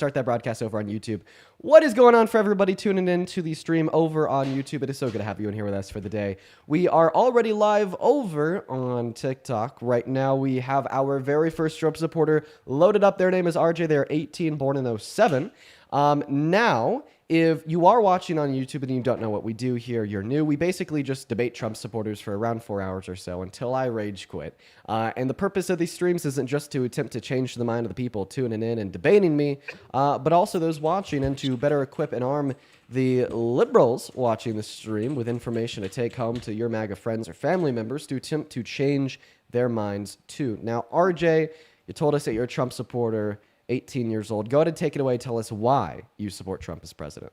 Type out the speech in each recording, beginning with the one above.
start that broadcast over on YouTube. What is going on for everybody tuning in to the stream over on YouTube? It is so good to have you in here with us for the day. We are already live over on TikTok. Right now, we have our very first Trump supporter loaded up. Their name is RJ. They're 18, born in 07. Now, if you are watching on YouTube and you don't know what we do here, you're new. We basically just debate Trump supporters for around 4 hours or so until I rage quit. And the purpose of these streams isn't just to attempt to change the mind of the people tuning in and debating me, but also those watching, and to better equip and arm the liberals watching the stream with information to take home to your MAGA friends or family members to attempt to change their minds too. Now, RJ, you told us that you're a Trump supporter, 18 years old. Go ahead and take it away. Tell us why you support Trump as president.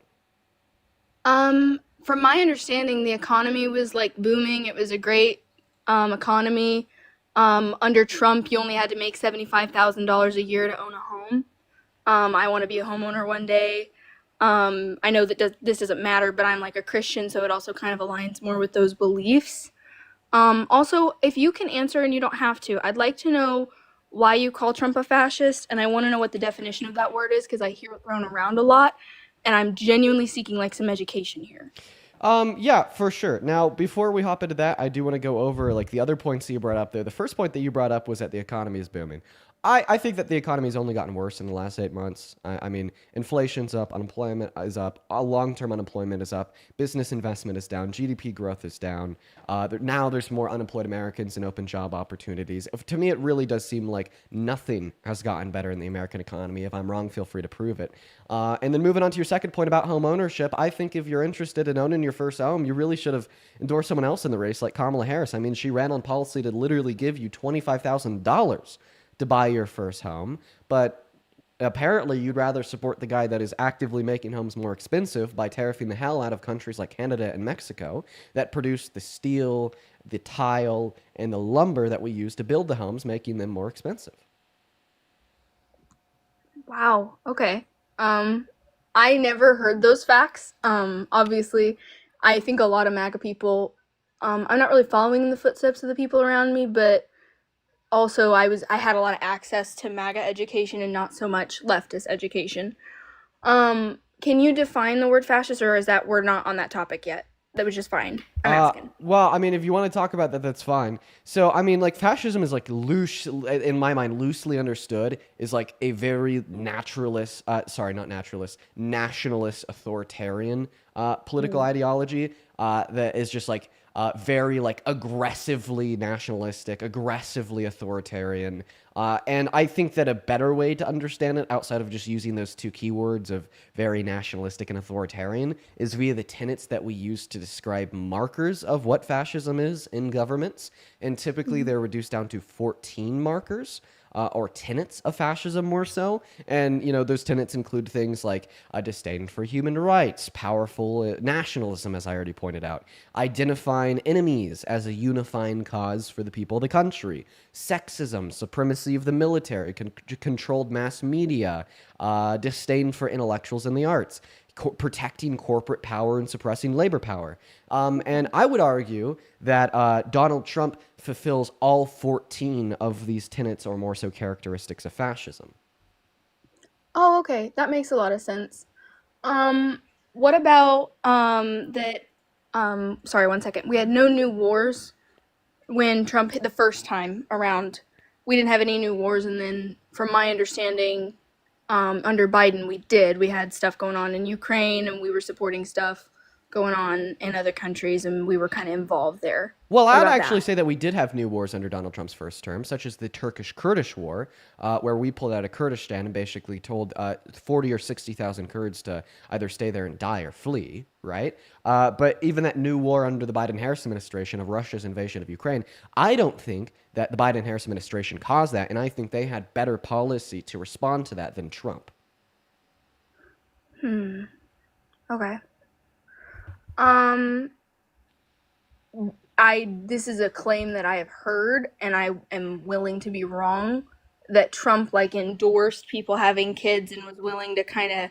From my understanding, the economy was like booming. It was a great economy. Under Trump, you only had to make $75,000 a year to own a home. I want to be a homeowner one day. I know that this doesn't matter, but I'm like a Christian, so it also kind of aligns more with those beliefs. Also, if you can answer, and you don't have to, I'd like to know why you call Trump a fascist, and I want to know what the definition of that word is, because I hear it thrown around a lot, and I'm genuinely seeking like some education here. Yeah, for sure. Now, before we hop into that, I do want to go over like the other points that you brought up there. The first point that you brought up was that the economy is booming. I think that the economy has only gotten worse in the last 8 months. I mean, inflation's up, unemployment is up, long-term unemployment is up, business investment is down, GDP growth is down. Now there's more unemployed Americans and open job opportunities. To me, it really does seem like nothing has gotten better in the American economy. If I'm wrong, feel free to prove it. And then moving on to your second point about home ownership, I think if you're interested in owning your first home, you really should have endorsed someone else in the race like Kamala Harris. I mean, she ran on policy to literally give you $25,000 to buy your first home, but apparently you'd rather support the guy that is actively making homes more expensive by tariffing the hell out of countries like Canada and Mexico that produce the steel, the tile, and the lumber that we use to build the homes, making them more expensive. Wow. Okay. I never heard those facts. Obviously, I think a lot of MAGA people, I'm not really following in the footsteps of the people around me, but also I had a lot of access to MAGA education and not so much leftist education. Can you define the word fascist, or is that we're not on that topic yet? That was just fine. I'm asking. Well, I mean, if you want to talk about that, that's fine. So, I mean, like, fascism is like loose, in my mind, loosely understood, is like a very nationalist, authoritarian political ideology that is just like very like aggressively nationalistic, aggressively authoritarian. And I think that a better way to understand it, outside of just using those two keywords of very nationalistic and authoritarian, is via the tenets that we use to describe markers of what fascism is in governments. And typically they're reduced down to 14 markers. Or tenets of fascism more so. And, you know, those tenets include things like a disdain for human rights, powerful nationalism, as I already pointed out, identifying enemies as a unifying cause for the people of the country, sexism, supremacy of the military, controlled mass media, disdain for intellectuals and the arts, protecting corporate power and suppressing labor power. And I would argue that Donald Trump fulfills all 14 of these tenets, or more so characteristics, of fascism. Oh, okay. That makes a lot of sense. What about that? Sorry, one second. We had no new wars when Trump hit the first time around. We didn't have any new wars, and then, from my understanding, under Biden, we did. We had stuff going on in Ukraine, and we were supporting stuff going on in other countries, and we were kind of involved there. Well, I'd actually say that we did have new wars under Donald Trump's first term, such as the Turkish-Kurdish war, where we pulled out of Kurdistan and basically told 40 or 60,000 Kurds to either stay there and die or flee, right? But even that new war under the Biden-Harris administration of Russia's invasion of Ukraine, I don't think that the Biden-Harris administration caused that, and I think they had better policy to respond to that than Trump. Okay. This is a claim that I have heard, and I am willing to be wrong, that Trump like endorsed people having kids and was willing to kind of,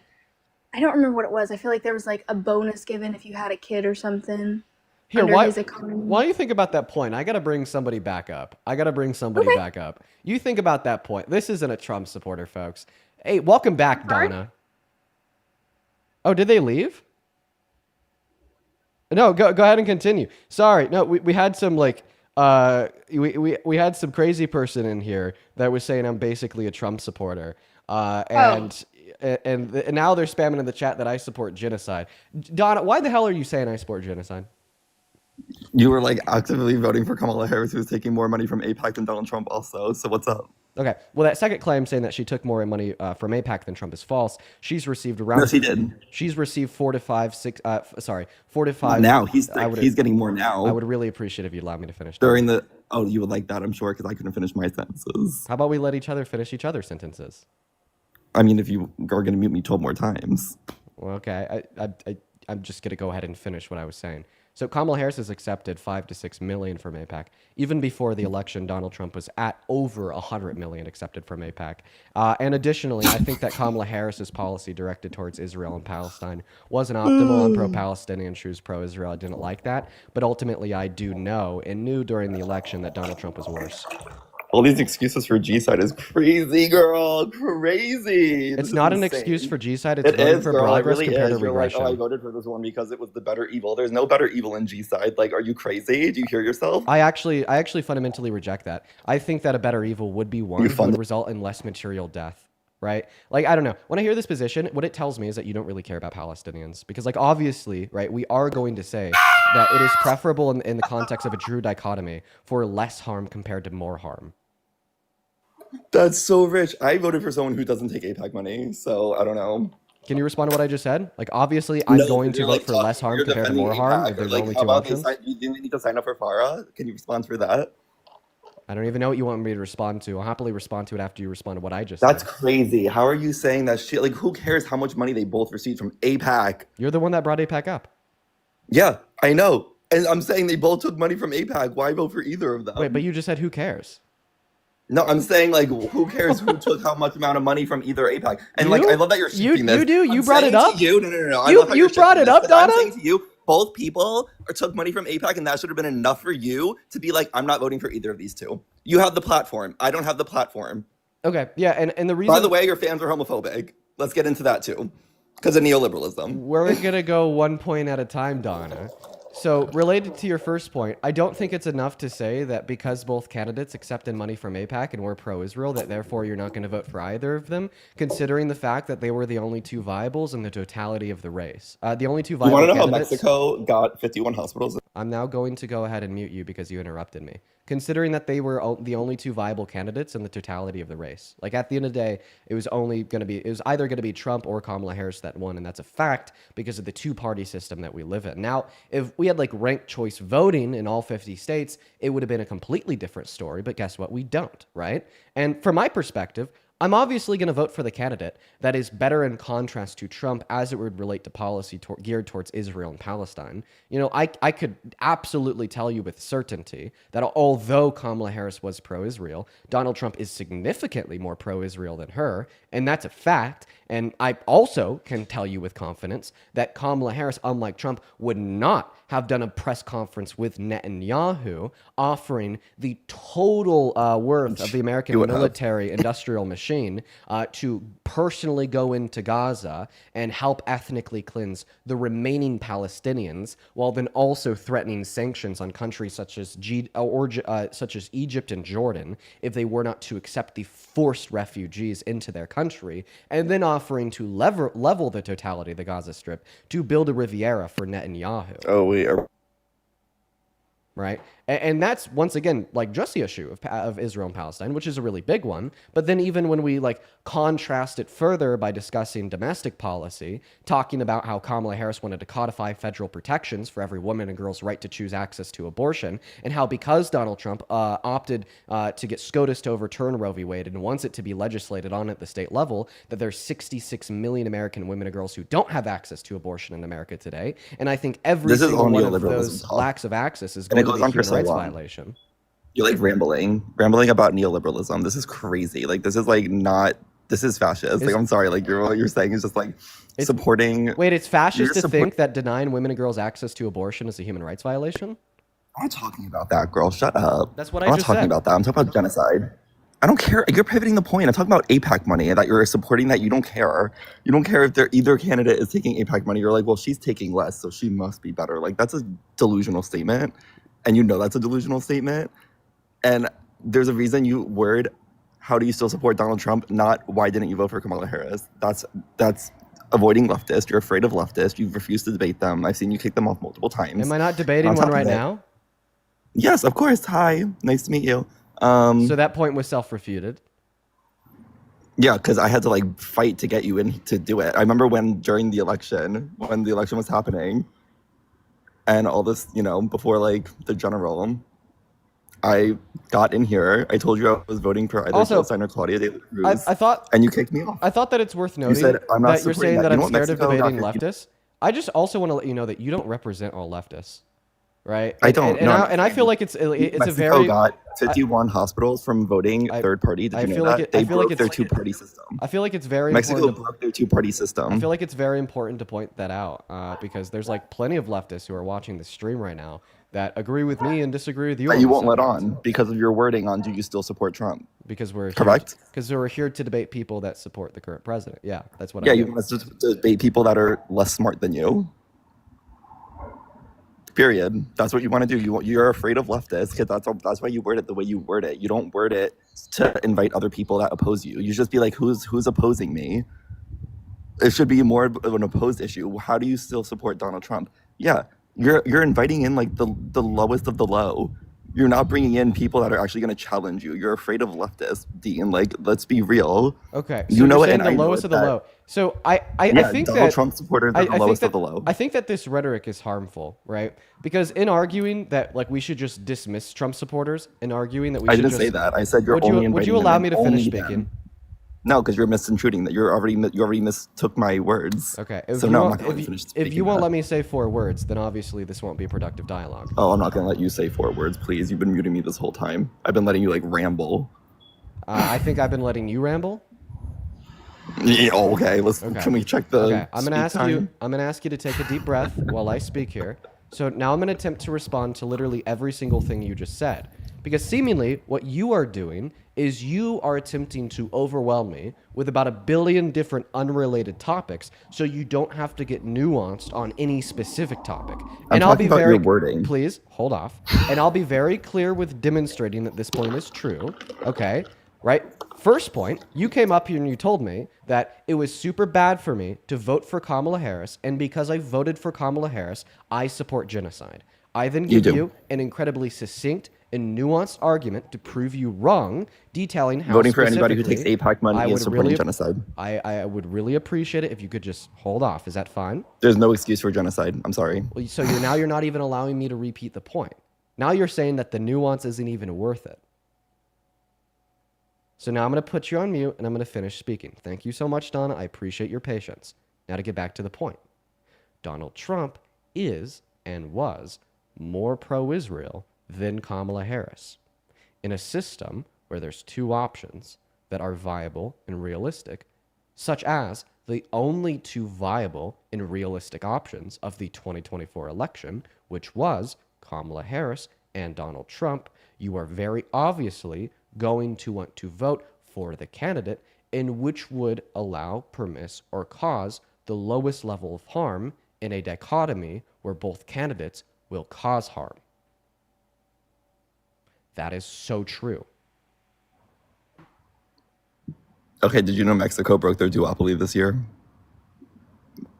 I don't remember what it was. I feel like there was like a bonus given if you had a kid or something. Here, under why, his economy. while you think about that point, I got to bring somebody back up. Okay. You think about that point. This isn't a Trump supporter, folks. Hey, welcome back, Sorry? Donna. Oh, did they leave? No, go ahead and continue. Sorry, no, we had some like we had some crazy person in here that was saying I'm basically a Trump supporter, Oh. and now they're spamming in the chat that I support genocide. Donna, why the hell are you saying I support genocide? You were like actively voting for Kamala Harris, who's taking more money from AIPAC than Donald Trump also. So what's up? Okay, well that second claim saying that she took more money from AIPAC than Trump is false. She's received No, around she did. she's received 4 to 5. Now he's I like, would he's getting more I now would really appreciate if you'd allow me to finish. during the. Oh, you would like that, I'm sure, because I couldn't finish my sentences. How about we let each other finish each other's sentences? I mean, if you are going to mute me 12 more times. Well, okay, I'm just gonna go ahead and finish what I was saying. So Kamala Harris has accepted 5 to 6 million from AIPAC. Even before the election, Donald Trump was at over 100 million accepted from AIPAC. And additionally, I think that Kamala Harris's policy directed towards Israel and Palestine wasn't optimal. I'm pro-Palestinian, she was pro-Israel. I didn't like that, but ultimately, I do know and knew during the election that Donald Trump was worse. All these excuses for G-side is crazy, girl. Crazy. It's This not is an insane. excuse for G-side. It's It voting is, for girl. It progress really compared is. to You're like, regression. oh, I voted for this one because it was the better evil. There's no better evil in G-side. Like, are you crazy? Do you hear yourself? I actually fundamentally reject that. I think that a better evil would be one that would result in less material death, right? Like, I don't know. When I hear this position, what it tells me is that you don't really care about Palestinians. Because, like, obviously, right, we are going to say that it is preferable in the context of a true dichotomy for less harm compared to more harm. That's so rich. I voted for someone who doesn't take AIPAC money, so I don't know. Can you respond to what I just said? Like, obviously, I'm going to vote for less harm compared to more harm if there's only two options. You didn't need to sign up for FARA. Can you respond for that? I don't even know what you want me to respond to. I'll happily respond to it after you respond to what I just That's said. crazy. How are you saying that shit? Like, who cares how much money they both received from AIPAC? You're the one that brought AIPAC up. Yeah, I know. And I'm saying they both took money from AIPAC. Why vote for either of them? Wait, but you just said who cares? No, I'm saying, like, who cares who took how much amount of money from either AIPAC? And, like, You? I love that you're shifting this. You do? You I'm brought it saying up? to you, no. I You- love how you you're brought shifting it this, up, 'cause I'm Donna? saying to you, both people took money from AIPAC, and that should have been enough for you to be like, I'm not voting for either of these two. You have the platform. I don't have the platform. Okay, yeah, and the reason... By the way, your fans are homophobic. Let's get into that, too. Because of neoliberalism. We're going to go 1 point at a time, Donna. So, related to your first point, I don't think it's enough to say that because both candidates accepted money from AIPAC and were pro-Israel, that therefore you're not going to vote for either of them, considering the fact that they were the only two viables in the totality of the race. The only two You viable want to know how candidates... Mexico got 51 hospitals? I'm now going to go ahead and mute you because you interrupted me. Considering that they were the only two viable candidates in the totality of the race. Like, at the end of the day, it was either going to be Trump or Kamala Harris that won, and that's a fact because of the two-party system that we live in. Now, if we had, like, ranked choice voting in all 50 states, it would have been a completely different story, but guess what? We don't, right? And from my perspective, I'm obviously going to vote for the candidate that is better in contrast to Trump as it would relate to policy geared towards Israel and Palestine. You know, I could absolutely tell you with certainty that although Kamala Harris was pro-Israel, Donald Trump is significantly more pro-Israel than her, and that's a fact. And I also can tell you with confidence that Kamala Harris, unlike Trump, would not have done a press conference with Netanyahu offering the total worth of the American military industrial machine to personally go into Gaza and help ethnically cleanse the remaining Palestinians, while then also threatening sanctions on countries such as Egypt and Jordan if they were not to accept the forced refugees into their country, and then offering to level the totality of the Gaza Strip to build a Riviera for Netanyahu. Oh, wait. Right? And that's, once again, like just the issue of Israel and Palestine, which is a really big one. But then even when we like contrast it further by discussing domestic policy, talking about how Kamala Harris wanted to codify federal protections for every woman and girl's right to choose access to abortion, and how because Donald Trump opted to get SCOTUS to overturn Roe v. Wade and wants it to be legislated on at the state level, that there's 66 million American women and girls who don't have access to abortion in America today. And I think every single one of those lacks of access is going to be a human rights violation. You're like rambling about neoliberalism. This is crazy. Like, this is like not. This is fascist. Like, I'm sorry. Like, what you're saying is just like supporting. Wait, it's fascist to think that denying women and girls access to abortion is a human rights violation? I'm not talking about that, girl. Shut up. That's what I'm I not just talking said. about that. I'm talking about genocide. I don't care. You're pivoting the point. I'm talking about AIPAC money and that you're supporting that. You don't care. You don't care if either candidate is taking AIPAC money. You're like, well, she's taking less, so she must be better. Like, that's a delusional statement. And you know that's a delusional statement. And there's a reason you word, how do you still support Donald Trump? Not why didn't you vote for Kamala Harris? That's avoiding leftists. You're afraid of leftists. You've refused to debate them. I've seen you kick them off multiple times. Am I not debating one right now? Yes, of course. Hi. Nice to meet you. So that point was self-refuted. Yeah, because I had to like fight to get you in to do it. I remember when during the election was happening, and all this, before like the general, I got in here. I told you I was voting for either Jill Stein or Claudia de la Cruz. I thought, and you kicked me off. I thought that it's worth noting said, "I'm not that you're saying supporting that that." I'm You know what, scared of Mexico got debating 50 leftists. I just also want to let you know that you don't represent all leftists, right? I don't. And I feel like it's Mexico a very got 51 hospitals from voting third party. Did you know that? They broke their two-party system. I feel like it's very Mexico important. broke their two-party system. I feel like it's very important to point that out because there's like plenty of leftists who are watching this stream right now that agree with me and disagree with you. That you won't let on because of your wording on do you still support Trump? Because we're correct. Because we're here to debate people that support the current president. Yeah, that's what. Yeah, you want us to debate people that are less smart than you. Period. That's what you want to do. You're afraid of leftists because that's why you word it the way you word it. You don't word it to invite other people that oppose you. You just be like, who's opposing me? It should be more of an opposed issue. How do you still support Donald Trump? Yeah, you're inviting in like the lowest of the low. You're not bringing in people that are actually going to challenge you. You're afraid of leftists, Dean. Like, let's be real. Okay, so you're saying the lowest of the low. So I think Donald that Trump supporters are the lowest of the low. I think that this rhetoric is harmful, right? Because in arguing that like we should just dismiss Trump supporters, and arguing that we I should didn't say that. I said you're only inviting. Would you allow me to finish them. speaking? No, because you're misintruding. That you already mistook my words. Okay. So no, I'm not going to finish speaking. If you won't let me say 4 words, then obviously this won't be a productive dialogue. Oh, I'm not going to let you say 4 words, please. You've been muting me this whole time. I've been letting you like ramble. I think I've been letting you ramble. Yeah. Okay. Can we check the? Okay. I'm gonna ask you to take a deep breath while I speak here. So now I'm gonna attempt to respond to literally every single thing you just said, because seemingly what you are doing is you are attempting to overwhelm me with about 1 billion different unrelated topics, so you don't have to get nuanced on any specific topic. And I'll be very wording. Please hold off. And I'll be very clear with demonstrating that this point is true. Okay, right? First point, you came up here and you told me that it was super bad for me to vote for Kamala Harris, and because I voted for Kamala Harris, I support genocide. I then give you an incredibly succinct and nuanced argument to prove you wrong, detailing how voting for anybody who takes AIPAC money is supporting genocide. I would really appreciate it if you could just hold off. Is that fine? There's no excuse for genocide. I'm sorry. Well, so you're not even allowing me to repeat the point. Now you're saying that the nuance isn't even worth it. So now I'm going to put you on mute and I'm going to finish speaking. Thank you so much, Donna. I appreciate your patience. Now to get back to the point. Donald Trump is and was more pro-Israel than Kamala Harris. In a system where there's 2 options that are viable and realistic, such as the only 2 viable and realistic options of the 2024 election, which was Kamala Harris and Donald Trump, you are very obviously going to want to vote for the candidate in which would allow, permit, or cause the lowest level of harm in a dichotomy where both candidates will cause harm. That is so true. Okay, did you know Mexico broke their duopoly this year?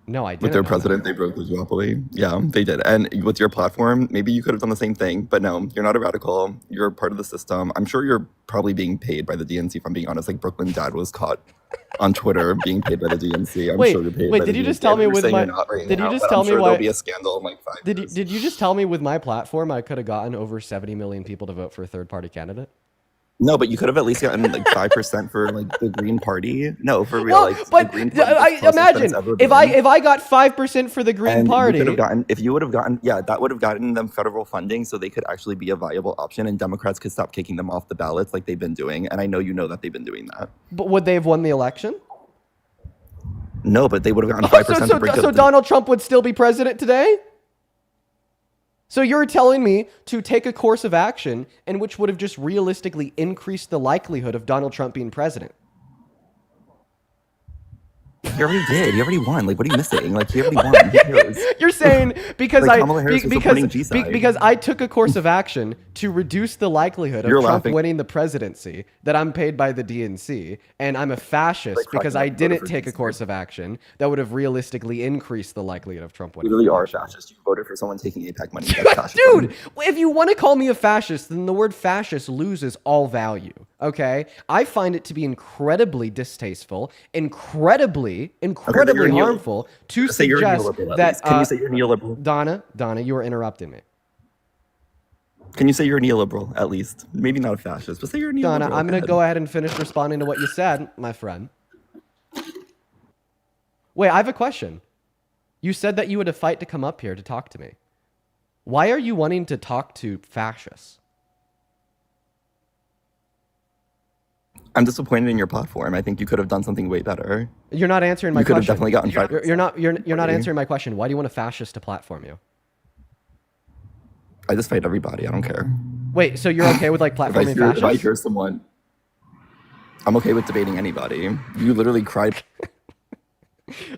No, I didn't. With their president, they broke the duopoly. Yeah, they did. And with your platform, maybe you could have done the same thing. But no, you're not a radical. You're part of the system. I'm sure you're probably being paid by the DNC, if I'm being honest. Like Brooklyn Dad was caught on Twitter being paid by the DNC. I'm sure you're paid by the DNC. Did you just tell me with my... Did you just tell me why... There'll be a scandal in like 5 years. Did you just tell me with my platform I could have gotten over 70 million people to vote for a third-party candidate? No, but you could have at least gotten like 5% for like the Green Party. No, for real. Well, like, but I imagine if I got 5% for the Green Party, you would have gotten, that would have gotten them federal funding, so they could actually be a viable option, and Democrats could stop kicking them off the ballots like they've been doing. And I know you know that they've been doing that. But would they have won the election? No, but they would have gotten 5%. So Donald Trump would still be president today? So you're telling me to take a course of action in which would have just realistically increased the likelihood of Donald Trump being president. He already did. He already won. Like, what are you missing? Like, he already won. Who cares? You're saying because Like, Kamala Harris was supporting G-side. because I took a course of action to reduce the likelihood of You're Trump laughing. winning the presidency, that I'm paid by the DNC, and I'm a fascist Like, because cracking I up voted didn't for take a G-side. course of action that would have realistically increased the likelihood of Trump winning. You really are a fascist. You voted for someone taking AIPAC money. That's fascism. Dude, if you want to call me a fascist, then the word fascist loses all value, okay? I find it to be incredibly distasteful, incredibly you're harmful to Say you're a suggest neoliberal, at that... least. Can you say you're neoliberal? Donna, you are interrupting me. Can you say you're a neoliberal, at least? Maybe not a fascist, but say you're a neoliberal. Donna, I'm going to go ahead and finish responding to what you said, my friend. Wait, I have a question. You said that you had a fight to come up here to talk to me. Why are you wanting to talk to fascists? I'm disappointed in your platform. I think you could have done something way better. You're not answering my You could have question. definitely gotten fired. You're not answering my question. Why do you want a fascist to platform you? I just fight everybody. I don't care. Wait, so you're okay with like If I platforming hear, if I fascists? hear someone, I'm okay with debating anybody. You literally cried.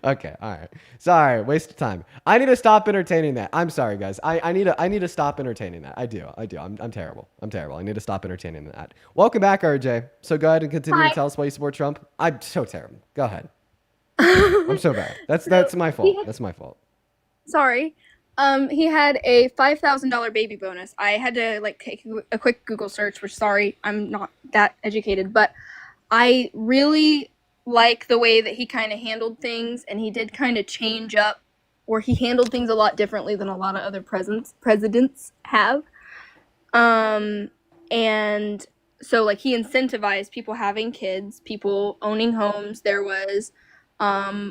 Okay, all right. Sorry, waste of time. I need to stop entertaining that. I'm sorry, guys. I need to stop entertaining that. I do. I'm terrible. I'm terrible. I need to stop entertaining that. Welcome back, RJ. So go ahead and continue Hi. to tell us why you support Trump. I'm so terrible. Go ahead. I'm so bad. That's my fault. That's my fault. Sorry. He had a $5,000 baby bonus. I had to like take a quick Google search, which sorry, I'm not that educated, but I really like the way that he kind of handled things, and he did kind of change up, or he handled things a lot differently than a lot of other presidents have. And so like he incentivized people having kids, people owning homes. There was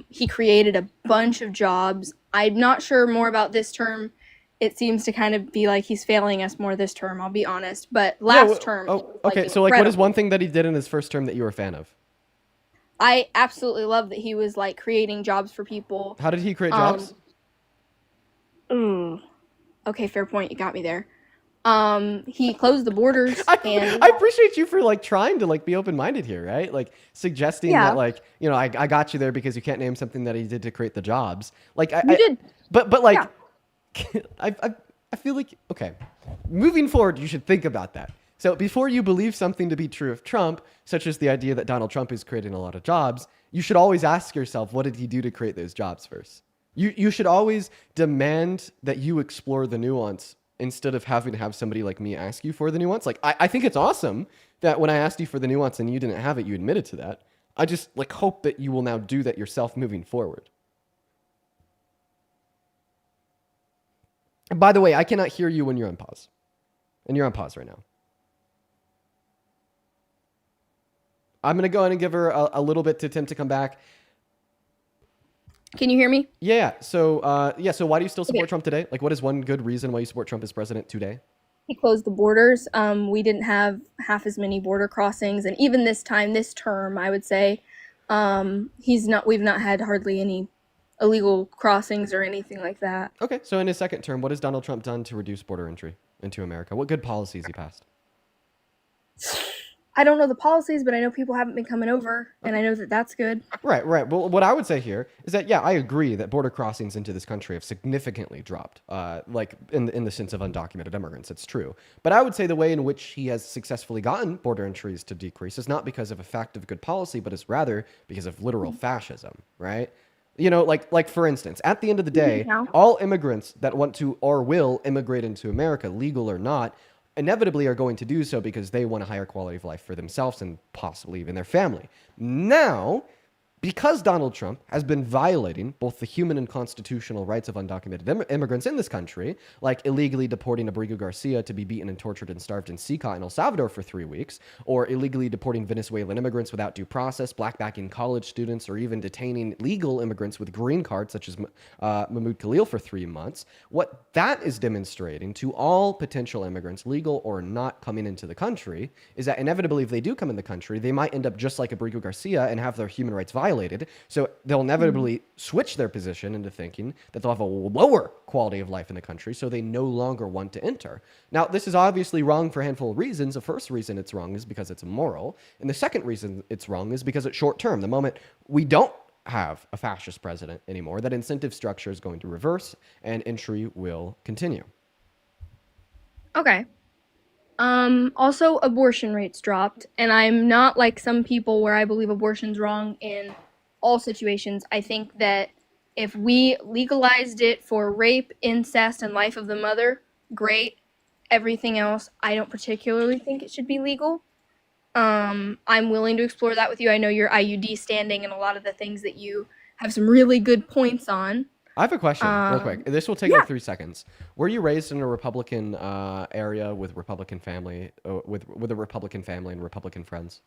he created a bunch of jobs. I'm not sure more about this term. It seems to kind of be like he's failing us more this term, I'll be honest. But last term. Oh, like, okay. So like, what is incredible. one thing that he did in his first term that you were a fan of? I absolutely love that he was like creating jobs for people. How did he create jobs? Okay, fair point. You got me there. He closed the borders and I appreciate you for like trying to like be open-minded here, right? Like suggesting Yeah. that like, you know, I got you there because you can't name something that he did to create the jobs. Like you did. But like Yeah. I feel like, okay, moving forward, you should think about that. So before you believe something to be true of Trump, such as the idea that Donald Trump is creating a lot of jobs, you should always ask yourself, what did he do to create those jobs first? You should always demand that you explore the nuance instead of having to have somebody like me ask you for the nuance. Like, I think it's awesome that when I asked you for the nuance and you didn't have it, you admitted to that. I just like hope that you will now do that yourself moving forward. And by the way, I cannot hear you when you're on pause. And you're on pause right now. I'm going to go ahead and give her a little bit to Tim to come back. Can you hear me? Yeah. So why do you still support Trump today? Like, what is one good reason why you support Trump as president today? He closed the borders. We didn't have half as many border crossings, and even this term, I would say, we've not had hardly any illegal crossings or anything like that. Okay. So in his second term, what has Donald Trump done to reduce border entry into America? What good policies he passed? I don't know the policies, but I know people haven't been coming over, and I know that that's good. Right. Well, what I would say here is that, yeah, I agree that border crossings into this country have significantly dropped, like in the sense of undocumented immigrants. It's true. But I would say the way in which he has successfully gotten border entries to decrease is not because of a fact of good policy, but is rather because of literal fascism, right? You know, like for instance, at the end of the day, all immigrants that want to or will immigrate into America, legal or not, inevitably are going to do so because they want a higher quality of life for themselves and possibly even their family. Now, because Donald Trump has been violating both the human and constitutional rights of undocumented immigrants in this country, like illegally deporting Abrigo Garcia to be beaten and tortured and starved in Sica in El Salvador for 3 weeks, or illegally deporting Venezuelan immigrants without due process, blackbacking college students, or even detaining legal immigrants with green cards, such as Mahmoud Khalil for 3 months, what that is demonstrating to all potential immigrants, legal or not, coming into the country, is that inevitably if they do come in the country, they might end up just like Abrigo Garcia and have their human rights violated violated. So they'll inevitably switch their position into thinking that they'll have a lower quality of life in the country, so they no longer want to enter. Now, this is obviously wrong for a handful of reasons. The first reason it's wrong is because it's immoral. And the second reason it's wrong is because it's short term. The moment we don't have a fascist president anymore, that incentive structure is going to reverse and entry will continue. Okay. Also, abortion rates dropped, and I'm not like some people where I believe abortion's wrong in all situations. I think that if we legalized it for rape, incest, and life of the mother, great. Everything else, I don't particularly think it should be legal. I'm willing to explore that with you. I know your IUD standing and a lot of the things that you have some really good points on. I have a question, real quick. This will take yeah. like 3 seconds. Were you raised in a Republican area with Republican family, with a Republican family and Republican friends?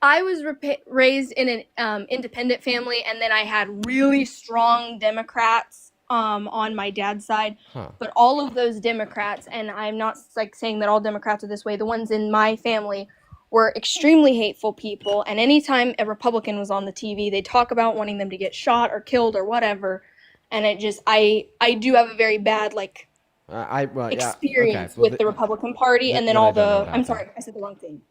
I was raised in an independent family, and then I had really strong Democrats on my dad's side. Huh. But all of those Democrats, and I'm not like saying that all Democrats are this way, the ones in my family were extremely hateful people. And anytime a Republican was on the TV, they talk about wanting them to get shot or killed or whatever. And it just, I do have a very bad experience with the Republican Party, and then all the. I'm sorry, I said the wrong thing.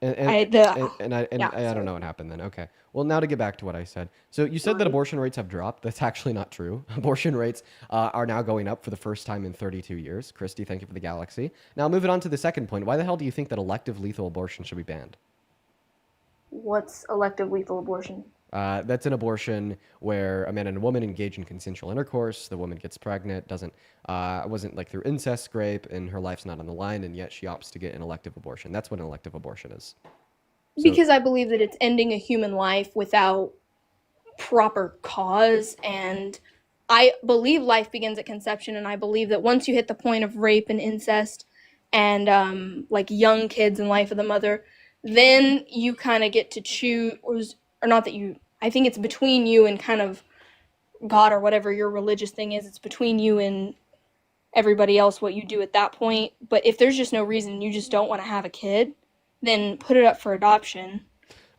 I don't know what happened then. Okay. Well, now to get back to what I said. So you said that abortion rates have dropped. That's actually not true. Abortion rates are now going up for the first time in 32 years. Christy, thank you for the galaxy. Now moving on to the second point. Why the hell do you think that elective lethal abortion should be banned? What's elective lethal abortion? That's an abortion where a man and a woman engage in consensual intercourse. The woman gets pregnant, wasn't like through incest, rape, and her life's not on the line, and yet she opts to get an elective abortion. That's what an elective abortion is. Because I believe that it's ending a human life without proper cause, and I believe life begins at conception, and I believe that once you hit the point of rape and incest and like young kids and life of the mother, then you kind of get to choose, or not that you, I think it's between you and kind of God or whatever your religious thing is. It's between you and everybody else what you do at that point. But if there's just no reason you just don't want to have a kid, then put it up for adoption.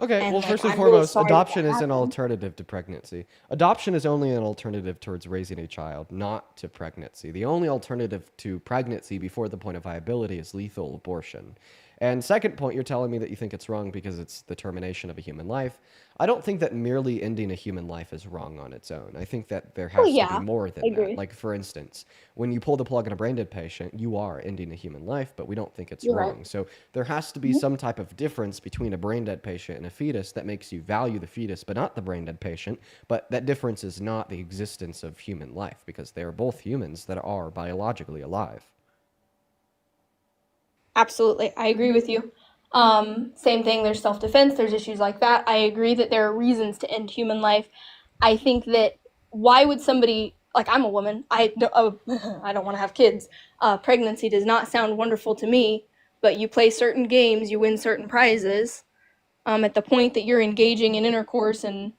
Okay, well, first and foremost, adoption is an alternative to pregnancy. Adoption is only an alternative towards raising a child, not to pregnancy. The only alternative to pregnancy before the point of viability is lethal abortion. And second point, you're telling me that you think it's wrong because it's the termination of a human life. I don't think that merely ending a human life is wrong on its own. I think that there has to be more than that. Like, for instance, when you pull the plug on a brain dead patient, you are ending a human life, but we don't think it's wrong. Right. So there has to be some type of difference between a brain dead patient and a fetus that makes you value the fetus, but not the brain dead patient. But that difference is not the existence of human life, because they are both humans that are biologically alive. Absolutely. I agree with you. Same thing. There's self-defense. There's issues like that. I agree that there are reasons to end human life. I think that why would somebody, like, I'm a woman. I don't want to have kids. Pregnancy does not sound wonderful to me, but you play certain games, you win certain prizes. At the point that you're engaging in intercourse and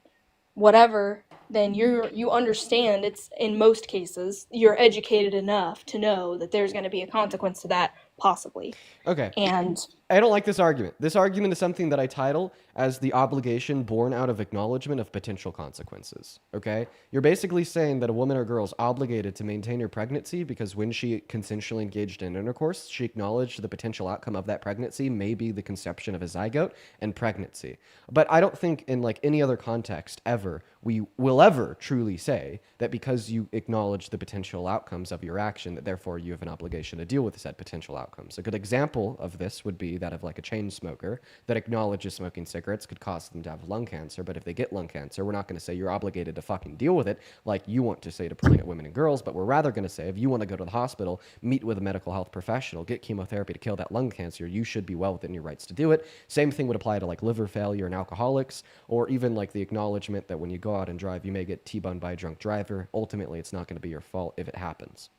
whatever, then you understand it's, in most cases, you're educated enough to know that there's going to be a consequence to that, possibly. Okay. And I don't like this argument. This argument is something that I title as the obligation born out of acknowledgement of potential consequences. Okay? You're basically saying that a woman or girl is obligated to maintain her pregnancy because when she consensually engaged in intercourse, she acknowledged the potential outcome of that pregnancy may be the conception of a zygote and pregnancy. But I don't think in like any other context ever we will ever truly say that because you acknowledge the potential outcomes of your action, that therefore you have an obligation to deal with said potential outcomes. A good example of this would be that of like a chain smoker that acknowledges smoking cigarettes could cause them to have lung cancer, but if they get lung cancer, we're not going to say you're obligated to fucking deal with it like you want to say to pregnant women and girls, but we're rather going to say if you want to go to the hospital, meet with a medical health professional, get chemotherapy to kill that lung cancer, you should be well within your rights to do it. Same thing would apply to like liver failure and alcoholics, or even like the acknowledgement that when you go out and drive, you may get T-boned by a drunk driver. Ultimately, it's not going to be your fault if it happens.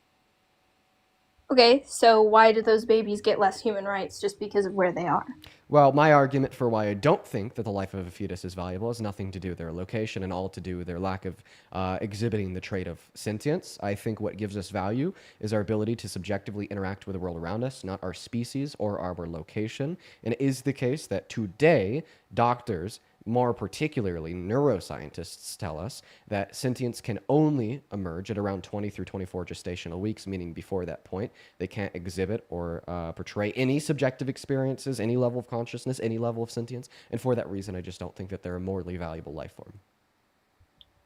Okay, so why do those babies get less human rights just because of where they are? Well, my argument for why I don't think that the life of a fetus is valuable has nothing to do with their location and all to do with their lack of exhibiting the trait of sentience. I think what gives us value is our ability to subjectively interact with the world around us, not our species or our location. And it is the case that today, doctors More particularly, neuroscientists tell us that sentience can only emerge at around 20 through 24 gestational weeks, meaning before that point, they can't exhibit or portray any subjective experiences, any level of consciousness, any level of sentience. And for that reason, I just don't think that they're a morally valuable life form.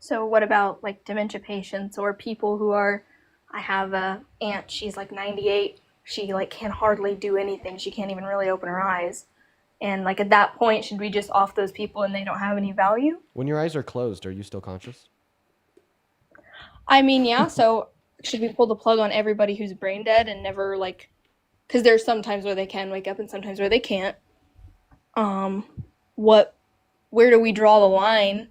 So what about like dementia patients or people who are, I have a aunt, she's like 98, she like can hardly do anything, she can't even really open her eyes. And like at that point, should we just off those people and they don't have any value? When your eyes are closed, are you still conscious? I mean, yeah, so should we pull the plug on everybody who's brain dead and never like, because there's some times where they can wake up and sometimes where they can't. What, where do we draw the line?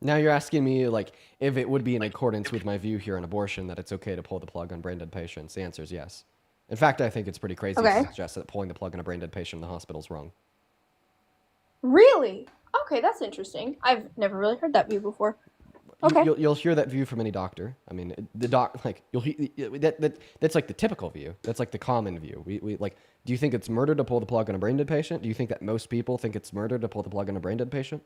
Now you're asking me, like, if it would be in accordance with my view here on abortion that it's okay to pull the plug on brain dead patients. The answer is yes. In fact, I think it's pretty crazy Okay. to suggest that pulling the plug on a brain dead patient in the hospital is wrong. Really? Okay, that's interesting. I've never really heard that view before. Okay. You'll hear that view from any doctor. I mean, that's like the typical view. That's like the common view. We like. Do you think it's murder to pull the plug on a brain dead patient? Do you think that most people think it's murder to pull the plug on a brain dead patient?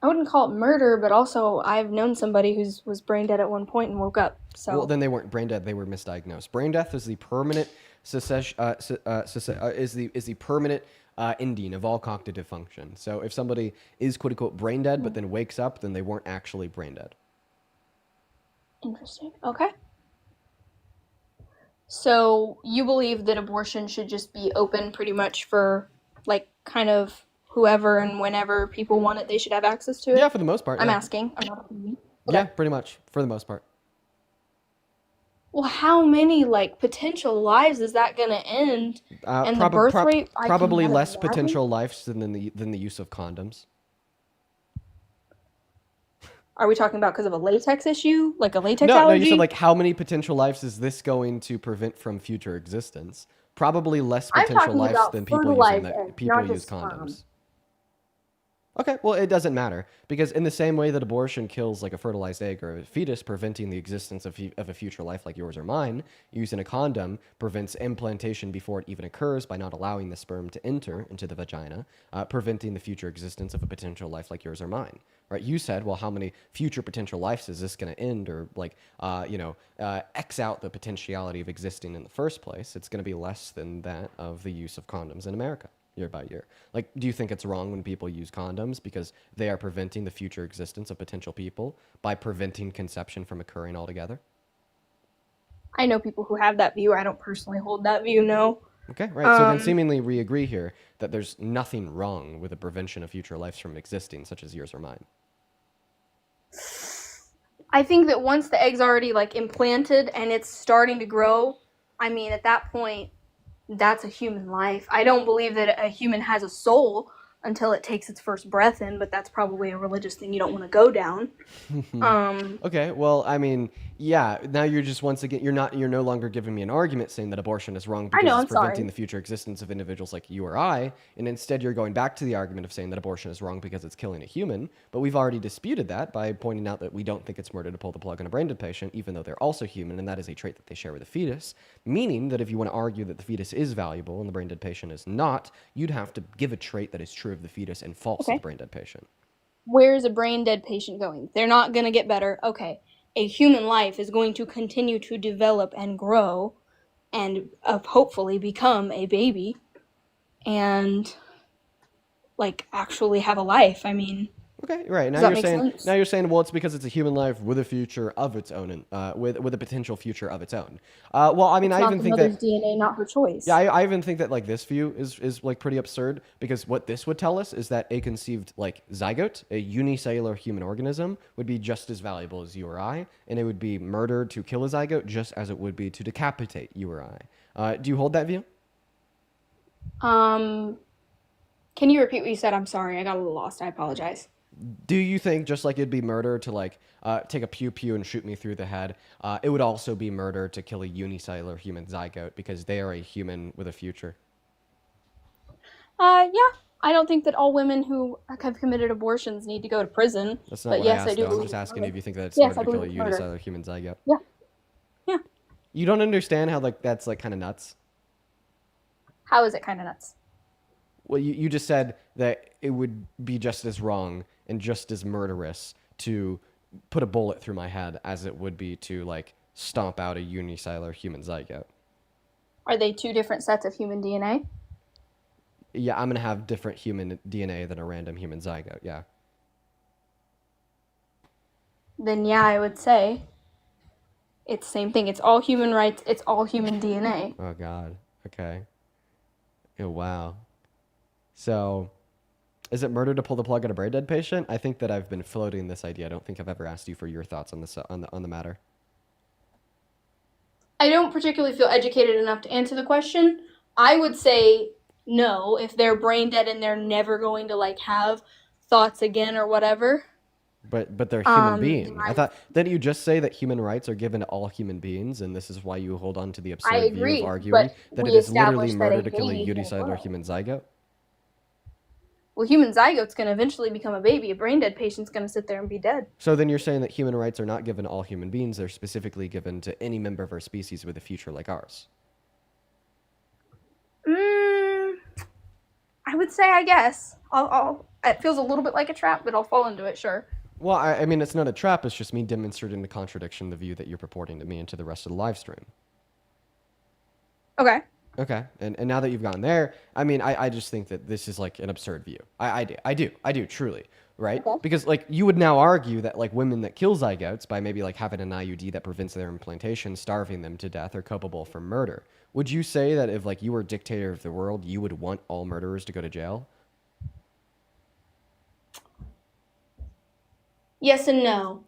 I wouldn't call it murder, but also I've known somebody who was brain dead at one point and woke up. So Well, then they weren't brain dead. They were misdiagnosed. Brain death is the permanent is the permanent ending of all cognitive function. So if somebody is quote unquote brain dead, but then wakes up, then they weren't actually brain dead. Interesting. Okay. So you believe that abortion should just be open pretty much for like kind of whoever and whenever people want it, they should have access to it? Yeah, for the most part. I'm yeah. asking. I'm not opinion. Yeah, pretty much for the most part. Well, how many like potential lives is that going to end? And the birth rate, I probably cannot less imagine. potential lives than the use of condoms. Are we talking about because of a latex issue, like a latex No, allergy? you said like how many potential lives is this going to prevent from future existence? Probably less I'm potential talking lives about than people fertilized using eggs, people not use just sperm. condoms. Okay, well, it doesn't matter because in the same way that abortion kills like a fertilized egg or a fetus, preventing the existence of a future life like yours or mine, using a condom prevents implantation before it even occurs by not allowing the sperm to enter into the vagina, preventing the future existence of a potential life like yours or mine. Right? You said, well, how many future potential lives is this going to end, or like, X out the potentiality of existing in the first place? It's going to be less than that of the use of condoms in America. Year by year. Like, do you think it's wrong when people use condoms because they are preventing the future existence of potential people by preventing conception from occurring altogether? I know people who have that view. I don't personally hold that view, no. Okay, right. So then seemingly we agree here that there's nothing wrong with the prevention of future lives from existing, such as yours or mine. I think that once the egg's already like implanted and it's starting to grow, I mean, at that point, that's a human life. I don't believe that a human has a soul until it takes its first breath in, but that's probably a religious thing you don't want to go down. Okay, well, I mean, yeah, now you're just once again you're no longer giving me an argument saying that abortion is wrong because know, it's I'm sorry. preventing the future existence of individuals like you or I, and instead you're going back to the argument of saying that abortion is wrong because it's killing a human, but we've already disputed that by pointing out that we don't think it's murder to pull the plug on a brain dead patient, even though they're also human, and that is a trait that they share with the fetus, meaning that if you want to argue that the fetus is valuable and the brain dead patient is not, you'd have to give a trait that is true of the fetus and false of the brain dead patient. Where's a brain dead patient going? They're not going to get better. Okay. A human life is going to continue to develop and grow and hopefully become a baby and like actually have a life. I mean, Okay, right. Does Now that you're make saying sense? now you're saying well, it's because it's a human life with a future of its own, and with a potential future of its own. Well, I mean, it's I not even the think mother's that DNA, not her choice. yeah, I even think that like this view is like pretty absurd because what this would tell us is that a conceived like zygote, a unicellular human organism, would be just as valuable as you or I, and it would be murder to kill a zygote just as it would be to decapitate you or I. Do you hold that view? Can you repeat what you said? I'm sorry. I got a little lost. I apologize. Do you think just like it'd be murder to like take a pew pew and shoot me through the head, it would also be murder to kill a unicellular human zygote because they are a human with a future? Yeah. I don't think that all women who have committed abortions need to go to prison. That's not But what yes, I I asked, do though. I'm believe just it's asking murder. if you think that it's Yes, murder I to kill a believe it's murder. unicellular human zygote. Yeah. Yeah. You don't understand how like that's like kind of nuts. How is it kind of nuts? Well, you just said that it would be just as wrong and just as murderous to put a bullet through my head as it would be to like stomp out a unicellular human zygote. Are they two different sets of human DNA? Yeah, I'm gonna have different human DNA than a random human zygote. Yeah. Then yeah, I would say it's the same thing. It's all human rights. It's all human DNA. Oh God. Okay. Oh wow. So, is it murder to pull the plug on a brain dead patient? I think that I've been floating this idea. I don't think I've ever asked you for your thoughts on this on the matter. I don't particularly feel educated enough to answer the question. I would say no if they're brain dead and they're never going to like have thoughts again or whatever. But they're human Then beings. I thought didn't you just say that human rights are given to all human beings, and this is why you hold on to the I absurd view agree, of arguing but that we it is literally established that murder a to kill a baby can unicellular grow. human zygote? Well, human zygote's going to eventually become a baby. A brain dead patient's going to sit there and be dead. So then you're saying that human rights are not given to all human beings; they're specifically given to any member of our species with a future like ours. I would say, I guess. It feels a little bit like a trap, but I'll fall into it, sure. Well, I mean, it's not a trap. It's just me demonstrating the contradiction, the view that you're purporting to me and to the rest of the live stream. Okay. Okay, and now that you've gone there, I mean, I just think that this is like an absurd view. I do, truly, right? Okay. Because like you would now argue that like women that kill zygotes by maybe like having an IUD that prevents their implantation, starving them to death, are culpable for murder. Would you say that if like you were dictator of the world, you would want all murderers to go to jail? Yes and no.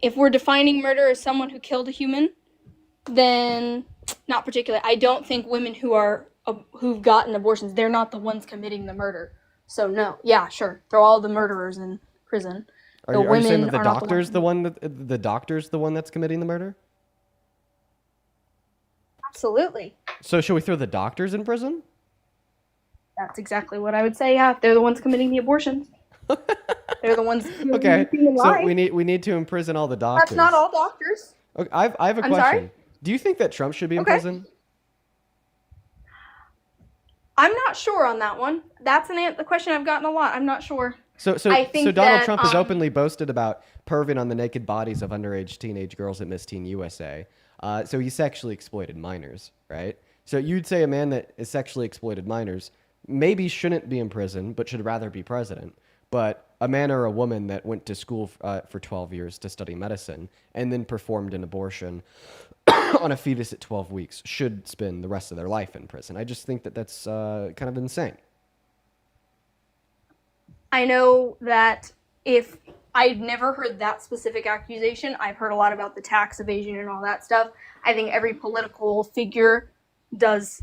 If we're defining murder as someone who killed a human, then not particularly. I don't think women who've gotten abortions, they're not the ones committing the murder. So no, yeah, sure, throw all the murderers in prison. Are you saying that the doctor's the doctor's the one that's committing the murder? Absolutely. So should we throw the doctors in prison? That's exactly what I would say. Yeah, they're the ones committing the abortions. They're the ones. Okay, human so life. we need to imprison all the doctors. That's not all doctors. Okay, I have a I'm question. sorry? Do you think that Trump should be in Okay. prison? I'm not sure on that one. That's the question I've gotten a lot. I'm not sure. So I think Donald that, Trump has openly boasted about perving on the naked bodies of underage teenage girls at Miss Teen USA. So he sexually exploited minors, right? So you'd say a man that is sexually exploited minors maybe shouldn't be in prison, but should rather be president. But a man or a woman that went to school for 12 years to study medicine and then performed an abortion on a fetus at 12 weeks should spend the rest of their life in prison. I just think that that's kind of insane. I know that if I've never heard that specific accusation, I've heard a lot about the tax evasion and all that stuff. I think every political figure does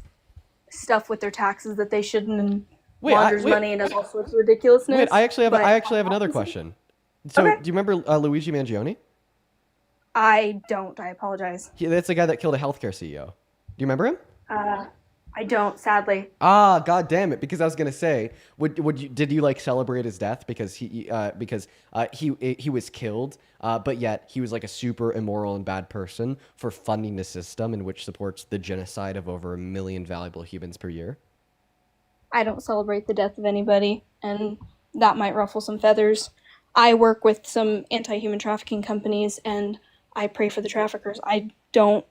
stuff with their taxes that they shouldn't and launders money and does all sorts of ridiculousness. Wait, I actually have another question. So, Okay. do you remember Luigi Mangione? I don't. I apologize. That's the guy that killed a healthcare CEO. Do you remember him? I don't, sadly. Ah, god damn it! Because I was gonna say, did you like celebrate his death because he was killed, but yet he was like a super immoral and bad person for funding a system in which supports the genocide of over 1 million valuable humans per year? I don't celebrate the death of anybody, and that might ruffle some feathers. I work with some anti-human trafficking companies, and I pray for the traffickers. I don't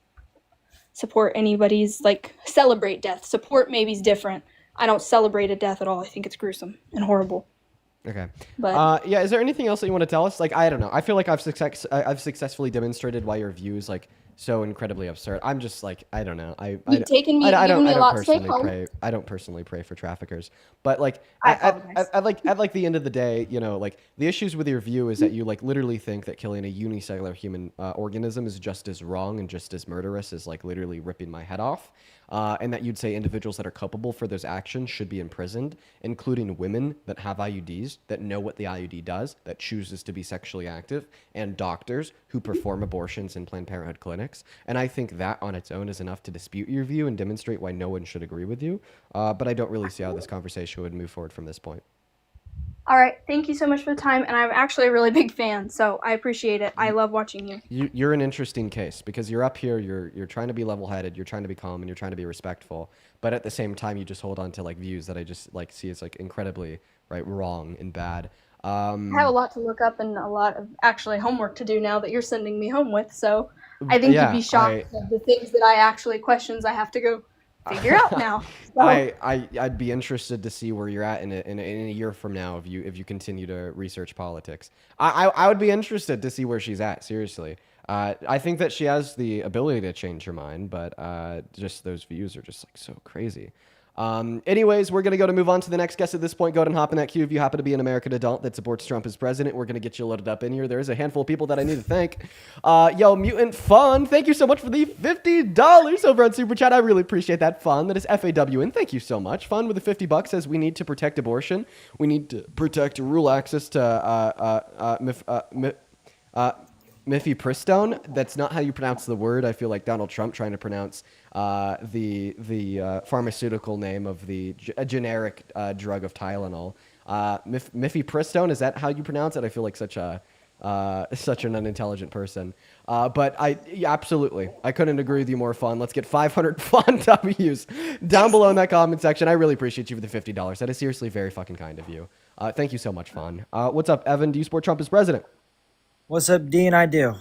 support anybody's, celebrate death. Support maybe is different. I don't celebrate a death at all. I think it's gruesome and horrible. Okay. But yeah, is there anything else that you want to tell us? I don't know. I feel like I've successfully demonstrated why your view is so incredibly absurd. I'm just I don't know. You've given me a lot to take home. I don't personally pray for traffickers, but I apologize. at the end of the day, the issues with your view is that you literally think that killing a unicellular human organism is just as wrong and just as murderous as literally ripping my head off. And that you'd say individuals that are culpable for those actions should be imprisoned, including women that have IUDs, that know what the IUD does, that chooses to be sexually active, and doctors who perform abortions in Planned Parenthood clinics. And I think that on its own is enough to dispute your view and demonstrate why no one should agree with you. But I don't really see how this conversation would move forward from this point. All right. Thank you so much for the time. And I'm actually a really big fan, so I appreciate it. I love watching you. You're an interesting case because you're up here, you're trying to be level-headed, you're trying to be calm, and you're trying to be respectful. but at the same time, you just hold on to like views that I just like see as like incredibly right, wrong and bad. I have a lot to look up and a lot of actually homework to do now that you're sending me home with. So I think you'd Yeah, be shocked at the things that I actually questions I have to go figure out now. So I'd be interested to see where you're at in a year from now if you continue to research politics. I would be interested to see where she's at. Seriously, I think that she has the ability to change her mind, but just those views are just like so crazy. Anyways, we're gonna move on to the next guest at this point. Go ahead and hop in that queue if you happen to be an American adult that supports Trump as president. We're gonna get you loaded up in here. There's a handful of people that I need to thank. Yo, Mutant Fun, thank you so much for the $50 over on Super Chat. I really appreciate that. Fun, that is FAWN. Thank you so much. Fun with the $50 says we need to protect abortion. We need to protect rural access to mifepristone. That's not how you pronounce the word. I feel like Donald Trump trying to pronounce the pharmaceutical name of a generic drug of Tylenol. Mifepristone, is that how you pronounce it? I feel like such an unintelligent person. But absolutely, I couldn't agree with you more. Fun. Let's get 500 fun W's down below in that comment section. I really appreciate you for the $50. That is seriously very fucking kind of you. Thank you so much, Fun. What's up, Evan? Do you support Trump as president? What's up, Dean? I do.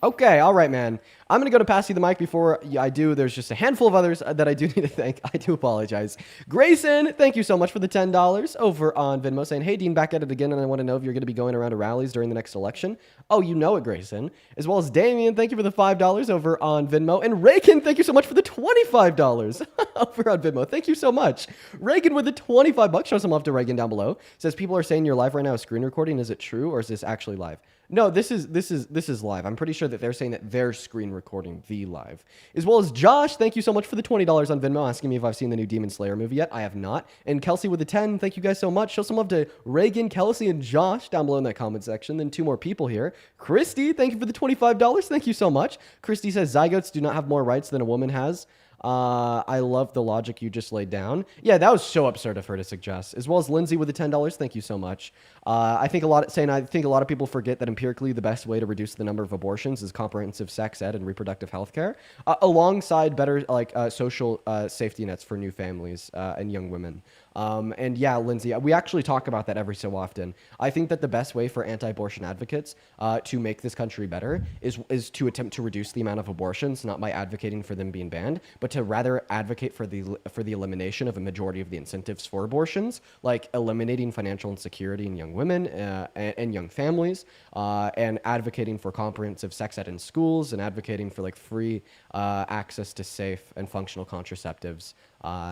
Okay, all right, man. I'm going to pass you the mic before I do. There's just a handful of others that I do need to thank. I do apologize. Grayson, thank you so much for the $10 over on Venmo, saying, hey, Dean, back at it again, and I want to know if you're going to be going around to rallies during the next election. Oh, you know it, Grayson. As well as Damien, thank you for the $5 over on Venmo. And Reagan, thank you so much for the $25 over on Venmo. Thank you so much. Reagan with the $25. Show some love to Reagan down below. Says, people are saying you're live right now is screen recording. Is it true, or is this actually live? No, this is live. I'm pretty sure that they're saying that they're screen recording the live. As well as Josh, thank you so much for the $20 on Venmo, asking me if I've seen the new Demon Slayer movie yet. I have not. And Kelsey with the 10, thank you guys so much. Show some love to Reagan, Kelsey, and Josh down below in that comment section. Then 2 more people here. Christy, thank you for the $25. Thank you so much. Christy says zygotes do not have more rights than a woman has. I love the logic you just laid down. Yeah, that was so absurd of her to suggest. As well as Lindsay with the $10. Thank you so much. I think a lot of people forget that empirically the best way to reduce the number of abortions is comprehensive sex ed and reproductive health care, alongside better social safety nets for new families and young women. And yeah, Lindsay, we actually talk about that every so often. I think that the best way for anti-abortion advocates to make this country better is to attempt to reduce the amount of abortions, not by advocating for them being banned, but to rather advocate for the elimination of a majority of the incentives for abortions, like eliminating financial insecurity in young women and young families, and advocating for comprehensive sex ed in schools, and advocating for like free access to safe and functional contraceptives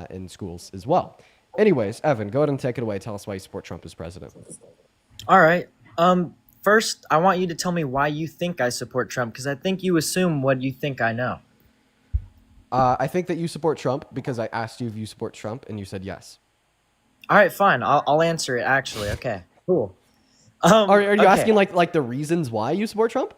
in schools as well. Anyways, Evan, go ahead and take it away. Tell us why you support Trump as president. All right. First, I want you to tell me why you think I support Trump, because I think you assume what you think I know. I think that you support Trump because I asked you if you support Trump, and you said yes. All right, fine. I'll answer it, actually. Okay, cool. Are you okay. asking like the reasons why you support Trump?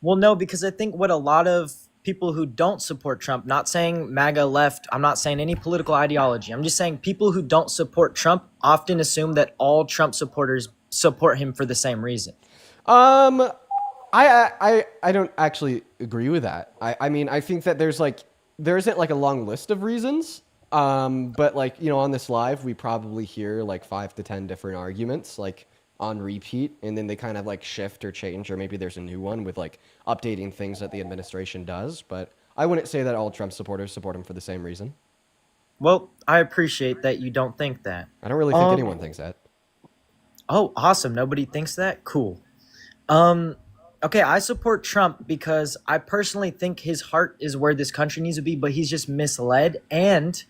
Well, no, because I think what a lot of people who don't support Trump, not saying MAGA left, I'm not saying any political ideology, I'm just saying people who don't support Trump often assume that all Trump supporters support him for the same reason. I don't actually agree with that. I mean, I think that there isn't like a long list of reasons. But like, you know, on this live, we probably hear like 5 to 10 different arguments, like on repeat, and then they kind of like shift or change, or maybe there's a new one with like updating things that the administration does. But I wouldn't say that all Trump supporters support him for the same reason. Well, I appreciate that you don't think that. I don't really think anyone thinks that. Oh, awesome. Nobody thinks that? Cool. Okay, I support Trump because I personally think his heart is where this country needs to be, but he's just misled. And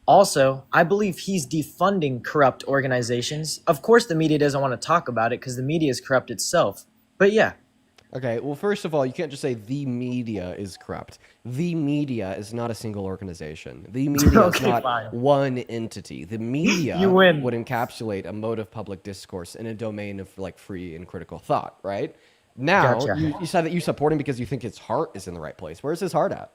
also, I believe he's defunding corrupt organizations. Of course, the media doesn't want to talk about it because the media is corrupt itself. But yeah. Okay, well, first of all, you can't just say the media is corrupt. The media is not a single organization. The media is not one entity. The media would encapsulate a mode of public discourse in a domain of like free and critical thought, right? Now, Gotcha. you said that you support him because you think his heart is in the right place. Where's his heart at?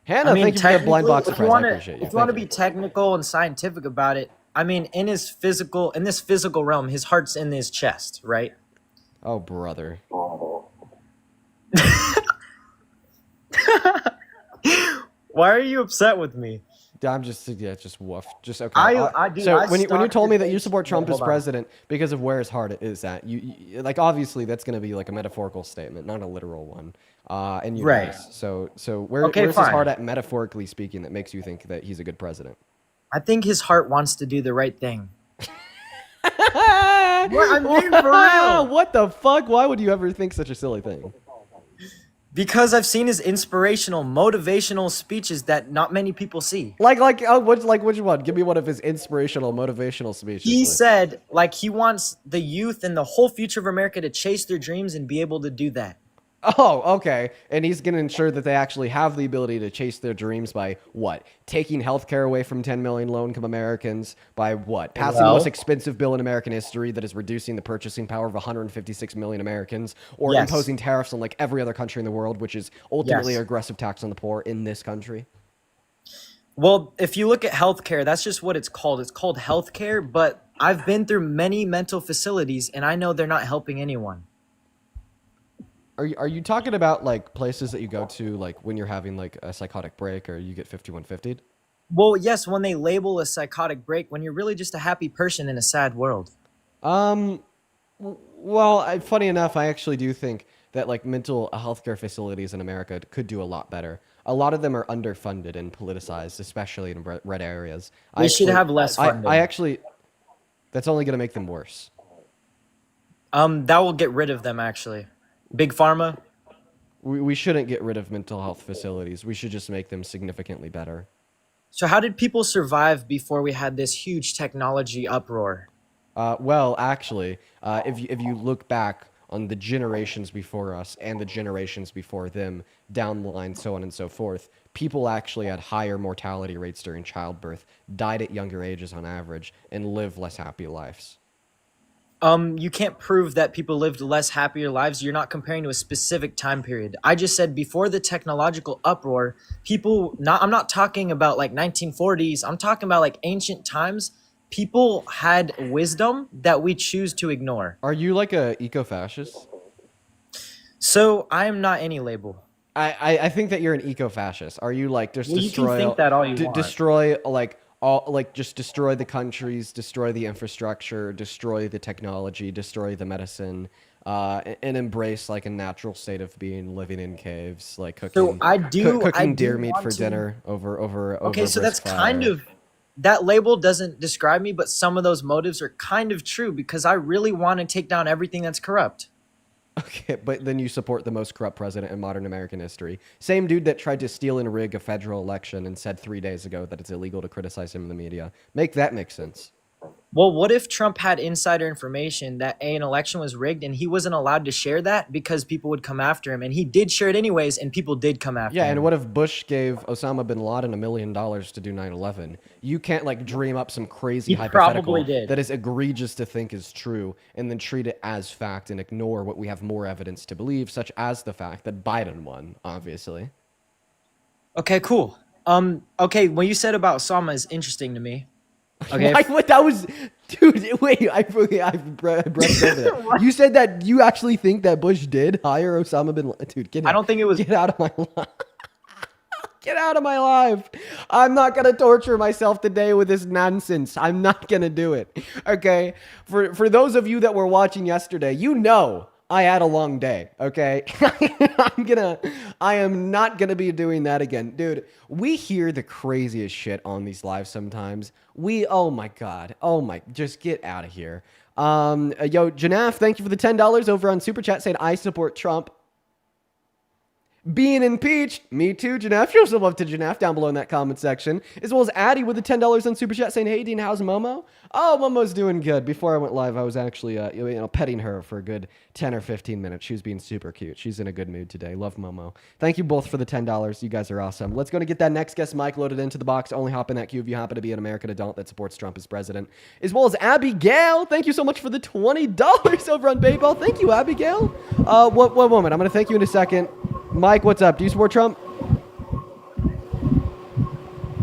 Hannah, thank you for that blind box surprise. I appreciate you. If you want to be technical and scientific about it, I mean, in this physical realm, his heart's in his chest, right? Oh, brother. Why are you upset with me? I'm just yeah, just woof. Just okay. Dude, So I when you stalked told me your that you page. support Trump Wait, as hold on. president because of where his heart is at, like obviously that's going to be like a metaphorical statement, not a literal one. And you know Right. this. So Okay, where's his fine. heart at metaphorically speaking that makes you think that he's a good president? I think his heart wants to do the right thing. What? I'm being for real. What the fuck? Why would you ever think such a silly thing? Because I've seen his inspirational, motivational speeches that not many people see. Like which one? Give me one of his inspirational, motivational speeches. He please. said, like, he wants the youth and the whole future of America to chase their dreams and be able to do that. Oh, okay. And he's going to ensure that they actually have the ability to chase their dreams by what? Taking healthcare away from 10 million low-income Americans, by what? Passing the Well- most expensive bill in American history that is reducing the purchasing power of 156 million Americans, or Yes. imposing tariffs on like every other country in the world, which is ultimately Yes. an aggressive tax on the poor in this country. Well, if you look at healthcare, that's just what it's called. It's called healthcare, but I've been through many mental facilities and I know they're not helping anyone. Are you talking about like places that you go to like when you're having like a psychotic break or you get 5150'd? Well, yes, when they label a psychotic break, when you're really just a happy person in a sad world. Well, funny enough, I actually do think that like mental healthcare facilities in America could do a lot better. A lot of them are underfunded and politicized, especially in red areas. They should have less funding. I actually, that's only going to make them worse. That will get rid of them, actually. Big Pharma? We shouldn't get rid of mental health facilities. We should just make them significantly better. So how did people survive before we had this huge technology uproar? Well, actually, if you look back on the generations before us and the generations before them, down the line, so on and so forth, people actually had higher mortality rates during childbirth, died at younger ages on average, and lived less happy lives. You can't prove that people lived less happier lives. You're not comparing to a specific time period. I just said before the technological uproar, I'm not talking about like 1940s. I'm talking about like ancient times. People had wisdom that we choose to ignore. Are you like a eco-fascist? So I am not any label. I think that you're an eco-fascist. Are you like just Well, you can destroy think that all you want. destroy like all like just destroy the countries, destroy the infrastructure, destroy the technology, destroy the medicine, and embrace like a natural state of being, living in caves, like cooking. So I do cooking deer meat want for to- dinner over. Okay, so a that's brisk kind fire. of, that label doesn't describe me, but some of those motives are kind of true because I really want to take down everything that's corrupt. Okay, but then you support the most corrupt president in modern American history. Same dude that tried to steal and rig a federal election and said 3 days ago that it's illegal to criticize him in the media. Make that make sense. Well, what if Trump had insider information that an election was rigged and he wasn't allowed to share that because people would come after him, and he did share it anyways and people did come after Yeah, him? and what if Bush gave Osama bin Laden $1 million to do 9/11? You can't like dream up some crazy He hypothetical probably did. that is egregious to think is true and then treat it as fact and ignore what we have more evidence to believe, such as the fact that Biden won, obviously. Okay, cool. Okay, what you said about Osama is interesting to me. Okay, Like what that was, dude. Wait, I brushed over that. You said that you actually think that Bush did hire Osama bin Laden. Dude, get out. I don't think it was. Get out of my life. Get out of my life. I'm not going to torture myself today with this nonsense. I'm not going to do it. Okay? For those of you that were watching yesterday, you know I had a long day, okay? I am not going to be doing that again. Dude, we hear the craziest shit on these lives sometimes. Oh my God. Just get out of here. Yo, Janaf, thank you for the $10 over on Super Chat saying I support Trump. Being impeached, me too, Janaf. Show some love to Janaf down below in that comment section. As well as Addie with the $10 on Super Chat saying, hey, Dean, how's Momo? Oh, Momo's doing good. Before I went live, I was actually petting her for a good 10 or 15 minutes. She was being super cute. She's in a good mood today. Love Momo. Thank you both for the $10. You guys are awesome. Let's go and get that next guest mic loaded into the box. Only hop in that queue if you happen to be an American adult that supports Trump as president. As well as Abigail. Thank you so much for the $20 over on PayPal. Thank you, Abigail. One moment. I'm going to thank you in a second. Mike, what's up? Do you support Trump?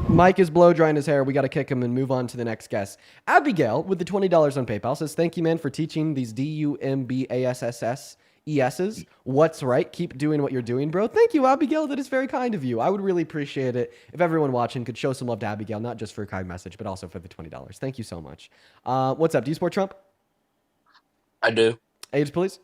Mike is blow drying his hair. We got to kick him and move on to the next guest. Abigail with the $20 on PayPal says, thank you, man, for teaching these DUMBASSS ESs. What's right? Keep doing what you're doing, bro. Thank you, Abigail. That is very kind of you. I would really appreciate it if everyone watching could show some love to Abigail, not just for a kind message, but also for the $20. Thank you so much. What's up? Do you support Trump? I do. Age, please.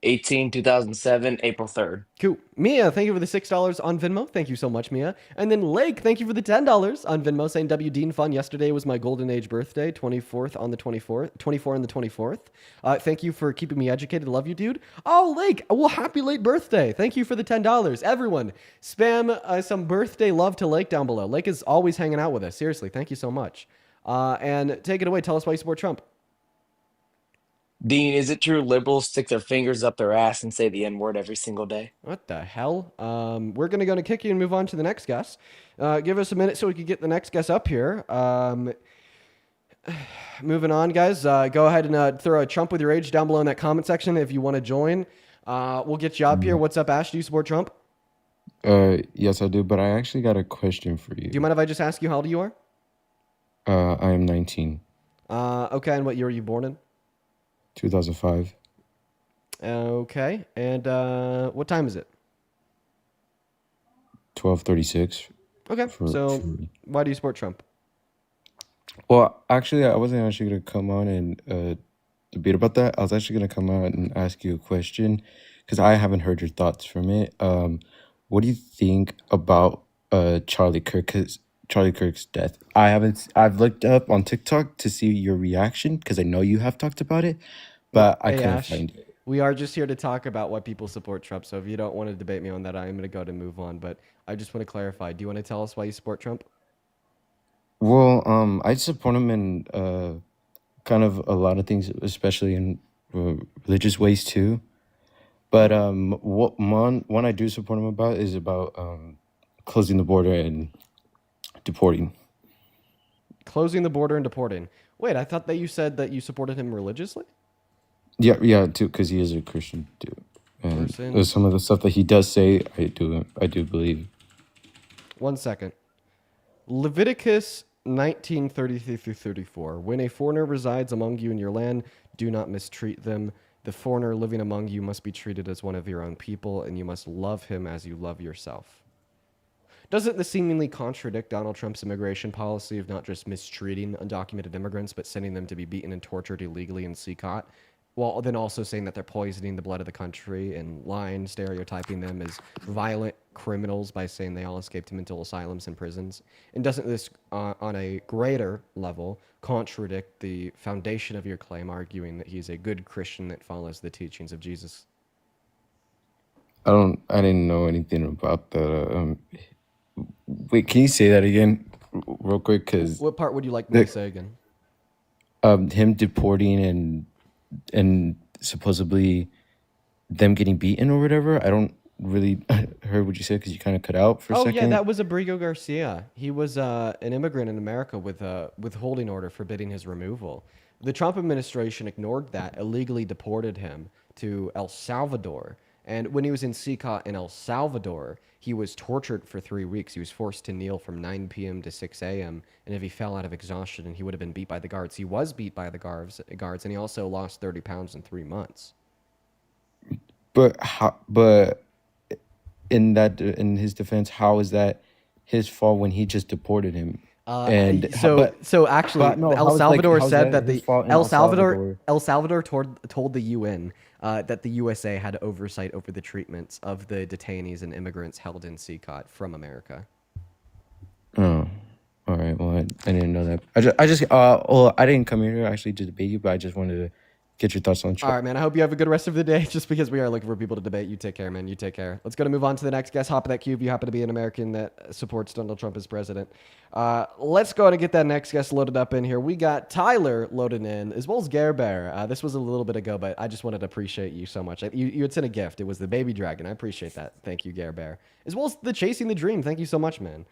2007, April 3rd. Cool. Mia, thank you for the $6 on Venmo. Thank you so much, Mia. And then Lake, thank you for the $10 on Venmo, saying W Dean fun. Yesterday was my golden age birthday, 24th on the 24th, 24 on the 24th. Thank you for keeping me educated. Love you, dude. Oh, Lake, well, happy late birthday. Thank you for the $10. Everyone, spam some birthday love to Lake down below. Lake is always hanging out with us. Seriously, thank you so much. And take it away. Tell us why you support Trump. Dean, is it true liberals stick their fingers up their ass and say the N-word every single day? What the hell? We're going to go to kick you and move on to the next guest. Give us a minute so we can get the next guest up here. Moving on, guys. Go ahead and throw a Trump with your age down below in that comment section if you want to join. We'll get you up here. What's up, Ash? Do you support Trump? Yes, I do, but I actually got a question for you. Do you mind if I just ask you how old you are? I am 19. Okay, and what year were you born in? 2005. Okay, and what time is it? 12:36. Okay, so why do you support Trump? Well, actually, I wasn't actually going to come on and debate about that. I was actually going to come out and ask you a question because I haven't heard your thoughts from it. What do you think about Charlie Kirk's death? I've looked up on TikTok to see your reaction because I know you have talked about it, but I couldn't Ash, find it. we are just here to talk about why people support Trump. So if you don't want to debate me on that, I'm going to go to move on. But I just want to clarify. Do you want to tell us why you support Trump? Well, I support him in kind of a lot of things, especially in religious ways too. But what one I do support him about is about closing the border and deporting. Closing the border and deporting. Wait, I thought that you said that you supported him religiously? Yeah, too, because he is a Christian too, and Person. some of the stuff that he does say, I do believe. 1 second. Leviticus 19:33 through 34. When a foreigner resides among you in your land, do not mistreat them. The foreigner living among you must be treated as one of your own people, and you must love him as you love yourself. Doesn't this seemingly contradict Donald Trump's immigration policy of not just mistreating undocumented immigrants, but sending them to be beaten and tortured illegally in CCOT? While then also saying that they're poisoning the blood of the country and lying, stereotyping them as violent criminals by saying they all escaped mental asylums and prisons? And doesn't this, on a greater level, contradict the foundation of your claim, arguing that he's a good Christian that follows the teachings of Jesus? I didn't know anything about that. Wait, can you say that again, real quick? Because What part would you like me to say again? him deporting and supposedly them getting beaten or whatever. I don't really heard what you said because you kind of cut out for a second. Yeah, that was Abrigo Garcia. He was an immigrant in America with a withholding order forbidding his removal. The Trump administration ignored that, illegally deported him to El Salvador. And when he was in CCOT in El Salvador, he was tortured for 3 weeks. He was forced to kneel from 9 p.m. to 6 a.m. And if he fell out of exhaustion, and he would have been beat by the guards. He was beat by the guards, and he also lost 30 pounds in 3 months. But in his defense, how is that his fault when he just deported him? So actually, El Salvador said that El Salvador told the UN that the USA had oversight over the treatments of the detainees and immigrants held in CCOT from America. Oh, all right. Well, I didn't know that. I didn't come here actually to debate you, but I just wanted to get your thoughts on Trump. All right, man. I hope you have a good rest of the day. Just because we are looking for people to debate, you take care, man. You take care. Let's go to move on to the next guest. Hop in that cube. You happen to be an American that supports Donald Trump as president. Let's go and get that next guest loaded up in here. We got Tyler loaded in, as well as Gare Bear. This was a little bit ago, but I just wanted to appreciate you so much. You had sent a gift. It was the baby dragon. I appreciate that. Thank you, Gare Bear. As well as the Chasing the Dream. Thank you so much, man.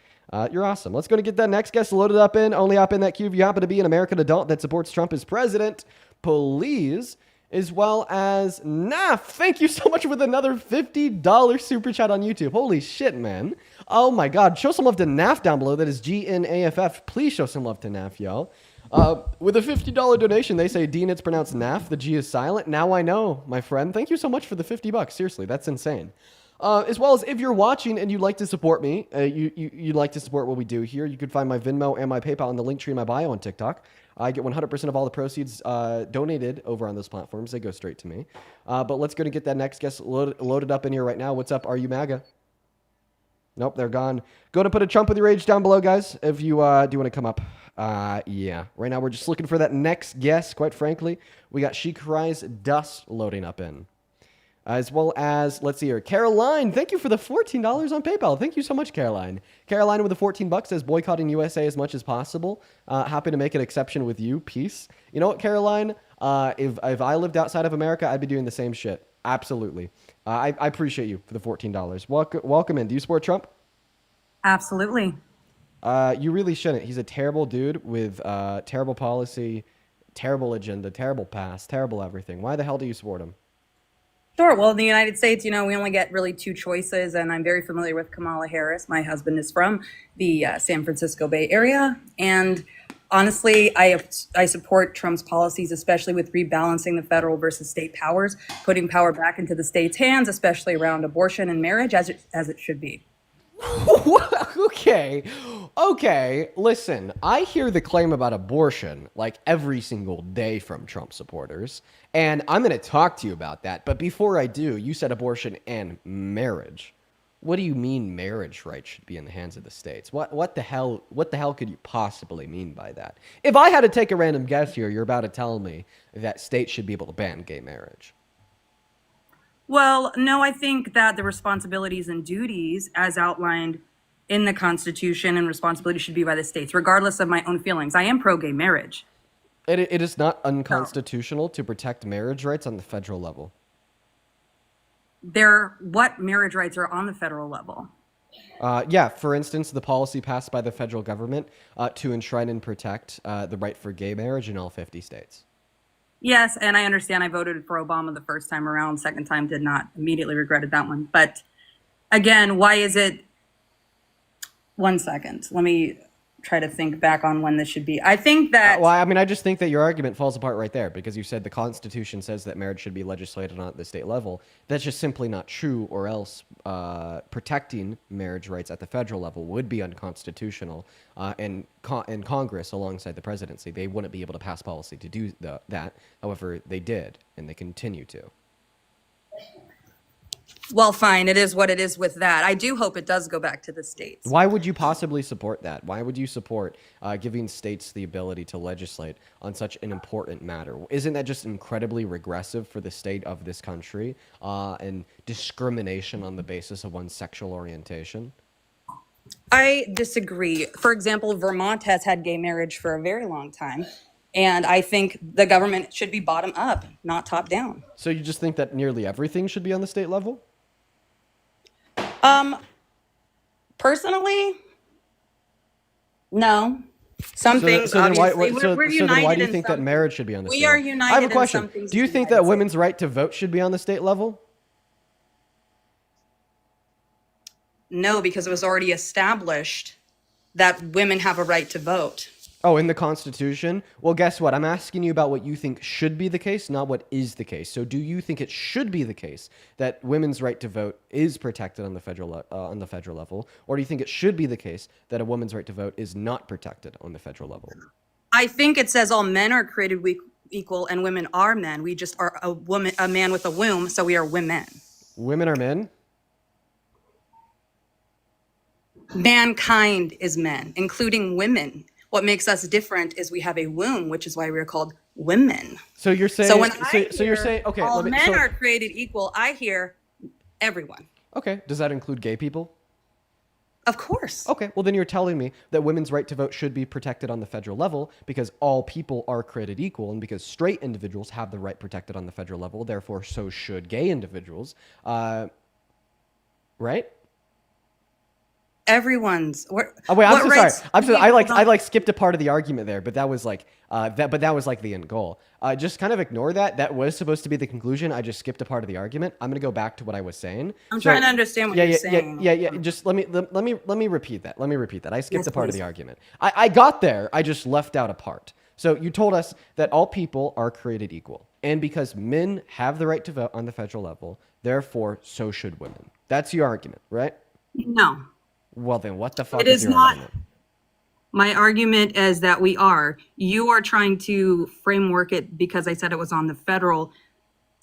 You're awesome. Let's go and get that next guest loaded up in. Only up in that cube. You happen to be an American adult that supports Trump as president. Please. As well as Naf. Thank you so much with another $50 super chat on YouTube. Holy shit, man. Oh my God. Show some love to Naf down below. That is GNAFF. Please show some love to Naf, y'all. With a $50 donation, they say, Dean, it's pronounced NAF. The G is silent. Now I know, my friend. Thank you so much for the $50. Seriously, that's insane. As well as if you're watching and you'd like to support me, you'd like to support what we do here, you could find my Venmo and my PayPal in the link tree in my bio on TikTok. I get 100% of all the proceeds donated over on those platforms. They go straight to me. But let's go to get that next guest loaded up in here right now. What's up? Are you MAGA? Nope, they're gone. Go to put a Trump with your age down below, guys, if you do want to come up. Yeah. Right now, we're just looking for that next guest, quite frankly. We got She Cries Dust loading up in. As well as, let's see here, Caroline. Thank you for the $14 on PayPal. Thank you so much, Caroline. Caroline with the $14 says, boycotting USA as much as possible. Happy to make an exception with you. Peace. You know what, Caroline? If I lived outside of America, I'd be doing the same shit. Absolutely. I appreciate you for the $14. Welcome in. Do you support Trump? Absolutely. You really shouldn't. He's a terrible dude with terrible policy, terrible agenda, terrible past, terrible everything. Why the hell do you support him? Sure. Well, in the United States, we only get really two choices, and I'm very familiar with Kamala Harris. My husband is from the San Francisco Bay Area, and honestly, I support Trump's policies, especially with rebalancing the federal versus state powers, putting power back into the state's hands, especially around abortion and marriage, as it should be. Okay. Listen, I hear the claim about abortion like every single day from Trump supporters, and I'm going to talk to you about that. But before I do, you said abortion and marriage. What do you mean marriage rights should be in the hands of the states? What the hell could you possibly mean by that? If I had to take a random guess here, you're about to tell me that states should be able to ban gay marriage. Well, no, I think that the responsibilities and duties as outlined in the Constitution and responsibility should be by the states, regardless of my own feelings. I am pro-gay marriage. It is not unconstitutional to protect marriage rights on the federal level. What marriage rights are on the federal level? Yeah, for instance, the policy passed by the federal government to enshrine and protect the right for gay marriage in all 50 states. Yes, and I understand I voted for Obama the first time around. Second time did not. Immediately regretted that one. But again, why is it... 1 second. Let me try to think back on when this should be. I think that... I just think that your argument falls apart right there because you said the Constitution says that marriage should be legislated on at the state level. That's just simply not true, or else protecting marriage rights at the federal level would be unconstitutional. And Congress, alongside the presidency, they wouldn't be able to pass policy to do that. However, they did, and they continue to. Well, fine. It is what it is with that. I do hope it does go back to the states. Why would you possibly support that? Why would you support giving states the ability to legislate on such an important matter? Isn't that just incredibly regressive for the state of this country and discrimination on the basis of one's sexual orientation? I disagree. For example, Vermont has had gay marriage for a very long time. And I think the government should be bottom up, not top down. So you just think that nearly everything should be on the state level? Personally, no. Some things, then why, obviously, we're united then why do you in think some that marriage should be on the state We are level? united I have a in question. some things Do you in the think that United women's right to vote should be on the state level? No, because it was already established that women have a right to vote. Oh, in the Constitution? Well, guess what? I'm asking you about what you think should be the case, not what is the case. So do you think it should be the case that women's right to vote is protected on the federal level? Or do you think it should be the case that a woman's right to vote is not protected on the federal level? I think it says all men are created equal and women are men. We just are a man with a womb, so we are women. Women are men? Mankind is men, including women. What makes us different is we have a womb, which is why we're called women. So you're saying, so when you're saying, okay, all men are created equal, I hear everyone. Okay, does that include gay people? Of course. Okay, well then you're telling me that women's right to vote should be protected on the federal level because all people are created equal, and because straight individuals have the right protected on the federal level, therefore so should gay individuals, right? Everyone's. Oh wait, I'm so sorry. I skipped a part of the argument there, but that was like the end goal. Just kind of ignore that. That was supposed to be the conclusion. I just skipped a part of the argument. I'm gonna go back to what I was saying. I'm trying to understand what you're saying. Yeah. Just let me repeat that. I skipped a part of the argument. I got there. I just left out a part. So you told us that all people are created equal. And because men have the right to vote on the federal level, therefore, so should women. That's your argument, right? No, Well, then what the it fuck is is your not. argument? My argument is that we are. You are trying to framework it because I said it was on the federal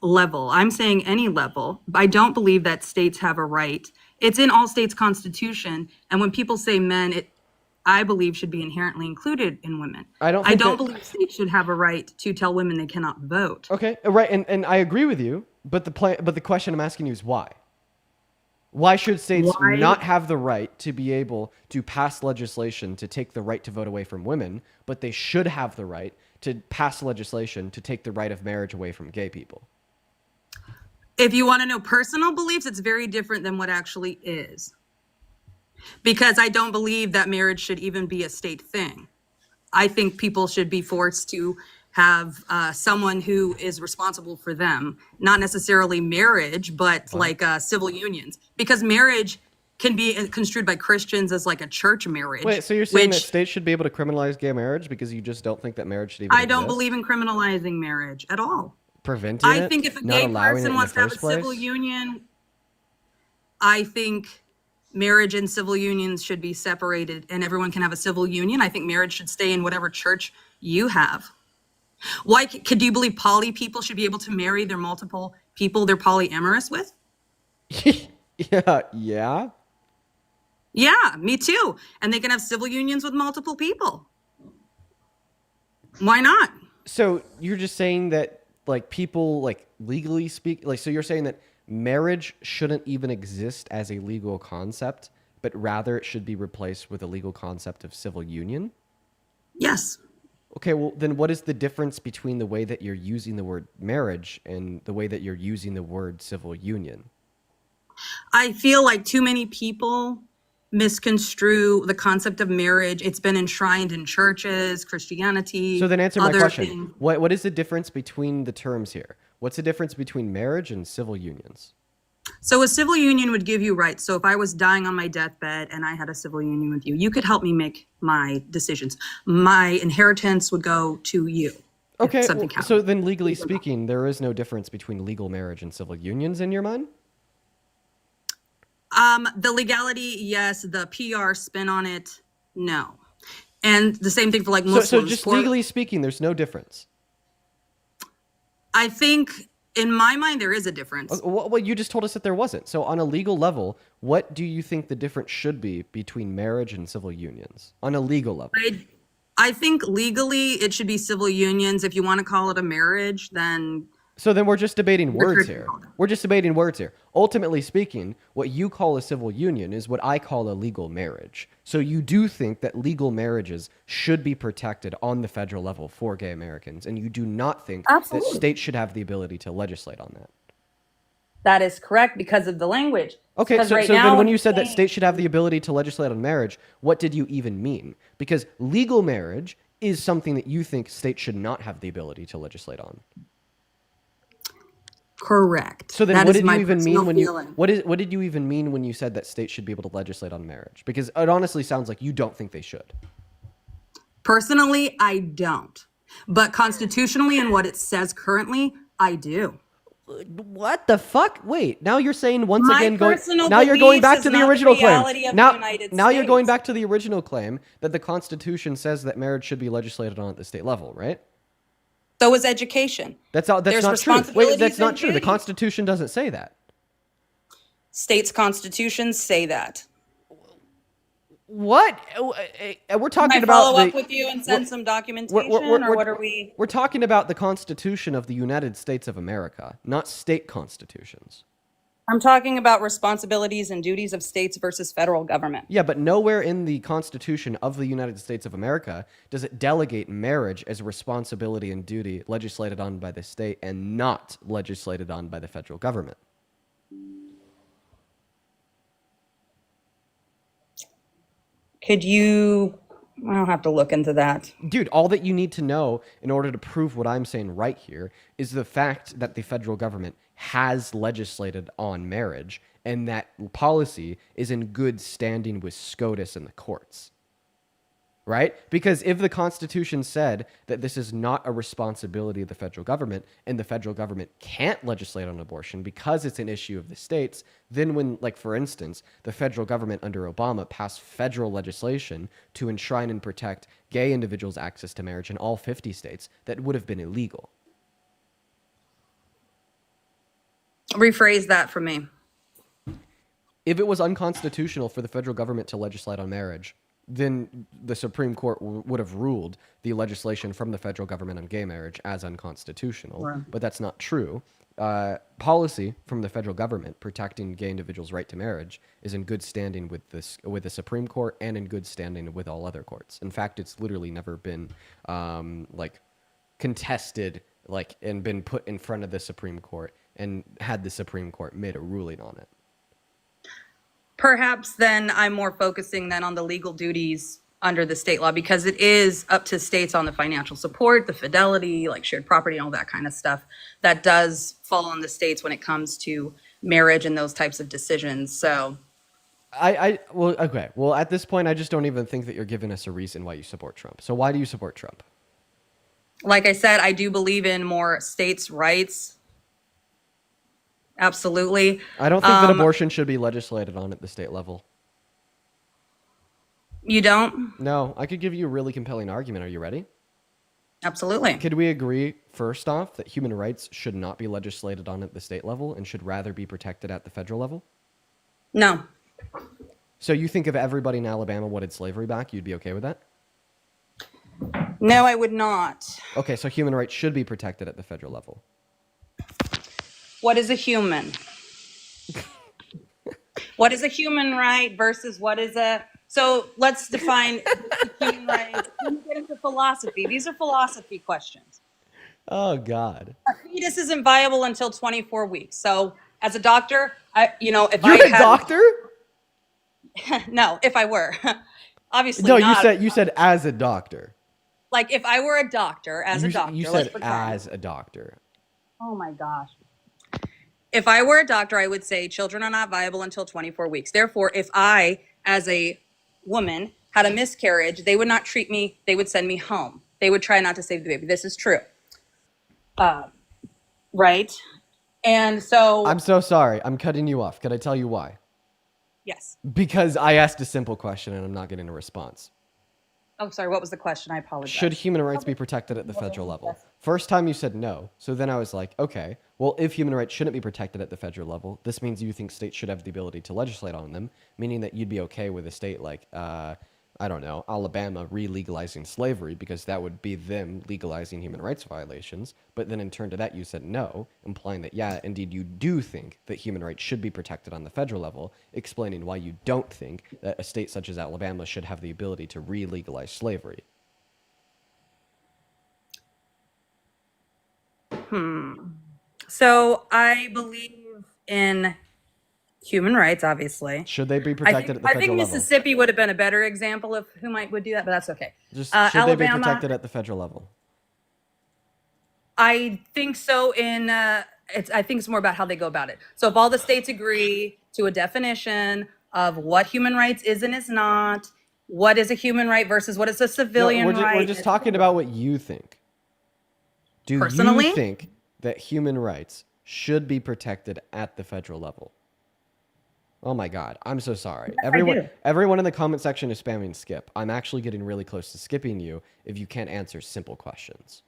level. I'm saying any level. I don't believe that states have a right. It's in all states' constitution. And when people say men, it, I believe, should be inherently included in women. I don't think that- believe states should have a right to tell women they cannot vote. Okay, right, and I agree with you, but the question I'm asking you is why? Why should states Why? not have the right to be able to pass legislation to take the right to vote away from women, but they should have the right to pass legislation to take the right of marriage away from gay people? If you want to know personal beliefs, it's very different than what actually is. Because I don't believe that marriage should even be a state thing. I think people should be forced to have someone who is responsible for them, not necessarily marriage, but like civil unions, because marriage can be construed by Christians as like a church marriage. Wait, so you're saying that which states should be able to criminalize gay marriage because you just don't think that marriage should even I don't exist? believe in criminalizing marriage at all. Preventing I it? think if a Not gay allowing it person in wants the to have a first place? civil union, I think marriage and civil unions should be separated and everyone can have a civil union. I think marriage should stay in whatever church you have. Why could you believe poly people should be able to marry their multiple people they're polyamorous with? Yeah. Yeah, me too. And they can have civil unions with multiple people. Why not? So you're just saying that like people like legally speak like so you're saying that marriage shouldn't even exist as a legal concept, but rather it should be replaced with a legal concept of civil union? Yes. Okay, well then what is the difference between the way that you're using the word marriage and the way that you're using the word civil union? I feel like too many people misconstrue the concept of marriage. It's been enshrined in churches, Christianity. So then answer my other question. things. What is the difference between the terms here? What's the difference between marriage and civil unions? So a civil union would give you rights. So if I was dying on my deathbed and I had a civil union with you, you could help me make my decisions. My inheritance would go to you. if Okay, something so happened. then legally speaking, there is no difference between legal marriage and civil unions in your mind? The legality, yes. The PR spin on it, no. And the same thing for like Muslims. So just For- legally speaking, there's no difference. I think in my mind there is a difference. Well, you just told us that there wasn't. So on a legal level, what do you think the difference should be between marriage and civil unions? On a legal level. I think legally it should be civil unions. If you want to call it a marriage, then So then we're just debating words Richard here. called it. We're just debating words here. Ultimately speaking, what you call a civil union is what I call a legal marriage. So you do think that legal marriages should be protected on the federal level for gay Americans, and you do not think that states should have the ability to legislate on that. that is correct because of the language. Okay, Because so, right so now then when you it's said that saying- states should have the ability to legislate on marriage, what did you even mean? Because legal marriage is something that you think states should not have the ability to legislate on. Correct. So then That what is did you my even mean personal when you feeling. what did you even mean when you said that states should be able to legislate on marriage? Because it honestly sounds like you don't think they should. Personally, I don't. But constitutionally and what it says currently, I do. What the fuck? Wait, now you're saying once My again going personal now you're going beliefs back is to the not the original reality claim. of the United Now you're going States. back to the original claim that the Constitution says that marriage should be legislated on at the state level, right? So is education. That's not There's true. Wait, responsibilities that's not and true. The duties. Constitution doesn't say that. States' constitutions say that. What? We're talking Can I about follow the, up with you and send some documentation, we're- or what are we? We're talking about the Constitution of the United States of America, not state constitutions. I'm talking about responsibilities and duties of states versus federal government. Yeah, but nowhere in the Constitution of the United States of America does it delegate marriage as a responsibility and duty legislated on by the state and not legislated on by the federal government. Could you? I'll have to look into that. Dude, all that you need to know in order to prove what I'm saying right here is the fact that the federal government has legislated on marriage and that policy is in good standing with SCOTUS and the courts. right? Because if the Constitution said that this is not a responsibility of the federal government and the federal government can't legislate on abortion because it's an issue of the states, then when, like, for instance, the federal government under Obama passed federal legislation to enshrine and protect gay individuals' access to marriage in all 50 states, that would have been illegal. Rephrase that for me. If it was unconstitutional for the federal government to legislate on marriage, then the Supreme Court would have ruled the legislation from the federal government on gay marriage as unconstitutional. Right. But that's not true. Policy from the federal government protecting gay individuals' right to marriage is in good standing with the Supreme Court and in good standing with all other courts. In fact, it's literally never been like contested, like, and been put in front of the Supreme Court and had the Supreme Court made a ruling on it. Perhaps then I'm more focusing then on the legal duties under the state law, because it is up to states on the financial support, the fidelity, like shared property and all that kind of stuff that does fall on the states when it comes to marriage and those types of decisions. So Well, okay. Well, at this point, I just don't even think that you're giving us a reason why you support Trump. So why do you support Trump? like I said, I do believe in more states' rights. Absolutely. I don't think that abortion should be legislated on at the state level. You don't? No, I could give you a really compelling argument. Are you ready? Absolutely. Could we agree, first off, that human rights should not be legislated on at the state level and should rather be protected at the federal level? No. So you think if everybody in Alabama wanted slavery back, you'd be okay with that? No, I would not. Okay, so human rights should be protected at the federal level. What is a human? What is a human right versus what is a... So let's define human rights. When you get into philosophy, these are philosophy questions. Oh, God. A fetus isn't viable until 24 weeks. So as a doctor, if You're I a had... doctor? No, if I were. Obviously No, not. you said as a doctor. Like if I were a doctor, You let's said pretend. as a doctor. Oh my gosh. If I were a doctor, I would say children are not viable until 24 weeks. Therefore, if I, as a woman, had a miscarriage, they would not treat me, they would send me home. They would try not to save the baby. This is true. Right? And so... I'm so sorry. I'm cutting you off. Could I tell you why? Yes. Because I asked a simple question and I'm not getting a response. Oh, sorry. What was the question? I apologize. Should human rights be protected at the federal level? First time you said no. So then I was like, okay, well, if human rights shouldn't be protected at the federal level, this means you think states should have the ability to legislate on them, meaning that you'd be okay with a state like, I don't know, Alabama re-legalizing slavery because that would be them legalizing human rights violations. But then in turn to that, you said no, implying that, yeah, indeed, you do think that human rights should be protected on the federal level, explaining why you don't think that a state such as Alabama should have the ability to re-legalize slavery. So I believe in human rights, obviously. Should they be protected at the I federal think level? Mississippi would have been a better example of who would do that, but that's okay. Just should they be Alabama, protected at the federal level? I think so. I think it's more about how they go about it. So if all the states agree to a definition of what human rights is and is not, what is a human right versus what is a civilian right? We're just talking about what you think. Do Personally? you think that human rights should be protected at the federal level? Oh my God, I'm so sorry. Everyone in the comment section is spamming skip. I'm actually getting really close to skipping you if you can't answer simple questions.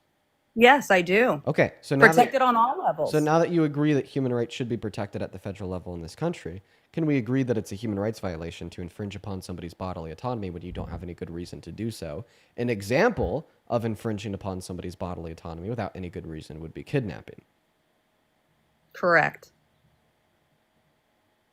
Yes, I do. Okay, so now Protected on all levels. So now that you agree that human rights should be protected at the federal level in this country, can we agree that it's a human rights violation to infringe upon somebody's bodily autonomy when you don't have any good reason to do so? An example of infringing upon somebody's bodily autonomy without any good reason would be kidnapping. Correct.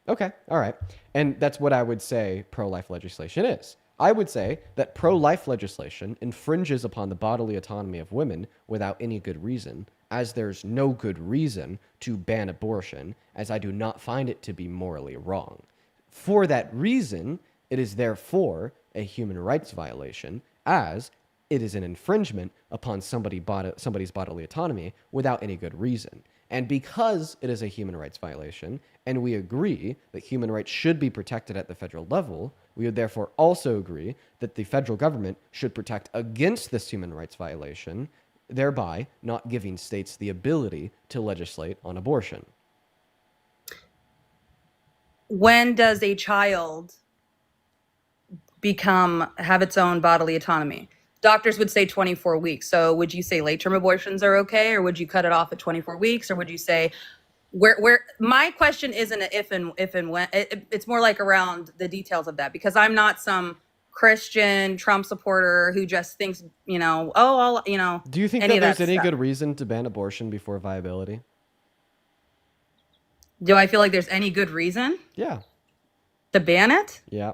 Okay, all right. And that's what I would say pro-life legislation is. I would say that pro-life legislation infringes upon the bodily autonomy of women without any good reason, as there's no good reason to ban abortion, as I do not find it to be morally wrong. For that reason, it is therefore a human rights violation, as it is an infringement upon somebody's bodily autonomy without any good reason. And because it is a human rights violation, and we agree that human rights should be protected at the federal level, we would therefore also agree that the federal government should protect against this human rights violation, thereby not giving states the ability to legislate on abortion. When does a child have its own bodily autonomy? Doctors would say 24 weeks. So would you say late-term abortions are okay, or would you cut it off at 24 weeks, or would you say where my question isn't an if and when, it's more like around the details of that, because I'm not some Christian Trump supporter who just thinks, Do you think any that of there's that any stuff. good reason to ban abortion before viability? Do I feel like there's any good reason Yeah. to ban it? Yeah.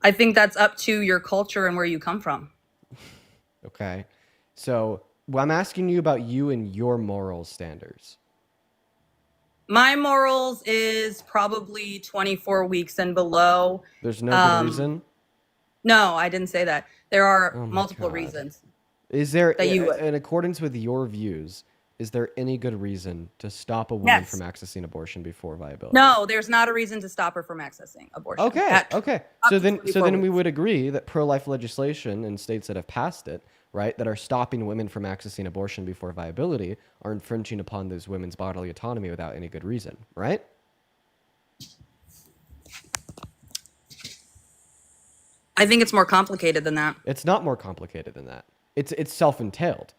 I think that's up to your culture and where you come from. Okay. So I'm asking you about you and your moral standards. My morals is probably 24 weeks and below. There's no good reason? No, I didn't say that. There are Oh my multiple God. reasons Is there, that you would. in accordance with your views, is there any good reason to stop a woman Yes. from accessing abortion before viability? No, there's not a reason to stop her from accessing abortion. Okay. Okay. up So to then 24 we weeks. would agree that pro-life legislation in states that have passed it, right, that are stopping women from accessing abortion before viability are infringing upon those women's bodily autonomy without any good reason, right? I think it's more complicated than that. It's not more complicated than that. It's self-entailed.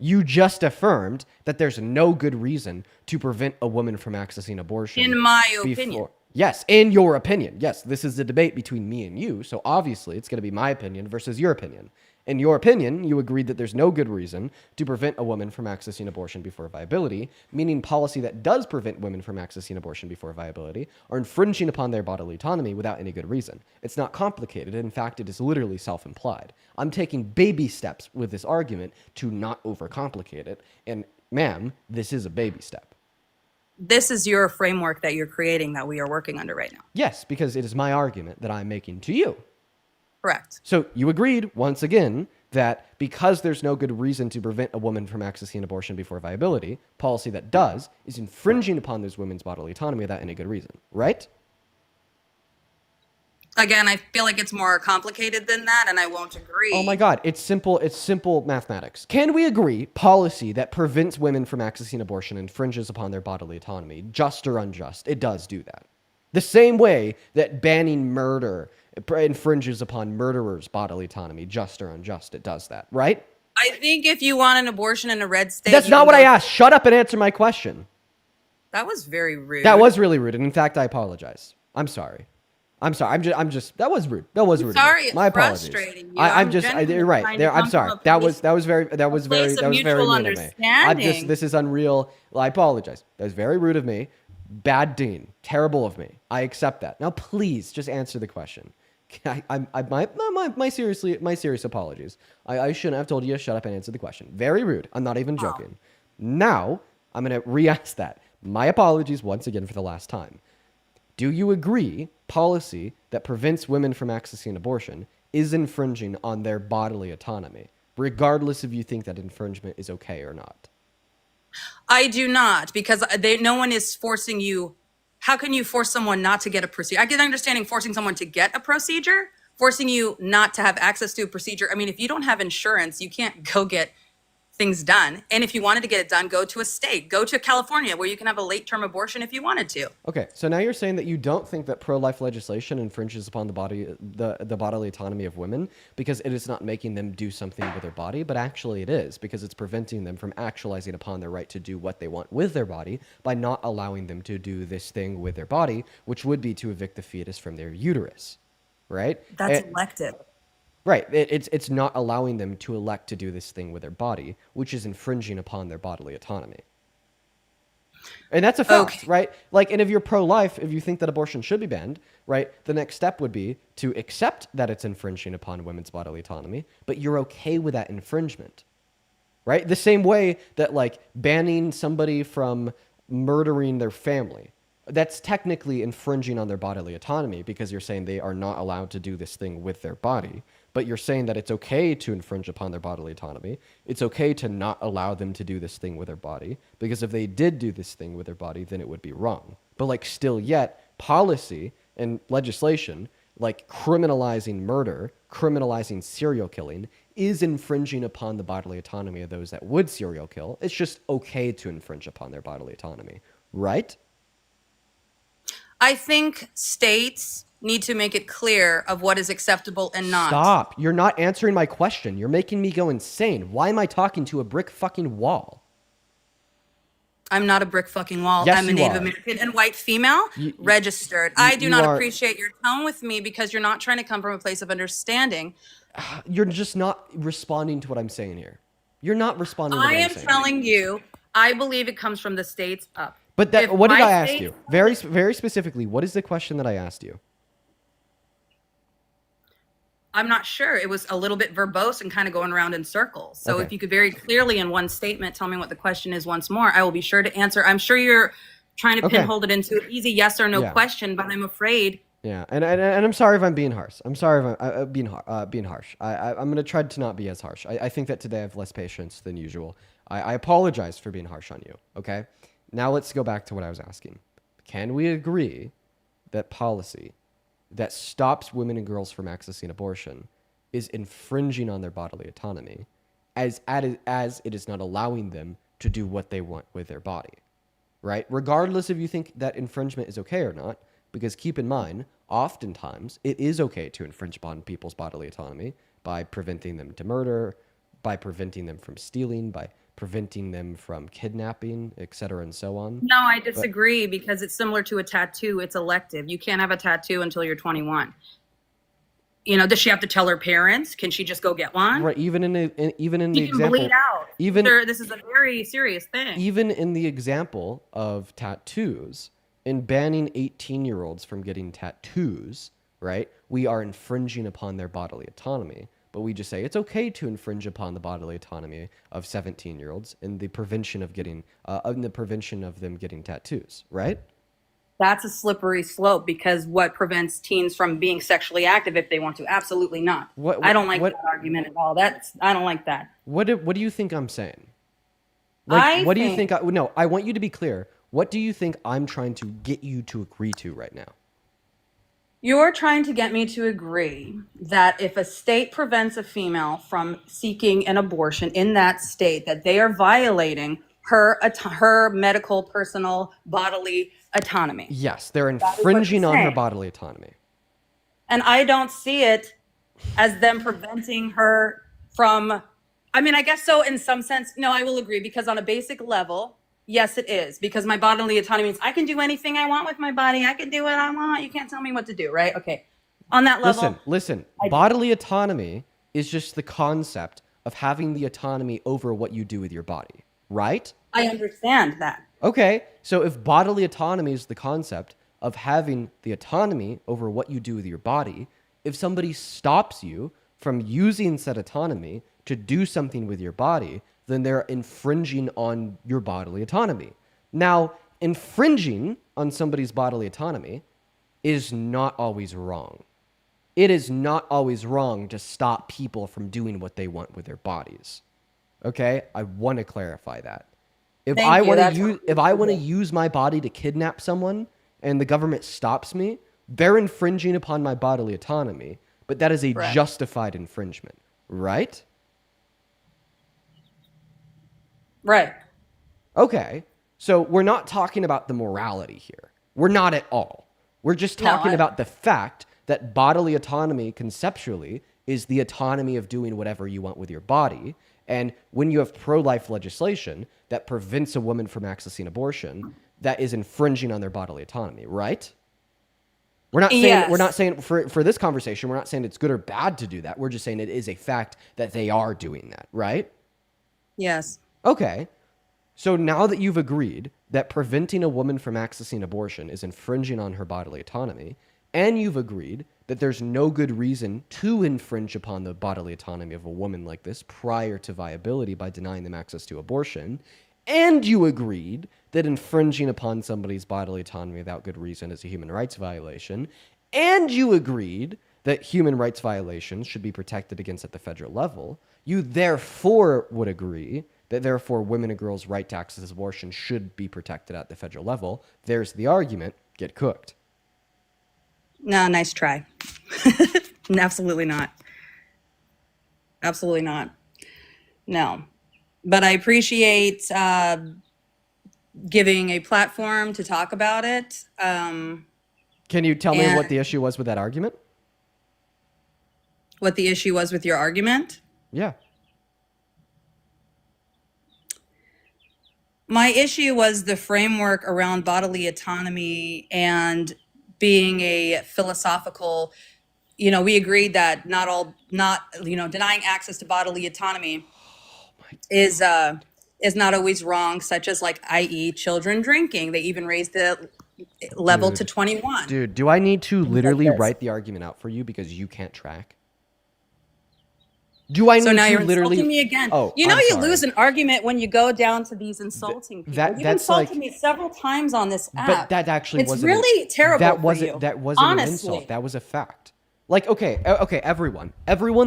You just affirmed that there's no good reason to prevent a woman from accessing abortion. In my opinion. Yes, in your opinion. Yes, this is a debate between me and you, so obviously it's going to be my opinion versus your opinion. In your opinion, you agreed that there's no good reason to prevent a woman from accessing abortion before viability, meaning policy that does prevent women from accessing abortion before viability are infringing upon their bodily autonomy without any good reason. It's not complicated. In fact, it is literally self-implied. I'm taking baby steps with this argument to not overcomplicate it, and ma'am, this is a baby step. This is your framework that you're creating that we are working under right now. Yes, because it is my argument that I'm making to you. Correct. So you agreed, once again, that because there's no good reason to prevent a woman from accessing abortion before viability, policy that does is infringing upon those women's bodily autonomy without any good reason, right? Again, I feel like it's more complicated than that, and I won't agree. Oh my God, it's simple mathematics. Can we agree policy that prevents women from accessing abortion infringes upon their bodily autonomy, just or unjust? It does do that. The same way that banning murder infringes upon murderers' bodily autonomy, just or unjust, it does that, right? I think if you want an abortion in a red state... That's not what I asked. Shut up and answer my question. That was very rude. That was really rude, and in fact, I apologize. I'm sorry. I'm just. That was rude. That was rude. Sorry, it's my apologies. frustrating you. I'm genuinely you're right. trying There, to I'm come sorry. from a That place- was very place of mean mutual of me. understanding. This is unreal. I apologize. That was very rude of me. Bad Dean. Terrible of me. I accept that. Now, please just answer the question. My serious apologies. I shouldn't have told you to shut up and answer the question. Very rude. I'm not even joking. Now, I'm going to re-ask that. My apologies once again for the last time. Do you agree policy that prevents women from accessing abortion is infringing on their bodily autonomy, regardless if you think that infringement is okay or not? I do not, because no one is forcing you. How can you force someone not to get a procedure? I get understanding forcing someone to get a procedure, forcing you not to have access to a procedure. I mean, if you don't have insurance, you can't go get things done. And if you wanted to get it done, go to a state, go to California, where you can have a late-term abortion if you wanted to. Okay, so now you're saying that you don't think that pro-life legislation infringes upon the bodily autonomy of women because it is not making them do something with their body, but actually it is, because it's preventing them from actualizing upon their right to do what they want with their body by not allowing them to do this thing with their body, which would be to evict the fetus from their uterus, right? That's elective. Right. It's not allowing them to elect to do this thing with their body, which is infringing upon their bodily autonomy. And that's a fact, Okay. right? Like, and if you're pro-life, if you think that abortion should be banned, right, the next step would be to accept that it's infringing upon women's bodily autonomy, but you're okay with that infringement, right? The same way that, like, banning somebody from murdering their family, that's technically infringing on their bodily autonomy because you're saying they are not allowed to do this thing with their body. but you're saying that it's okay to infringe upon their bodily autonomy. It's okay to not allow them to do this thing with their body, because if they did do this thing with their body, then it would be wrong. But like still yet, policy and legislation, like criminalizing murder, criminalizing serial killing, is infringing upon the bodily autonomy of those that would serial kill. It's just okay to infringe upon their bodily autonomy, right? I think states need to make it clear of what is acceptable and not. Stop. You're not answering my question. You're making me go insane. Why am I talking to a brick fucking wall? I'm not a brick fucking wall. Yes, I'm a you Native are. American and white female, registered. I do you not are- appreciate your tone with me because you're not trying to come from a place of understanding. You're just not responding to what I'm saying here. You're not responding to what I I'm am saying. telling you, I believe it comes from the states up. But that, If what did my I ask state- you? Very specifically, what is the question that I asked you? I'm not sure. It was a little bit verbose and kind of going around in circles. So Okay. if you could very clearly in one statement tell me what the question is once more, I will be sure to answer. I'm sure you're trying to Okay. pinhold it into an easy yes or no Yeah. question, but I'm afraid. Yeah, and I'm sorry if I'm being harsh. I'm sorry if I'm being harsh. I'm gonna try to not be as harsh. I think that today I have less patience than usual. I apologize for being harsh on you. Okay, now let's go back to what I was asking. Can we agree that policy that stops women and girls from accessing abortion is infringing on their bodily autonomy, as it is not allowing them to do what they want with their body, right? Regardless if you think that infringement is okay or not, because keep in mind, oftentimes it is okay to infringe upon people's bodily autonomy by preventing them to murder, by preventing them from stealing, by preventing them from kidnapping, et cetera, and so on. No, I disagree because it's similar to a tattoo. It's elective. You can't have a tattoo until you're 21. You know, does she have to tell her parents? Can she just go get one? Right, even in the You can example, bleed out. even This is a very serious thing. even in the example of tattoos, in banning 18-year-olds from getting tattoos, right, we are infringing upon their bodily autonomy. But we just say it's okay to infringe upon the bodily autonomy of 17-year-olds in the prevention of them getting tattoos, right? That's a slippery slope because what prevents teens from being sexually active if they want to? Absolutely not. I don't like that argument at all. I don't like that. What do you think I'm saying? Like, what do you think? No, I want you to be clear. What do you think I'm trying to get you to agree to right now? You're trying to get me to agree that if a state prevents a female from seeking an abortion in that state, that they are violating her medical, personal, bodily autonomy. Yes, they're infringing on her saying. bodily autonomy. And I don't see it as them preventing her from, I mean, I guess so in some sense. No, I will agree because on a basic level, yes, it is. Because my bodily autonomy means I can do anything I want with my body. I can do what I want. You can't tell me what to do, right? Okay. On that level. Listen. Bodily autonomy is just the concept of having the autonomy over what you do with your body, right? I understand that. Okay, so if bodily autonomy is the concept of having the autonomy over what you do with your body, if somebody stops you from using said autonomy to do something with your body, then they're infringing on your bodily autonomy. Now, infringing on somebody's bodily autonomy is not always wrong. It is not always wrong to stop people from doing what they want with their bodies. Okay? I want to clarify that. If I want to use my body to kidnap someone and the government stops me, they're infringing upon my bodily autonomy, but that is a justified infringement, right? Right. Okay. So we're not talking about the morality here. We're not at all. We're just talking about the fact that bodily autonomy conceptually is the autonomy of doing whatever you want with your body. And when you have pro-life legislation that prevents a woman from accessing abortion, that is infringing on their bodily autonomy, right? We're not saying for this conversation, we're not saying it's good or bad to do that. We're just saying it is a fact that they are doing that, right? Yes. Okay. So now that you've agreed that preventing a woman from accessing abortion is infringing on her bodily autonomy, and you've agreed that there's no good reason to infringe upon the bodily autonomy of a woman like this prior to viability by denying them access to abortion, and you agreed that infringing upon somebody's bodily autonomy without good reason is a human rights violation, and you agreed that human rights violations should be protected against at the federal level, you therefore would agree that therefore women and girls' right to access abortion should be protected at the federal level. There's the argument. Get cooked. No, nice try. Absolutely not. Absolutely not. No. But I appreciate giving a platform to talk about it. Can you tell me what the issue was with that argument? What the issue was with your argument? Yeah. My issue was the framework around bodily autonomy and being a philosophical, we agreed that denying access to bodily autonomy is not always wrong, such as i.e. children drinking. They even raised the level to 21. Dude, do I need to literally write the argument out for you because you can't track? Do I need So now to you're literally insulting me again. Oh, you know I'm you sorry. lose an argument when you go down to these insulting people. You've that's insulted like- me several times on this app. But that actually it's wasn't really terrible that for wasn't you. that wasn't an Honestly. insult. That was a fact. Like, okay, everyone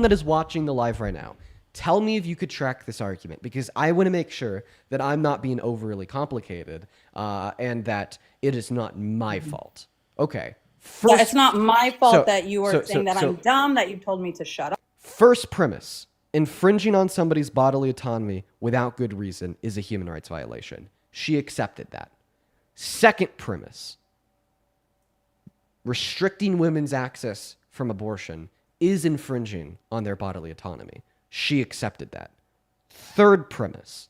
that is watching the live right now, tell me if you could track this argument, because I want to make sure that I'm not being overly complicated, and that it is not my fault. Okay. First, Yeah, it's not my fault so- that you are so- saying so- that so- I'm dumb, that you've told me to shut up. First premise: infringing on somebody's bodily autonomy without good reason is a human rights violation. She accepted that. Second premise: restricting women's access from abortion is infringing on their bodily autonomy. She accepted that. Third premise: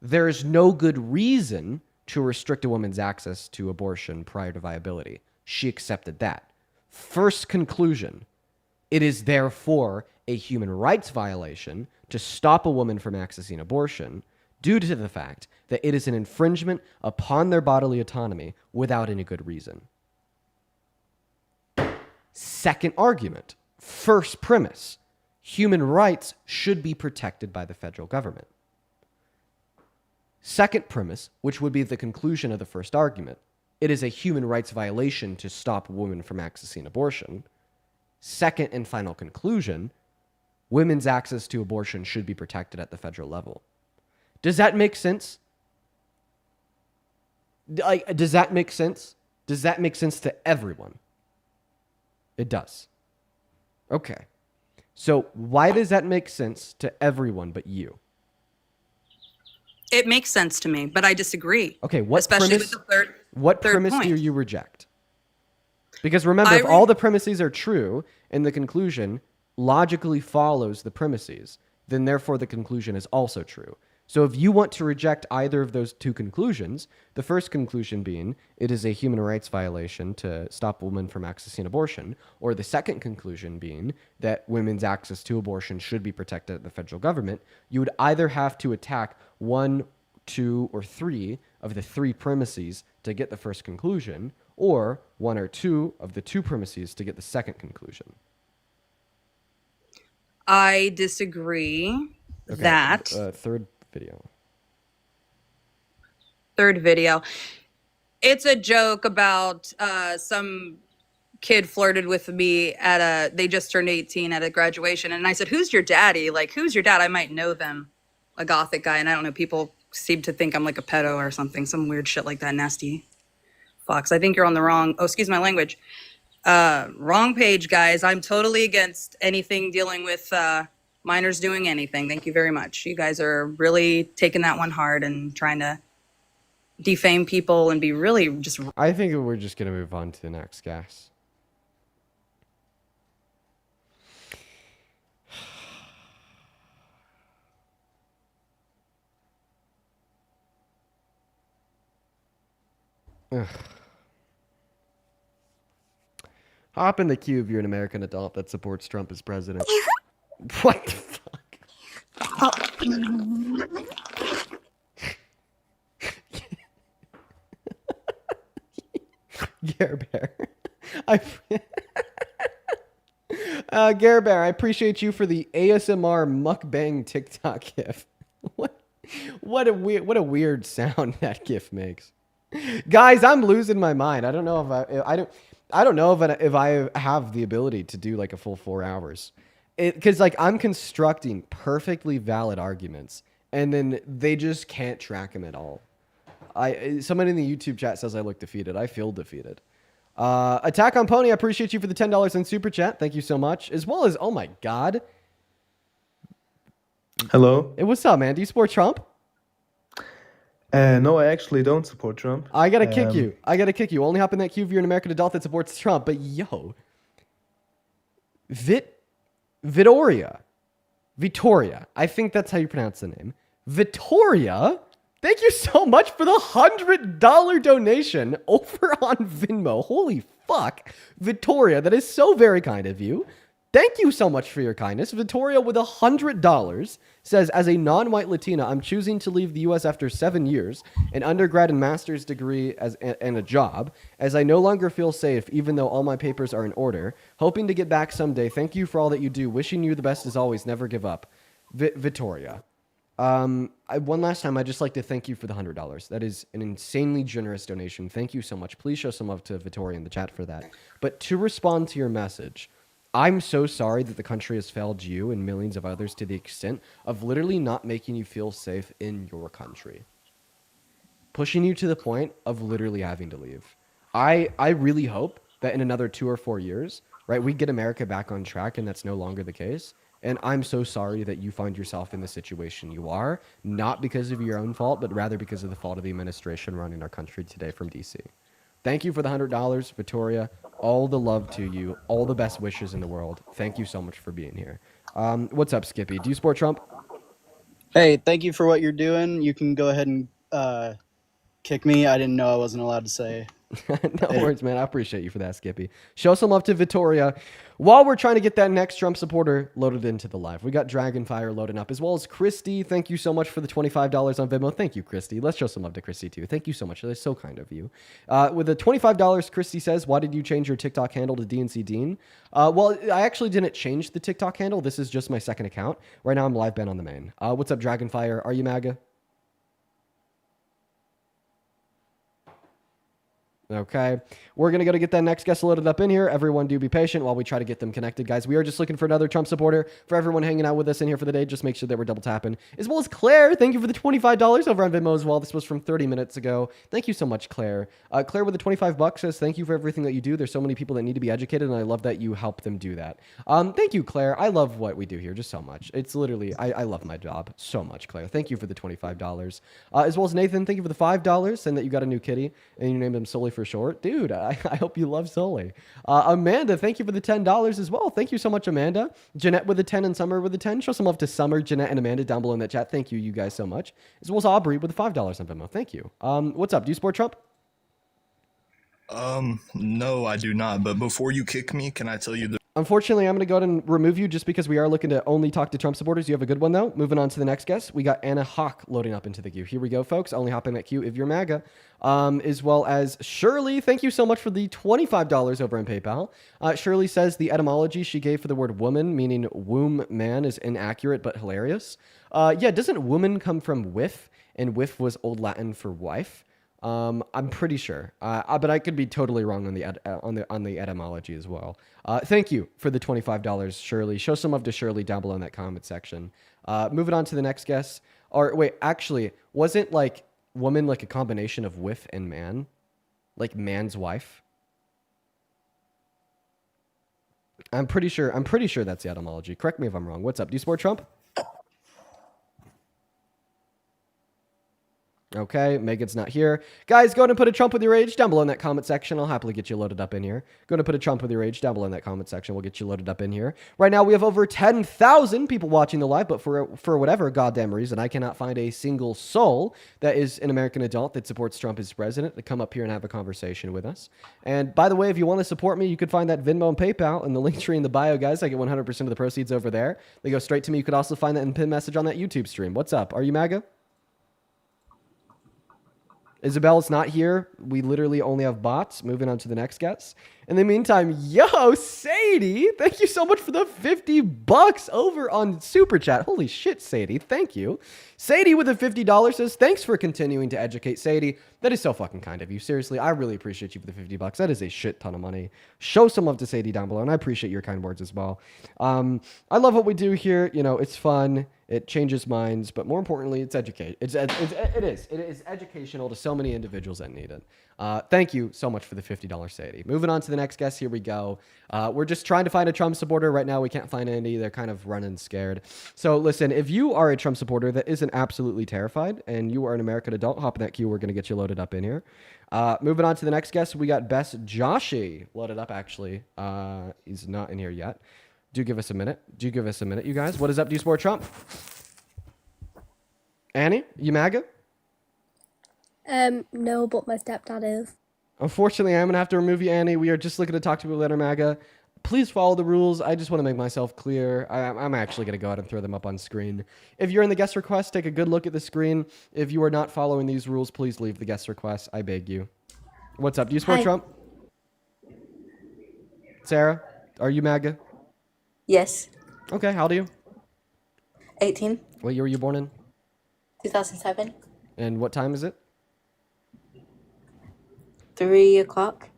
there is no good reason to restrict a woman's access to abortion prior to viability. She accepted that. First conclusion: it is therefore a human rights violation to stop a woman from accessing abortion due to the fact that it is an infringement upon their bodily autonomy without any good reason. Second argument. First premise: human rights should be protected by the federal government. Second premise, which would be the conclusion of the first argument: it is a human rights violation to stop a woman from accessing abortion. Second and final conclusion: women's access to abortion should be protected at the federal level. Does that make sense? Does that make sense? Does that make sense to everyone? It does. Okay. So why does that make sense to everyone but you? It makes sense to me, but I disagree. Okay, what especially premise, with the third what third premise point. do you reject? Because remember, if all the premises are true and the conclusion logically follows the premises, then therefore the conclusion is also true. So if you want to reject either of those two conclusions, the first conclusion being it is a human rights violation to stop a woman from accessing abortion, or the second conclusion being that women's access to abortion should be protected at the federal government, you would either have to attack one, two, or three of the three premises to get the first conclusion, or one or two of the two premises to get the second conclusion. I disagree Okay, that third video. third video. It's a joke about some kid flirted with me they just turned 18 at a graduation. And I said, "Who's your daddy? Like, who's your dad? I might know them." A gothic guy. And I don't know, people seem to think I'm like a pedo or something, some weird shit like that. Nasty fucks. I think you're on the wrong, excuse my language. Wrong page, guys. I'm totally against anything dealing with minors doing anything. Thank you very much. You guys are really taking that one hard and trying to defame people and be really just... I think we're just going to move on to the next, guys. Ugh. Hop in the queue if you're an American adult that supports Trump as president. What the fuck? Gare Bear. Gare Bear, I appreciate you for the ASMR mukbang TikTok gif. What a weird sound that gif makes. Guys, I'm losing my mind. I don't know if I don't. I don't know if I have the ability to do like a full 4 hours. Because like I'm constructing perfectly valid arguments and then they just can't track them at all. Somebody in the YouTube chat says I look defeated. I feel defeated. Attack on Pony, I appreciate you for the $10 in super chat. Thank you so much. As well as, oh my God. Hello. Hey, what's up, man? Do you support Trump? No, I actually don't support Trump. I gotta kick you. I gotta kick you. Only hop in that queue if you're an American adult that supports Trump. But yo, Vittoria. I think that's how you pronounce the name. Vittoria. Thank you so much for the $100 donation over on Venmo. Holy fuck, Vittoria, that is so very kind of you. Thank you so much for your kindness. Victoria with $100 says, as a non-white Latina, I'm choosing to leave the U.S. after 7 years, an undergrad and master's degree and a job, as I no longer feel safe, even though all my papers are in order. Hoping to get back someday. Thank you for all that you do. Wishing you the best as always. Never give up. Victoria. One last time, I'd just like to thank you for the $100. That is an insanely generous donation. Thank you so much. Please show some love to Victoria in the chat for that. But to respond to your message, I'm so sorry that the country has failed you and millions of others to the extent of literally not making you feel safe in your country. Pushing you to the point of literally having to leave. I really hope that in another 2 or 4 years, right, we get America back on track and that's no longer the case. And I'm so sorry that you find yourself in the situation you are, not because of your own fault, but rather because of the fault of the administration running our country today from DC. Thank you for the $100, Victoria. All the love to you. All the best wishes in the world. Thank you so much for being here. What's up, Skippy? Do you support Trump? Hey, thank you for what you're doing. You can go ahead and kick me. I didn't know I wasn't allowed to say. No worries, man. I appreciate you for that, Skippy. Show some love to Victoria while we're trying to get that next Trump supporter loaded into the live. We got Dragonfire loading up, as well as Christy. Thank you so much for the $25 on Venmo. Thank you, Christy. Let's show some love to Christy, too. Thank you so much. That's so kind of you. With the $25, Christy says, why did you change your TikTok handle to DNC Dean? Well, I actually didn't change the TikTok handle. This is just my second account. Right now, I'm live banned on the main. What's up, Dragonfire? Are you MAGA? Okay, we're going to go to get that next guest loaded up in here. Everyone do be patient while we try to get them connected, guys. We are just looking for another Trump supporter. For everyone hanging out with us in here for the day, just make sure that we're double tapping. As well as Claire, thank you for the $25 over on Venmo as well. This was from 30 minutes ago. Thank you so much, Claire. Claire with the $25 says, thank you for everything that you do. There's so many people that need to be educated, and I love that you help them do that. Thank you, Claire. I love what we do here just so much. It's literally, I love my job so much, Claire. Thank you for the $25. As well as Nathan, thank you for the $5, saying that you got a new kitty, and you named him solely for short. Dude, I hope you love Sully. Amanda, thank you for the $10 as well. Thank you so much, Amanda. Jeanette with the 10 and Summer with the 10. Show some love to Summer, Jeanette, and Amanda down below in that chat. Thank you guys so much. As well as Aubrey with the $5 on Venmo. Thank you. What's up? Do you support Trump? No, I do not. But before you kick me, can I tell you the... Unfortunately, I'm going to go ahead and remove you just because we are looking to only talk to Trump supporters. You have a good one, though. Moving on to the next guest. We got Anna Hawk loading up into the queue. Here we go, folks. Only hop in that queue if you're MAGA. As well as Shirley. Thank you so much for the $25 over on PayPal. Shirley says the etymology she gave for the word woman, meaning womb man, is inaccurate but hilarious. Yeah, doesn't woman come from whiff? And whiff was Old Latin for wife. I'm pretty sure, but I could be totally wrong on the etymology as well. Thank you for the $25, Shirley. Show some love to Shirley down below in that comment section. Moving on to the next guest. Or wait, actually, wasn't like woman like a combination of whiff and man, like man's wife? I'm pretty sure that's the etymology. Correct me if I'm wrong. What's up? Do you support Trump? Okay, Megan's not here. Guys, go ahead and put a Trump with your age down below in that comment section. I'll happily get you loaded up in here. Go ahead and put a Trump with your age down below in that comment section. We'll get you loaded up in here. Right now, we have over 10,000 people watching the live, but for whatever goddamn reason, I cannot find a single soul that is an American adult that supports Trump as president to come up here and have a conversation with us. And by the way, if you want to support me, you could find that Venmo and PayPal in the link tree in the bio, guys. I get 100% of the proceeds over there. They go straight to me. You could also find that in pin message on that YouTube stream. What's up? Are you MAGA? Isabel's not here. We literally only have bots. Moving on to the next guest. In the meantime, yo, Sadie, thank you so much for the $50 over on Super Chat. Holy shit, Sadie. Thank you. Sadie with the $50 says, thanks for continuing to educate, Sadie. That is so fucking kind of you. Seriously, I really appreciate you for the $50. That is a shit ton of money. Show some love to Sadie down below, and I appreciate your kind words as well. I love what we do here. You know, it's fun. It changes minds, but more importantly, it's educate. It is educational to so many individuals that need it. Thank you so much for the $50, Sadie. Moving on to the next guest. Here we go. We're just trying to find a Trump supporter right now. We can't find any. They're kind of running scared. So listen, if you are a Trump supporter that isn't absolutely terrified and you are an American adult, hop in that queue. We're going to get you loaded up in here. Moving on to the next guest, we got Best Joshi loaded up, actually. He's not in here yet. Do give us a minute. Do give us a minute, you guys. What is up? Do you support Trump? Annie, you MAGA? No, but my stepdad is. Unfortunately, I'm going to have to remove you, Annie. We are just looking to talk to people that are MAGA. Please follow the rules. I just want to make myself clear. I'm actually going to go ahead and throw them up on screen. If you're in the guest request, take a good look at the screen. If you are not following these rules, please leave the guest request. I beg you. What's up? Do you support Hi. Trump? Sarah, are you MAGA? Yes. Okay, how old are you? 18. What year were you born in? 2007. And what time is it? 3 o'clock.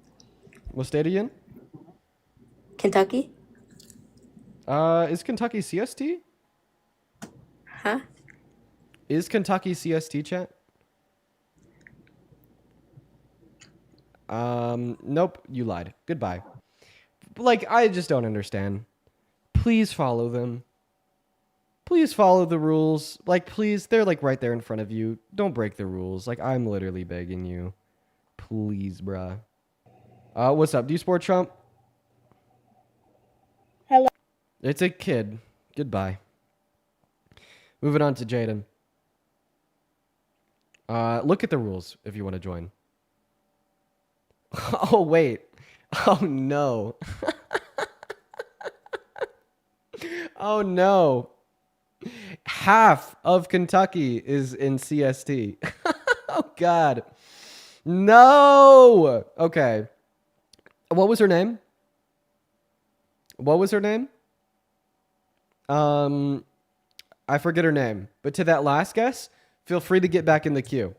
What state are you in? Kentucky. Is Kentucky CST? Huh? Is Kentucky CST, chat? Nope, you lied. Goodbye. Like, I just don't understand. Please follow them. Please follow the rules. Like, please, they're like right there in front of you. Don't break the rules. Like, I'm literally begging you. Please, bruh. What's up? Do you support Trump? Hello. It's a kid. Goodbye. Moving on to Jaden. Look at the rules if you want to join. Oh, wait. Oh, no. Oh, no. Half of Kentucky is in CST. Oh, God. No. Okay. What was her name? What was her name? I forget her name. But to that last guess, feel free to get back in the queue.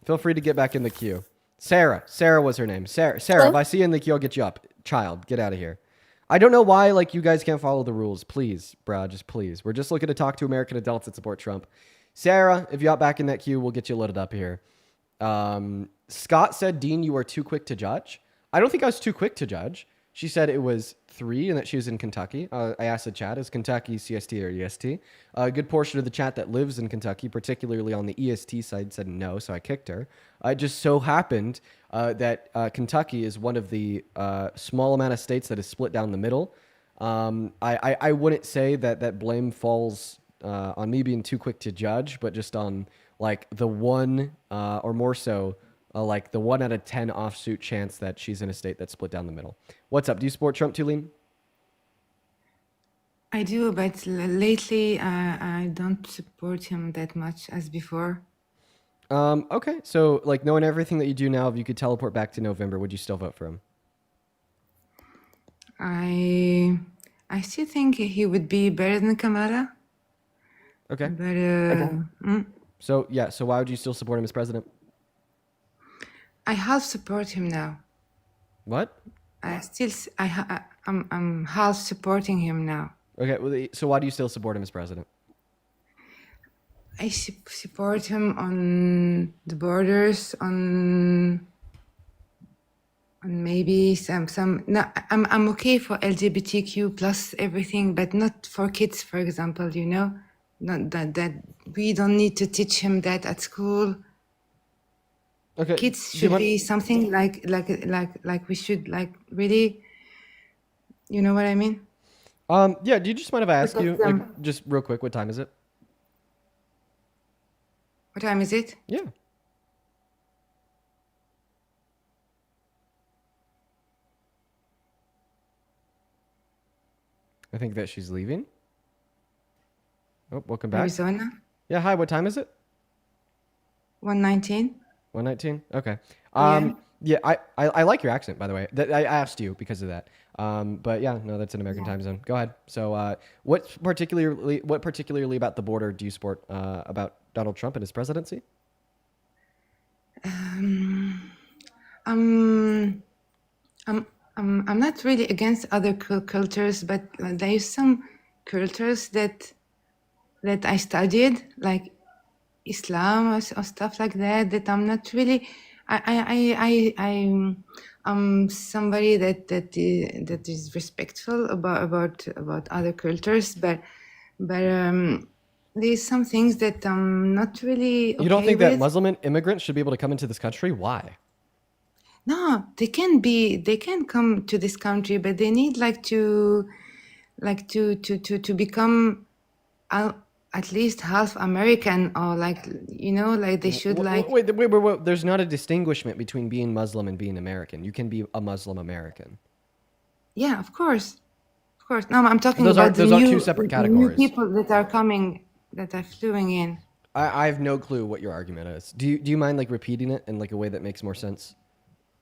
Feel free to get back in the queue. Sarah. Sarah was her name. Sarah, if I see you in the queue, I'll get you up. Child, get out of here. I don't know why, like, you guys can't follow the rules. Please, bruh, just please. We're just looking to talk to American adults that support Trump. Sarah, if you hop back in that queue, we'll get you loaded up here. Scott said, Dean, you are too quick to judge. I don't think I was too quick to judge. She said it was 3 and that she was in Kentucky. I asked the chat, is Kentucky CST or EST? A good portion of the chat that lives in Kentucky, particularly on the EST side, said no, so I kicked her. It just so happened that Kentucky is one of the small amount of states that is split down the middle. I wouldn't say that blame falls on me being too quick to judge, but just on like the one or more so like the 1 out of 10 offsuit chance that she's in a state that's split down the middle. What's up? Do you support Trump, Tulin? I do, but lately I don't support him that much as before. Okay, so like knowing everything that you do now, if you could teleport back to November, would you still vote for him? I still think he would be better than Kamala. Okay. But So yeah, so why would you still support him as president? I half support him now. What? I'm half supporting him now. Okay, well, so why do you still support him as president? I support him on the borders, on maybe some. No, I'm okay for LGBTQ plus everything, but not for kids, for example. You know, not that we don't need to teach him that at school. Okay. Kids should be something like we should like really. You know what I mean? Yeah. Do you just mind if I ask you, like, just real quick, what time is it? What time is it? Yeah. I think that she's leaving. Oh, welcome back. Arizona. Yeah. Hi. What time is it? 1:19. 1:19. Okay. Yeah. Yeah. I like your accent, by the way. I asked you because of that. But yeah, no, that's an American time zone. Go ahead. So, what particularly about the border do you support about Donald Trump and his presidency? Um, I'm, I'm not really against other cultures, but there's some cultures that I studied, like Islam or stuff like that. That I'm not really. I'm somebody that is respectful about other cultures, but there's some things that I'm not really You don't okay think that with. Muslim immigrants should be able to come into this country? Why? No, they can come to this country, but they need to become at least half American, or like they should Wait. There's not a distinguishment between being Muslim and being American. You can be a Muslim American. yeah, of course. No, I'm talking Those about aren't two separate the new categories. people that are coming, that are fluing in. I have no clue what your argument is. Do you mind like repeating it in like a way that makes more sense?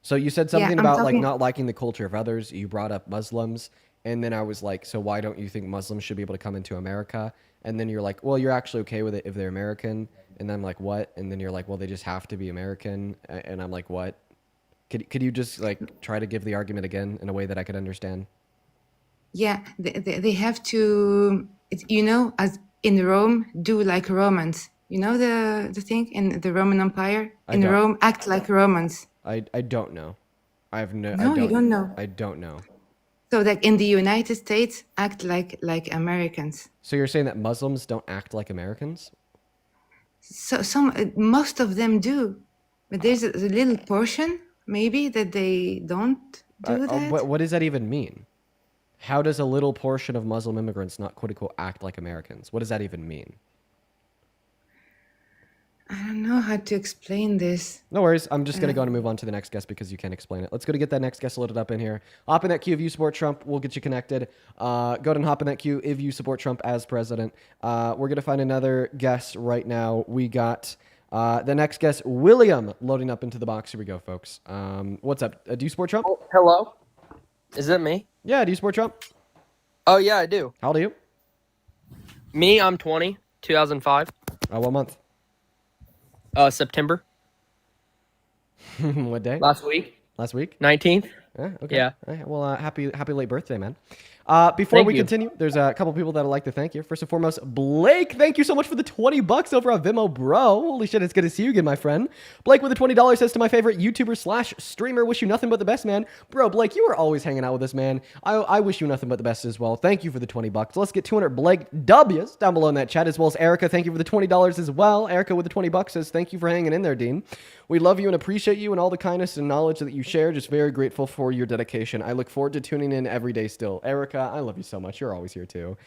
So you said Yeah, something I'm about like talking. not liking the culture of others. You brought up Muslims, and then I was like, so why don't you think Muslims should be able to come into America? And then you're like, well, you're actually okay with it if they're American. And then I'm like, what? And then you're like, well, they just have to be American. And I'm like, what? Could you just like try to give the argument again in a way that I could understand? Yeah, they have to, as in Rome, do like Romans. You know the thing in the Roman Empire? I In don't. Rome, act like Romans. I don't know. I have no. I No, you don't. don't know. I don't know. So like in the United States, act like Americans. So you're saying that Muslims don't act like Americans? So most of them do, but there's a little portion maybe that they don't do that. What does that even mean? How does a little portion of Muslim immigrants not quote unquote act like Americans? What does that even mean? I don't know how to explain this. No worries. I'm just going to go and move on to the next guest because you can't explain it. Let's go to get that next guest loaded up in here. Hop in that queue if you support Trump. We'll get you connected. Go ahead and hop in that queue if you support Trump as president. We're going to find another guest right now. We got the next guest, William, loading up into the box. Here we go, folks. What's up? Do you support Trump? Oh, hello? Is it me? Yeah, do you support Trump? Oh, yeah, I do. How old are you? Me, I'm 20, 2005. What month? September. What day? Last week. Last week? 19th. Okay. Yeah. All right. Well, happy late birthday, man. Before Thank we you. continue, there's a couple people that I'd like to thank you. First and foremost, Blake, thank you so much for the $20 over on Vimeo, bro. Holy shit, it's good to see you again, my friend. Blake with the $20 says to my favorite YouTuber / streamer, wish you nothing but the best, man. Bro, Blake, you are always hanging out with us, man. I wish you nothing but the best as well. Thank you for the $20. Let's get 200 Blake W's down below in that chat, as well as Erica. Thank you for the $20 as well. Erica with the $20 says, thank you for hanging in there, Dean. We love you and appreciate you and all the kindness and knowledge that you share. Just very grateful for your dedication. I look forward to tuning in every day still. Erica, I love you so much. You're always here too.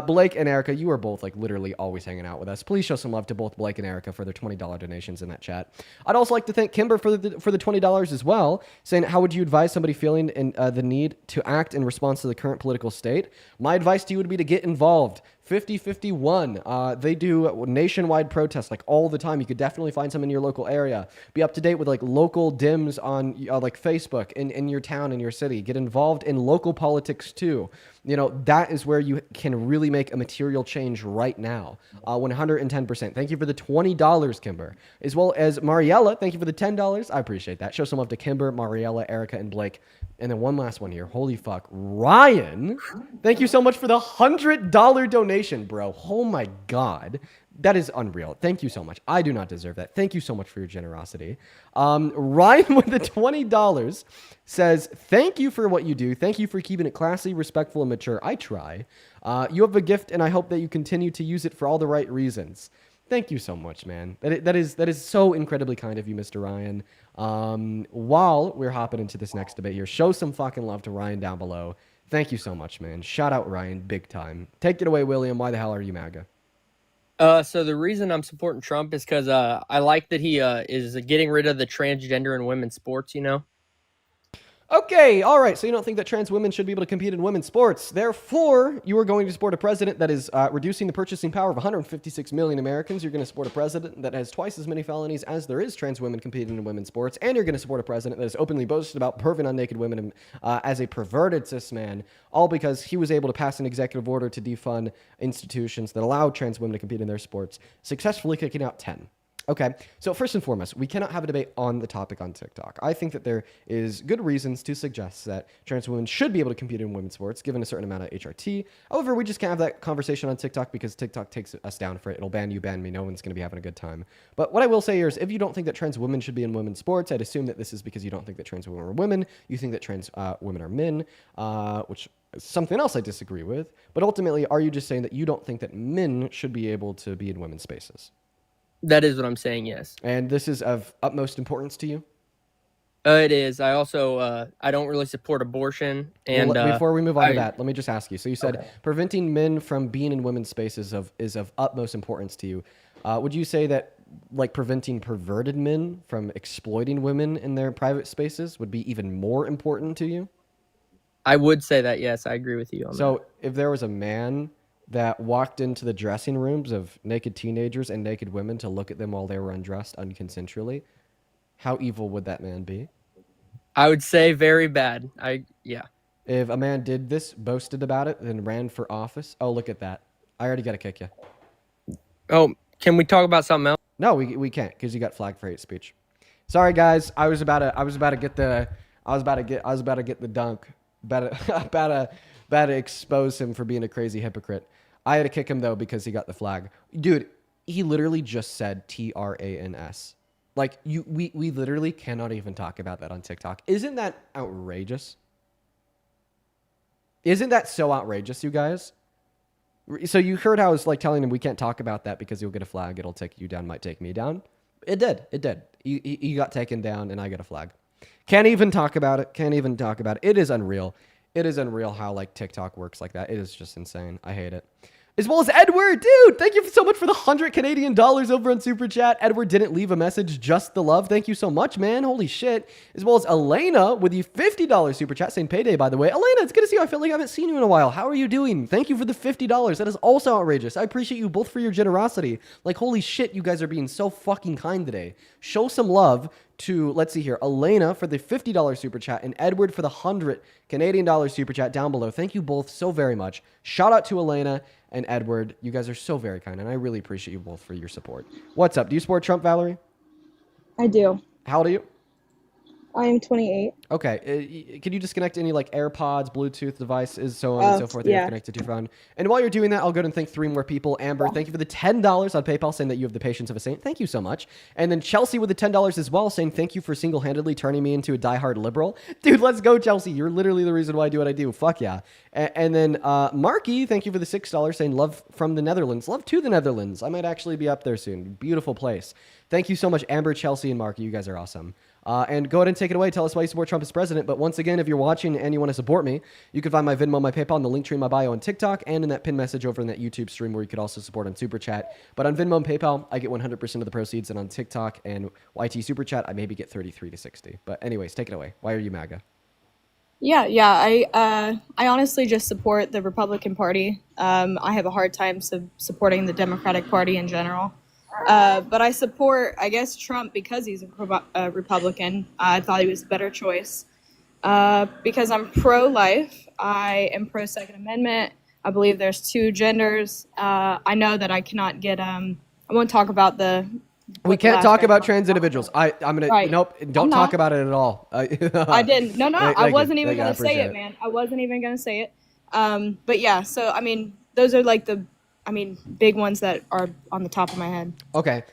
Blake and Erica, you are both like literally always hanging out with us. Please show some love to both Blake and Erica for their $20 donations in that chat. I'd also like to thank Kimber for the $20 as well, saying, how would you advise somebody feeling the need to act in response to the current political state? My advice to you would be to get involved. 5051. They do nationwide protests like all the time. You could definitely find some in your local area. Be up to date with like local Dims on like Facebook in your town, in your city. Get involved in local politics too. You know, that is where you can really make a material change right now. 110%. Thank you for the $20, Kimber. As well as Mariella, thank you for the $10. I appreciate that. Show some love to Kimber, Mariella, Erica, and Blake. And then one last one here. Holy fuck. Ryan, thank you so much for the $100 donation, bro. Oh my God. That is unreal. Thank you so much. I do not deserve that. Thank you so much for your generosity. Ryan with the $20 says, thank you for what you do. Thank you for keeping it classy, respectful, and mature. I try. You have a gift, and I hope that you continue to use it for all the right reasons. Thank you so much, man. That is so incredibly kind of you, Mr. Ryan. While we're hopping into this next debate here, show some fucking love to Ryan down below. Thank you so much, man. Shout out Ryan, big time. Take it away, William. Why the hell are you MAGA? So the reason I'm supporting Trump is because I like that he is getting rid of the transgender in women's sports, you know? Okay, all right. So you don't think that trans women should be able to compete in women's sports. Therefore, you are going to support a president that is reducing the purchasing power of 156 million Americans. You're going to support a president that has twice as many felonies as there is trans women competing in women's sports. And you're going to support a president that is openly boasted about perving on naked women as a perverted cis man, all because he was able to pass an executive order to defund institutions that allow trans women to compete in their sports, successfully kicking out 10. Okay, so first and foremost, we cannot have a debate on the topic on TikTok. I think that there is good reasons to suggest that trans women should be able to compete in women's sports, given a certain amount of HRT. However, we just can't have that conversation on TikTok because TikTok takes us down for it. It'll ban you, ban me. No one's going to be having a good time. But what I will say here is, if you don't think that trans women should be in women's sports, I'd assume that this is because you don't think that trans women are women. You think that trans women are men, which is something else I disagree with. But ultimately, are you just saying that you don't think that men should be able to be in women's spaces? That is what I'm saying, yes. And this is of utmost importance to you? It is. I also, I don't really support abortion. And Well, before we move on to that, let me just ask you. So you said preventing men from being in women's spaces is of utmost importance to you. Would you say that like preventing perverted men from exploiting women in their private spaces would be even more important to you? I would say that, yes. I agree with you on that. So if there was a man that walked into the dressing rooms of naked teenagers and naked women to look at them while they were undressed unconsensually, how evil would that man be? I would say very bad. Yeah. If a man did this, boasted about it, then ran for office, oh, look at that. I already got to kick you. Oh, can we talk about something else? No, we can't because you got flagged for hate speech. Sorry guys, I was about to get the dunk. About to expose him for being a crazy hypocrite. I had to kick him though because he got the flag. Dude, he literally just said TRANS. Like we literally cannot even talk about that on TikTok. Isn't that outrageous? Isn't that so outrageous, you guys? So you heard how I was like telling him we can't talk about that because you'll get a flag. It'll take you down, might take me down. It did. He got taken down and I got a flag. Can't even talk about it. It is unreal. It is unreal how like TikTok works like that. It is just insane. I hate it. As well as Edward, dude, thank you so much for the 100 Canadian dollars over on Super Chat. Edward didn't leave a message, just the love. Thank you so much, man. Holy shit. As well as Elena with the $50 Super Chat, saying payday, by the way. Elena, it's good to see you. I feel like I haven't seen you in a while. How are you doing? Thank you for the $50. That is also outrageous. I appreciate you both for your generosity. Like, holy shit, you guys are being so fucking kind today. Show some love to, let's see here, Elena for the $50 Super Chat and Edward for the 100 Canadian dollars Super Chat down below. Thank you both so very much. Shout out to Elena and Edward. You guys are so very kind, and I really appreciate you both for your support. What's up? Do you support Trump, Valerie? I do. How old are you? I am 28. Okay. Can you disconnect any like AirPods, Bluetooth devices, so on and so forth that you have connected to your phone? And while you're doing that, I'll go and thank 3 more people. Amber, thank you for the $10 on PayPal, saying that you have the patience of a saint. Thank you so much. And then Chelsea with the $10 as well, saying thank you for single-handedly turning me into a diehard liberal. Dude, let's go, Chelsea. You're literally the reason why I do what I do. Fuck yeah. And then Marky, thank you for the $6, saying love from the Netherlands. Love to the Netherlands. I might actually be up there soon. Beautiful place. Thank you so much, Amber, Chelsea, and Marky. You guys are awesome. And go ahead and take it away. Tell us why you support Trump as president. But once again, if you're watching and you want to support me, you can find my Venmo, my PayPal, and the link tree in my bio on TikTok and in that pin message over in that YouTube stream where you could also support on Super Chat. But on Venmo and PayPal, I get 100% of the proceeds. And on TikTok and YT Super Chat, I maybe get 33 to 60. But anyways, take it away. Why are you MAGA? Yeah. I honestly just support the Republican Party. I have a hard time supporting the Democratic Party in general. But I support, I guess, Trump because he's a Republican. I thought he was a better choice. Because I'm pro-life. I am pro-Second Amendment. I believe there's 2 genders. I know that I cannot get, I won't talk about we can't talk about trans individuals. I'm gonna nope. Don't talk about it at all. I didn't. No. I wasn't even gonna say it, man. I wasn't even gonna say it. But yeah. So I mean, those are like the big ones that are on the top of my head. Okay.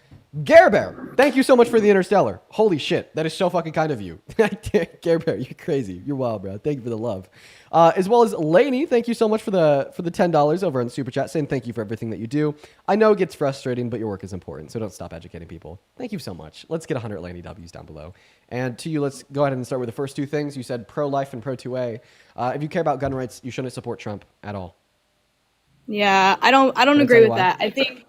Gare Bear, thank you so much for the Interstellar. Holy shit, that is so fucking kind of you. Gare Bear, you're crazy. You're wild, bro. Thank you for the love. As well as Lainey, thank you so much for the $10 over on Super Chat, saying thank you for everything that you do. I know it gets frustrating, but your work is important, so don't stop educating people. Thank you so much. Let's get 100 Lainey W's down below. And to you, let's go ahead and start with the first 2 things. You said pro-life and pro-2A. If you care about gun rights, you shouldn't support Trump at all. Yeah, I don't agree with that. I think,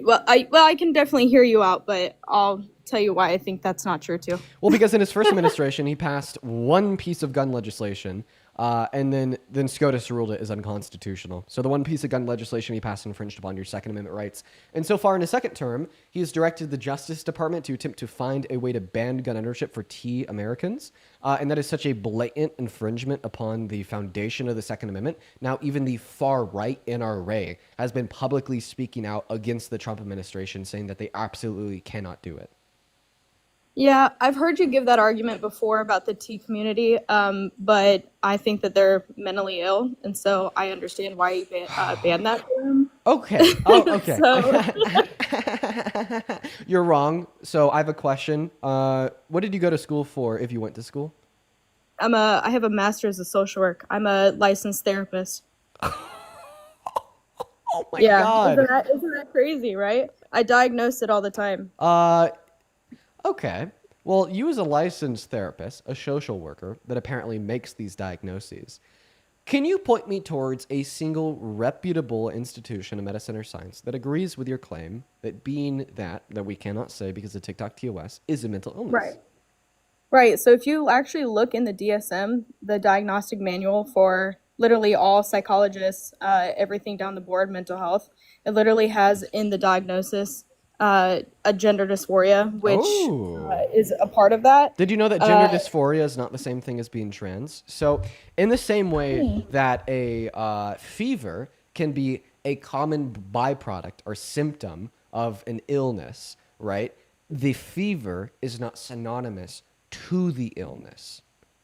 I can definitely hear you out, but I'll tell you why I think that's not true too. Well, because in his first administration, he passed one piece of gun legislation, and then SCOTUS ruled it as unconstitutional. So the one piece of gun legislation he passed infringed upon your Second Amendment rights. And so far in his second term, he has directed the Justice Department to attempt to find a way to ban gun ownership for T Americans. And that is such a blatant infringement upon the foundation of the Second Amendment. Now, even the far right NRA has been publicly speaking out against the Trump administration, saying that they absolutely cannot do it. Yeah, I've heard you give that argument before about the T community, but I think that they're mentally ill, and so I understand why you banned that for them. Okay. Oh, okay. So, You're wrong. So I have a question. What did you go to school for if you went to school? I have a master's of social work. I'm a licensed therapist. Oh my Yeah, God. isn't that crazy, right? I diagnose it all the time. Okay. Well, you as a licensed therapist, a social worker that apparently makes these diagnoses, can you point me towards a single reputable institution of medicine or science that agrees with your claim that being that we cannot say because of TikTok TOS is a mental illness? Right. Right. So if you actually look in the DSM, the diagnostic manual for literally all psychologists, everything down the board, mental health, it literally has in the diagnosis a gender dysphoria, which is a part of that. Did you know that gender dysphoria is not the same thing as being trans? So in the same way that a fever can be a common byproduct or symptom of an illness, right? The fever is not synonymous to the illness.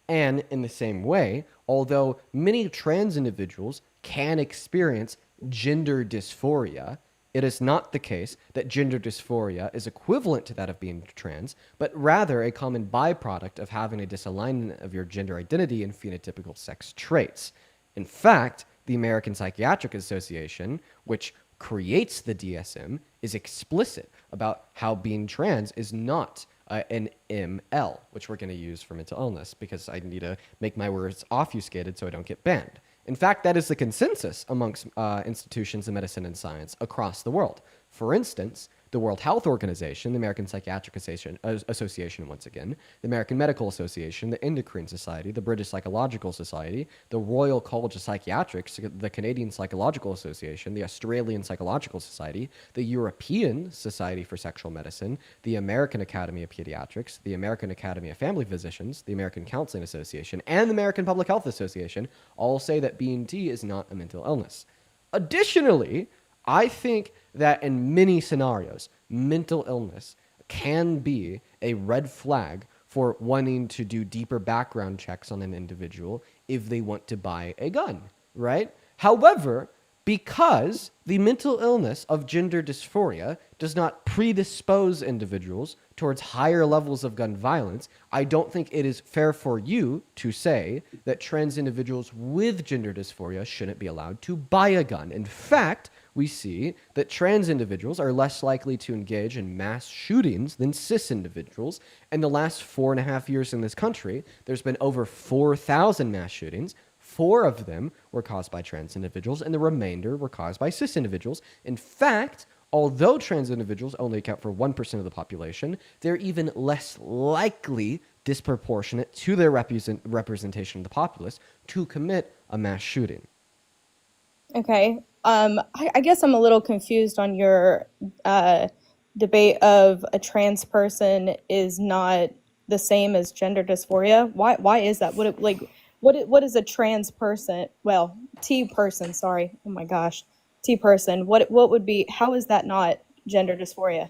And in the same way, although many trans individuals can experience gender dysphoria, it is not the case that gender dysphoria is equivalent to that of being trans, but rather a common byproduct of having a disalignment of your gender identity and phenotypical sex traits. In fact, the American Psychiatric Association, which creates the DSM, is explicit about how being trans is not an ML, which we're going to use for mental illness because I need to make my words obfuscated so I don't get banned. In fact, that is the consensus amongst institutions of medicine and science across the world. For instance, the World Health Organization, the American Psychiatric Association, once again, the American Medical Association, the Endocrine Society, the British Psychological Society, the Royal College of Psychiatrics, the Canadian Psychological Association, the Australian Psychological Society, the European Society for Sexual Medicine, the American Academy of Pediatrics, the American Academy of Family Physicians, the American Counseling Association, and the American Public Health Association all say that being T is not a mental illness. Additionally, I think that in many scenarios, mental illness can be a red flag for wanting to do deeper background checks on an individual if they want to buy a gun, right? However, because the mental illness of gender dysphoria does not predispose individuals towards higher levels of gun violence, I don't think it is fair for you to say that trans individuals with gender dysphoria shouldn't be allowed to buy a gun. In fact, we see that trans individuals are less likely to engage in mass shootings than cis individuals. In the last 4.5 years in this country, there's been over 4,000 mass shootings. 4 of them were caused by trans individuals, and the remainder were caused by cis individuals. In fact, although trans individuals only account for 1% of the population, they're even less likely, disproportionate to their representation of the populace, to commit a mass shooting. Okay. I guess I'm a little confused on your debate of a trans person is not the same as gender dysphoria. Why is that? What is a trans person? Well, T person, sorry. Oh my gosh. T person. What would be, how is that not gender dysphoria?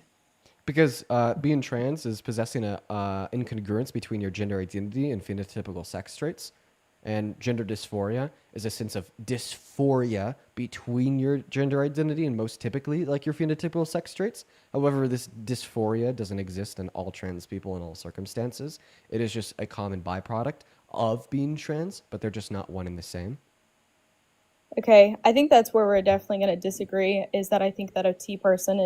Because being trans is possessing a incongruence between your gender identity and phenotypical sex traits. And gender dysphoria is a sense of dysphoria between your gender identity and most typically like your phenotypical sex traits. However, this dysphoria doesn't exist in all trans people in all circumstances. It is just a common byproduct of being trans, but they're just not one and the same. Okay, I think that's where we're definitely going to disagree, is that I think that a T person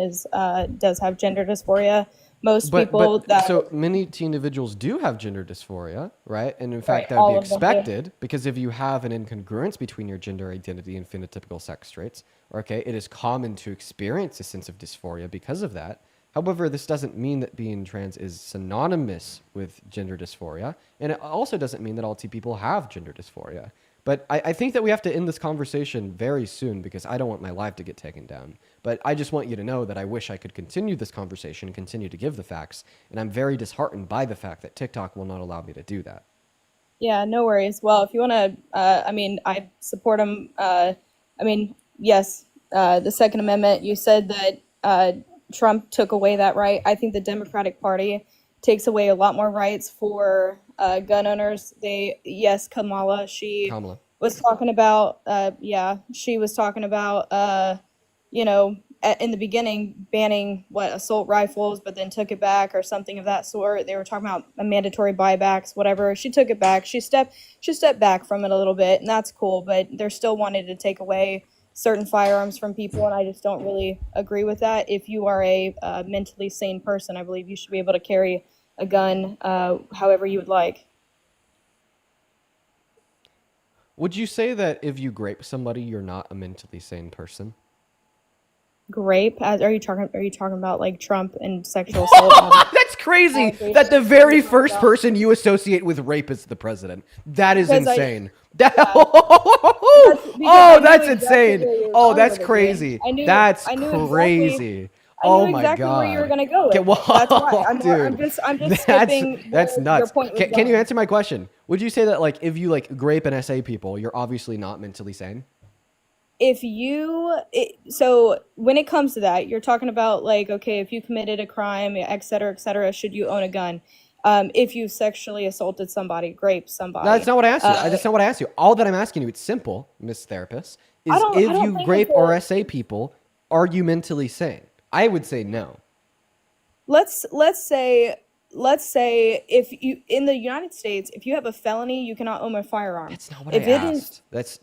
does have gender dysphoria. So many T individuals do have gender dysphoria, right? And in fact, that all would be of them do. expected because if you have an incongruence between your gender identity and phenotypical sex traits, okay, it is common to experience a sense of dysphoria because of that. However, this doesn't mean that being trans is synonymous with gender dysphoria, and it also doesn't mean that all T people have gender dysphoria. But I think that we have to end this conversation very soon because I don't want my live to get taken down. But I just want you to know that I wish I could continue this conversation and continue to give the facts, and I'm very disheartened by the fact that TikTok will not allow me to do that. Yeah, no worries. Well, if you want to, I mean, I support him. I mean, yes, the Second Amendment, you said that Trump took away that right. I think the Democratic Party takes away a lot more rights for gun owners. Yes, Kamala, Kamala. was talking about, she was talking about, in the beginning banning assault rifles, but then took it back or something of that sort. They were talking about mandatory buybacks, whatever. She took it back. She stepped back from it a little bit, and that's cool. But they're still wanting to take away certain firearms from people, and I just don't really agree with that. If you are a mentally sane person, I believe you should be able to carry a gun however you would like. Would you say that if you grape somebody, you're not a mentally sane person? Grape? Are you talking about like Trump and sexual assault? That's crazy that the very first person you associate with rape is the president. That is insane. Oh, that's insane. Oh, that's crazy. That's crazy. Oh my exactly god. where you were gonna go with. Okay, well, That's why. dude, I'm just skipping that's where nuts. your point was Can you going. answer my question? Would you say that like if you like grape and SA people, you're obviously not mentally sane? So when it comes to that, you're talking about like, okay, if you committed a crime, et cetera, should you own a gun? If you sexually assaulted somebody, raped somebody. No, that's not what I asked you. That's not what I asked you. All that I'm asking you, it's simple, Miss Therapist, is I don't if you think grape it's or SA people, are you mentally sane? I would say no. Let's say if you in the United States, if you have a felony, you cannot own a firearm. That's not what I asked.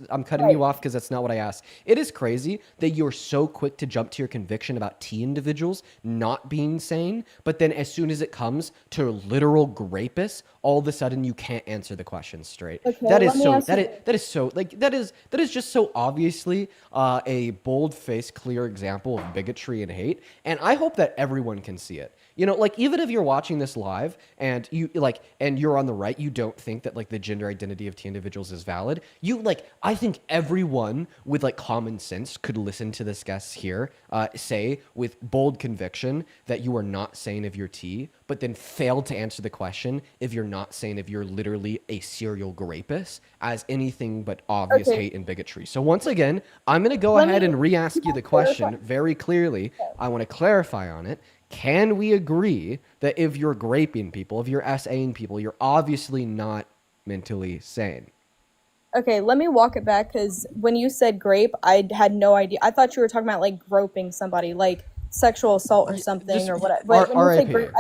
I'm cutting you off because that's not what I asked. It is crazy that you're so quick to jump to your conviction about T individuals not being sane, but then as soon as it comes to literal rapists, all of a sudden you can't answer the question straight. Okay, That is let me so ask you that is just so obviously a bold-faced, clear example of bigotry and hate, and I hope that everyone can see it. You know, like even if you're watching this live and you're on the right, you don't think that like the gender identity of T individuals is valid. I think everyone with like common sense could listen to this guest here say with bold conviction that you are not sane if you're T, but then fail to answer the question if you're not sane if you're literally a serial rapist as anything but obvious hate and bigotry. So once again, I'm going to go ahead and re-ask you the question very clearly. I want to clarify on it. Can we agree that if you're graping people, if you're SAing people, you're obviously not mentally sane? Okay, let me walk it back because when you said grape, I had no idea. I thought you were talking about like groping somebody, like sexual assault or something or whatever. But when you say grape,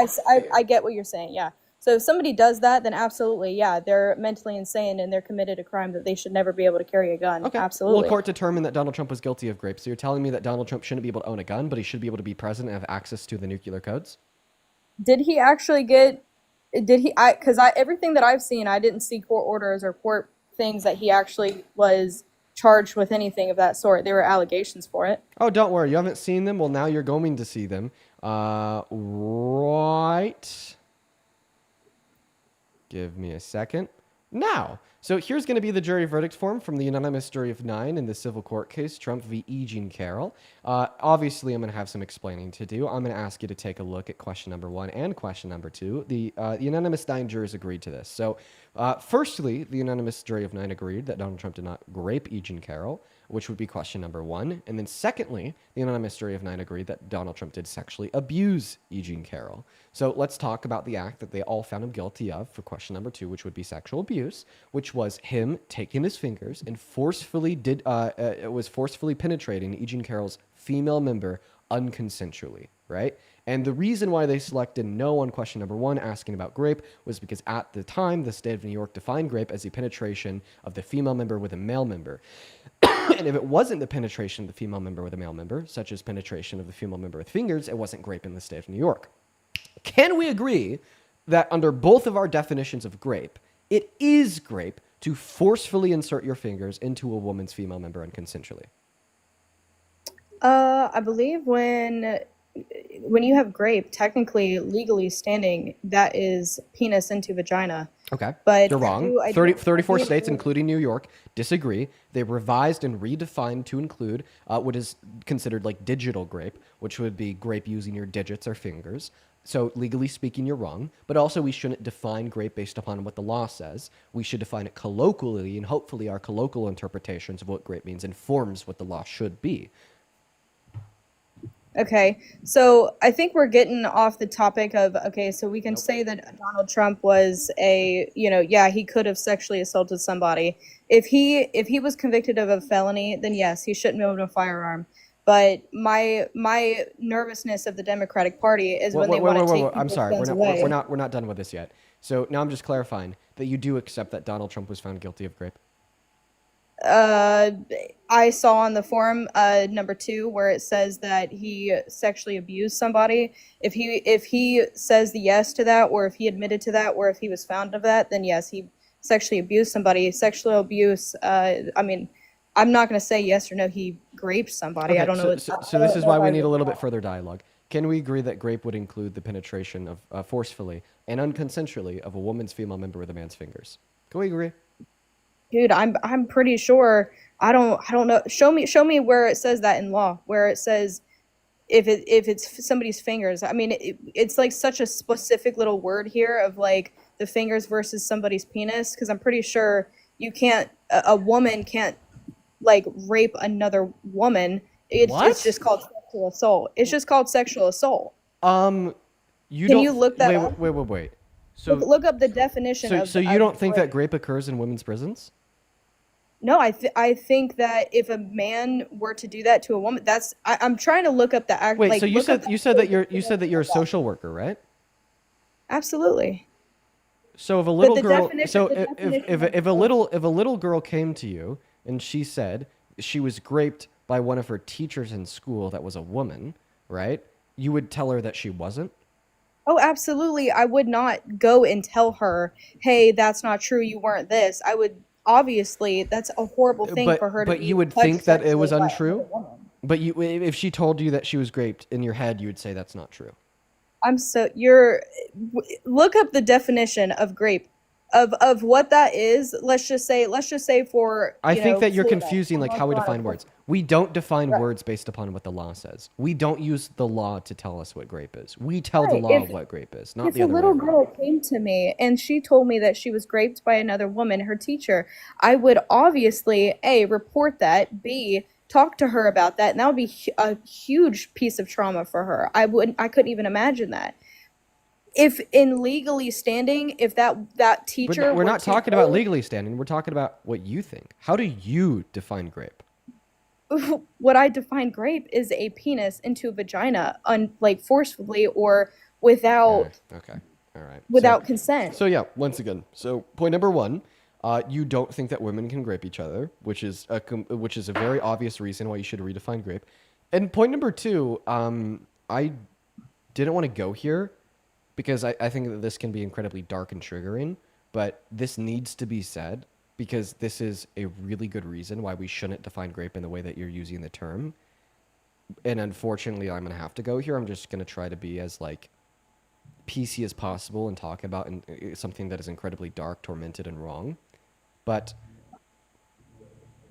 I get what you're saying. Yeah. So if somebody does that, then absolutely, yeah, they're mentally insane and they're committed a crime that they should never be able to carry a gun. Okay. Absolutely. Well, court determined that Donald Trump was guilty of grape. So you're telling me that Donald Trump shouldn't be able to own a gun, but he should be able to be president and have access to the nuclear codes? Did he actually get? Because everything that I've seen, I didn't see court orders or court things that he actually was charged with anything of that sort. There were allegations for it. Oh, don't worry. You haven't seen them? Well, now you're going to see them. Right. Give me a second. Now, so here's going to be the jury verdict form from the unanimous jury of 9 in the civil court case, Trump v. E. Jean Carroll. Obviously, I'm going to have some explaining to do. I'm going to ask you to take a look at question number 1 and question number 2. The unanimous 9 jurors agreed to this. So, firstly, the unanimous jury of 9 agreed that Donald Trump did not rape E. Jean Carroll, which would be question number 1. And then secondly, the unanimous jury of 9 agreed that Donald Trump did sexually abuse E. Jean Carroll. So let's talk about the act that they all found him guilty of for question number 2, which would be sexual abuse, which was him taking his fingers and forcefully penetrating E. Jean Carroll's female member unconsensually, right? And the reason why they selected no on question number 1, asking about grape, was because at the time, the state of New York defined grape as the penetration of the female member with a male member. And if it wasn't the penetration of the female member with a male member, such as penetration of the female member with fingers, it wasn't grape in the state of New York. Can we agree that under both of our definitions of grape, it is grape to forcefully insert your fingers into a woman's female member unconsensually? I believe when when you have grape, technically, legally standing, that is penis into vagina. Okay, But you're wrong. I 34 do states, agree. including New York, disagree. They revised and redefined to include what is considered like digital grape, which would be grape using your digits or fingers. So legally speaking, you're wrong. But also, we shouldn't define grape based upon what the law says. We should define it colloquially, and hopefully, our colloquial interpretations of what grape means informs what the law should be. Okay, so I think we're getting off the topic of, okay, so we can say that Donald Trump was yeah, he could have sexually assaulted somebody. If he was convicted of a felony, then yes, he shouldn't own a firearm. But my nervousness of the Democratic Party is when they want to take I'm people's sorry, guns away. we're not done with this yet. So now I'm just clarifying that you do accept that Donald Trump was found guilty of grape. I saw on the forum number 2 where it says that he sexually abused somebody. If he says the yes to that, or if he admitted to that, or if he was found of that, then yes, he sexually abused somebody. Sexual abuse. I mean, I'm not going to say yes or no. He raped somebody. Okay, I don't know. so this is why we need a little bit further dialogue. Can we agree that grape would include the penetration of forcefully and unconsensually of a woman's female member with a man's fingers? Can we agree? Dude, I'm pretty sure. I don't know. Show me where it says that in law, where it says if it's somebody's fingers. I mean, it's like such a specific little word here of like the fingers versus somebody's penis, because I'm pretty sure you can't a woman can't like rape another woman. It's just called sexual assault. It's just called sexual assault. Can you look that up? Wait. So look up the definition of. So you don't think that grape occurs in women's prisons? No, I think that if a man were to do that to a woman, I'm trying to look up the act. Wait, like, so you said that you're a social worker, right? Absolutely. So if a little the girl, definition- so the definition if a little girl came to you and she said she was raped by one of her teachers in school that was a woman, right? You would tell her that she wasn't? Oh, absolutely. I would not go and tell her, "Hey, that's not true. You weren't this." I would obviously. That's a horrible thing for her to. But you would think that it was untrue. But if she told you that she was raped, in your head you would say that's not true. Look up the definition of grape, of what that is. Let's just say for. I think that you're Florida. confusing like how we define words. We don't define words based upon what the law says. We don't use the law to tell us what grape is. We tell the law what grape is, not the other way If a little around. girl came to me and she told me that she was raped by another woman, her teacher, I would obviously A, report that, B, talk to her about that, and that would be a huge piece of trauma for her. I couldn't even imagine that. If in legally standing, if that teacher, We're not talking about legally standing. We're talking about what you think. How do you define grape? What I define grape is a penis into a vagina, like forcefully or without. Okay. All right. Without consent. So yeah, once again. So point number 1, you don't think that women can grape each other, which is a very obvious reason why you should redefine grape. And point number 2, I didn't want to go here because I think that this can be incredibly dark and triggering, but this needs to be said because this is a really good reason why we shouldn't define grape in the way that you're using the term. And unfortunately, I'm going to have to go here. I'm just going to try to be as like PC as possible and talk about something that is incredibly dark, tormented, and wrong. But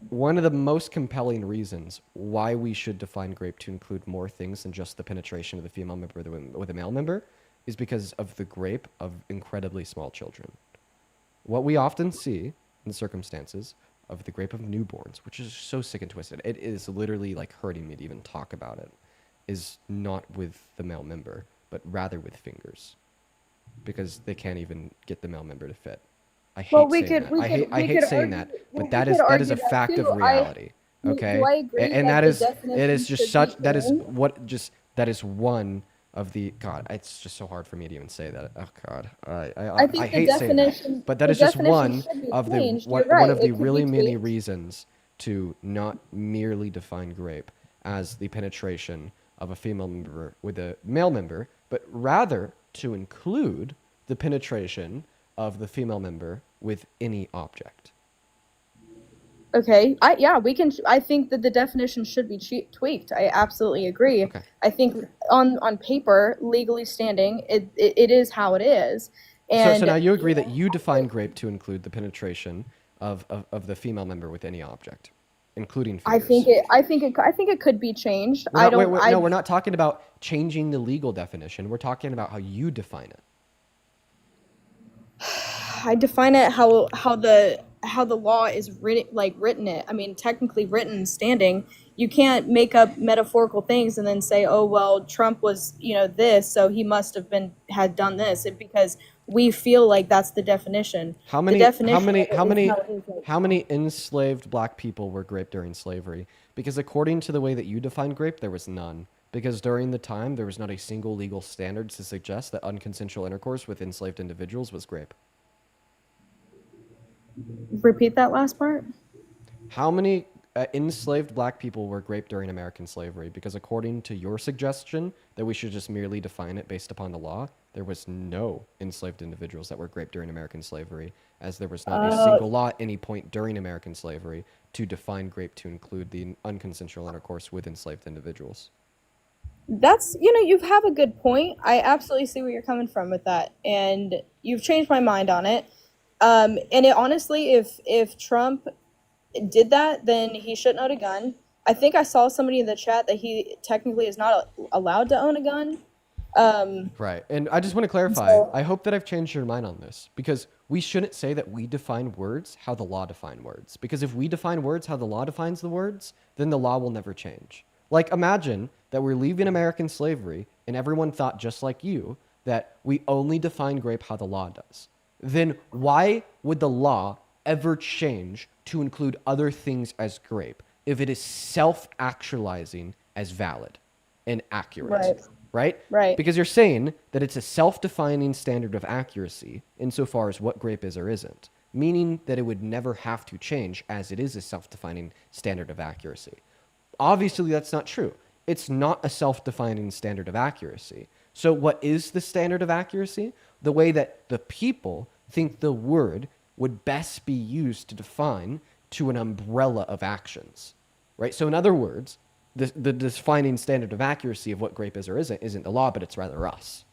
one of the most compelling reasons why we should define grape to include more things than just the penetration of the female member with a male member is because of the grape of incredibly small children. What we often see in circumstances of the grape of newborns, which is so sick and twisted, it is literally like hurting me to even talk about it, is not with the male member, but rather with fingers, because they can't even get the male member to fit. I hate saying that, but that is a fact of reality. Okay, and that is one of the God. It's just so hard for me to even say that. Oh God, I hate saying that, but that is just one of the really many reasons to not merely define grape as the penetration of a female member with a male member, but rather to include the penetration of the female member with any object. Okay. I think that the definition should be tweaked. I absolutely agree. Okay. I think on paper, legally standing, it is how it is. So And now you agree that you define grape to include the penetration of the female member with any object, including fingers. I think it could be changed. We're I not, don't. no, we're not talking about changing the legal definition. We're talking about how you define it. I define it how the law is written it. I mean, technically written standing. You can't make up metaphorical things and then say, "Oh well, Trump was this, so he must have had done this," because we feel like that's the definition. How The many definition of it is how it is right how many enslaved black people were grape during slavery? Because according to the way that you define grape, there was none. Because during the time, there was not a single legal standard to suggest that unconsensual intercourse with enslaved individuals was grape. Repeat that last part. How many enslaved black people were raped during American slavery? Because according to your suggestion that we should just merely define it based upon the law, there was no enslaved individuals that were raped during American slavery, as there was not a single law at any point during American slavery to define rape to include the unconsensual intercourse with enslaved individuals. That's you have a good point. I absolutely see where you're coming from with that, and you've changed my mind on it. And it honestly, if Trump did that, then he shouldn't own a gun. I think I saw somebody in the chat that he technically is not allowed to own a gun. Right. And I just want to clarify, I hope that I've changed your mind on this, because we shouldn't say that we define words how the law define words. Because if we define words how the law defines the words, then the law will never change. Like, imagine that we're leaving American slavery and everyone thought just like you that we only define grape how the law does. Then why would the law ever change to include other things as grape if it is self-actualizing as valid and accurate? Right? Because you're saying that it's a self-defining standard of accuracy insofar as what grape is or isn't, meaning that it would never have to change as it is a self-defining standard of accuracy. Obviously, that's not true. It's not a self-defining standard of accuracy. So what is the standard of accuracy? The way that the people think the word would best be used to define to an umbrella of actions, right? So in other words, the defining standard of accuracy of what grape is or isn't the law, but it's rather us,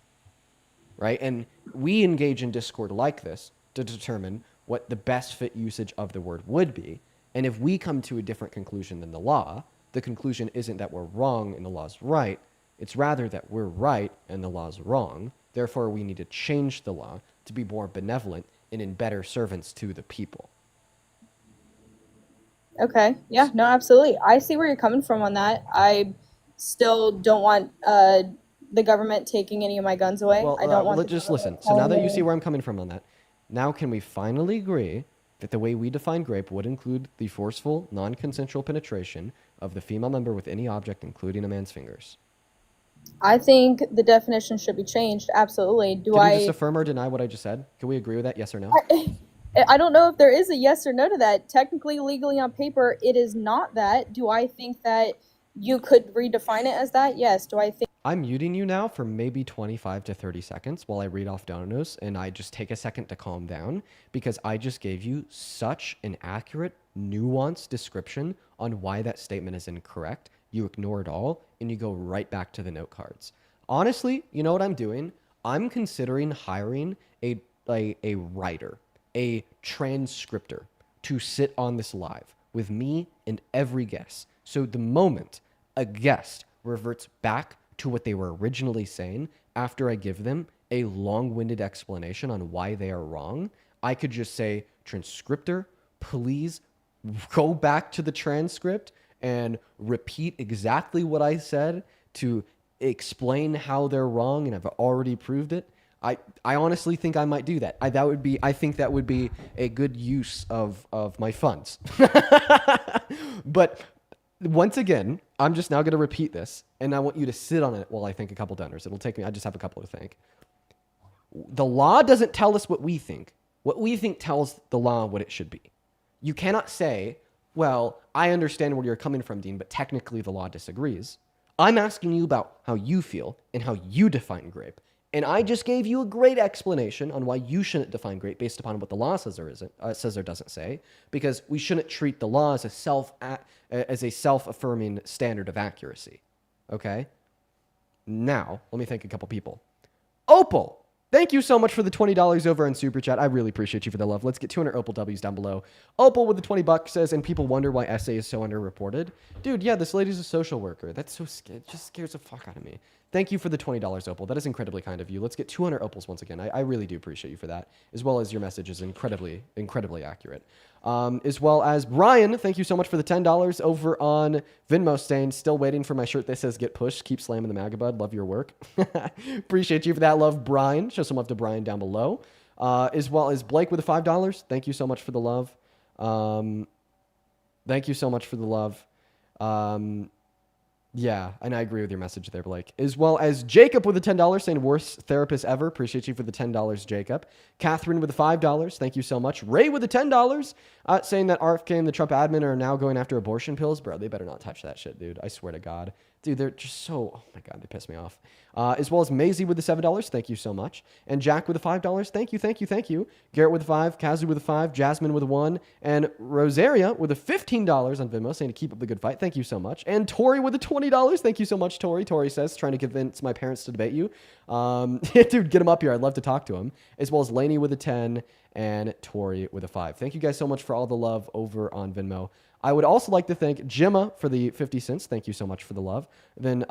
right? And we engage in discord like this to determine what the best fit usage of the word would be. And if we come to a different conclusion than the law, the conclusion isn't that we're wrong and the law's right. It's rather that we're right and the law's wrong. Therefore, we need to change the law to be more benevolent and in better servants to the people. Okay. Yeah, no, absolutely. I see where you're coming from on that. I still don't want the government taking any of my guns away. Well, I don't want just listen. So now that you see where I'm coming from on that, now can we finally agree that the way we define grape would include the forceful, non-consensual penetration of the female member with any object, including a man's fingers? I think the definition should be changed. Absolutely. Can you just affirm or deny what I just said? Can we agree with that? Yes or no? I don't know if there is a yes or no to that. Technically, legally on paper, it is not that. Do I think that you could redefine it as that? Yes. Do I think... I'm muting you now for maybe 25 to 30 seconds while I read off donos, and I just take a second to calm down because I just gave you such an accurate, nuanced description on why that statement is incorrect. You ignore it all, and you go right back to the note cards. Honestly, you know what I'm doing? I'm considering hiring a writer, a transcriptor, to sit on this live with me and every guest. So the moment a guest reverts back to what they were originally saying after I give them a long-winded explanation on why they are wrong, I could just say, transcriptor, please go back to the transcript and repeat exactly what I said to explain how they're wrong, and I've already proved it. I honestly think I might do that. I think that would be a good use of my funds. But once again, I'm just now going to repeat this, and I want you to sit on it while I think a couple donors. It'll take me, I just have a couple to think. The law doesn't tell us what we think. What we think tells the law what it should be. You cannot say, well, I understand where you're coming from, Dean, but technically the law disagrees. I'm asking you about how you feel and how you define grape. And I just gave you a great explanation on why you shouldn't define great based upon what the law says or says or doesn't say, because we shouldn't treat the law as a self-affirming standard of accuracy. Okay? Now, let me thank a couple people. Opal, thank you so much for the $20 over on Super Chat. I really appreciate you for the love. Let's get 200 Opal W's down below. Opal with the $20 says, and people wonder why SA is so underreported. Dude, yeah, this lady's a social worker. That's so scary. It just scares the fuck out of me. Thank you for the $20, Opal. That is incredibly kind of you. Let's get 200 Opals once again. I really do appreciate you for that, as well as your message is incredibly, incredibly accurate. As well as Brian, thank you so much for the $10 over on Venmo, saying, still waiting for my shirt that says get pushed. Keep slamming the MAGA bud. Love your work. Appreciate you for that love, Brian. Show some love to Brian down below. As well as Blake with the $5. Thank you so much for the love. Thank you so much for the love. Yeah, and I agree with your message there, Blake. As well as Jacob with the $10 saying, worst therapist ever. Appreciate you for the $10, Jacob. Catherine with the $5. Thank you so much. Ray with the $10 saying that RFK and the Trump admin are now going after abortion pills. Bro, they better not touch that shit, dude. I swear to God. Dude, they're just so... Oh, my God, they piss me off. As well as Maisie with the $7. Thank you so much. And Jack with the $5. Thank you, thank you, thank you. Garrett with the 5. Kazu with the 5. Jasmine with a 1. And Rosaria with a $15 on Venmo saying to keep up the good fight. Thank you so much. And Tori with the $20. Thank you so much, Tori. Tori says, trying to convince my parents to debate you. Dude, get him up here. I'd love to talk to him. As well as Lainey with a 10 and Tori with a 5. Thank you guys so much for all the love over on Venmo. I would also like to thank Gemma for the 50 cents. Thank you so much for the love. Then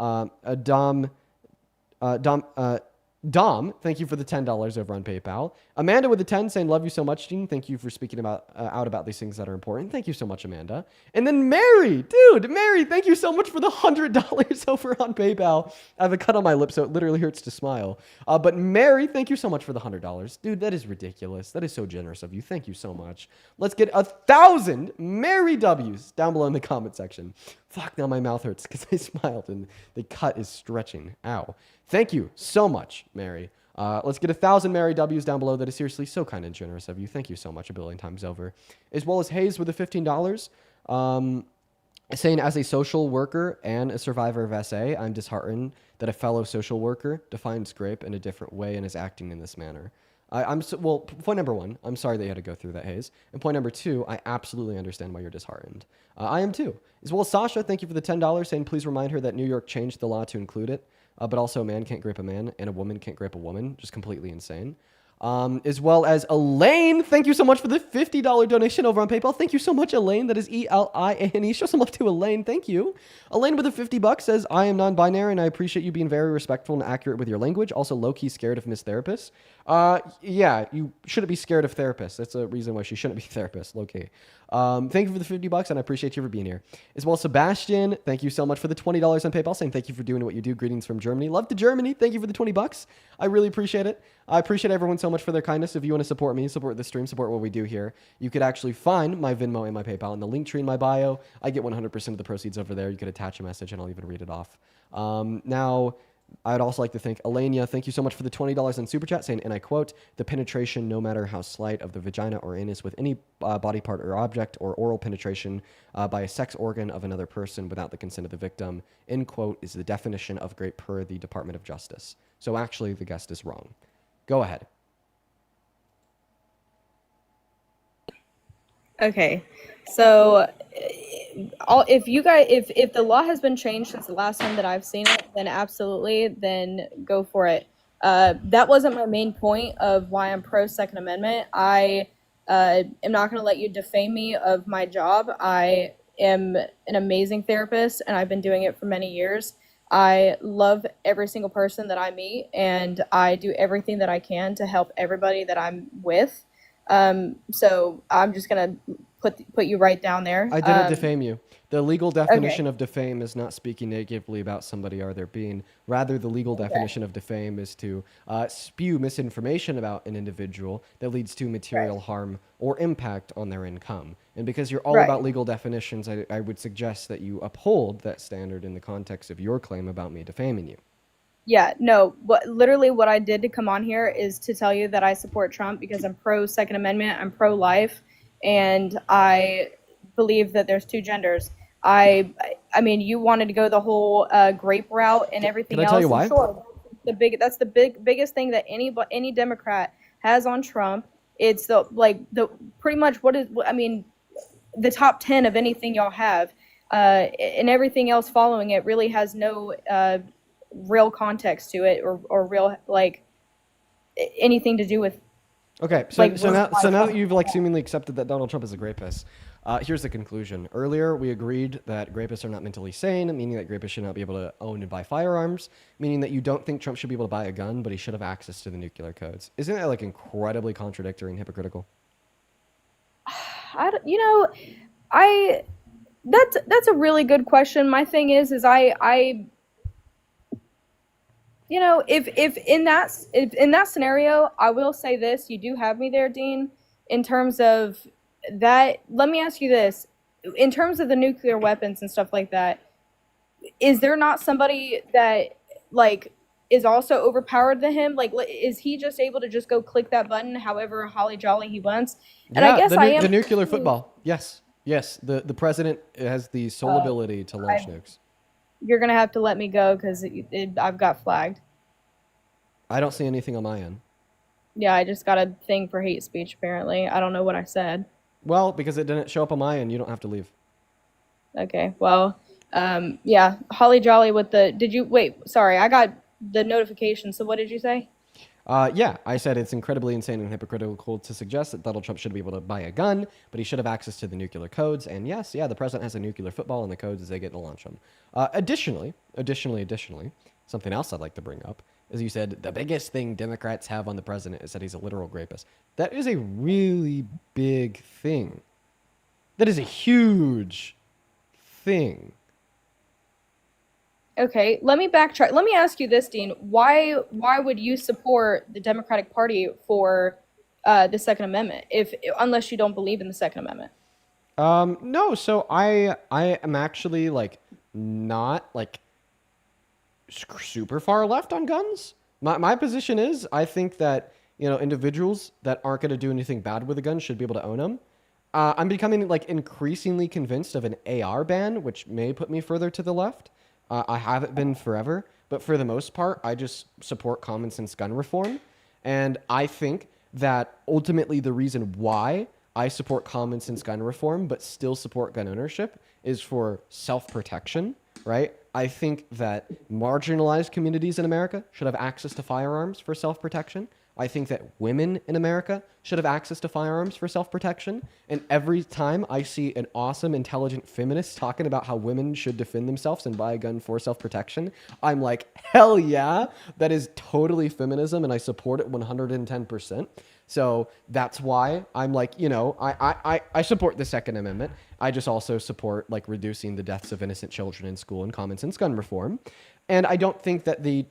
Dom, thank you for the $10 over on PayPal. Amanda with the 10 saying, love you so much, Dean. Thank you for speaking out about these things that are important. Thank you so much, Amanda. And then Mary, thank you so much for the $100 over on PayPal. I have a cut on my lip, so it literally hurts to smile. But Mary, thank you so much for the $100. Dude, that is ridiculous. That is so generous of you. Thank you so much. Let's get 1,000 Mary W's down below in the comment section. Fuck, now my mouth hurts because I smiled and the cut is stretching. Ow. Thank you so much, Mary. Let's get 1,000 Mary W's down below. That is seriously so kind and generous of you. Thank you so much a billion times over. As well as Hayes with the $15, saying, as a social worker and a survivor of SA, I'm disheartened that a fellow social worker defines grape in a different way and is acting in this manner. Point number 1, I'm sorry that you had to go through that, Hayes. And point number 2, I absolutely understand why you're disheartened. I am too. As well as Sasha, thank you for the $10, saying, please remind her that New York changed the law to include it. But also a man can't grape a man and a woman can't grape a woman. Just completely insane. As well as Elaine, thank you so much for the $50 donation over on PayPal. Thank you so much, Elaine. That is E-L-I-A-N-E. Show some love to Elaine. Thank you. Elaine with the $50 says, I am non-binary and I appreciate you being very respectful and accurate with your language. Also low-key scared of Miss Therapist. Yeah, you shouldn't be scared of therapists. That's a reason why she shouldn't be a therapist, low-key. Thank you for the $50 and I appreciate you for being here. As well, Sebastian, thank you so much for the $20 on PayPal, saying thank you for doing what you do. Greetings from Germany. Love to Germany. Thank you for the $20. I really appreciate it. I appreciate everyone so much for their kindness. If you want to support me, support the stream, support what we do here, you could actually find my Venmo and my PayPal in the link tree in my bio. I get 100% of the proceeds over there. You could attach a message and I'll even read it off. Now, I'd also like to thank Elenia. Thank you so much for the $20 in Super Chat, saying, and I quote, the penetration, no matter how slight, of the vagina or anus with any body part or object, or oral penetration by a sex organ of another person without the consent of the victim, end quote, is the definition of grape per the Department of Justice. So actually, the guest is wrong. Go ahead. Okay, so if the law has been changed since the last time that I've seen it, then absolutely, then go for it. That wasn't my main point of why I'm pro Second Amendment. I am not going to let you defame me of my job. I am an amazing therapist, and I've been doing it for many years. I love every single person that I meet, and I do everything that I can to help everybody that I'm with. So I'm just gonna put you right down there. I didn't defame you. The legal definition of defame is not speaking negatively about somebody or their being. Rather, the legal definition of defame is to spew misinformation about an individual that leads to material harm or impact on their income. And because you're all about legal definitions, I would suggest that you uphold that standard in the context of your claim about me defaming you. Yeah, no, literally what I did to come on here is to tell you that I support Trump because I'm pro Second Amendment, I'm pro life, and I believe that there's two genders. I mean, you wanted to go the whole grape route and everything else. Can I tell you why? Sure, That's the biggest thing that any Democrat has on Trump. It's the pretty much I mean, the top 10 of anything y'all have, and everything else following it really has no real context to it, or real anything to do with. Okay, so now that you've like seemingly accepted that Donald Trump is a rapist, here's the conclusion. Earlier, we agreed that rapists are not mentally sane, meaning that rapists should not be able to own and buy firearms, meaning that you don't think Trump should be able to buy a gun, but he should have access to the nuclear codes. Isn't that like incredibly contradictory and hypocritical? That's a really good question. My thing is I if in that scenario, I will say this: you do have me there, Dean. In terms of that, let me ask you this: in terms of the nuclear weapons and stuff like that, is there not somebody that is also overpowered than him? Is he just able to just go click that button however holly jolly he wants? And I guess the nuclear football. Yes, the president has the sole ability to launch nukes. You're gonna have to let me go because I've got flagged. I don't see anything on my end. Yeah, I just got a thing for hate speech. Apparently, I don't know what I said. Well, because it didn't show up on my end, you don't have to leave. Okay. Well, yeah, holly jolly with the. Did you wait? Sorry, I got the notification. So what did you say? Yeah, I said it's incredibly insane and hypocritical to suggest that Donald Trump should be able to buy a gun, but he should have access to the nuclear codes. And yes, the president has a nuclear football and the codes as they get to launch them. Additionally, something else I'd like to bring up is you said the biggest thing Democrats have on the president is that he's a literal rapist. That is a really big thing. That is a huge thing. Okay, let me backtrack. Let me ask you this, Dean. Why would you support the Democratic Party for the Second Amendment unless you don't believe in the Second Amendment? No. So I am actually not super far left on guns. My position is I think that individuals that aren't going to do anything bad with a gun should be able to own them. I'm becoming increasingly convinced of an AR ban, which may put me further to the left. I haven't been forever, but for the most part, I just support common sense gun reform. And I think that ultimately the reason why I support common sense gun reform, but still support gun ownership is for self-protection, right? I think that marginalized communities in America should have access to firearms for self-protection. I think that women in America should have access to firearms for self-protection. And every time I see an awesome, intelligent feminist talking about how women should defend themselves and buy a gun for self-protection, I'm like, hell yeah, that is totally feminism, and I support it 110%. So that's why I'm like, I support the Second Amendment. I just also support reducing the deaths of innocent children in school and common sense gun reform. And I don't think that the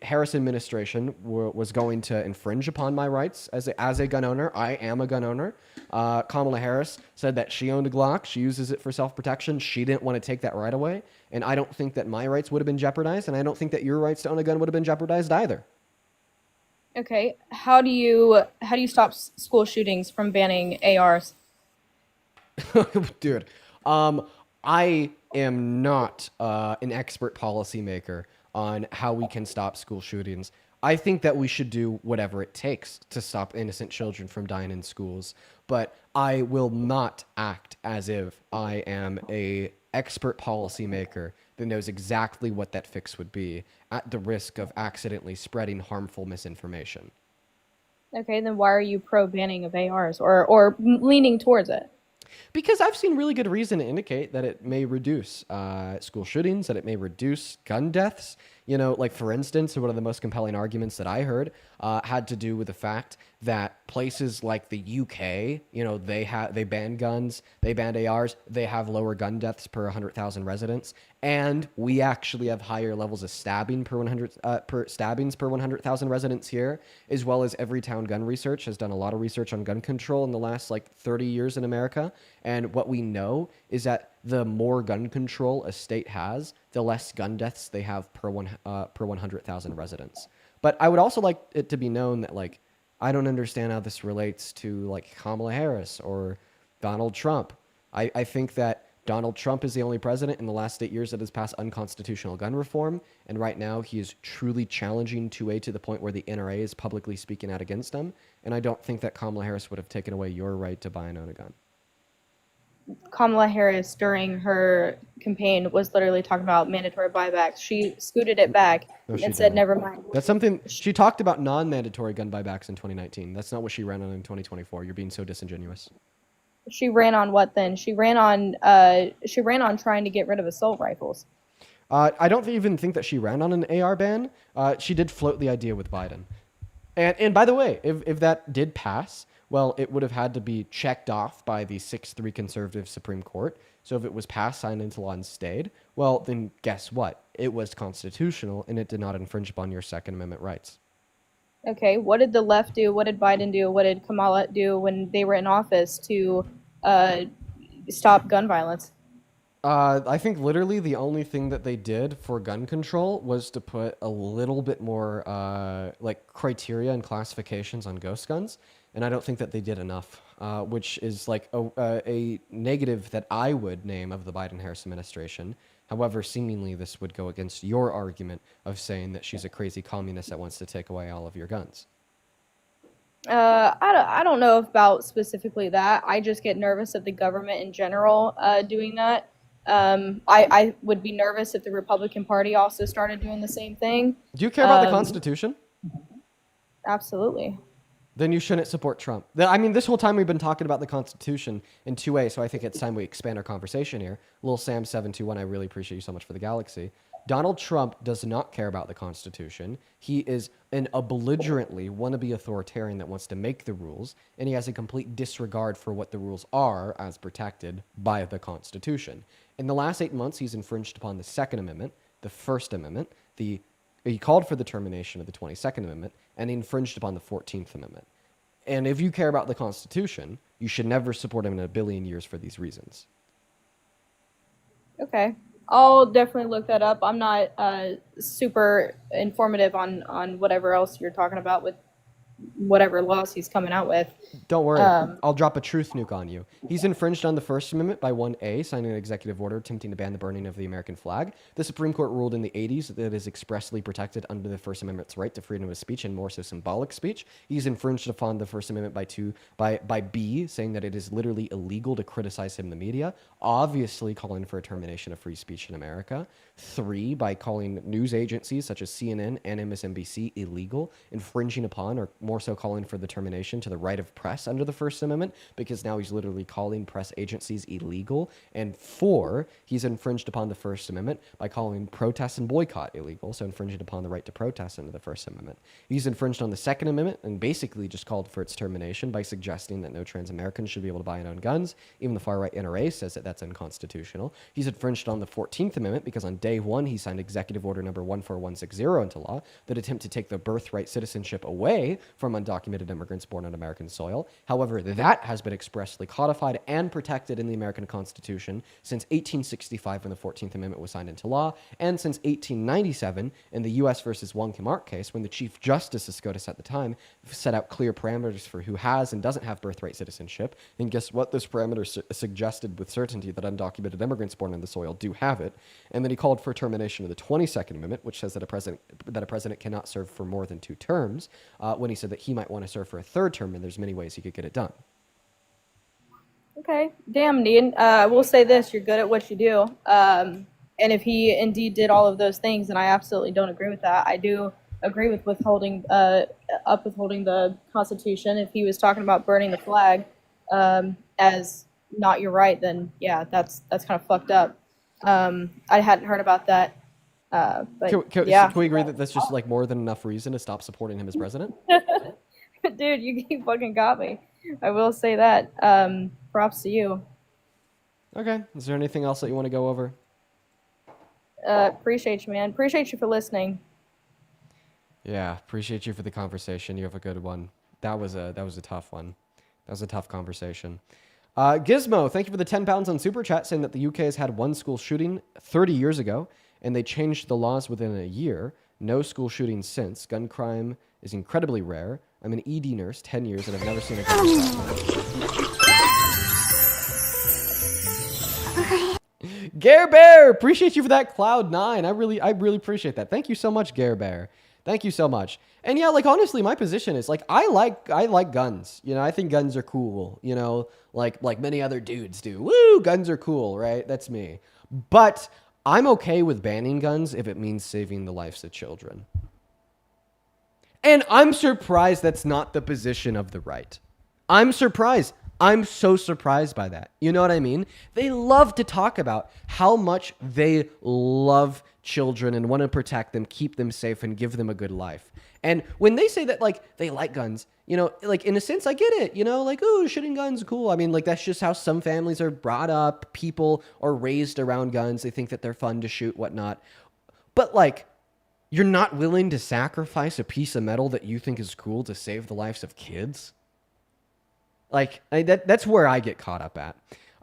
Harris administration was going to infringe upon my rights as a gun owner. I am a gun owner. Kamala Harris said that she owned a Glock. She uses it for self-protection. She didn't want to take that right away. And I don't think that my rights would have been jeopardized. And I don't think that your rights to own a gun would have been jeopardized either. Okay. How do you stop school shootings from banning ARs? Dude, I am not an expert policymaker on how we can stop school shootings. I think that we should do whatever it takes to stop innocent children from dying in schools, but I will not act as if I am a expert policymaker that knows exactly what that fix would be at the risk of accidentally spreading harmful misinformation. Okay, then why are you pro banning of ARs or leaning towards it? Because I've seen really good reason to indicate that it may reduce school shootings, that it may reduce gun deaths. For instance, one of the most compelling arguments that I heard had to do with the fact that places like the UK, they ban guns, they banned ARs, they have lower gun deaths per 100,000 residents, and we actually have higher levels of stabbings per 100,000 residents here, as well as Everytown Gun Research has done a lot of research on gun control in the last 30 years in America. And what we know is that the more gun control a state has, the less gun deaths they have per 100,000 residents. But I would also like it to be known that I don't understand how this relates to Kamala Harris or Donald Trump. I think that Donald Trump is the only president in the last 8 years that has passed unconstitutional gun reform, and right now he is truly challenging 2A to the point where the NRA is publicly speaking out against him, and I don't think that Kamala Harris would have taken away your right to buy and own a gun. Kamala Harris during her campaign was literally talking about mandatory buybacks. She scooted it back No, she and said, didn't. never mind. That's something, she talked about non-mandatory gun buybacks in 2019. That's not what she ran on in 2024. You're being so disingenuous. She ran on what then? She ran on trying to get rid of assault rifles. I don't even think that she ran on an AR ban. She did float the idea with Biden. And by the way, if that did pass, well, it would have had to be checked off by the 6-3 conservative Supreme Court. So if it was passed, signed into law, and stayed, well, then guess what? It was constitutional, and it did not infringe upon your Second Amendment rights. Okay, what did the left do? What did Biden do? What did Kamala do when they were in office to stop gun violence? I think literally the only thing that they did for gun control was to put a little bit more like criteria and classifications on ghost guns, and I don't think that they did enough, which is like a negative that I would name of the Biden-Harris administration. However, seemingly this would go against your argument of saying that she's a crazy communist that wants to take away all of your guns. I don't know about specifically that. I just get nervous of the government in general doing that. I would be nervous if the Republican Party also started doing the same thing. Do you care about the Constitution? Absolutely. Then you shouldn't support Trump. I mean, this whole time we've been talking about the Constitution in 2A, so I think it's time we expand our conversation here. Lil Sam 721, I really appreciate you so much for the galaxy. Donald Trump does not care about the Constitution. He is an belligerently wannabe authoritarian that wants to make the rules, and he has a complete disregard for what the rules are as protected by the Constitution. In the last 8 months, he's infringed upon the Second Amendment, the First Amendment, he called for the termination of the 22nd Amendment, and he infringed upon the 14th Amendment. And if you care about the Constitution, you should never support him in a billion years for these reasons. Okay. I'll definitely look that up. I'm not super informative on whatever else you're talking about with whatever laws he's coming out with. Don't worry, I'll drop a truth nuke on you. He's infringed on the First Amendment by 1A, signing an executive order attempting to ban the burning of the American flag. The Supreme Court ruled in the 80s that it is expressly protected under the First Amendment's right to freedom of speech and more so symbolic speech. He's infringed upon the First Amendment by B, saying that it is literally illegal to criticize him in the media, obviously calling for a termination of free speech in America. 3, by calling news agencies such as CNN and MSNBC illegal, infringing upon or more so calling for the termination to the right of press under the First Amendment, because now he's literally calling press agencies illegal. And 4, he's infringed upon the First Amendment by calling protest and boycott illegal, so infringing upon the right to protest under the First Amendment. He's infringed on the Second Amendment and basically just called for its termination by suggesting that no trans Americans should be able to buy and own guns. Even the far-right NRA says that that's unconstitutional. He's infringed on the 14th Amendment because on day 1, he signed Executive Order number 14160 into law that attempt to take the birthright citizenship away from undocumented immigrants born on American soil. However, that has been expressly codified and protected in the American Constitution since 1865 when the 14th Amendment was signed into law, and since 1897 in the U.S. versus Wong Kim Ark case when the Chief Justice of SCOTUS at the time set out clear parameters for who has and doesn't have birthright citizenship. And guess what? Those parameters suggested with certainty that undocumented immigrants born on the soil do have it. And then he called for termination of the 22nd Amendment, which says that a president cannot serve for more than 2 terms, when he said that he might want to serve for a 3rd term, and there's many ways he could get it done. Okay. Damn, Dean. I will say this, you're good at what you do. And if he indeed did all of those things, then I absolutely don't agree with that. I do agree with withholding the Constitution. If he was talking about burning the flag as not your right, then yeah, that's kind of fucked up. I hadn't heard about that. But yeah. Can we agree that that's just like more than enough reason to stop supporting him as president? Dude, you fucking got me. I will say that. Props to you. Okay. Is there anything else that you want to go over? Appreciate you, man. Appreciate you for listening. Yeah, appreciate you for the conversation. You have a good one. That was a tough one. That was a tough conversation. Gizmo, thank you for the 10 pounds on Super Chat, saying that the UK has had one school shooting 30 years ago, and they changed the laws within a year. No school shootings since. Gun crime is incredibly rare. I'm an ED nurse, 10 years, and I've never seen a gun shot. Gare Bear, appreciate you for that Cloud9. I really appreciate that. Thank you so much, Gare Bear. Thank you so much. And yeah, like honestly, my position is like I like guns. You know, I think guns are cool. You know, like many other dudes do. Woo, guns are cool, right? That's me. But I'm okay with banning guns if it means saving the lives of children. And I'm surprised that's not the position of the right. I'm surprised. I'm so surprised by that. You know what I mean? They love to talk about how much they love children and want to protect them, keep them safe, and give them a good life. And when they say that, like, they like guns, you know, like, in a sense, I get it. You know, like, oh, shooting guns, cool. I mean, like, that's just how some families are brought up. People are raised around guns. They think that they're fun to shoot, whatnot. But, like, you're not willing to sacrifice a piece of metal that you think is cool to save the lives of kids? Like, that's where I get caught up at.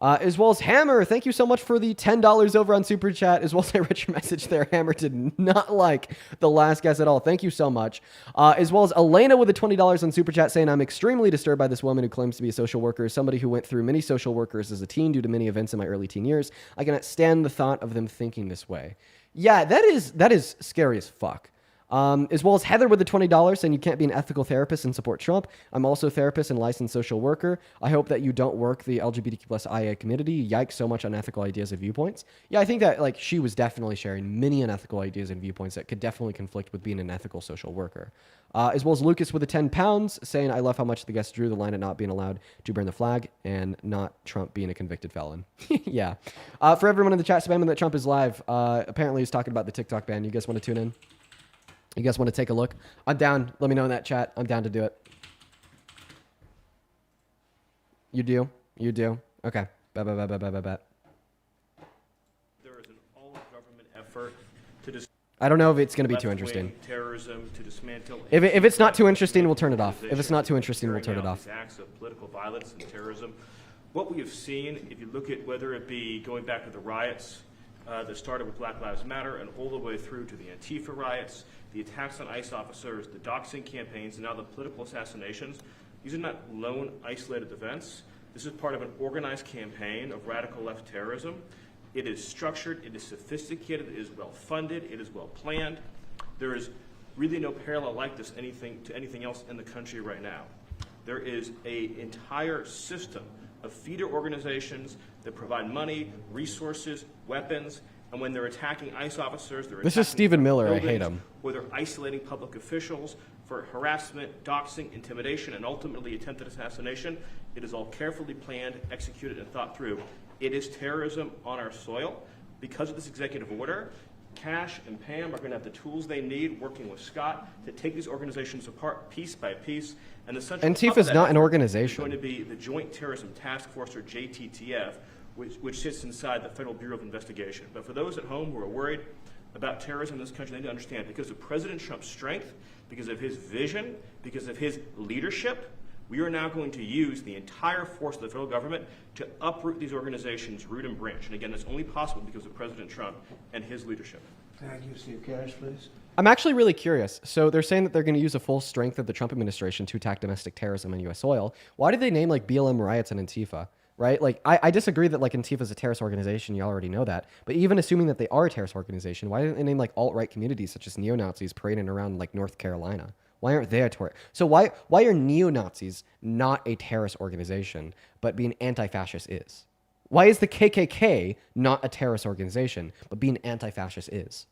As well as Hammer, thank you so much for the $10 over on Super Chat. As well as I read your message there. Hammer did not like the last guess at all. Thank you so much. As well as Elena with the $20 on Super Chat saying, I'm extremely disturbed by this woman who claims to be a social worker. Somebody who went through many social workers as a teen due to many events in my early teen years. I cannot stand the thought of them thinking this way. Yeah, that is scary as fuck. As well as Heather with the $20 saying you can't be an ethical therapist and support Trump. I'm also a therapist and licensed social worker. I hope that you don't work the LGBTQ plus IA community. Yikes, so much unethical ideas and viewpoints. Yeah, I think that like she was definitely sharing many unethical ideas and viewpoints that could definitely conflict with being an ethical social worker. As well as Lucas with the 10 pounds saying, I love how much the guests drew the line at not being allowed to burn the flag and not Trump being a convicted felon. Yeah. For everyone in the chat spamming that Trump is live, apparently he's talking about the TikTok ban. You guys want to tune in? You guys want to take a look? I'm down. Let me know in that chat. I'm down to do it. You do? You do? Okay. Bet. There is an all-government effort to I don't know if it's going to be too interesting. Terrorism, to dismantle. If it's not too interesting, we'll turn it off. If it's not too interesting, we'll turn it off. Acts of political violence and terrorism. What we have seen, if you look at whether it be going back to the riots that started with Black Lives Matter and all the way through to the Antifa riots, the attacks on ICE officers, the doxing campaigns, and now the political assassinations, these are not lone, isolated events. This is part of an organized campaign of radical left terrorism. It is structured, it is sophisticated, it is well-funded, it is well-planned. There is really no parallel like this to anything else in the country right now. There is an entire system of feeder organizations that provide money, resources, weapons, and when they're attacking ICE officers, This is Stephen Miller. I hate him. Where they're isolating public officials for harassment, doxing, intimidation, and ultimately attempted assassination. It is all carefully planned, executed, and thought through. It is terrorism on our soil. Because of this executive order, Cash and Pam are going to have the tools they need, working with Scott, to take these organizations apart piece by piece. And the central Antifa is not an organization. Is going to be the Joint Terrorism Task Force, or JTTF, which sits inside the Federal Bureau of Investigation. But for those at home who are worried about terrorism in this country, they need to understand, because of President Trump's strength, because of his vision, because of his leadership, we are now going to use the entire force of the federal government to uproot these organizations root and branch. And again, that's only possible because of President Trump and his leadership. Thank you. Steve Cash, please. I'm actually really curious. So they're saying that they're going to use the full strength of the Trump administration to attack domestic terrorism on U.S. soil. Why did they name like BLM riots and Antifa? Right? Like, I disagree that like Antifa is a terrorist organization. You already know that. But even assuming that they are a terrorist organization, why didn't they name like alt-right communities such as neo-Nazis parading around like North Carolina? Why aren't they a terrorist? So why are neo-Nazis not a terrorist organization, but being anti-fascist is? Why is the KKK not a terrorist organization, but being anti-fascist is?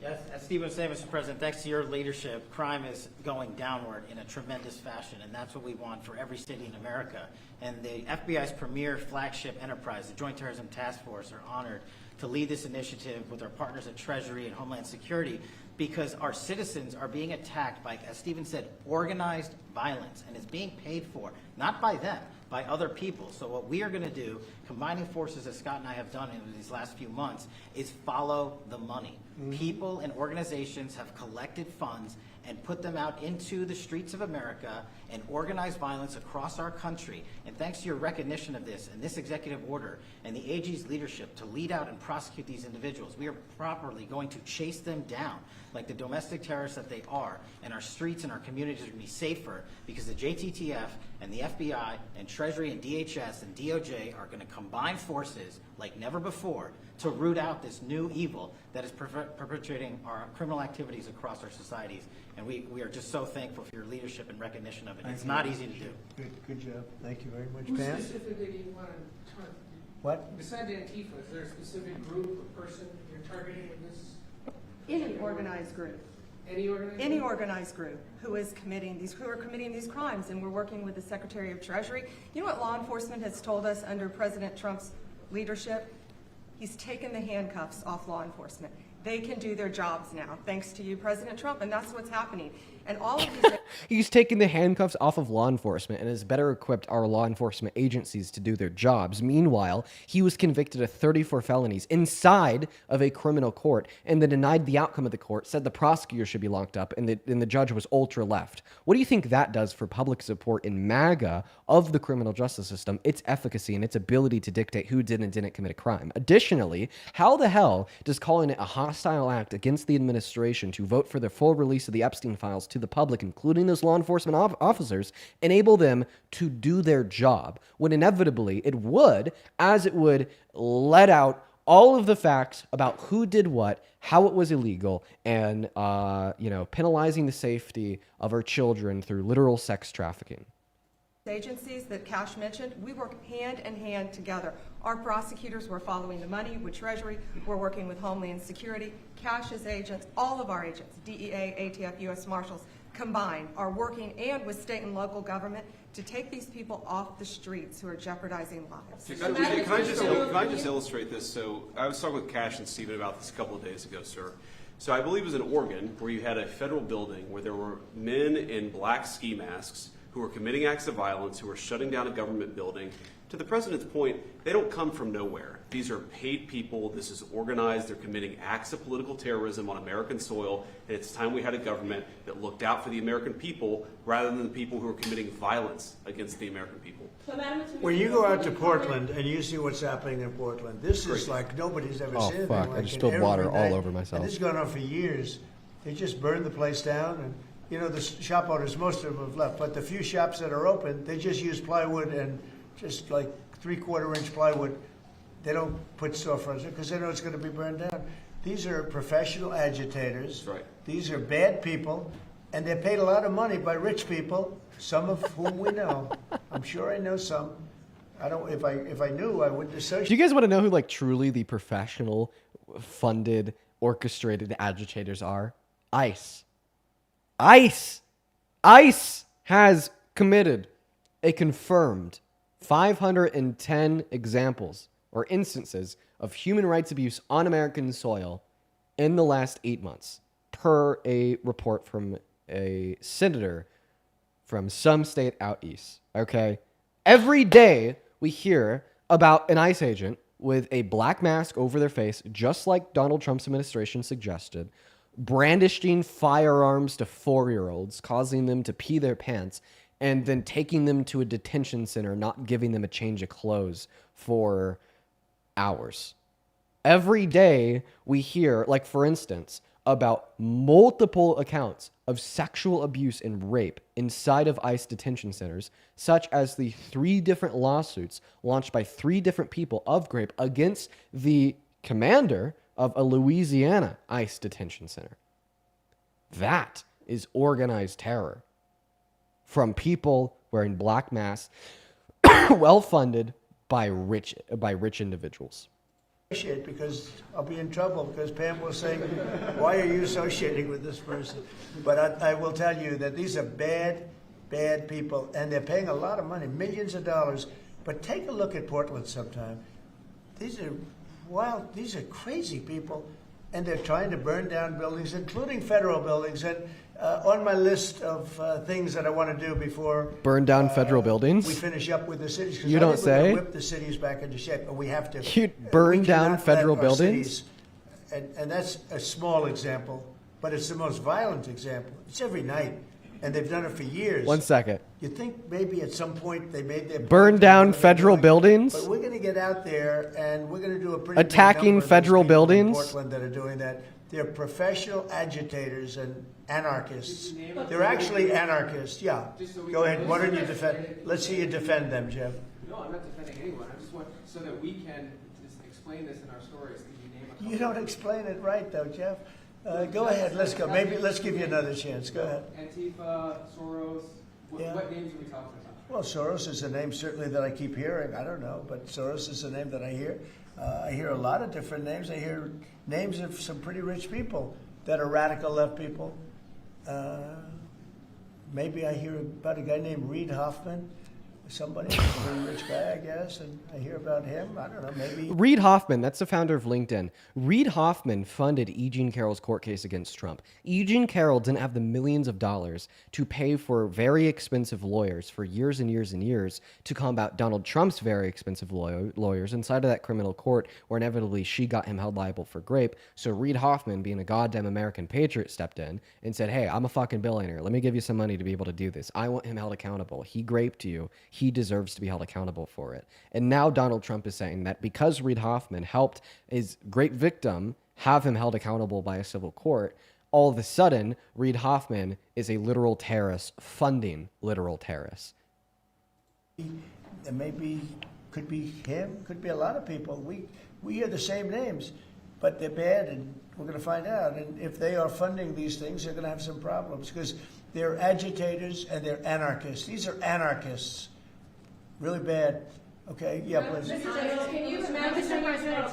Yes, as Stephen was saying, Mr. President, thanks to your leadership, crime is going downward in a tremendous fashion, and that's what we want for every city in America. And the FBI's premier flagship enterprise, the Joint Terrorism Task Force, are honored to lead this initiative with our partners at Treasury and Homeland Security, because our citizens are being attacked by, as Stephen said, organized violence, and it's being paid for, not by them, by other people. So what we are going to do, combining forces as Scott and I have done in these last few months, is follow the money. People and organizations have collected funds and put them out into the streets of America and organize violence across our country. And thanks to your recognition of this and this executive order and the AG's leadership to lead out and prosecute these individuals, we are properly going to chase them down like the domestic terrorists that they are, and our streets and our communities are going to be safer because the JTTF and the FBI and Treasury and DHS and DOJ are going to combine forces like never before to root out this new evil that is perpetrating our criminal activities across our societies. And we are just so thankful for your leadership and recognition of it. It's not easy to do. Good job. Thank you very much, Who Pam. specifically do you want to target? What? Besides Antifa, is there a specific group or person you're targeting with this? Any organized group. Any organized group who are committing these crimes, and we're working with the Secretary of Treasury. You know what law enforcement has told us under President Trump's leadership? He's taken the handcuffs off law enforcement. They can do their jobs now, thanks to you, President Trump, and that's what's happening. And all of these... He's taken the handcuffs off of law enforcement and has better equipped our law enforcement agencies to do their jobs. Meanwhile, he was convicted of 34 felonies inside of a criminal court and then denied the outcome of the court, said the prosecutor should be locked up, and the judge was ultra-left. What do you think that does for public support in MAGA of the criminal justice system, its efficacy, and its ability to dictate who did and didn't commit a crime? Additionally, how the hell does calling it a hostile act against the administration to vote for the full release of the Epstein files to the public, including those law enforcement officers, enable them to do their job, when inevitably it would, as it would let out all of the facts about who did what, how it was illegal, and penalizing the safety of our children through literal sex trafficking. Agencies that Cash mentioned, we work hand in hand together. Our prosecutors were following the money with Treasury. We're working with Homeland Security. Cash's agents, all of our agents, DEA, ATF, U.S. Marshals, combined are working, and with state and local government, to take these people off the streets who are jeopardizing lives. Can I just illustrate this? So I was talking with Cash and Stephen about this a couple of days ago, sir. So I believe it was in Oregon where you had a federal building where there were men in black ski masks who were committing acts of violence, who were shutting down a government building. To the president's point, they don't come from nowhere. These are paid people. This is organized. They're committing acts of political terrorism on American soil. And it's time we had a government that looked out for the American people rather than the people who are committing violence against the American people. When you go out to Portland and you see what's happening in Portland, this is like nobody's ever Oh, seen anything fuck. like I just it. spilled water Every all night. over myself. And this has gone on for years. They just burned the place down, and the shop owners, most of them have left, but the few shops that are open, they just use plywood and just like 3/4-inch plywood. They don't put storefronts because they know it's going to be burned down. These are professional agitators. Right. These are bad people, and they're paid a lot of money by rich people, some of whom we know. I'm sure I know some. I don't. If I knew, I wouldn't associate. Do you guys want to know who truly the professional, funded, orchestrated agitators are? ICE. ICE has committed a confirmed 510 examples or instances of human rights abuse on American soil in the last 8 months, per a report from a senator from some state out east. Okay? Every day we hear about an ICE agent with a black mask over their face, just like Donald Trump's administration suggested, brandishing firearms to 4-year-olds, causing them to pee their pants, and then taking them to a detention center, not giving them a change of clothes for hours. Every day we hear, for instance, about multiple accounts of sexual abuse and rape inside of ICE detention centers, such as the 3 different lawsuits launched by 3 different people of rape against the commander of a Louisiana ICE detention center. That is organized terror from people wearing black masks, well funded by rich individuals. Because I'll be in trouble because Pam will say, why are you associating with this person? But I will tell you that these are bad people, and they're paying a lot of money, millions of dollars. But take a look at Portland sometime. These are wild, these are crazy people, and they're trying to burn down buildings, including federal buildings. And on my list of things that I want to do before burn down federal buildings, we finish up with the cities. You don't say. Whip the cities back into shape, but we have to. You burn down federal buildings, and that's a small example. but it's the most violent example. It's every night, and they've done it for years. 1 second. You think maybe at some point they made their Burn point down of what they're federal doing, buildings? But we're going to get out there, and we're going to do a pretty big Attacking number of those federal people in buildings? Portland that are doing that. They're professional agitators and anarchists. They're actually anarchists. Yeah. Go ahead. Why don't you defend? Let's see you defend them, Jeff. No, I'm not defending anyone. I just want so that we can just explain this in our stories. Can you name a couple? You don't explain it right, though, Jeff. Go ahead. Let's go. Maybe let's give you another chance. Go ahead. Antifa, Soros. What names are we talking about? Well, Soros is a name certainly that I keep hearing. I don't know, but Soros is a name that I hear. I hear a lot of different names. I hear names of some pretty rich people that are radical left people. Maybe I hear about a guy named Reid Hoffman. Somebody, a very rich guy, I guess, and I hear about him. I don't know, maybe. Reid Hoffman, that's the founder of LinkedIn. Reid Hoffman funded E. Jean Carroll's court case against Trump. E. Jean Carroll didn't have the millions of dollars to pay for very expensive lawyers for years and years and years to combat Donald Trump's very expensive lawyers inside of that criminal court where inevitably she got him held liable for rape. So Reid Hoffman, being a goddamn American patriot, stepped in and said, hey, I'm a fucking billionaire. Let me give you some money to be able to do this. I want him held accountable. He raped you. He deserves to be held accountable for it. And now Donald Trump is saying that because Reid Hoffman helped his great victim have him held accountable by a civil court, all of a sudden, Reid Hoffman is a literal terrorist funding literal terrorists. And maybe could be him, could be a lot of people. We hear the same names, but they're bad, and we're going to find out. And if they are funding these things, they're going to have some problems because they're agitators and they're anarchists. These are anarchists. Really bad. Okay, yeah, please. Mr. President,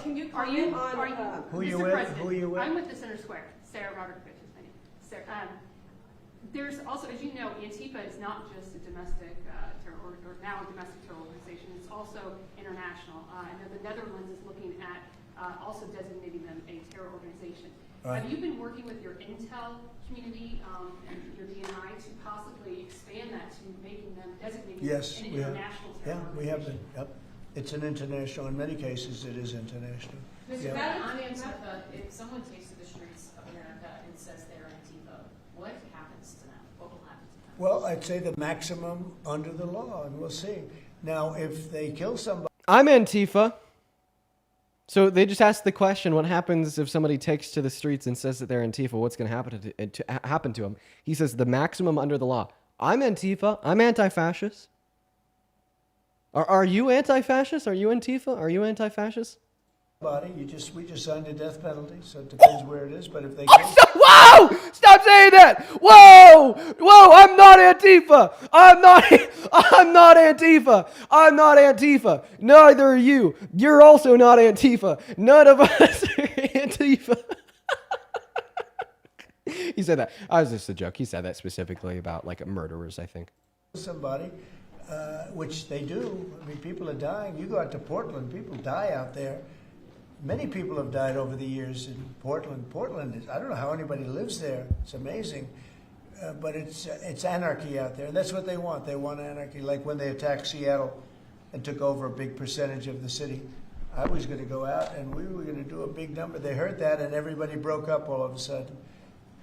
can you comment on Who you with? Who you with? I'm with the Center Square. Sarah Rodriguez is my name. Sarah, there's also, as you know, Antifa is not just a domestic terror or now a domestic terror organization. It's also international. I know the Netherlands is looking at also designating them a terror organization. Have you been working with your intel community and your DNI to possibly expand that to making them designated an international terror organization? Yeah, we have been. Yep. It's an international. In many cases, it is international. Mr. On Antifa, if someone takes to the streets of America and says they're Antifa, what happens to them? What will happen to them? Well, I'd say the maximum under the law, and we'll see. Now, if they kill somebody... I'm Antifa. So they just asked the question, what happens if somebody takes to the streets and says that they're Antifa? What's going to happen to him? He says the maximum under the law. I'm Antifa. I'm anti-fascist. Are you anti-fascist? Are you Antifa? Are you anti-fascist? We just signed a death penalty, so it depends where it is. But if they Whoa! Stop saying that! Whoa! Whoa! I'm not Antifa! I'm not Antifa! I'm not Antifa! Neither are you. You're also not Antifa. None of us are Antifa. He said that. I was just a joke. He said that specifically about like murderers, I think. Somebody, which they do. I mean, people are dying. You go out to Portland, people die out there. Many people have died over the years in Portland. Portland is, I don't know how anybody lives there. It's amazing. But it's anarchy out there. And that's what they want. They want anarchy. Like when they attacked Seattle and took over a big percentage of the city. I was going to go out and we were going to do a big number. They heard that and everybody broke up all of a sudden.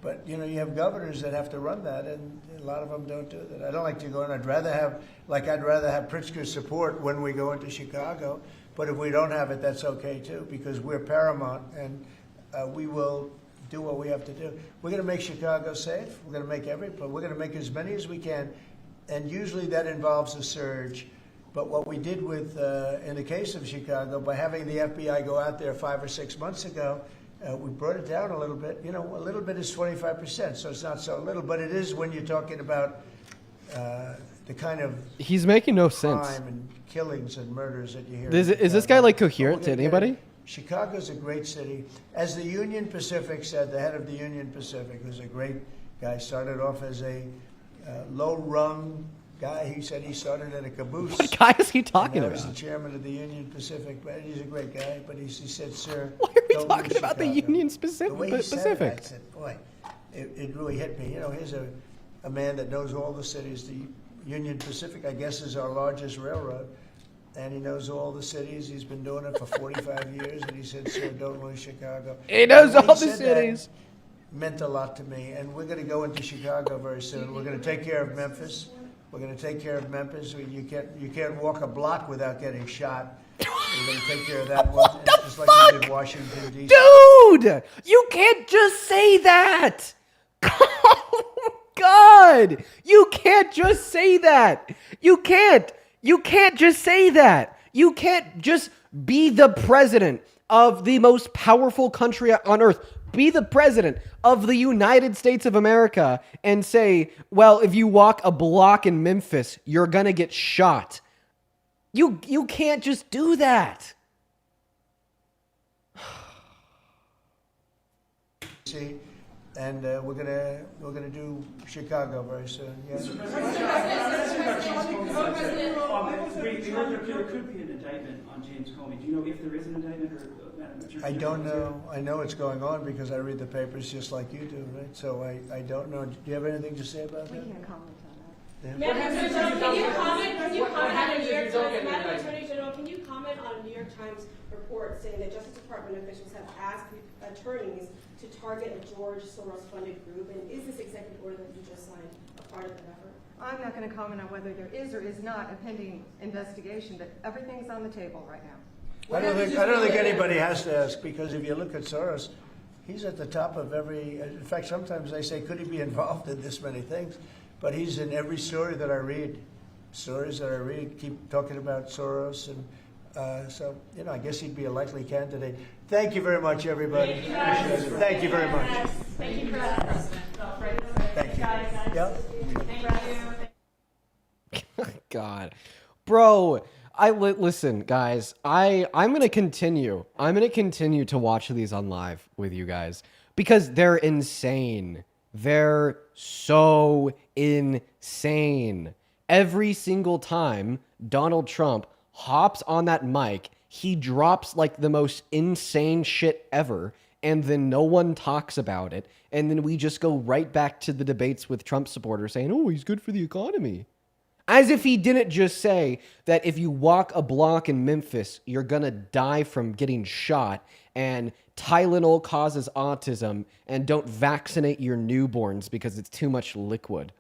But, you know, you have governors that have to run that, and a lot of them don't do that. I don't like to go in. I'd rather have Pritzker's support when we go into Chicago. But if we don't have it, that's okay, too, because we're paramount, and we will do what we have to do. We're going to make Chicago safe. We're going to make we're going to make as many as we can, and usually that involves a surge. But what we did with, in the case of Chicago, by having the FBI go out there 5 or 6 months ago, we brought it down a little bit. You know, a little bit is 25%, so it's not so little, but it is when you're talking about the kind of he's making no sense. Crime and killings and murders that you hear. Is this guy like coherent to anybody? Chicago's a great city. As the Union Pacific said, the head of the Union Pacific, who's a great guy, started off as a low-rung guy. He said he started at a caboose. What guy is he talking about? He was the chairman of the Union Pacific, but he's a great guy. But he said, "Sir, why are we talking about the Union Pacific?" The way he said it, I said, "Boy, it really hit me." You know, here's a man that knows all the cities. The Union Pacific, I guess, is our largest railroad, and he knows all the cities. He's been doing it for 45 years, and he said, "Sir, don't lose Chicago." He knows all the cities. meant a lot to me. And we're going to go into Chicago very soon. We're going to take care of Memphis. We're going to take care of Memphis. You can't walk a block without getting shot. We're going to take care of that one, just like we did Washington, D.C. Dude, you can't just say that. God, you can't just say that. You can't just say that. You can't just be the president of the most powerful country on earth. Be the president of the United States of America and say, well, if you walk a block in Memphis, you're going to get shot. You can't just do that. See, and we're gonna do Chicago very soon. Yeah. We heard there could be an indictment on James Comey. Do you know if there is an indictment, or Madam Attorney? I don't know. I know it's going on because I read the papers just like you do, right? So I don't know. Do you have anything to say about that? We can't comment on that. Yeah. Can you comment on a New York Times, Madam Attorney General, can you comment on a New York Times report saying that Justice Department officials have asked attorneys to target a George Soros-funded group? And is this executive order that you just signed a part of that effort? I'm not going to comment on whether there is or is not a pending investigation, but everything's on the table right now. I don't think anybody has to ask, because if you look at Soros, he's at the top of every. In fact, sometimes they say, could he be involved in this many things? But he's in every story that I read. Stories that I read keep talking about Soros, and so I guess he'd be a likely candidate. Thank you very much, everybody. Thank you very much. Thank you for that, President. Thank you. Yeah. Thank you. God, bro. Listen, guys. I'm gonna continue. I'm gonna continue to watch these on live with you guys because they're insane. They're so insane. Every single time Donald Trump hops on that mic, he drops like the most insane shit ever, and then no one talks about it, and then we just go right back to the debates with Trump supporters saying, oh, he's good for the economy. As if he didn't just say that if you walk a block in Memphis, you're gonna die from getting shot, and Tylenol causes autism, and don't vaccinate your newborns because it's too much liquid.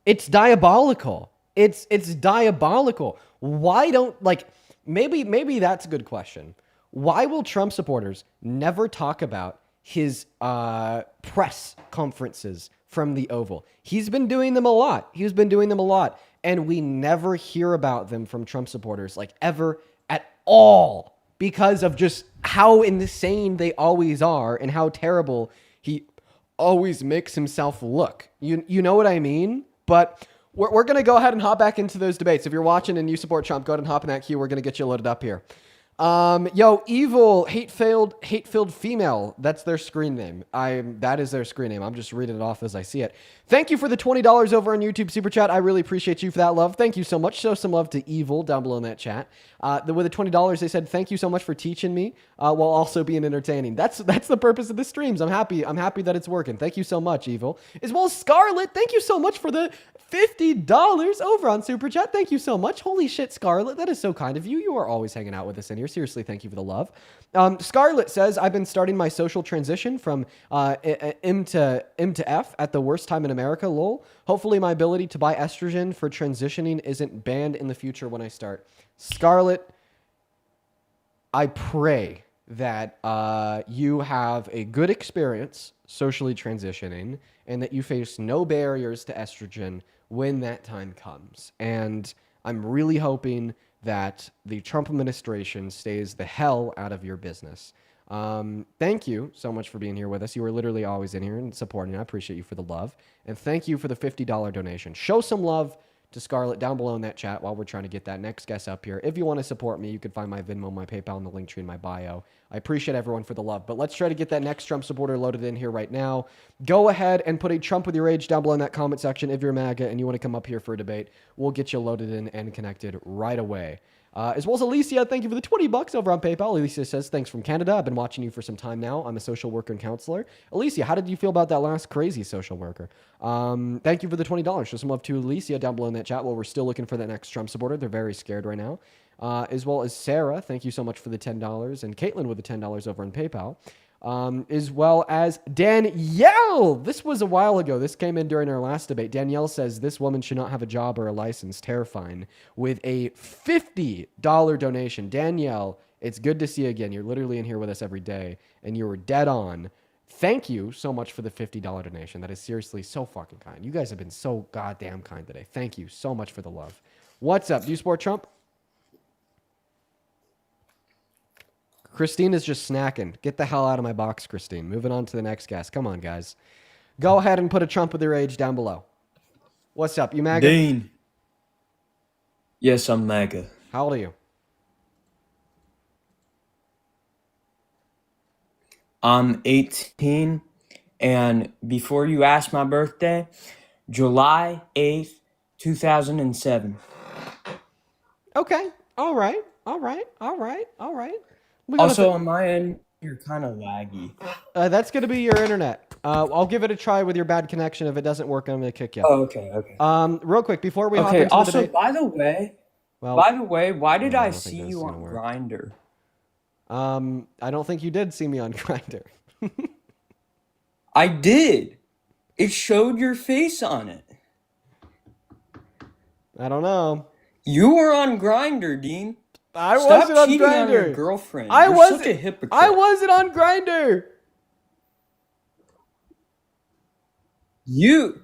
It's diabolical. It's diabolical. Why don't, maybe that's a good question. Why will Trump supporters never talk about his press conferences from the Oval? He's been doing them a lot. And we never hear about them from Trump supporters, ever at all, because of just how insane they always are and how terrible he always makes himself look. You know what I mean? But we're going to go ahead and hop back into those debates. If you're watching and you support Trump, go ahead and hop in that queue. We're going to get you loaded up here. Evil, hate-filled female. That's their screen name. That is their screen name. I'm just reading it off as I see it. Thank you for the $20 over on YouTube Super Chat. I really appreciate you for that love. Thank you so much. Show some love to Evil down below in that chat. With the $20, they said, thank you so much for teaching me, while also being entertaining. That's the purpose of the streams. I'm happy that it's working. Thank you so much, Evil. As well as Scarlett, thank you so much for the $50 over on Super Chat. Thank you so much. Holy shit, Scarlett. That is so kind of you. You are always hanging out with us in here. Seriously, thank you for the love. Scarlett says, I've been starting my social transition from M to F at the worst time in America, lol. Hopefully my ability to buy estrogen for transitioning isn't banned in the future when I start. Scarlett, I pray that you have a good experience socially transitioning and that you face no barriers to estrogen when that time comes. And I'm really hoping that the Trump administration stays the hell out of your business. Thank you so much for being here with us. You are literally always in here and supporting. I appreciate you for the love. And thank you for the $50 donation. Show some love to Scarlett down below in that chat while we're trying to get that next guest up here. If you want to support me, you can find my Venmo, my PayPal, and the link tree in my bio. I appreciate everyone for the love. But let's try to get that next Trump supporter loaded in here right now. Go ahead and put a Trump with your age down below in that comment section if you're MAGA and you want to come up here for a debate. We'll get you loaded in and connected right away. As well as Alicia, thank you for the $20 over on PayPal. Alicia says, thanks from Canada. I've been watching you for some time now. I'm a social worker and counselor. Alicia, how did you feel about that last crazy social worker? Thank you for the $20. Show some love to Alicia down below in that chat while we're still looking for that next Trump supporter. They're very scared right now. As well as Sarah, thank you so much for the $10. And Caitlin with the $10 over on PayPal. as well as Danielle. This was a while ago. This came in during our last debate. Danielle says this woman should not have a job or a license. Terrifying. With a $50 donation. Danielle, it's good to see you again. You're literally in here with us every day, and you were dead on. Thank you so much for the $50 donation. That is seriously so fucking kind. You guys have been so goddamn kind today. Thank you so much for the love. What's up? Do you support Trump? Christine is just snacking. Get the hell out of my box, Christine. Moving on to the next guest. Come on, guys. Go ahead and put a Trump with your age down below. What's up? You MAGA? Dean. Yes, I'm MAGA. How old are you? I'm 18, and before you ask my birthday, July 8th, 2007. Okay. All right. Also, on my end, you're kind of laggy. That's going to be your internet. I'll give it a try with your bad connection. If it doesn't work, I'm going to kick you. Oh, okay. Real quick, before we hop Okay, into also, the debate. by the way, why did I see you on Grindr? I don't think you did see me on Grindr. I did. It showed your face on it. I don't know. You were on Grindr, Dean. I Stop wasn't on cheating on your Grindr. girlfriend. You're such a hypocrite. I wasn't on Grindr. You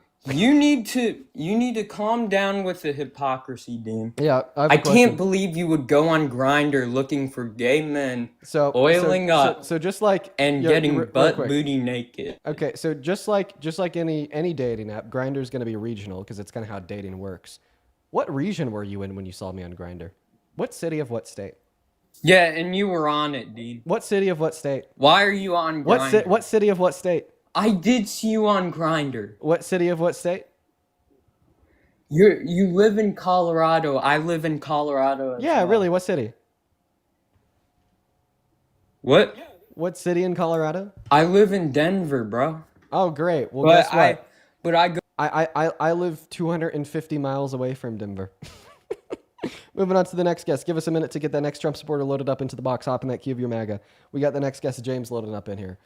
need to calm down with the hypocrisy, Dean. Yeah, I can't believe you would go on Grindr looking for gay men, oiling up, so just like and getting butt booty naked. Okay, so just like any dating app, Grindr's going to be regional because it's kind of how dating works. What region were you in when you saw me on Grindr? What city of what state? Yeah, and you were on it, Dean. What city of what state? Why are you on Grindr? What city of what state? I did see you on Grindr. What city of what state? You live in Colorado. I live in Colorado. Yeah, really. What city? What? What city in Colorado? I live in Denver, bro. Oh, great. Well, But guess what? I live 250 miles away from Denver. Moving on to the next guest. Give us a minute to get that next Trump supporter loaded up into the box. Hop in that queue of your MAGA. We got the next guest, James, loading up in here.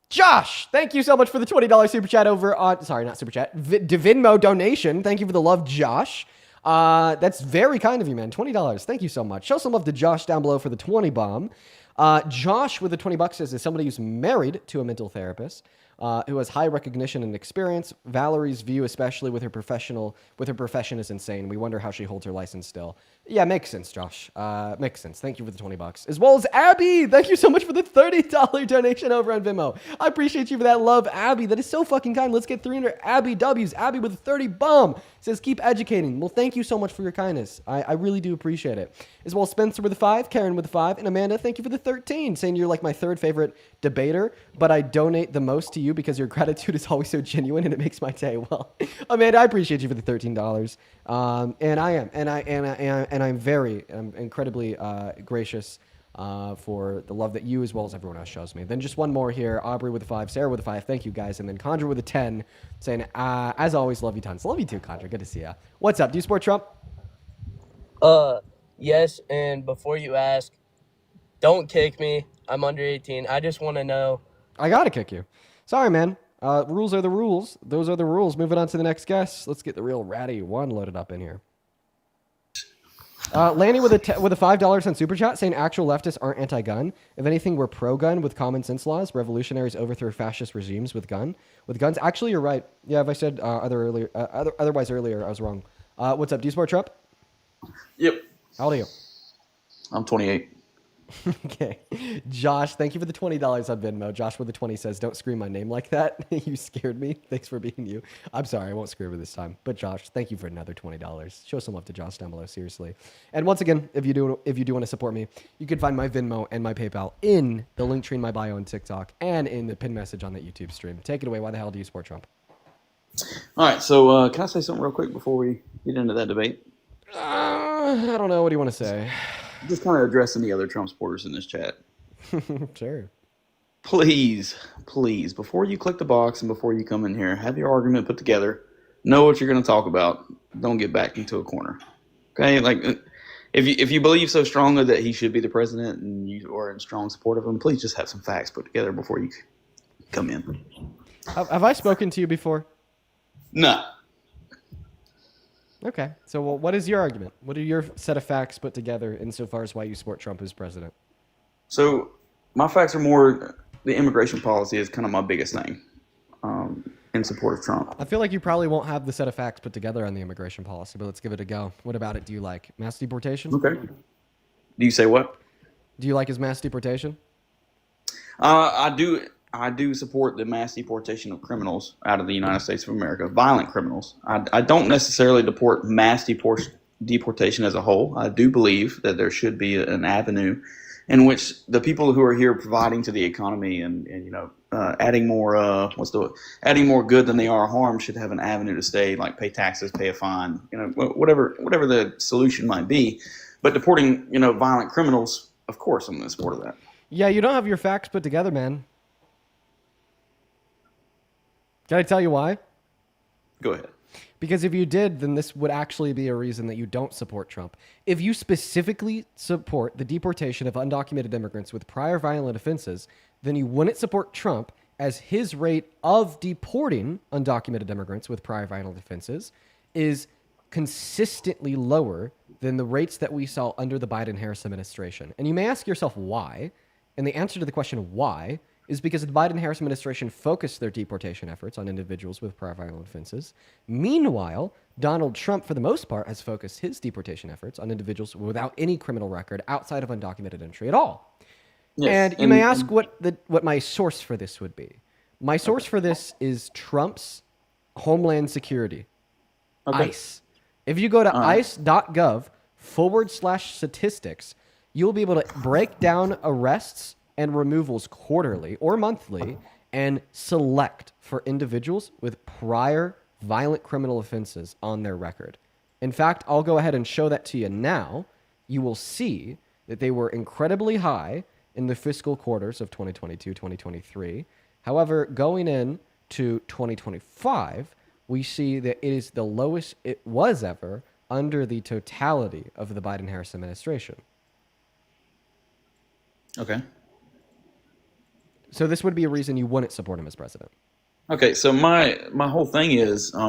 Josh, thank you so much for the $20 super chat over on, sorry, not super chat, Venmo donation. Thank you for the love, Josh. That's very kind of you, man. $20. Thank you so much. Show some love to Josh down below for the 20 bomb. Josh with the $20 says, is somebody who's married to a mental therapist, who has high recognition and experience. Valerie's view, especially with her profession, is insane. We wonder how she holds her license still. Yeah, makes sense, Josh. Makes sense. Thank you for the $20. As well as Abby. Thank you so much for the $30 donation over on Venmo. I appreciate you for that love, Abby. That is so fucking kind. Let's get 300 Abby W's. Abby with a 30 bomb says, keep educating. Well, thank you so much for your kindness. I really do appreciate it. As well as Spencer with a 5, Karen with a 5, and Amanda, thank you for the 13, saying you're like my third favorite debater, but I donate the most to you because your gratitude is always so genuine and it makes my day. Well, Amanda, I appreciate you for the $13. And I'm incredibly gracious for the love that you as well as everyone else shows me. Then just one more here. Aubrey with a 5, Sarah with a 5. Thank you guys. And then Condra with a 10 saying, as always, love you tons. Love you too, Condra. Good to see ya. What's up? Do you support Trump? Yes. And before you ask, don't kick me. I'm under 18. I just want to know. I gotta kick you. Sorry, man. Rules are the rules. Those are the rules. Moving on to the next guest. Let's get the real ratty one loaded up in here. Lanny with a $5 on Super Chat saying actual leftists aren't anti-gun. If anything, we're pro-gun with common sense laws. Revolutionaries overthrow fascist regimes with guns. Actually, you're right. Yeah, if I said otherwise earlier, I was wrong. What's up? Do you support Trump? Yep. How old are you? I'm 28. Okay. Josh, thank you for the $20 on Venmo. Josh with the 20 says, don't scream my name like that. You scared me. Thanks for being you. I'm sorry. I won't scream her this time. But Josh, thank you for another $20. Show some love to Josh down below. Seriously. And once again, if you do want to support me, you can find my Venmo and my PayPal in the link tree in my bio on TikTok and in the pinned message on that YouTube stream. Take it away. Why the hell do you support Trump? All right. So can I say something real quick before we get into that debate? I don't know. What do you want to say? Just kind of addressing the other Trump supporters in this chat. Sure. Please, before you click the box and before you come in here, have your argument put together. Know what you're going to talk about. Don't get backed into a corner. Okay? Like, if you believe so strongly that he should be the president and you are in strong support of him, please just have some facts put together before you come in. Have I spoken to you before? No. Okay. So what is your argument? What are your set of facts put together insofar as why you support Trump as president? So my facts are more the immigration policy is kind of my biggest thing in support of Trump. I feel like you probably won't have the set of facts put together on the immigration policy, but let's give it a go. What about it do you like? Mass deportation? Okay. Do you say what? Do you like his mass deportation? I do support the mass deportation of criminals out of the United States of America, violent criminals. I don't necessarily support mass deportation as a whole. I do believe that there should be an avenue in which the people who are here providing to the economy and adding more adding more good than they are harm should have an avenue to stay, like pay taxes, pay a fine, whatever the solution might be. But deporting violent criminals, of course, I'm in support of that. Yeah, you don't have your facts put together, man. Can I tell you why? Go ahead. Because if you did, then this would actually be a reason that you don't support Trump. If you specifically support the deportation of undocumented immigrants with prior violent offenses, then you wouldn't support Trump, as his rate of deporting undocumented immigrants with prior violent offenses is consistently lower than the rates that we saw under the Biden-Harris administration. And you may ask yourself why, and the answer to the question why is because the Biden-Harris administration focused their deportation efforts on individuals with prior violent offenses. Meanwhile, Donald Trump, for the most part, has focused his deportation efforts on individuals without any criminal record outside of undocumented entry at all. Yes, and you may ask what my source for this would be. My source for this is Trump's Homeland Security, ICE. If you go to ice.gov/statistics, you'll be able to break down arrests and removals quarterly or monthly and select for individuals with prior violent criminal offenses on their record. In fact, I'll go ahead and show that to you now. You will see that they were incredibly high in the fiscal quarters of 2022, 2023. However, going in to 2025, we see that it is the lowest it was ever under the totality of the Biden-Harris administration. Okay. So this would be a reason you wouldn't support him as president. Okay, so my whole thing is, I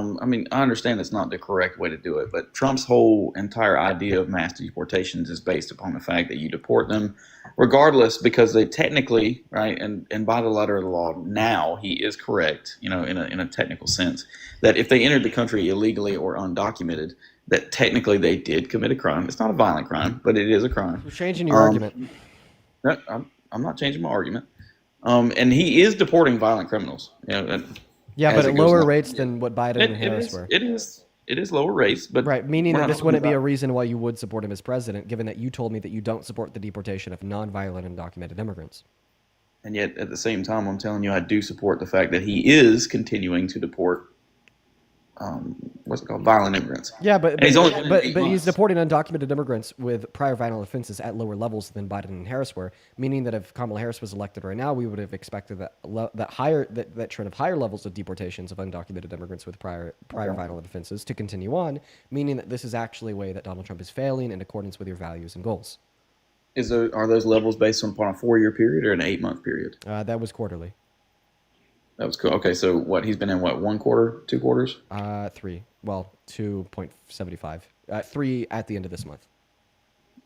understand that's not the correct way to do it, but Trump's whole entire idea of mass deportations is based upon the fact that you deport them regardless, because they technically, right, and by the letter of the law now, he is correct, in a technical sense, that if they entered the country illegally or undocumented, that technically they did commit a crime. It's not a violent crime, but it is a crime. You're changing your argument. No, I'm not changing my argument. And he is deporting violent criminals. Yeah, but at lower rates than what Biden and Harris were. It is lower rates, but right, meaning that this wouldn't be a reason why you would support him as president, given that you told me that you don't support the deportation of non-violent undocumented immigrants. And yet, at the same time, I'm telling you, I do support the fact that he is continuing to deport violent immigrants. Yeah, but he's deporting undocumented immigrants with prior violent offenses at lower levels than Biden and Harris were, meaning that if Kamala Harris was elected right now, we would have expected that trend of higher levels of deportations of undocumented immigrants with prior violent offenses to continue on, meaning that this is actually a way that Donald Trump is failing in accordance with your values and goals. Are those levels based upon a 4-year period or an 8-month period? That was quarterly. That was cool. Okay, so he's been in 1 quarter, 2 quarters? 3. Well, 2.75. 3 at the end of this month.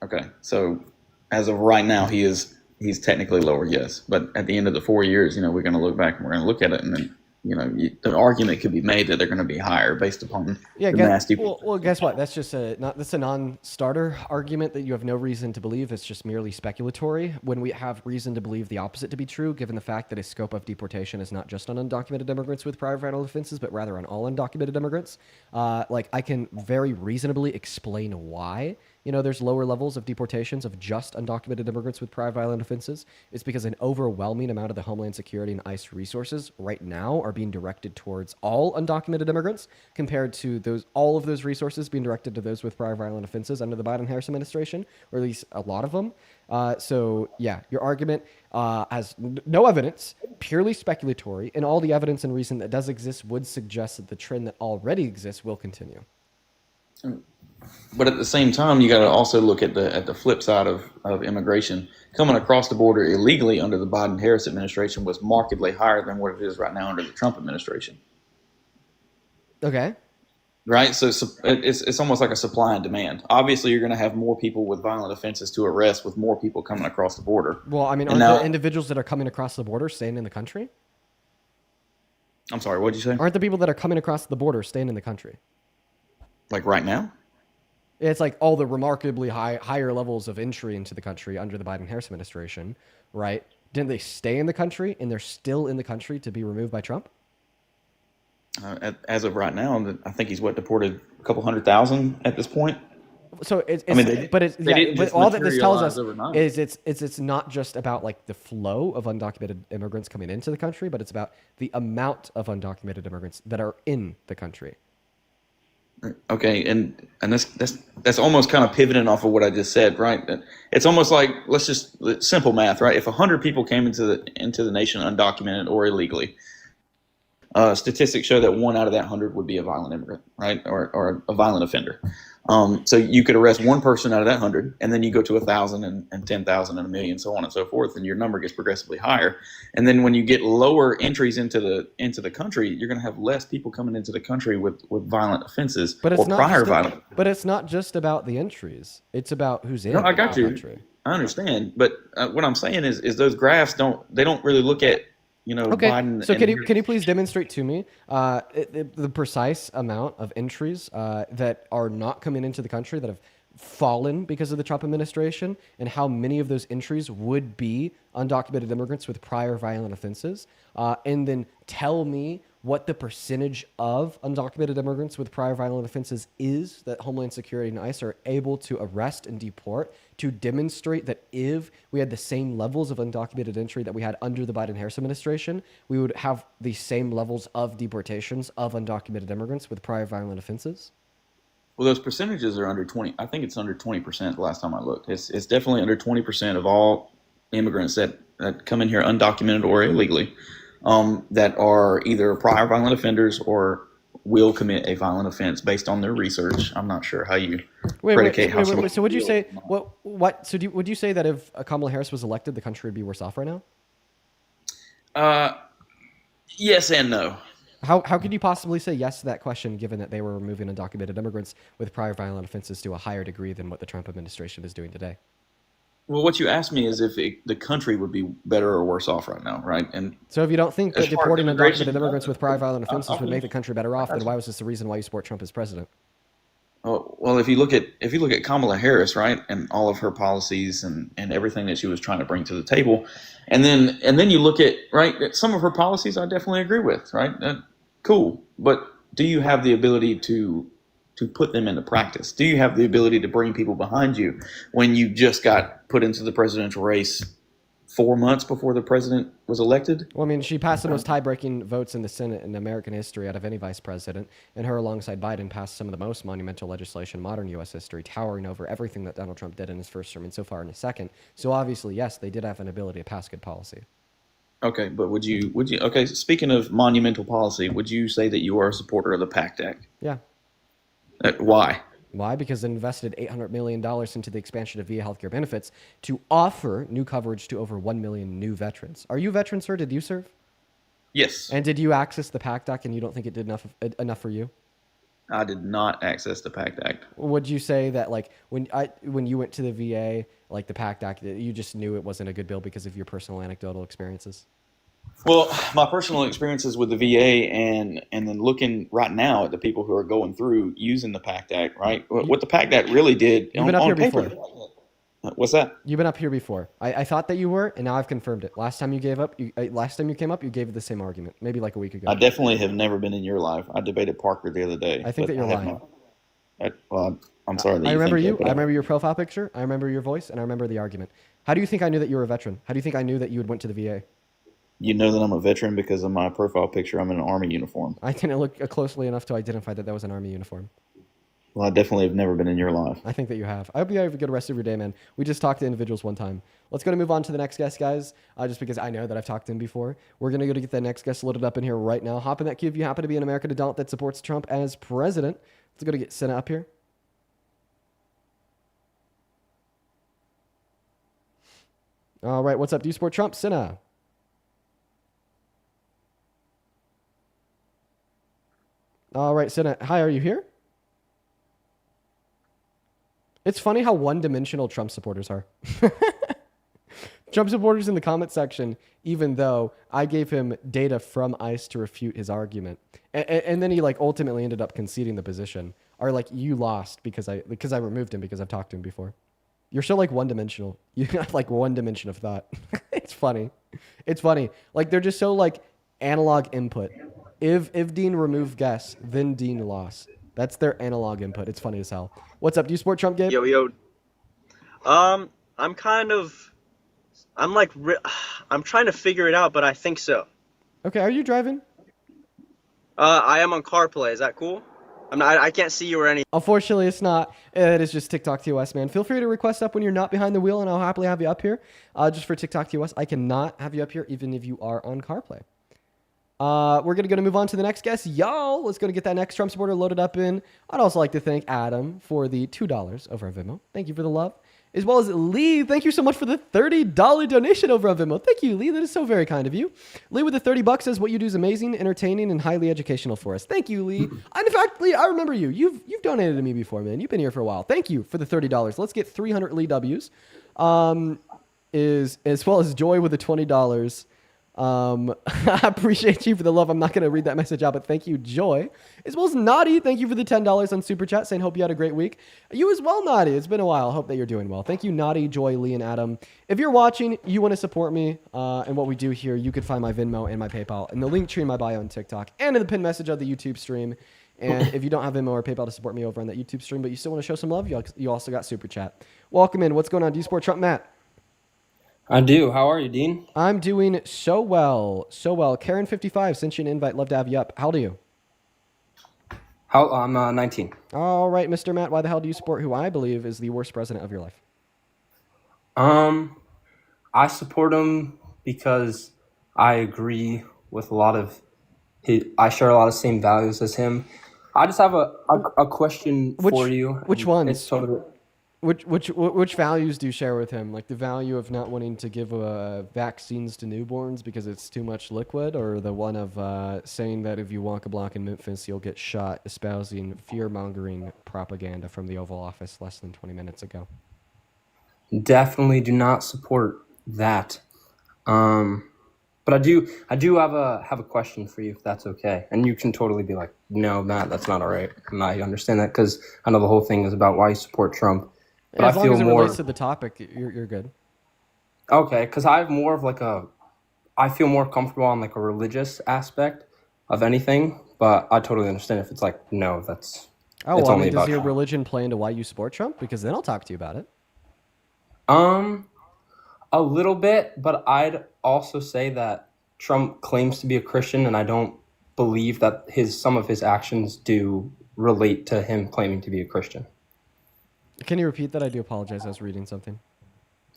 Okay, so as of right now, he's technically lower, yes. But at the end of the 4 years, we're going to look back and we're going to look at it, and then the argument could be made that they're going to be higher based upon the nasty. Well, guess what? That's just a non-starter argument that you have no reason to believe. It's just merely speculatory. When we have reason to believe the opposite to be true, given the fact that a scope of deportation is not just on undocumented immigrants with prior violent offenses, but rather on all undocumented immigrants. I can very reasonably explain why. There's lower levels of deportations of just undocumented immigrants with prior violent offenses. It's because an overwhelming amount of the Homeland Security and ICE resources right now are being directed towards all undocumented immigrants, compared to all of those resources being directed to those with prior violent offenses under the Biden-Harris administration, or at least a lot of them. So yeah, your argument has no evidence, purely speculatory, and all the evidence and reason that does exist would suggest that the trend that already exists will continue. But at the same time, you got to also look at the flip side of immigration. Coming across the border illegally under the Biden-Harris administration was markedly higher than what it is right now under the Trump administration. Okay. Right, so it's almost like a supply and demand. Obviously, you're going to have more people with violent offenses to arrest with more people coming across the border. Well, I mean, And aren't now, the individuals that are coming across the border staying in the country? I'm sorry, what'd you say? Aren't the people that are coming across the border staying in the country? Like right now? It's like all the remarkably higher levels of entry into the country under the Biden-Harris administration, right? Didn't they stay in the country and they're still in the country to be removed by Trump? As of right now, I think he's deported a couple 100,000 at this point. So it's I mean, but all that this tells us overnight. is it's not just about like the flow of undocumented immigrants coming into the country, but it's about the amount of undocumented immigrants that are in the country. Okay, and that's almost kind of pivoting off of what I just said, right? It's almost like simple math, right? If 100 people came into the nation undocumented or illegally, statistics show that 1 out of that 100 would be a violent immigrant, right, or a violent offender. So you could arrest one person out of that 100, and then you go to 1,000 and 10,000 and 1,000,000, so on and so forth, and your number gets progressively higher. And then when you get lower entries into the country, you're going to have less people coming into the country with violent offenses But it's or not prior just violent. But it's not just about the entries. It's about who's in No, I got the you. country. I understand, but what I'm saying is those graphs don't really look at Okay, Biden. so and can you please demonstrate to me the precise amount of entries that are not coming into the country that have fallen because of the Trump administration, and how many of those entries would be undocumented immigrants with prior violent offenses, and then tell me what the percentage of undocumented immigrants with prior violent offenses is that Homeland Security and ICE are able to arrest and deport, to demonstrate that if we had the same levels of undocumented entry that we had under the Biden-Harris administration, we would have the same levels of deportations of undocumented immigrants with prior violent offenses? Well, those percentages are under 20. I think it's under 20% the last time I looked. It's definitely under 20% of all immigrants that come in here undocumented or illegally, that are either prior violent offenders or will commit a violent offense based on their research. I'm not sure how you predicate how someone. So would you say what? So would you say that if Kamala Harris was elected, the country would be worse off right now? Yes and no. How could you possibly say yes to that question, given that they were removing undocumented immigrants with prior violent offenses to a higher degree than what the Trump administration is doing today? Well, what you asked me is if the country would be better or worse off right now, right? And so if you don't think that deporting undocumented immigrants with prior violent offenses would make the country better off, then why was this the reason why you support Trump as president? Oh, well, if you look at Kamala Harris, right, and all of her policies and everything that she was trying to bring to the table, and then you look at, right, some of her policies I definitely agree with, right? Cool, but do you have the ability to put them into practice? Do you have the ability to bring people behind you when you just got put into the presidential race 4 months before the president was elected? Well, I mean, she passed the most tie-breaking votes in the Senate in American history out of any vice president, and her alongside Biden passed some of the most monumental legislation in modern U.S. history, towering over everything that Donald Trump did in his first term and so far in his second. So obviously, yes, they did have an ability to pass good policy. Okay, but would you okay, speaking of monumental policy, would you say that you are a supporter of the PACT Act? Yeah. Why? Why? Because it invested $800 million into the expansion of VA healthcare benefits to offer new coverage to over 1 million new veterans. Are you a veteran, sir? Did you serve? Yes. And did you access the PACT Act and you don't think it did enough for you? I did not access the PACT Act. Would you say that, like, when you went to the VA, like the PACT Act, you just knew it wasn't a good bill because of your personal anecdotal experiences? Well, my personal experiences with the VA and then looking right now at the people who are going through using the PACT Act, right? What the PACT Act really did You've been up here paper. before. What's that? You've been up here before. I thought that you were, and now I've confirmed it. Last time you came up, you gave the same argument, maybe like a week ago. I definitely have never been in your life. I debated Parker the other day. I think that you're lying. I'm sorry. I remember you. I remember your profile picture. I remember your voice, and I remember the argument. How do you think I knew that you were a veteran? How do you think I knew that you had went to the VA? You know that I'm a veteran because of my profile picture. I'm in an Army uniform. I didn't look closely enough to identify that was an Army uniform. Well, I definitely have never been in your life. I think that you have. I hope you have a good rest of your day, man. We just talked to individuals one time. Let's go to move on to the next guest, guys, just because I know that I've talked to him before. We're going to go to get that next guest loaded up in here right now. Hop in that queue if you happen to be an American adult that supports Trump as president. Let's go to get Senna up here. All right, what's up? Do you support Trump? Sinna. All right, Sinna. Hi, are you here? It's funny how one-dimensional Trump supporters are. Trump supporters in the comment section, even though I gave him data from ICE to refute his argument, and then he like ultimately ended up conceding the position, are like, you lost because I removed him because I've talked to him before. You're so like one-dimensional. You have like one dimension of thought. It's funny. It's funny. Like they're just so like analog input. If Dean removed guess, then Dean lost. That's their analog input. It's funny as hell. What's up? Do you support Trump, Gabe? Yo. I'm trying to figure it out, but I think so. Okay, are you driving? I am on CarPlay. Is that cool? I can't see you or anything. Unfortunately, it's not. It is just TikTok TOS, man. Feel free to request up when you're not behind the wheel, and I'll happily have you up here. Just for TikTok TOS, I cannot have you up here even if you are on CarPlay. We're going to move on to the next guest. Y'all, let's go to get that next Trump supporter loaded up in. I'd also like to thank Adam for the $2 over on Venmo. Thank you for the love. As well as Lee, thank you so much for the $30 donation over on Venmo. Thank you, Lee. That is so very kind of you. Lee with the $30 says, what you do is amazing, entertaining, and highly educational for us. Thank you, Lee. And in fact, Lee, I remember you. You've donated to me before, man. You've been here for a while. Thank you for the $30. Let's get 300 Lee W's. As well as Joy with the $20. I appreciate you for the love. I'm not going to read that message out, but thank you, Joy. As well as Naughty, thank you for the $10 on Super Chat, saying hope you had a great week. You as well, Naughty. It's been a while. Hope that you're doing well. Thank you, Naughty, Joy, Lee, and Adam. If you're watching, you want to support me and what we do here, you can find my Venmo and my PayPal in the link tree in my bio on TikTok and in the pinned message of the YouTube stream. And if you don't have Venmo or PayPal to support me over on that YouTube stream, but you still want to show some love, you also got Super Chat. Welcome in. What's going on? Do you support Trump, Matt? I do. How are you, Dean? I'm doing so well. So well. Karen55 sent you an invite. Love to have you up. How old are you? I'm 19. All right, Mr. Matt, why the hell do you support who I believe is the worst president of your life? I support him because I agree with a lot of I share a lot of same values as him. I just have a question for you. Which ones? It's sort of Which values do you share with him? Like the value of not wanting to give vaccines to newborns because it's too much liquid, or the one of saying that if you walk a block in Memphis, you'll get shot, espousing fear-mongering propaganda from the Oval Office less than 20 minutes ago? Definitely do not support that. But I do have a question for you, if that's okay. And you can totally be like, no, Matt, that's not all right. And I understand that because I know the whole thing is about why you support Trump. But as long as it relates to the topic, you're good. Okay, because I have more of like I feel more comfortable on like a religious aspect of anything, but I totally understand if it's like, no, that's does your religion play into why you support Trump? Because then I'll talk to you about it. A little bit, but I'd also say that Trump claims to be a Christian, and I don't believe that some of his actions do relate to him claiming to be a Christian. Can you repeat that? I do apologize. I was reading something.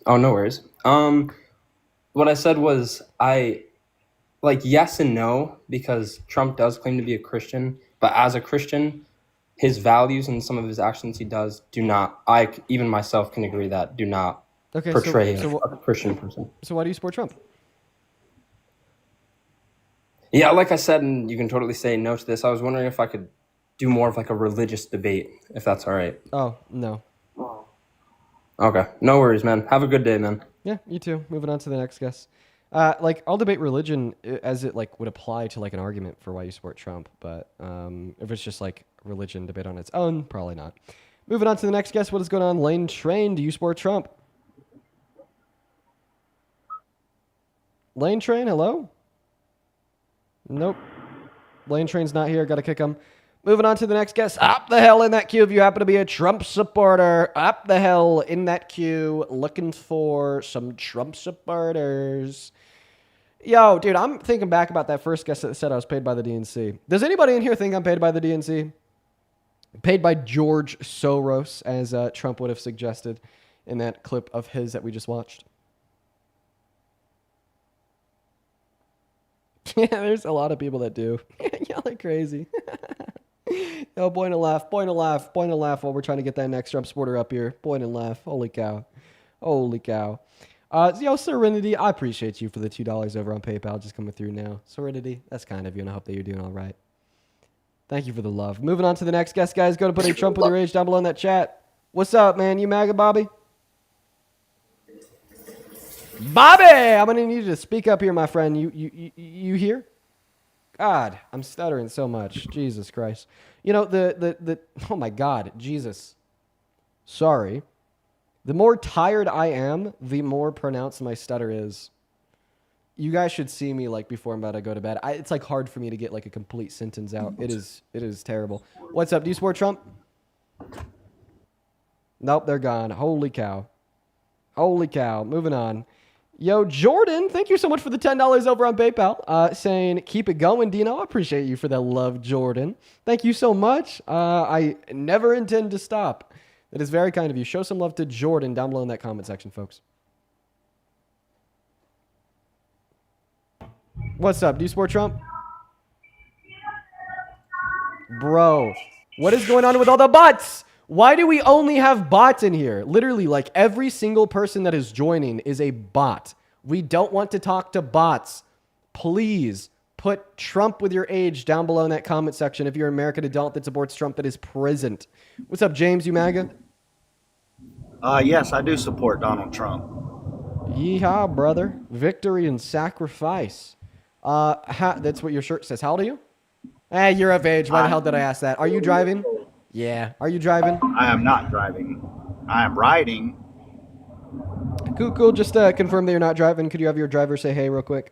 Oh, no worries. What I said was yes and no, because Trump does claim to be a Christian, but as a Christian, his values and some of his actions he does do not, even myself can agree that do not portray a Christian person. So why do you support Trump? Yeah, like I said, and you can totally say no to this, I was wondering if I could do more of like a religious debate, if that's all right. Oh, no. Okay, no worries, man. Have a good day, man. Yeah, you too. Moving on to the next guest. I'll debate religion as it like would apply to like an argument for why you support Trump, but if it's just like religion debate on its own, probably not. Moving on to the next guest. What is going on? Lane Train, do you support Trump? Lane Train, hello? Nope. Lane Train's not here. Got to kick him. Moving on to the next guest. Up the hell in that queue if you happen to be a Trump supporter. Up the hell in that queue looking for some Trump supporters. Yo, dude, I'm thinking back about that first guest that said I was paid by the DNC. Does anybody in here think I'm paid by the DNC? Paid by George Soros, as Trump would have suggested in that clip of his that we just watched. Yeah, there's a lot of people that do. Y'all are crazy. No, point and laugh while we're trying to get that next Trump supporter up here. Point and laugh. Holy cow. Yo, Serenity, I appreciate you for the $2 over on PayPal just coming through now. Serenity, that's kind of you, and I hope that you're doing all right. Thank you for the love. Moving on to the next guest, guys. Go to put a Trump with your age down below in that chat. What's up, man? You MAGA, Bobby? Bobby, I'm gonna need you to speak up here, my friend. You here? God, I'm stuttering so much. Jesus Christ. You know, oh my God, Jesus. Sorry. The more tired I am, the more pronounced my stutter is. You guys should see me like before I'm about to go to bed. It's like hard for me to get like a complete sentence out. It is terrible. What's up? Do you support Trump? Nope, they're gone. Holy cow. Holy cow. Moving on. Yo, Jordan, thank you so much for the $10 over on PayPal. Saying, keep it going, Dino. I appreciate you for that love, Jordan. Thank you so much. I never intend to stop. That is very kind of you. Show some love to Jordan down below in that comment section, folks. What's up? Do you support Trump? Bro, what is going on with all the bots? Why do we only have bots in here? Literally, like every single person that is joining is a bot. We don't want to talk to bots. Please put Trump with your age down below in that comment section if you're an American adult that supports Trump that is present. What's up, James? You MAGA? Yes, I do support Donald Trump. Yeehaw, brother. Victory and sacrifice. That's what your shirt says. How old are you? Hey, you're of age. Why the hell did I ask that? Are you driving? Yeah. Are you driving? I am not driving. I am riding. Cool. Just confirm that you're not driving. Could you have your driver say hey real quick?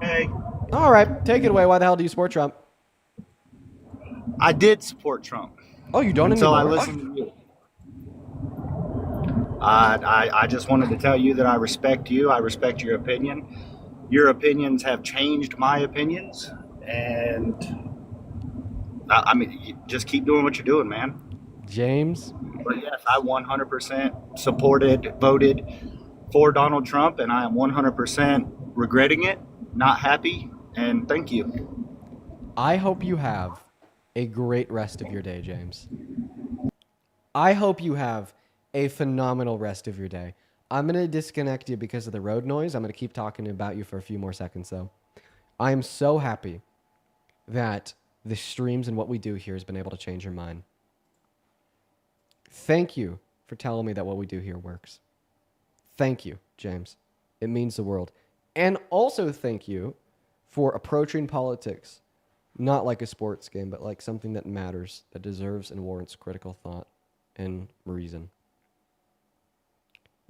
Hey. All right. Take it away. Why the hell do you support Trump? I did support Trump. Oh, you don't until anymore? I listened to you. I just wanted to tell you that I respect you. I respect your opinion. Your opinions have changed my opinions. And I mean, you just keep doing what you're doing, man. James? But yes, I 100% voted for Donald Trump, and I am 100% regretting it, not happy, and thank you. I hope you have a great rest of your day, James. I hope you have a phenomenal rest of your day. I'm going to disconnect you because of the road noise. I'm going to keep talking about you for a few more seconds, though. I am so happy that the streams and what we do here has been able to change your mind. Thank you for telling me that what we do here works. Thank you, James. It means the world. And also thank you for approaching politics not like a sports game, but like something that matters, that deserves and warrants critical thought and reason.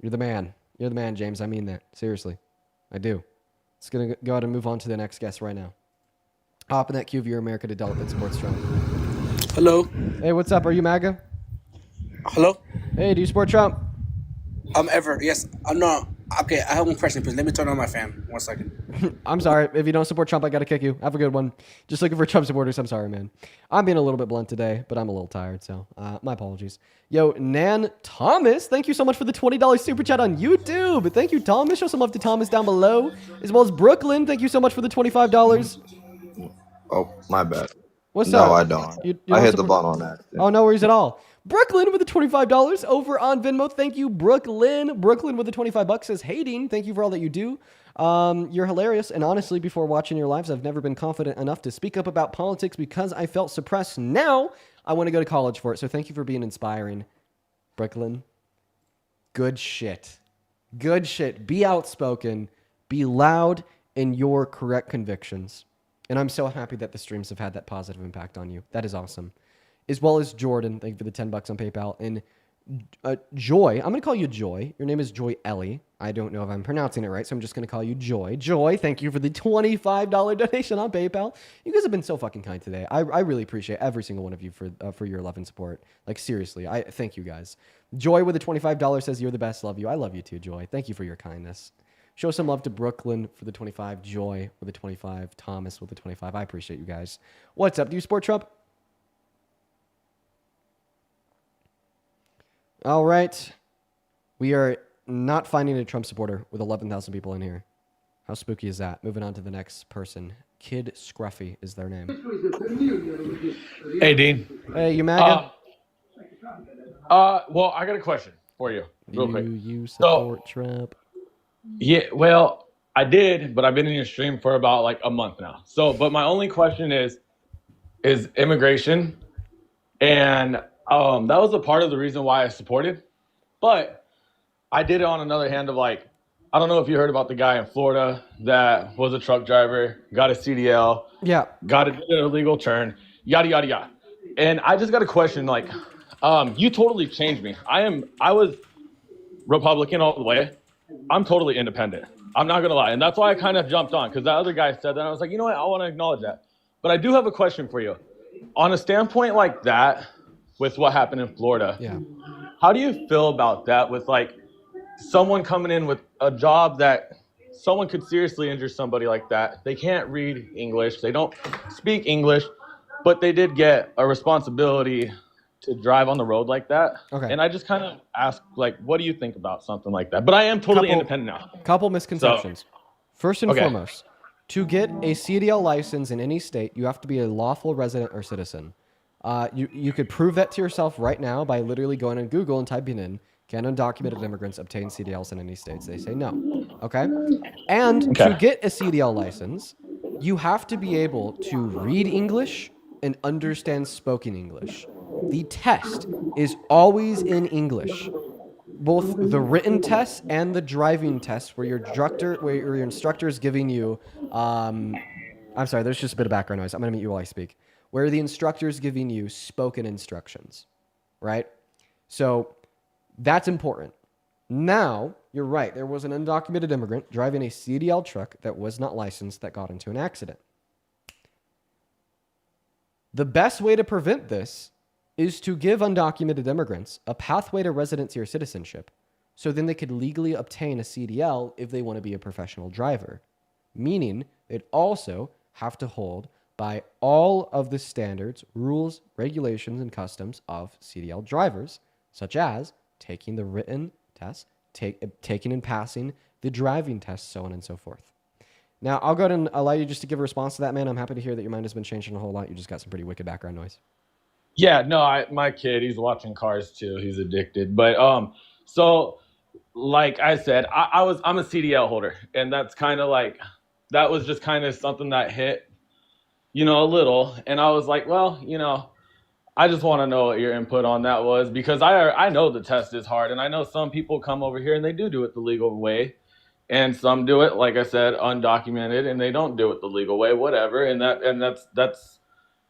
You're the man. You're the man, James. I mean that. Seriously. I do. It's going to go ahead and move on to the next guest right now. Hop in that queue of your American adult that supports Trump. Hello. Hey, what's up? Are you MAGA? Hello. Hey, do you support Trump? Ever. Yes. No. Okay, I have one question, please. Let me turn on my fan. 1 second. I'm sorry. If you don't support Trump, I got to kick you. Have a good one. Just looking for Trump supporters. I'm sorry, man. I'm being a little bit blunt today, but I'm a little tired, so my apologies. Yo, Nan Thomas, thank you so much for the $20 super chat on YouTube. Thank you, Thomas. Show some love to Thomas down below. As well as Brooklyn, thank you so much for the $25. Oh, my bad. What's no, up? No, I don't. You I hit the button on accident. Oh, no worries at all. Brooklyn with the $25 over on Venmo. Thank you, Brooklyn. Brooklyn with the $25 says, hating. Thank you for all that you do. You're hilarious. And honestly, before watching your lives, I've never been confident enough to speak up about politics because I felt suppressed. Now I want to go to college for it. So thank you for being inspiring, Brooklyn. Good shit. Good shit. Be outspoken. Be loud in your correct convictions. And I'm so happy that the streams have had that positive impact on you. That is awesome. As well as Jordan, thank you for the $10 on PayPal. And Joy, I'm going to call you Joy. Your name is Joy Ellie. I don't know if I'm pronouncing it right, so I'm just going to call you Joy. Joy, thank you for the $25 donation on PayPal. You guys have been so fucking kind today. I really appreciate every single one of you for your love and support. Like, seriously, I thank you guys. Joy with the $25 says, you're the best. Love you. I love you too, Joy. Thank you for your kindness. Show some love to Brooklyn for the 25, Joy with the 25, Thomas with the 25. I appreciate you guys. What's up? Do you support Trump? All right. We are not finding a Trump supporter with 11,000 people in here. How spooky is that? Moving on to the next person. Kid Scruffy is their name. Hey, Dean. Hey, you MAGA? Well, I got a question. for you, real quick. You support Trump? Yeah, well, I did, but I've been in your stream for about like a month now. So, but my only question is immigration, and that was a part of the reason why I supported. But I did it on another hand of like, I don't know if you heard about the guy in Florida that was a truck driver, got a CDL, Yeah. got an illegal turn, yada yada yada. And I just got a question, like, you totally changed me. I was Republican all the way. I'm totally independent. I'm not gonna lie, and that's why I kind of jumped on because that other guy said that. And I was like, you know what? I want to acknowledge that. But I do have a question for you. On a standpoint like that, with what happened in Florida, yeah, how do you feel about that? With like someone coming in with a job that someone could seriously injure somebody like that. They can't read English. They don't speak English, but they did get a responsibility to drive on the road like that. Okay. And I just kind of ask, like, what do you think about something like that? But I am totally independent now. Couple misconceptions. First and Okay. foremost, to get a CDL license in any state, you have to be a lawful resident or citizen. You could prove that to yourself right now by literally going on Google and typing in, can undocumented immigrants obtain CDLs in any states? They say no. Okay? And to get a CDL license, you have to be able to read English and understand spoken English. The test is always in English. Both the written test and the driving test where your instructor is giving you, I'm sorry, there's just a bit of background noise. I'm going to mute you while I speak. Where the instructor is giving you spoken instructions, right? So that's important. Now, you're right. There was an undocumented immigrant driving a CDL truck that was not licensed that got into an accident. The best way to prevent this is to give undocumented immigrants a pathway to residency or citizenship so then they could legally obtain a CDL if they want to be a professional driver. Meaning they'd also have to hold by all of the standards, rules, regulations, and customs of CDL drivers, such as taking the written test, taking and passing the driving test, so on and so forth. Now, I'll go ahead and allow you just to give a response to that, man. I'm happy to hear that your mind has been changing a whole lot. You just got some pretty wicked background noise. Yeah, no, my kid, he's watching Cars too. He's addicted. But so like I said, I'm a CDL holder, and that's kind of like, that was just kind of something that hit, a little. And I was like, well, I just want to know what your input on that was, because I know the test is hard, and I know some people come over here and they do it the legal way, and some do it, like I said, undocumented, and they don't do it the legal way, whatever. And that's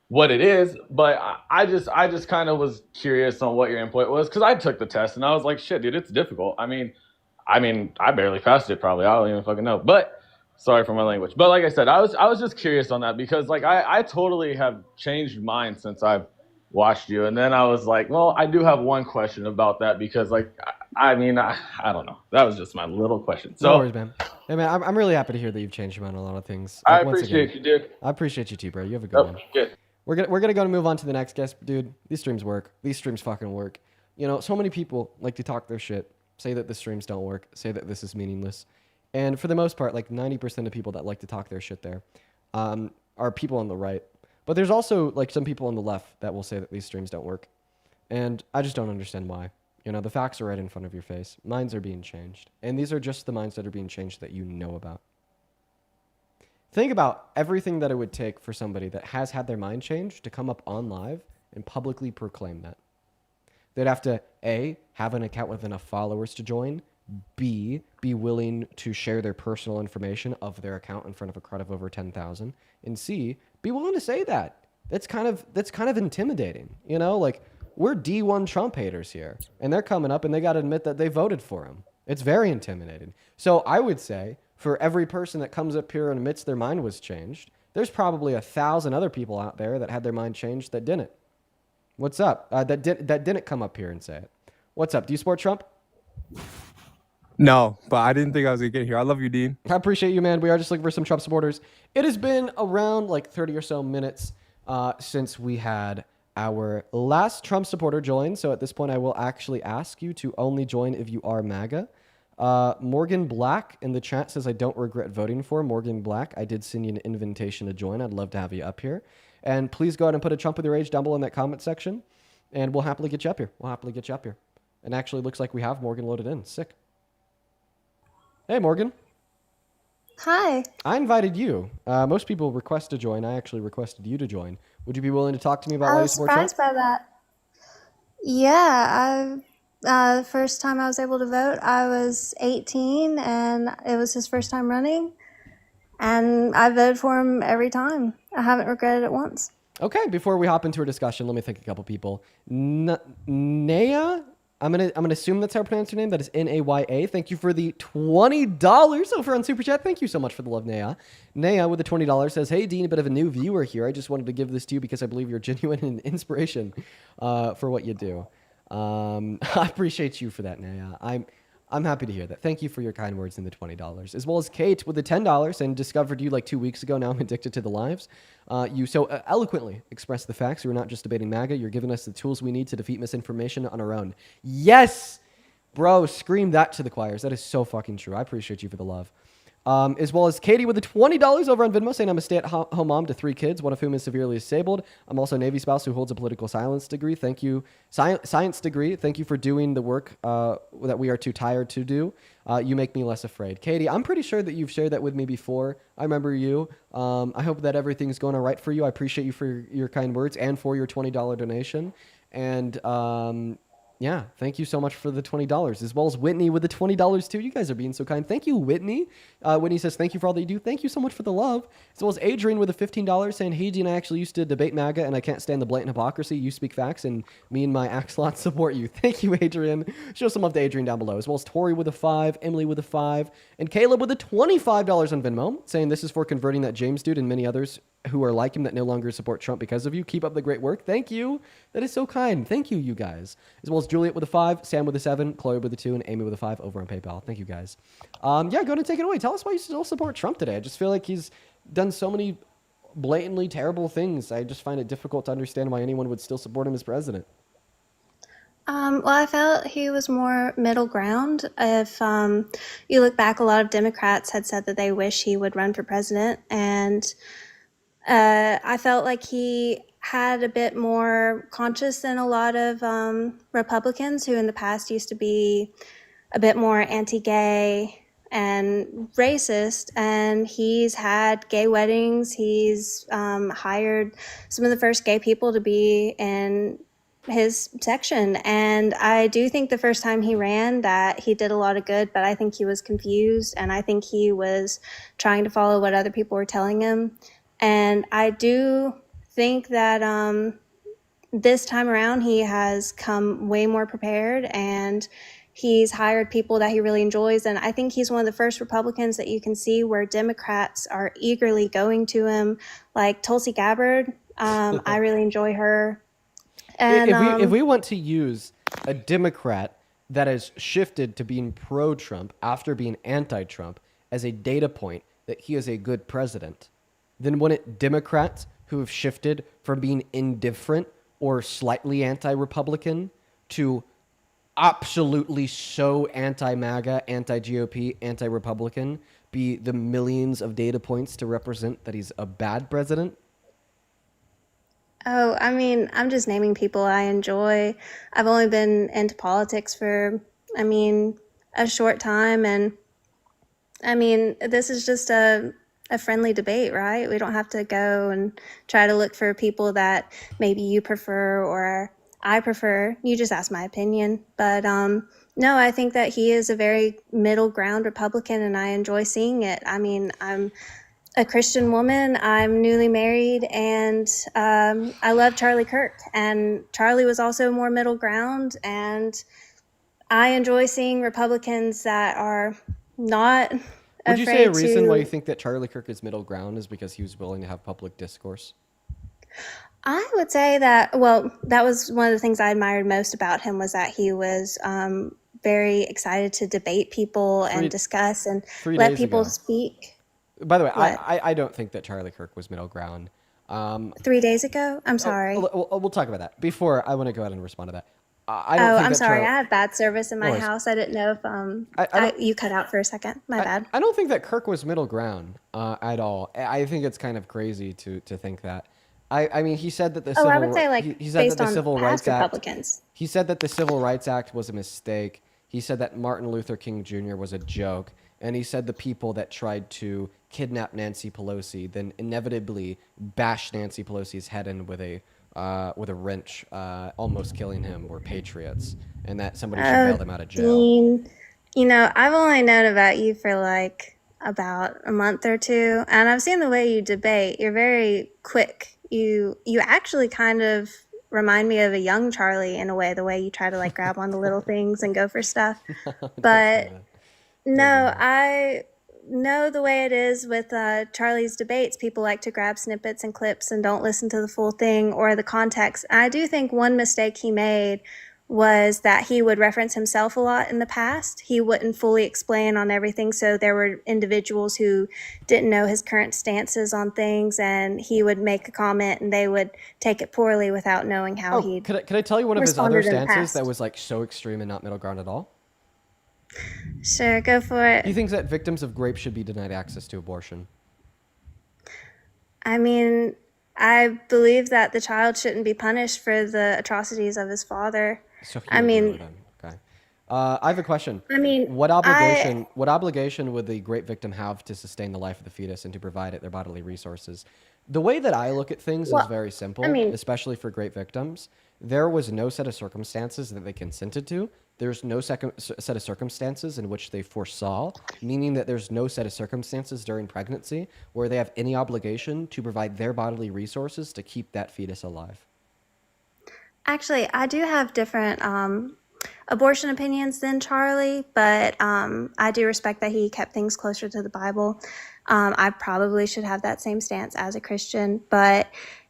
what it is. But I just kind of was curious on what your input was, because I took the test and I was like, shit, dude, it's difficult. I mean, I barely passed it probably. I don't even fucking know. But sorry for my language. But like I said, I was just curious on that, because like I totally have changed mine since I've watched you. And then I was like, well, I do have one question about that, because like, I don't know. That was just my little question. So, no worries, man. Hey, man, I'm really happy to hear that you've changed your mind on a lot of things. I Like, once appreciate again, you, dude. I appreciate you too, bro. You have a good one. Good. We're gonna go and move on to the next guest, dude. These streams work. These streams fucking work. So many people like to talk their shit, say that the streams don't work, say that this is meaningless, and for the most part, like 90% of people that like to talk their shit there, are people on the right. But there's also like some people on the left that will say that these streams don't work, and I just don't understand why. The facts are right in front of your face. Minds are being changed, and these are just the minds that are being changed that you know about. Think about everything that it would take for somebody that has had their mind changed to come up on live and publicly proclaim that. They'd have to, A, have an account with enough followers to join, B, be willing to share their personal information of their account in front of a crowd of over 10,000, and C, be willing to say that. That's kind of intimidating, Like, we're D1 Trump haters here, and they're coming up and they got to admit that they voted for him. It's very intimidating. So I would say, for every person that comes up here and admits their mind was changed, there's probably 1,000 other people out there that had their mind changed that didn't. What's up? That didn't come up here and say it. What's up? Do you support Trump? No, but I didn't think I was going to get here. I love you, Dean. I appreciate you, man. We are just looking for some Trump supporters. It has been around like 30 or so minutes since we had our last Trump supporter join. So at this point, I will actually ask you to only join if you are MAGA. Morgan Black in the chat says, I don't regret voting for Morgan Black. I did send you an invitation to join. I'd love to have you up here. And please go ahead and put a Trump with your age down below in that comment section, and we'll happily get you up here. And actually looks like we have Morgan loaded in. Sick. Hey, Morgan. Hi. I invited you. Most people request to join. I actually requested you to join. Would you be willing to talk to me about I why you was support Trump? surprised by that. Yeah, the first time I was able to vote, I was 18, and it was his first time running. And I voted for him every time. I haven't regretted it once. Okay, before we hop into our discussion, let me thank a couple people. Naya, I'm gonna assume that's how to pronounce your name. That is Naya. Thank you for the $20 over on Super Chat. Thank you so much for the love, Naya. Naya with the $20 says, "Hey Dean, a bit of a new viewer here. I just wanted to give this to you because I believe you're genuine and inspiration for what you do." I appreciate you for that, Naya. I'm happy to hear that. Thank you for your kind words and the $20. As well as Kate with the $10 and discovered you like 2 weeks ago. Now I'm addicted to the lives. You so eloquently expressed the facts. You're not just debating MAGA. You're giving us the tools we need to defeat misinformation on our own. Yes! Bro, scream that to the choirs. That is so fucking true. I appreciate you for the love. As well as Katie with the $20 over on Venmo saying I'm a stay-at-home mom to 3 kids, one of whom is severely disabled. I'm also a Navy spouse who holds a political science degree. Thank you. Science degree. Thank you for doing the work that we are too tired to do. You make me less afraid. Katie, I'm pretty sure that you've shared that with me before. I remember you. I hope that everything's going all right for you. I appreciate you for your kind words and for your $20 donation. And yeah, thank you so much for the $20, as well as Whitney with the $20 too. You guys are being so kind. Thank you, Whitney. Whitney says, thank you for all that you do. Thank you so much for the love. As well as Adrian with the $15 saying, hey, Dean, I actually used to debate MAGA and I can't stand the blatant hypocrisy. You speak facts and me and my axolot support you. Thank you, Adrian. Show some love to Adrian down below. As well as Tori with a 5, Emily with a 5, and Caleb with the $25 on Venmo saying this is for converting that James dude and many others who are like him that no longer support Trump because of you. Keep up the great work. Thank you. That is so kind. Thank you, you guys. As well as Juliet with a 5, Sam with a 7, Chloe with a 2, and Amy with a 5 over on PayPal. Thank you, guys. Yeah, go ahead and take it away. Tell us why you still support Trump today. I just feel like he's done so many blatantly terrible things. I just find it difficult to understand why anyone would still support him as president. Well, I felt he was more middle ground. If you look back, a lot of Democrats had said that they wish he would run for president, and I felt like he had a bit more conscience than a lot of Republicans who in the past used to be a bit more anti-gay and racist. And he's had gay weddings. He's hired some of the first gay people to be in his section. And I do think the first time he ran that he did a lot of good, but I think he was confused and I think he was trying to follow what other people were telling him. And I do think that this time around he has come way more prepared and he's hired people that he really enjoys. And I think he's one of the first Republicans that you can see where Democrats are eagerly going to him, like Tulsi Gabbard. I really enjoy her. And if we want to use a Democrat that has shifted to being pro-Trump after being anti-Trump as a data point that he is a good president, then wouldn't Democrats who have shifted from being indifferent or slightly anti-Republican to absolutely so anti-MAGA, anti-GOP, anti-Republican be the millions of data points to represent that he's a bad president? Oh, I mean, I'm just naming people I enjoy. I've only been into politics for, a short time. And this is just a friendly debate, right? We don't have to go and try to look for people that maybe you prefer or I prefer. You just ask my opinion. But no, I think that he is a very middle ground Republican and I enjoy seeing it. I'm a Christian woman, I'm newly married, and I love Charlie Kirk. And Charlie was also more middle ground, and I enjoy seeing Republicans that are not Would you say a reason to... why you think that Charlie Kirk is middle ground is because he was willing to have public discourse? I would say that, well, that was one of the things I admired most about him was that he was very excited to debate people and discuss and let people speak. By the way, I don't think that Charlie Kirk was middle ground. 3 days ago? I'm sorry. We'll talk about that. Before, I want to go ahead and respond to that. I'm sorry. I have bad service in my house. I didn't know if you cut out for a second. My bad. I don't think that Kirk was middle ground at all. I think it's kind of crazy to think that. I mean, he said that the Oh, I would say, like, he said that based the on Civil Rights past Act. Republicans. He said that the Civil Rights Act was a mistake. He said that Martin Luther King Jr. was a joke, and he said the people that tried to kidnap Nancy Pelosi then inevitably bashed Nancy Pelosi's head in with a wrench, almost killing him, were patriots, and that somebody should bail them out of jail. Dean, I've only known about you for like about a month or two, and I've seen the way you debate. You're very quick. You actually kind of remind me of a young Charlie in a way, the way you try to like grab on the little things and go for stuff. But no, I know the way it is with Charlie's debates. People like to grab snippets and clips and don't listen to the full thing or the context. And I do think one mistake he made was that he would reference himself a lot in the past. He wouldn't fully explain on everything. So there were individuals who didn't know his current stances on things, and he would make a comment and they would take it poorly without knowing how he Could I tell you one of his other responded in the stances past. that was like so extreme and not middle ground at all? Sure, go for it. He thinks that victims of rape should be denied access to abortion. I mean, I believe that the child shouldn't be punished for the atrocities of his father. So he I would agree mean, with him. Okay. I have a question. I mean, what obligation would the rape victim have to sustain the life of the fetus and to provide it their bodily resources? The way that I look at things is very simple, especially for rape victims. There was no set of circumstances that they consented to. There's no set of circumstances in which they foresaw, meaning that there's no set of circumstances during pregnancy where they have any obligation to provide their bodily resources to keep that fetus alive. Actually, I do have different abortion opinions than Charlie, but I do respect that he kept things closer to the Bible. I probably should have that same stance as a Christian, but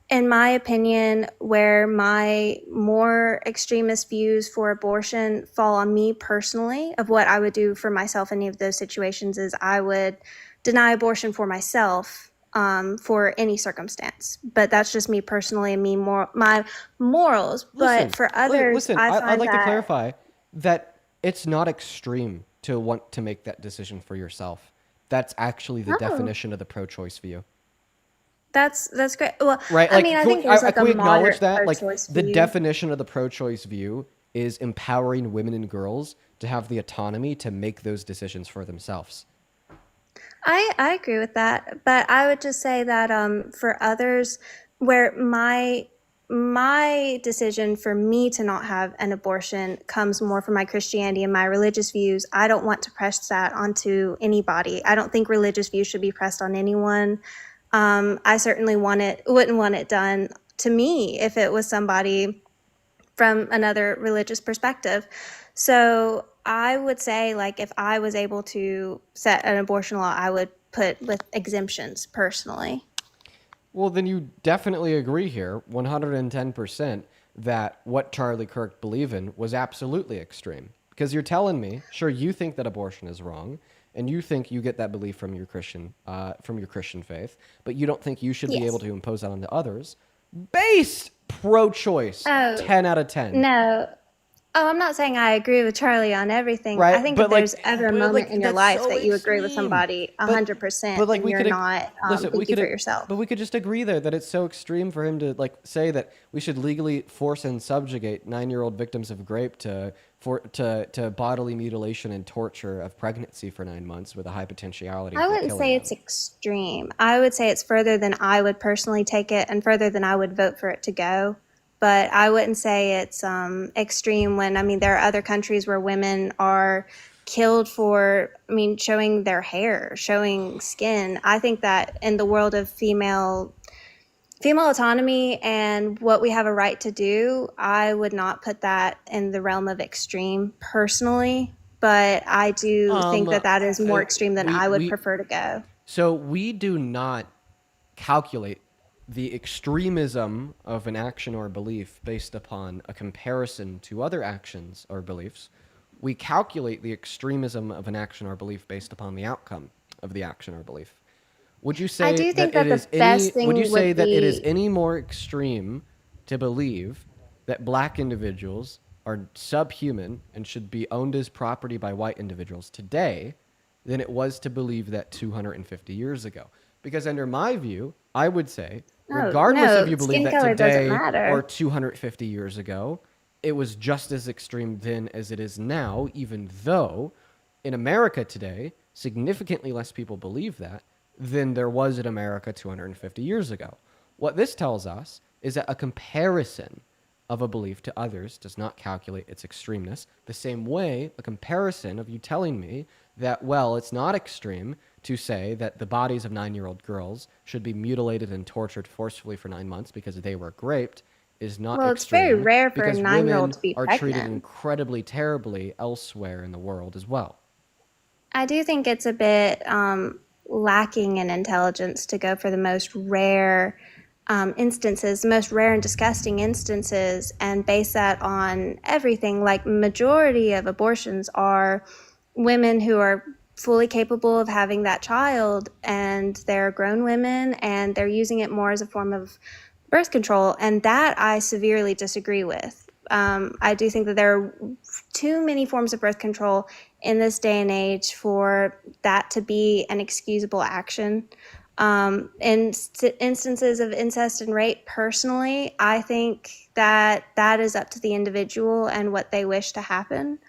in my opinion, where my more extremist views for abortion fall on me personally of what I would do for myself in any of those situations is I would deny abortion for myself for any circumstance. But that's just me personally and my morals. But for others, I'd like to clarify that it's not extreme to want to make that decision for yourself. That's actually the definition of the pro-choice view. That's great. Well, right? I mean, I think there's like can we a acknowledge moderate that? Like pro-choice the view. definition of the pro-choice view is empowering women and girls to have the autonomy to make those decisions for themselves. I agree with that, but I would just say that for others, where my decision for me to not have an abortion comes more from my Christianity and my religious views, I don't want to press that onto anybody. I don't think religious views should be pressed on anyone. I certainly wouldn't want it done to me if it was somebody from another religious perspective. So I would say, like, if I was able to set an abortion law, I would put with exemptions personally. Well, then you definitely agree here, 110%, that what Charlie Kirk believed in was absolutely extreme. Because you're telling me, sure, you think that abortion is wrong, and you think you get that belief from your Christian faith, but you don't think you should be able to impose that onto others. Based pro-choice, 10 out of 10. No. Oh, I'm not saying I agree with Charlie on everything. Right, I think but if there's like- ever a but moment like, in your that's life so that you agree with extreme. somebody 100%, But like and we you're could not listen, we thinking could for yourself. But we could just agree there that it's so extreme for him to like say that we should legally force and subjugate 9-year-old victims of rape to bodily mutilation and torture of pregnancy for 9 months with a high potentiality. I for wouldn't killing say them. it's extreme. I would say it's further than I would personally take it and further than I would vote for it to go. But I wouldn't say it's extreme when, I mean, there are other countries where women are killed for, showing their hair, showing skin. I think that in the world of female autonomy and what we have a right to do, I would not put that in the realm of extreme personally. But I do think that is more extreme than I would prefer to go. So we do not calculate the extremism of an action or belief based upon a comparison to other actions or beliefs. We calculate the extremism of an action or belief based upon the outcome of the action or belief. Would you say I do think that it the is best thing would you say would that it be- is any more extreme to believe that black individuals are subhuman and should be owned as property by white individuals today than it was to believe that 250 years ago? Because under my view, I would say regardless no, if you believe skin that color doesn't today matter. or 250 years ago, it was just as extreme then as it is now, even though in America today, significantly less people believe that than there was in America 250 years ago. What this tells us is that a comparison of a belief to others does not calculate its extremeness. The same way, a comparison of you telling me that, well, it's not extreme to say that the bodies of 9-year-old girls should be mutilated and tortured forcefully for 9 months because they were raped is not Well, it's extreme. very rare for a because 9-year-old women to be are treated pregnant. incredibly terribly elsewhere in the world as well. I do think it's a bit lacking in intelligence to go for the most rare instances, the most rare and disgusting instances, and base that on everything. Like, majority of abortions are women who are fully capable of having that child, and they're grown women, and they're using it more as a form of birth control, and that I severely disagree with. I do think that there are too many forms of birth control in this day and age for that to be an excusable action. In instances of incest and rape, personally, I think that that is up to the individual and what they wish to happen.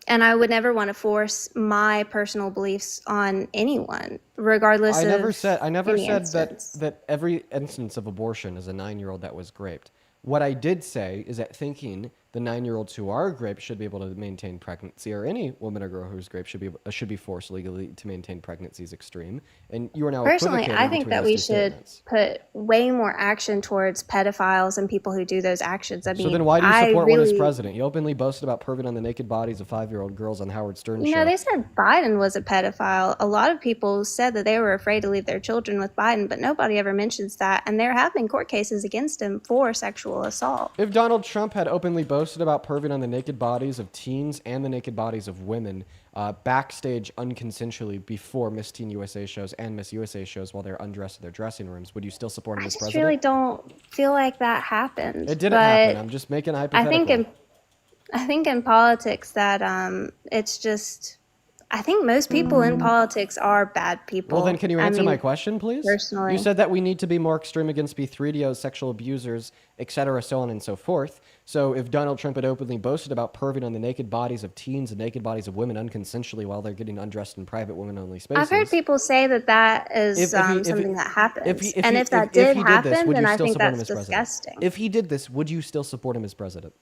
And I would never want to force my personal beliefs on anyone, regardless I never of said any instance. that every instance of abortion is a 9-year-old that was raped. What I did say is that thinking the 9-year-olds who are raped should be able to maintain pregnancy, or any woman or girl who's raped should be forced legally to maintain pregnancy is extreme. And you are now Personally, equivocating I think between that those we two should statements. put way more action towards pedophiles and people who do those actions. I mean, So then why do you I support one as really, president? You openly boasted about perving on the naked bodies of 5-year-old girls on Howard Stern's show. they said Biden was a pedophile. A lot of people said that they were afraid to leave their children with Biden, but nobody ever mentions that. And there have been court cases against him for sexual assault. If Donald Trump had openly boasted about perving on the naked bodies of teens and the naked bodies of women backstage unconsensually before Miss Teen USA shows and Miss USA shows while they're undressed in their dressing rooms, would you still support him I as just president? really don't feel like that happened. It didn't but happen. I'm just making a hypothetical. I think in politics that it's just, I think most people in politics are bad people. Well, then can you I answer mean, my question, please? personally. You said that we need to be more extreme against B3DOs, sexual abusers, etc., so on and so forth. So if Donald Trump had openly boasted about perving on the naked bodies of teens and naked bodies of women unconsensually while they're getting undressed in private women-only spaces... I've heard people say that that is something that happens. If that did happen, then I think that's disgusting. If he did this, would you still support him as president?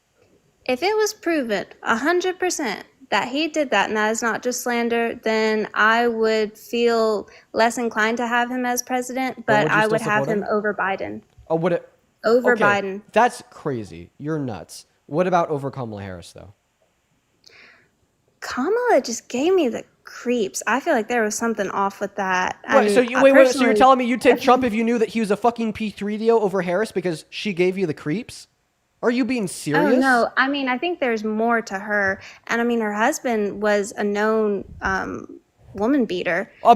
If it was proven 100% that he did that, and that is not just slander, then I would feel less inclined to have him as president, but I would have him over Biden. Oh, would it? Over Okay, Biden. That's crazy. You're nuts. What about over Kamala Harris, though? Kamala just gave me the creeps. I feel like there was something off with that. Wait, so you're telling me you'd take Trump if you knew that he was a fucking P3DO over Harris because she gave you the creeps? Are you being serious? Oh, no. I mean, I think there's more to her. And I mean, her husband was a known woman beater. Whoa.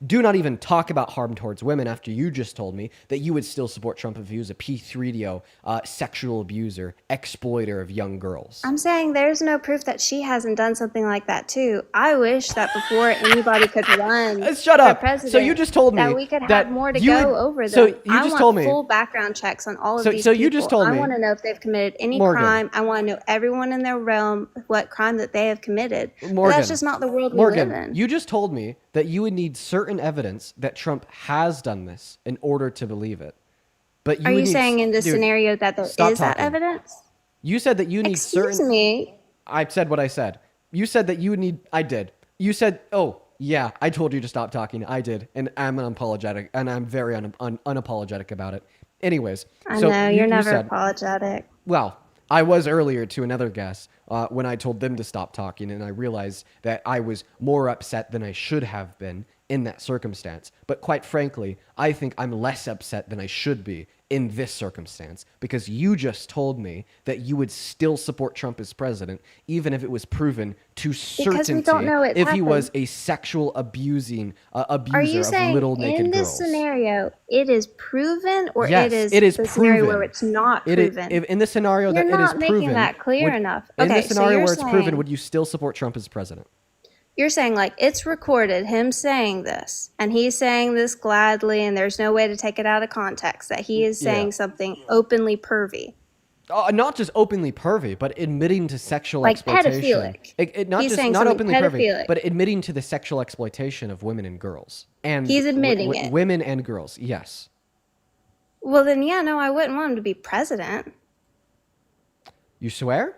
Do not even talk about harm towards women after you just told me that you would still support Trump if he was a P3DO, sexual abuser, exploiter of young girls. I'm saying there's no proof that she hasn't done something like that too. I wish that before anybody could run Shut up. for president, So you just told me that we could that have more to you go would- over them. so you I just want told me- full background checks on all of So- these so people. you just told I me- want to know if they've committed any Morgan. crime. I want to know everyone in their realm, what crime that they have committed. But Morgan, that's just not the world we Morgan, live in. you just told me that you would need certain evidence that Trump has done this in order to believe it. But Are would you need- saying in this Dude, scenario that there is stop that talking. evidence? You said that you need Excuse certain. me. I said what I said. You said that you would need. I did. You said, "Oh yeah, I told you to stop talking." I did, and I'm unapologetic, and I'm very unapologetic about it. Anyways, I so know, you you're never said, apologetic. well, I was earlier to another guest when I told them to stop talking, and I realized that I was more upset than I should have been in that circumstance. But quite frankly, I think I'm less upset than I should be in this circumstance because you just told me that you would still support Trump as president, even if it was proven to certainty we don't know it if he was happened. a sexual abuser Are you of saying little naked in this girls. scenario it is proven, or Yes, it it is the scenario proven. where it's not It is- proven? in the scenario You're that it is not making proven, that clear enough. In Okay, the so scenario you're where it's proven, saying- would you still support Trump as president? You're saying like it's recorded him saying this, and he's saying this gladly, and there's no way to take it out of context that he is saying something openly pervy. Not just openly pervy, but admitting to sexual Like exploitation. pedophilic. Not He's just saying not something openly pervy, pedophilic. but admitting to the sexual exploitation of women and girls. And He's admitting it. Women and girls, yes. Well, then, yeah, no, I wouldn't want him to be president. You swear?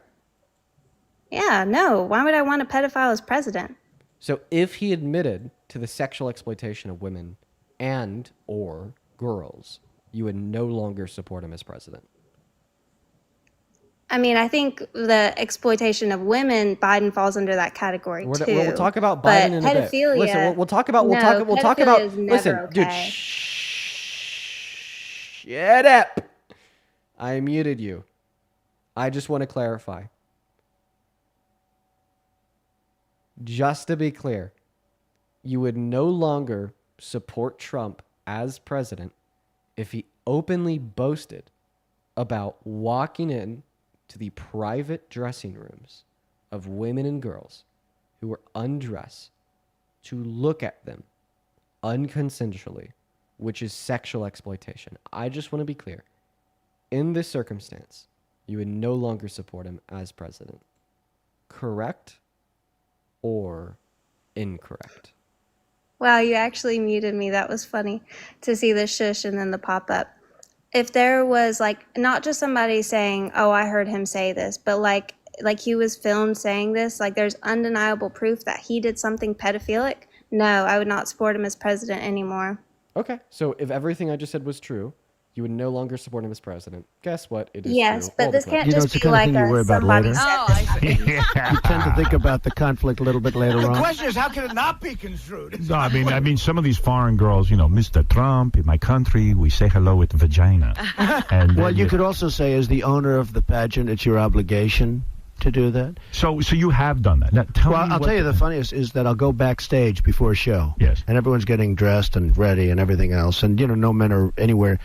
Yeah, no. Why would I want a pedophile as president? So if he admitted to the sexual exploitation of women and or girls, you would no longer support him as president. I mean, I think the exploitation of women, Biden falls under that category too. We'll talk about Biden in a bit. Pedophilia. Listen, we'll talk about. Is never Listen, okay. dude. Shut up. I muted you. I just want to clarify. Just to be clear, you would no longer support Trump as president if he openly boasted about walking in to the private dressing rooms of women and girls who were undressed to look at them unconsensually, which is sexual exploitation. I just want to be clear. In this circumstance, you would no longer support him as president. Correct or incorrect? Wow, you actually muted me. That was funny to see the shush and then the pop up. If there was like not just somebody saying, "Oh, I heard him say this," but like he was filmed saying this, like there's undeniable proof that he did something pedophilic, no, I would not support him as president anymore. Okay, so if everything I just said was true, you would no longer support him as president. Guess what? It is Yes, true. but all this the time. can't just be like a somebody said I this. You tend to think about the conflict a little bit later The on. question is, how can it not be construed? No, I mean, some of these foreign girls, Mr. Trump, in my country, we say hello with vagina. And Well, you could also say, as the owner of the pageant, it's your obligation to do that. So you have done that. Now, I'll tell you the funniest is that I'll go backstage before a show. Yes. And everyone's getting dressed and ready and everything else. And, no men are anywhere.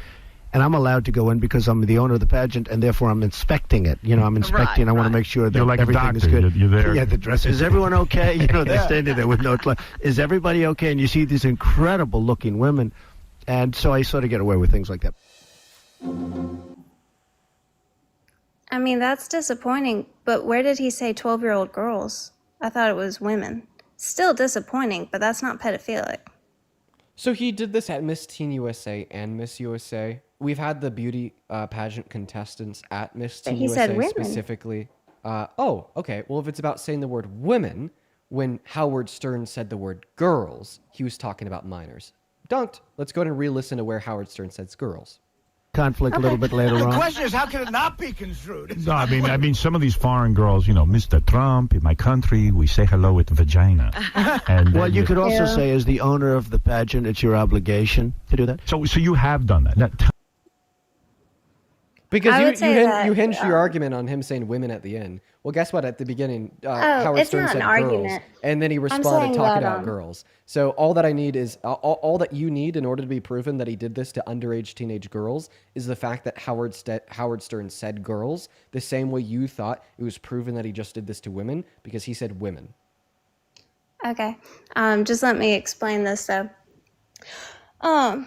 And I'm allowed to go in because I'm the owner of the pageant, and therefore I'm inspecting it. I'm inspecting. I want to make sure that You're like a everything is doctor. good. You're there. Yeah, the dress. Is everyone okay? They're standing there with no clothes. Is everybody okay? And you see these incredible-looking women. And so I sort of get away with things like that. I mean, that's disappointing, but where did he say 12-year-old girls? I thought it was women. Still disappointing, but that's not pedophilic. So he did this at Miss Teen USA and Miss USA. We've had the beauty pageant contestants at Miss Teen he USA said women. specifically. Okay. Well, if it's about saying the word women, when Howard Stern said the word girls, he was talking about minors. Dunked. Let's go ahead and re-listen to where Howard Stern says girls. Conflict a little bit later The on. question is, how can it not be construed? No, I mean, some of these foreign girls, Mr. Trump, in my country, we say hello with vagina. And Well, you could also say, as the owner of the pageant, it's your obligation to do that. So you have done that. Now, Because I would say that, you hinged your argument on him saying women at the end. Well, guess what? At the beginning, Howard it's Stern not said an girls, argument. and then he I'm responded saying talking that, about girls. So all that I need is all that you need in order to be proven that he did this to underage teenage girls is the fact that Howard Stern said girls the same way you thought it was proven that he just did this to women because he said women. Okay. Just let me explain this, though. I'm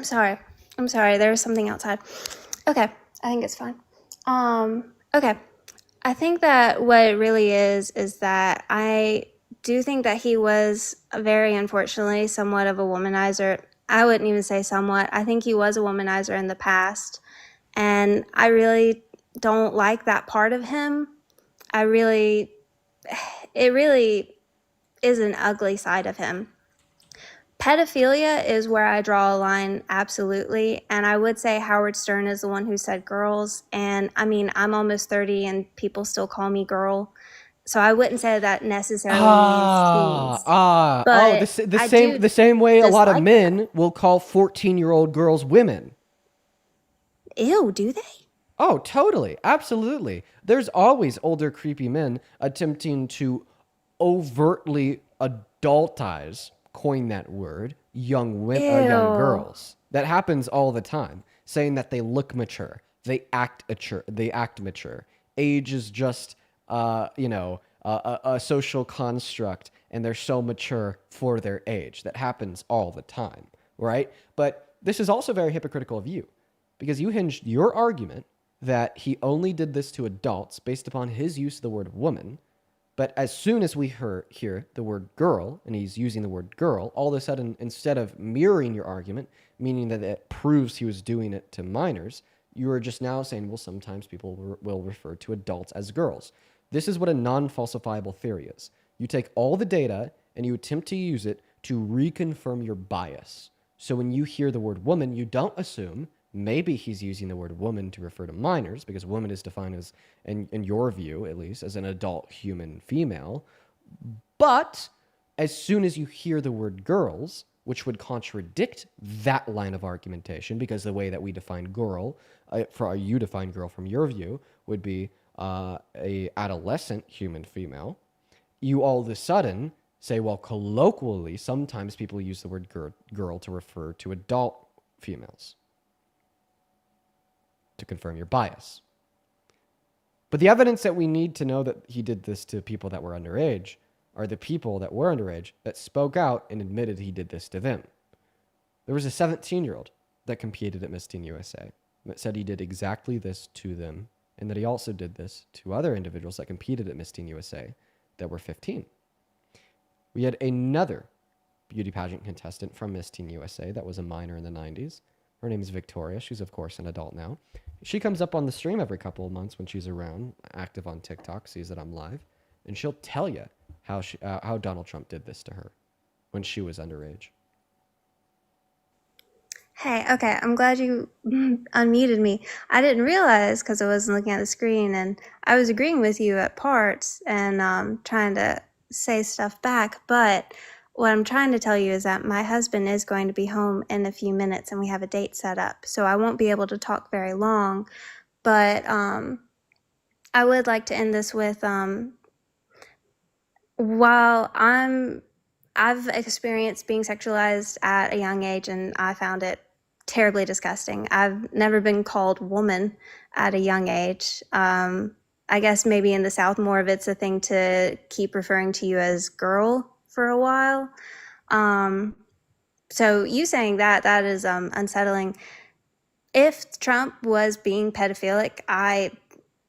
sorry. There was something outside. Okay. I think it's fine. Okay. I think that what it really is that I do think that he was very unfortunately somewhat of a womanizer. I wouldn't even say somewhat. I think he was a womanizer in the past. And I really don't like that part of him. It really is an ugly side of him. Pedophilia is where I draw a line, absolutely. And I would say Howard Stern is the one who said girls. And I mean, I'm almost 30 and people still call me girl. So I wouldn't say that necessarily means teens. But the same way a lot of dislike men will call 14-year-old girls women. Ew, do they? Oh, totally. Absolutely. There's always older, creepy men attempting to overtly adultize, coin that word, young girls. That happens all the time, saying that they look mature, they act mature. Age is just, a social construct, and they're so mature for their age. That happens all the time, right? But this is also very hypocritical of you, because you hinged your argument that he only did this to adults based upon his use of the word woman. But as soon as we hear the word girl, and he's using the word girl, all of a sudden, instead of mirroring your argument, meaning that it proves he was doing it to minors, you are just now saying, well, sometimes people will refer to adults as girls. This is what a non-falsifiable theory is. You take all the data and you attempt to use it to reconfirm your bias. So when you hear the word woman, you don't assume maybe he's using the word woman to refer to minors, because woman is defined as, in your view at least, as an adult human female. But as soon as you hear the word girls, which would contradict that line of argumentation, because the way that we define girl, you define girl from your view, would be a adolescent human female, you all of a sudden say, well, colloquially, sometimes people use the word girl to refer to adult females, to confirm your bias. But the evidence that we need to know that he did this to people that were underage are the people that were underage that spoke out and admitted he did this to them. There was a 17-year-old that competed at Miss Teen USA that said he did exactly this to them, and that he also did this to other individuals that competed at Miss Teen USA that were 15. We had another beauty pageant contestant from Miss Teen USA that was a minor in the 90s. Her name is Victoria. She's, of course, an adult now. She comes up on the stream every couple of months when she's around, active on TikTok, sees that I'm live, and she'll tell you how Donald Trump did this to her when she was underage. Hey, okay, I'm glad you unmuted me. I didn't realize because I wasn't looking at the screen, and I was agreeing with you at parts and trying to say stuff back, but what I'm trying to tell you is that my husband is going to be home in a few minutes and we have a date set up, so I won't be able to talk very long, but I would like to end this with, while I've experienced being sexualized at a young age and I found it terribly disgusting. I've never been called woman at a young age. I guess maybe in the South more of it's a thing to keep referring to you as girl for a while. So you saying that is unsettling. If Trump was being pedophilic,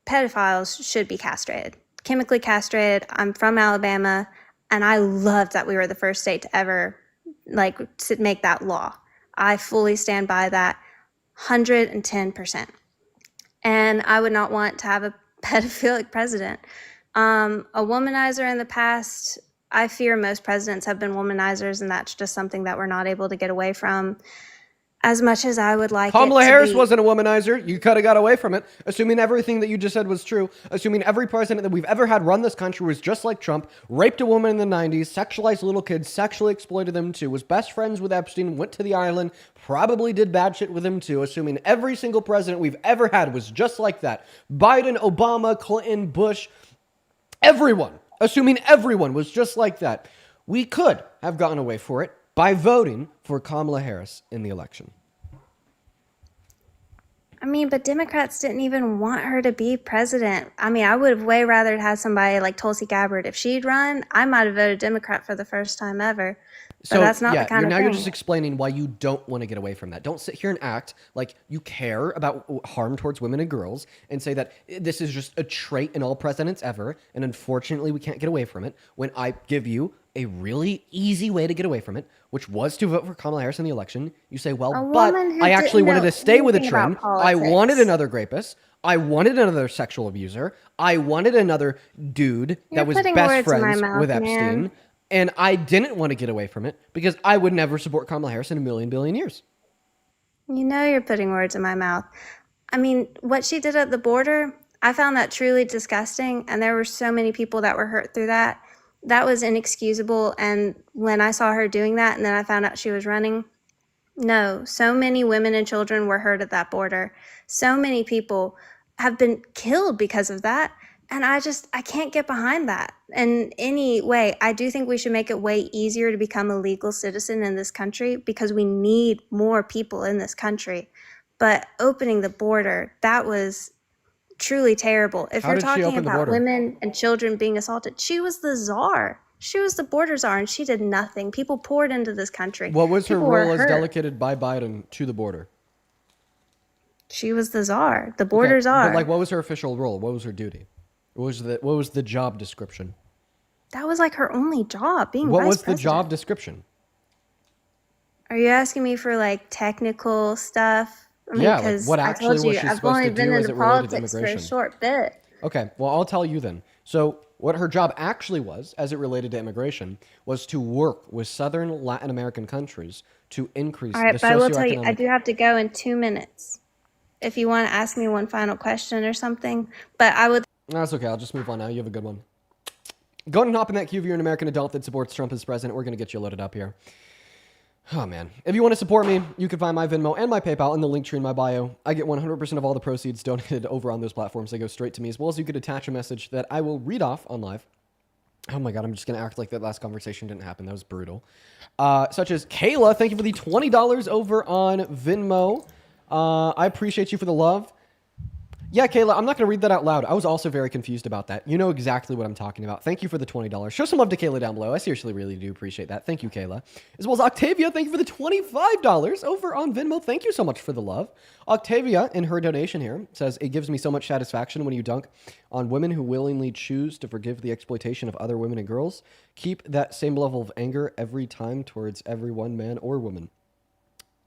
pedophiles should be castrated, chemically castrated. I'm from Alabama, and I loved that we were the first state to ever to make that law. I fully stand by that 110%. And I would not want to have a pedophilic president. A womanizer in the past, I fear most presidents have been womanizers, and that's just something that we're not able to get away from as much as I would like Kamala it to Harris be. wasn't a womanizer. You could have got away from it. Assuming everything that you just said was true, assuming every president that we've ever had run this country was just like Trump, raped a woman in the 90s, sexualized little kids, sexually exploited them too, was best friends with Epstein, went to the island, probably did bad shit with him too, assuming every single president we've ever had was just like that. Biden, Obama, Clinton, Bush, everyone, assuming everyone was just like that, we could have gotten away for it by voting for Kamala Harris in the election. I mean, but Democrats didn't even want her to be president. I mean, I would have way rather had somebody like Tulsi Gabbard. If she'd run, I might have voted Democrat for the first time ever. But So that's not the kind you're of now thing. you're just explaining why you don't want to get away from that. Don't sit here and act like you care about harm towards women and girls and say that this is just a trait in all presidents ever, and unfortunately we can't get away from it, when I give you a really easy way to get away from it, which was to vote for Kamala Harris in the election. You say, well, A but woman who I actually didn't wanted know to stay with a anything about trend. I politics. wanted another rapist. I wanted another sexual abuser. I wanted another dude You're that was putting best words in my friends mouth, with Epstein. man. And I didn't want to get away from it because I would never support Kamala Harris in a million billion years. You know you're putting words in my mouth. I mean, what she did at the border, I found that truly disgusting, and there were so many people that were hurt through that. That was inexcusable, and when I saw her doing that and then I found out she was running, no, so many women and children were hurt at that border. So many people have been killed because of that, and I can't get behind that in any way. I do think we should make it way easier to become a legal citizen in this country because we need more people in this country. But opening the border, that was truly terrible. If How you're did she talking open the about border? women and children being assaulted, she was the czar. She was the border czar, and she did nothing. People poured into this country. What was her People were role as hurt. delegated by Biden to the border? She was the czar, the border czar. But like, what was her official role? What was her duty? What was the job description? That was like her only job, being What vice was the president. job description? Are you asking me for like technical stuff? I mean, Yeah, like, because what I actually told you, was she I've supposed only to been do as into it related to politics for a immigration? short bit. Okay, well, I'll tell you then. So, what her job actually was, as it related to immigration, was to work with southern Latin American countries to increase All right, the but I will tell you, I socioeconomic. do have to go in 2 minutes. If you want to ask me one final question or something, but I would. That's okay. I'll just move on now. You have a good one. Go ahead and hop in that queue if you're an American adult that supports Trump as president. We're going to get you loaded up here. Oh, man. If you want to support me, you can find my Venmo and my PayPal in the link tree in my bio. I get 100% of all the proceeds donated over on those platforms. They go straight to me, as well as you could attach a message that I will read off on live. Oh my God, I'm just going to act like that last conversation didn't happen. That was brutal. Such as Kayla, thank you for the $20 over on Venmo. I appreciate you for the love. Yeah, Kayla, I'm not going to read that out loud. I was also very confused about that. You know exactly what I'm talking about. Thank you for the $20. Show some love to Kayla down below. I seriously really do appreciate that. Thank you, Kayla. As well as Octavia, thank you for the $25 over on Venmo. Thank you so much for the love. Octavia, in her donation here, says, it gives me so much satisfaction when you dunk on women who willingly choose to forgive the exploitation of other women and girls. Keep that same level of anger every time towards every one man or woman.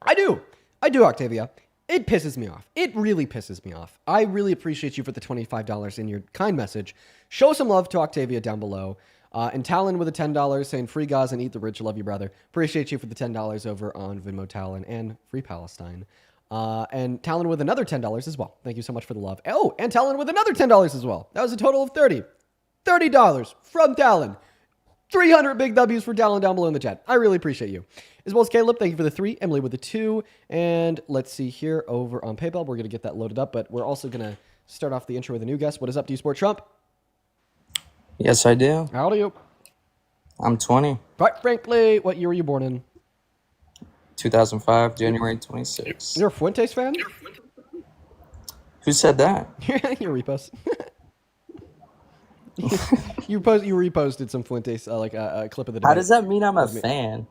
I do, Octavia. It pisses me off. It really pisses me off. I really appreciate you for the $25 in your kind message. Show some love to Octavia down below. And Talon with a $10 saying, free Gaza and eat the rich. Love you, brother. Appreciate you for the $10 over on Venmo, Talon, and free Palestine. And Talon with another $10 as well. Thank you so much for the love. Oh, and Talon with another $10 as well. That was a total of $30. $30 from Talon. 300 big W's for Talon down below in the chat. I really appreciate you. As well as Caleb, thank you for the 3. Emily with the 2. And let's see here over on PayPal. We're going to get that loaded up, but we're also going to start off the intro with a new guest. What is up? Do you support Trump? Yes, I do. How old are you? I'm 20. Quite frankly, what year were you born in? 2005, January 26th. You're a Fuentes fan? Who said that? You repost. you reposted some Fuentes, like a clip of the debate. How does that mean I'm a fan?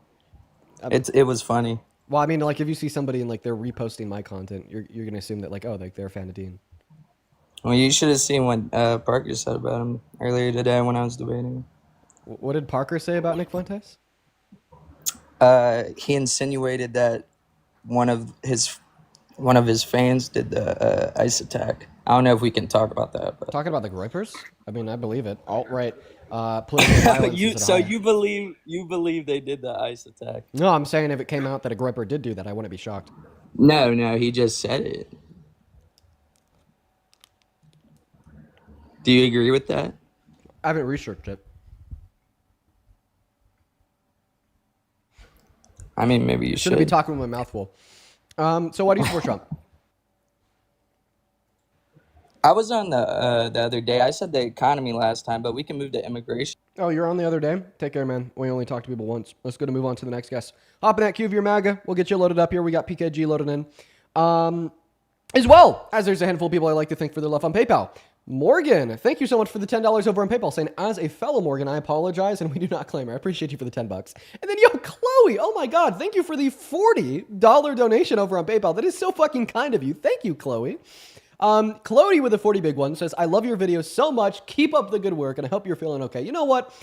It was funny. Well, I mean, like, if you see somebody and, like, they're reposting my content, you're going to assume that, like, oh, like, they're a fan of Dean. Well, you should have seen what Parker said about him earlier today when I was debating. What did Parker say about Nick Fuentes? He insinuated that one of his fans did the ICE attack. I don't know if we can talk about that. But. Talking about the Groypers? I mean, I believe it. Alt-right political violence. You believe they did the ICE attack? No, I'm saying if it came out that a Groyper did do that, I wouldn't be shocked. No, he just said it. Do you agree with that? I haven't researched it. I mean, maybe you should. Shouldn't be talking with my mouth full. So why do you support Trump? I was on the other day. I said the economy last time, but we can move to immigration. Oh, you're on the other day? Take care, man. We only talk to people once. Let's go to move on to the next guest. Hop in that queue of your MAGA. We'll get you loaded up here. We got PKG loaded in. As well as there's a handful of people I like to thank for their love on PayPal. Morgan, thank you so much for the $10 over on PayPal, saying, as a fellow Morgan, I apologize, and we do not claim her. I appreciate you for the $10. And then, yo, Chloe, oh my God, thank you for the $40 donation over on PayPal. That is so fucking kind of you. Thank you, Chloe. Chloe with a 40 big one says, I love your videos so much. Keep up the good work, and I hope you're feeling okay. You know what?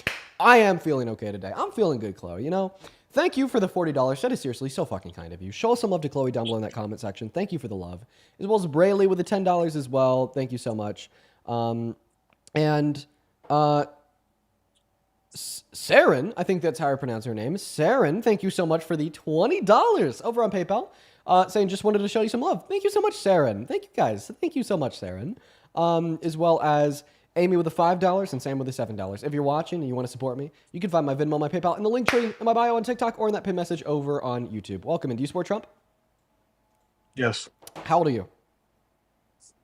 I am feeling okay today. I'm feeling good, Chloe, you know? Thank you for the $40. That is seriously so fucking kind of you. Show some love to Chloe down below in that comment section. Thank you for the love. As well as Brayley with the $10 as well. Thank you so much. Saren, I think that's how I pronounce her name. Saren, thank you so much for the $20 over on PayPal. Saying just wanted to show you some love. Thank you so much, Saren. Thank you guys. Thank you so much, Saren. As well as Amy with the $5 and Sam with the $7. If you're watching and you want to support me, you can find my Venmo, my PayPal in the link tree in my bio on TikTok or in that pin message over on YouTube. Welcome in. Do you support Trump? Yes. How old are you?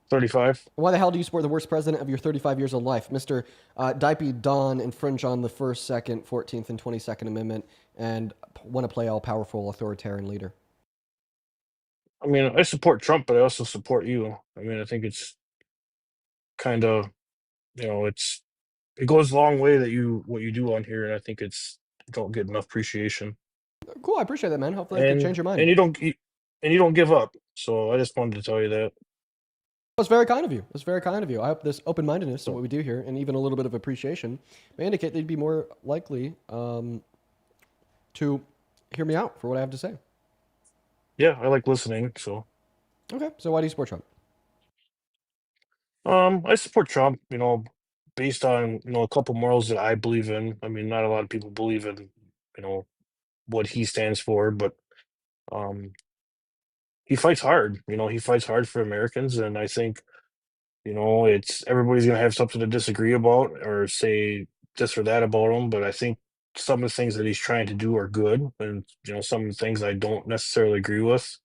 35. Why the hell do you support the worst president of your 35 years of life? Mr. Dipey Don infringe on the 1st, 2nd, 14th, and 22nd Amendment and want to play all-powerful authoritarian leader. I mean, I support Trump, but I also support you. I mean, I think it's kind of, it goes a long way that what you do on here, and I think you don't get enough appreciation. Cool, I appreciate that, man. Hopefully I can change your mind. And you don't give up. So I just wanted to tell you that. That's very kind of you. That's very kind of you. I hope this open-mindedness to what we do here, and even a little bit of appreciation, may indicate they'd be more likely to hear me out for what I have to say. Yeah, I like listening. So okay, so why do you support Trump? I support Trump. Based on a couple morals that I believe in. I mean, not a lot of people believe in what he stands for, but he fights hard. He fights hard for Americans, and I think it's everybody's gonna have something to disagree about or say this or that about him. But I think some of the things that he's trying to do are good, and some of the things I don't necessarily agree with.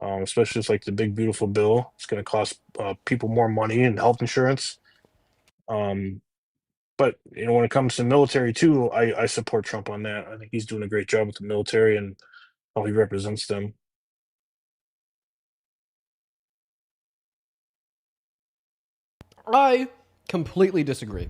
Especially it's like the big beautiful bill. It's going to cost people more money and health insurance. But when it comes to military too, I support Trump on that. I think he's doing a great job with the military and how he represents them. I completely disagree.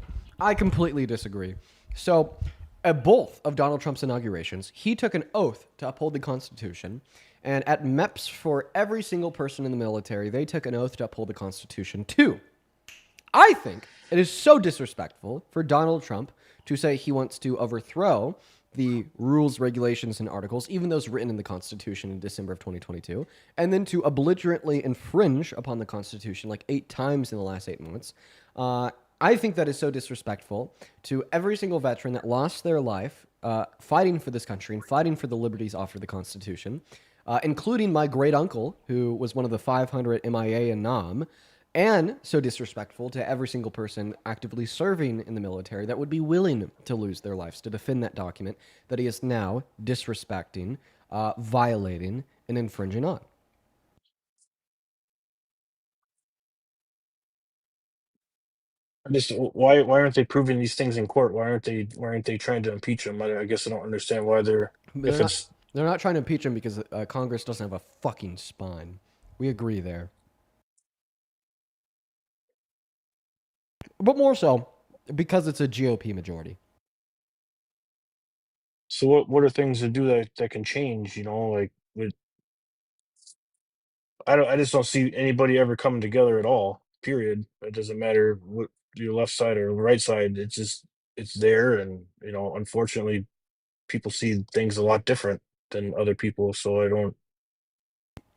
So, at both of Donald Trump's inaugurations, he took an oath to uphold the Constitution. And at MEPS, for every single person in the military, they took an oath to uphold the Constitution too. I think it is so disrespectful for Donald Trump to say he wants to overthrow the rules, regulations, and articles, even those written in the Constitution in December of 2022, and then to belligerently infringe upon the Constitution like 8 times in the last 8 months. I think that is so disrespectful to every single veteran that lost their life fighting for this country and fighting for the liberties offered the Constitution, including my great uncle, who was one of the 500 MIA in Nam, and so disrespectful to every single person actively serving in the military that would be willing to lose their lives to defend that document that he is now disrespecting, violating, and infringing on. Why aren't they proving these things in court? Why aren't they trying to impeach him? I guess I don't understand why they're not trying to impeach him because Congress doesn't have a fucking spine. We agree there. But more so because it's a GOP majority. So what are things to do that can change? I just don't see anybody ever coming together at all. Period. It doesn't matter what your left side or right side. It's there, and unfortunately, people see things a lot different than other people. So I don't.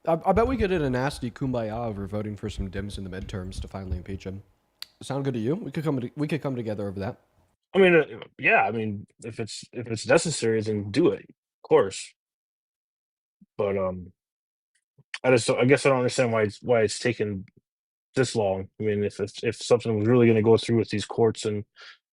I bet we get in a nasty kumbaya over voting for some Dems in the midterms to finally impeach him. Sound good to you? We could come together over that. I mean, yeah. I mean, if it's necessary, then do it, of course. But I guess I don't understand why it's taken this long. I mean, if something was really going to go through with these courts and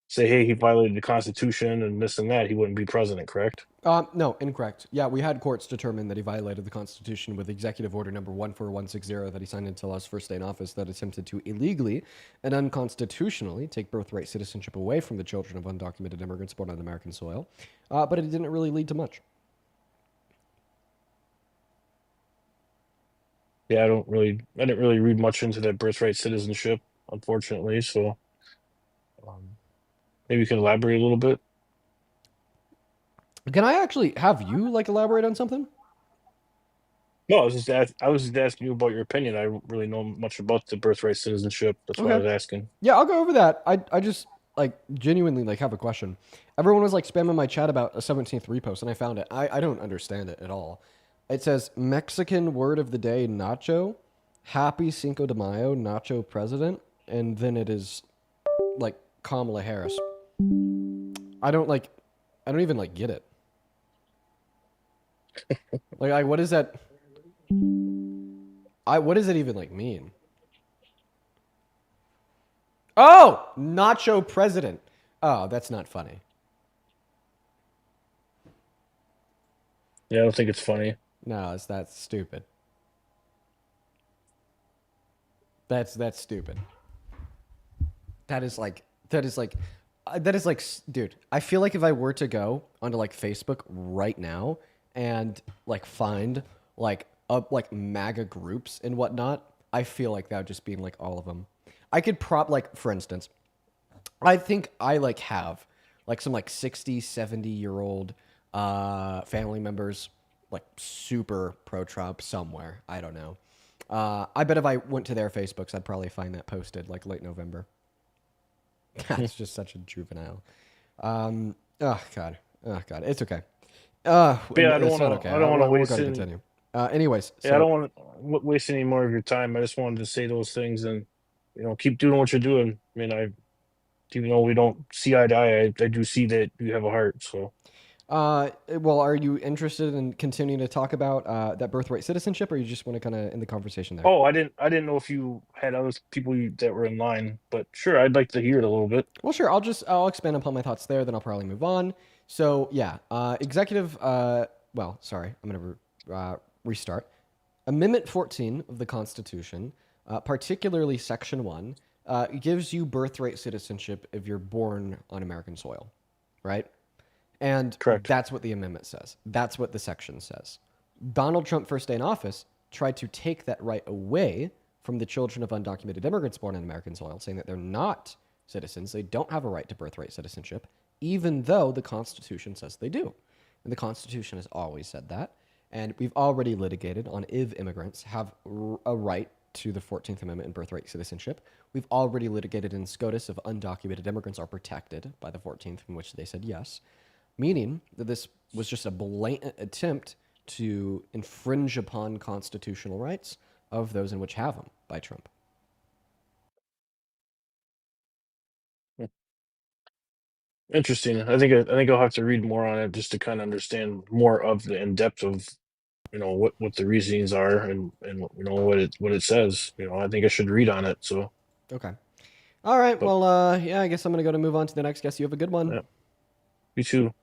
say, hey, he violated the Constitution and this and that, he wouldn't be president, correct? No, incorrect. Yeah, we had courts determine that he violated the Constitution with Executive Order number 14160 that he signed until his first day in office that attempted to illegally and unconstitutionally take birthright citizenship away from the children of undocumented immigrants born on American soil. But it didn't really lead to much. Yeah, I didn't really read much into that birthright citizenship, unfortunately. So maybe you can elaborate a little bit. Can I actually have you elaborate on something? No, I was just asking you about your opinion. I don't really know much about the birthright citizenship. That's why I was asking. Yeah, I'll go over that. I just genuinely have a question. Everyone was spamming my chat about a 17th repost, and I found it. I don't understand it at all. It says Mexican word of the day, nacho. Happy Cinco de Mayo, nacho president. And then it is Kamala Harris. I don't even get it. What is that? What does it even mean? Oh, nacho president. Oh, that's not funny. Yeah, I don't think it's funny. No, that's stupid. That's stupid. That is dude, I feel like if I were to go onto Facebook right now and find MAGA groups and whatnot, I feel like that would just be in all of them. I could like, for instance, I think I like have like some like 60, 70-year-old family members, like super pro-Trump somewhere. I don't know. I bet if I went to their Facebooks, I'd probably find that posted like late November. That's just such a juvenile. Oh God. It's okay. But yeah, I don't It's not want to. okay. I don't want to We're waste going to any. continue. Anyways, Yeah, so I don't want to waste any more of your time. I just wanted to say those things and keep doing what you're doing. I mean, even though we don't see eye to eye, I do see that you have a heart. So. Well, are you interested in continuing to talk about that birthright citizenship, or you just want to kind of end the conversation there? Oh, I didn't know if you had other people that were in line, but sure, I'd like to hear it a little bit. Well, sure. I'll expand upon my thoughts there. Then I'll probably move on. So yeah, executive. Well, sorry, I'm gonna restart. Amendment 14 of the Constitution, particularly Section 1, gives you birthright citizenship if you're born on American soil, right? And Correct. That's what the amendment says. That's what the section says. Donald Trump, first day in office, tried to take that right away from the children of undocumented immigrants born on American soil, saying that they're not citizens. They don't have a right to birthright citizenship, even though the Constitution says they do. And the Constitution has always said that. And we've already litigated on if immigrants have a right to the 14th Amendment and birthright citizenship. We've already litigated in SCOTUS if undocumented immigrants are protected by the 14th, in which they said yes, meaning that this was just a blatant attempt to infringe upon constitutional rights of those in which have them by Trump. Interesting. I think I'll have to read more on it just to kind of understand more of the in depth of what the reasonings are and what it says. I think I should read on it. So Okay. All right. Well, yeah, I guess I'm going to move on to the next guest. You have a good one. Yeah. You too.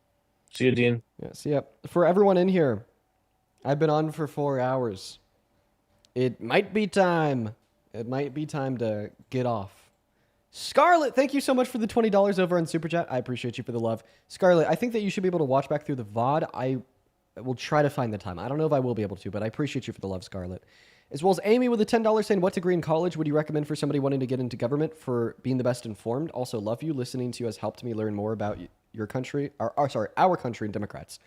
See you, Dean. Yeah, see ya. For everyone in here, I've been on for 4 hours. It might be time. It might be time to get off. Scarlett, thank you so much for the $20 over on Super Chat. I appreciate you for the love. Scarlett, I think that you should be able to watch back through the VOD. I will try to find the time. I don't know if I will be able to, but I appreciate you for the love, Scarlett. As well as Amy with the $10 saying, what degree in college would you recommend for somebody wanting to get into government for being the best informed? Also, love you. Listening to you has helped me learn more about your country, our country and Democrats.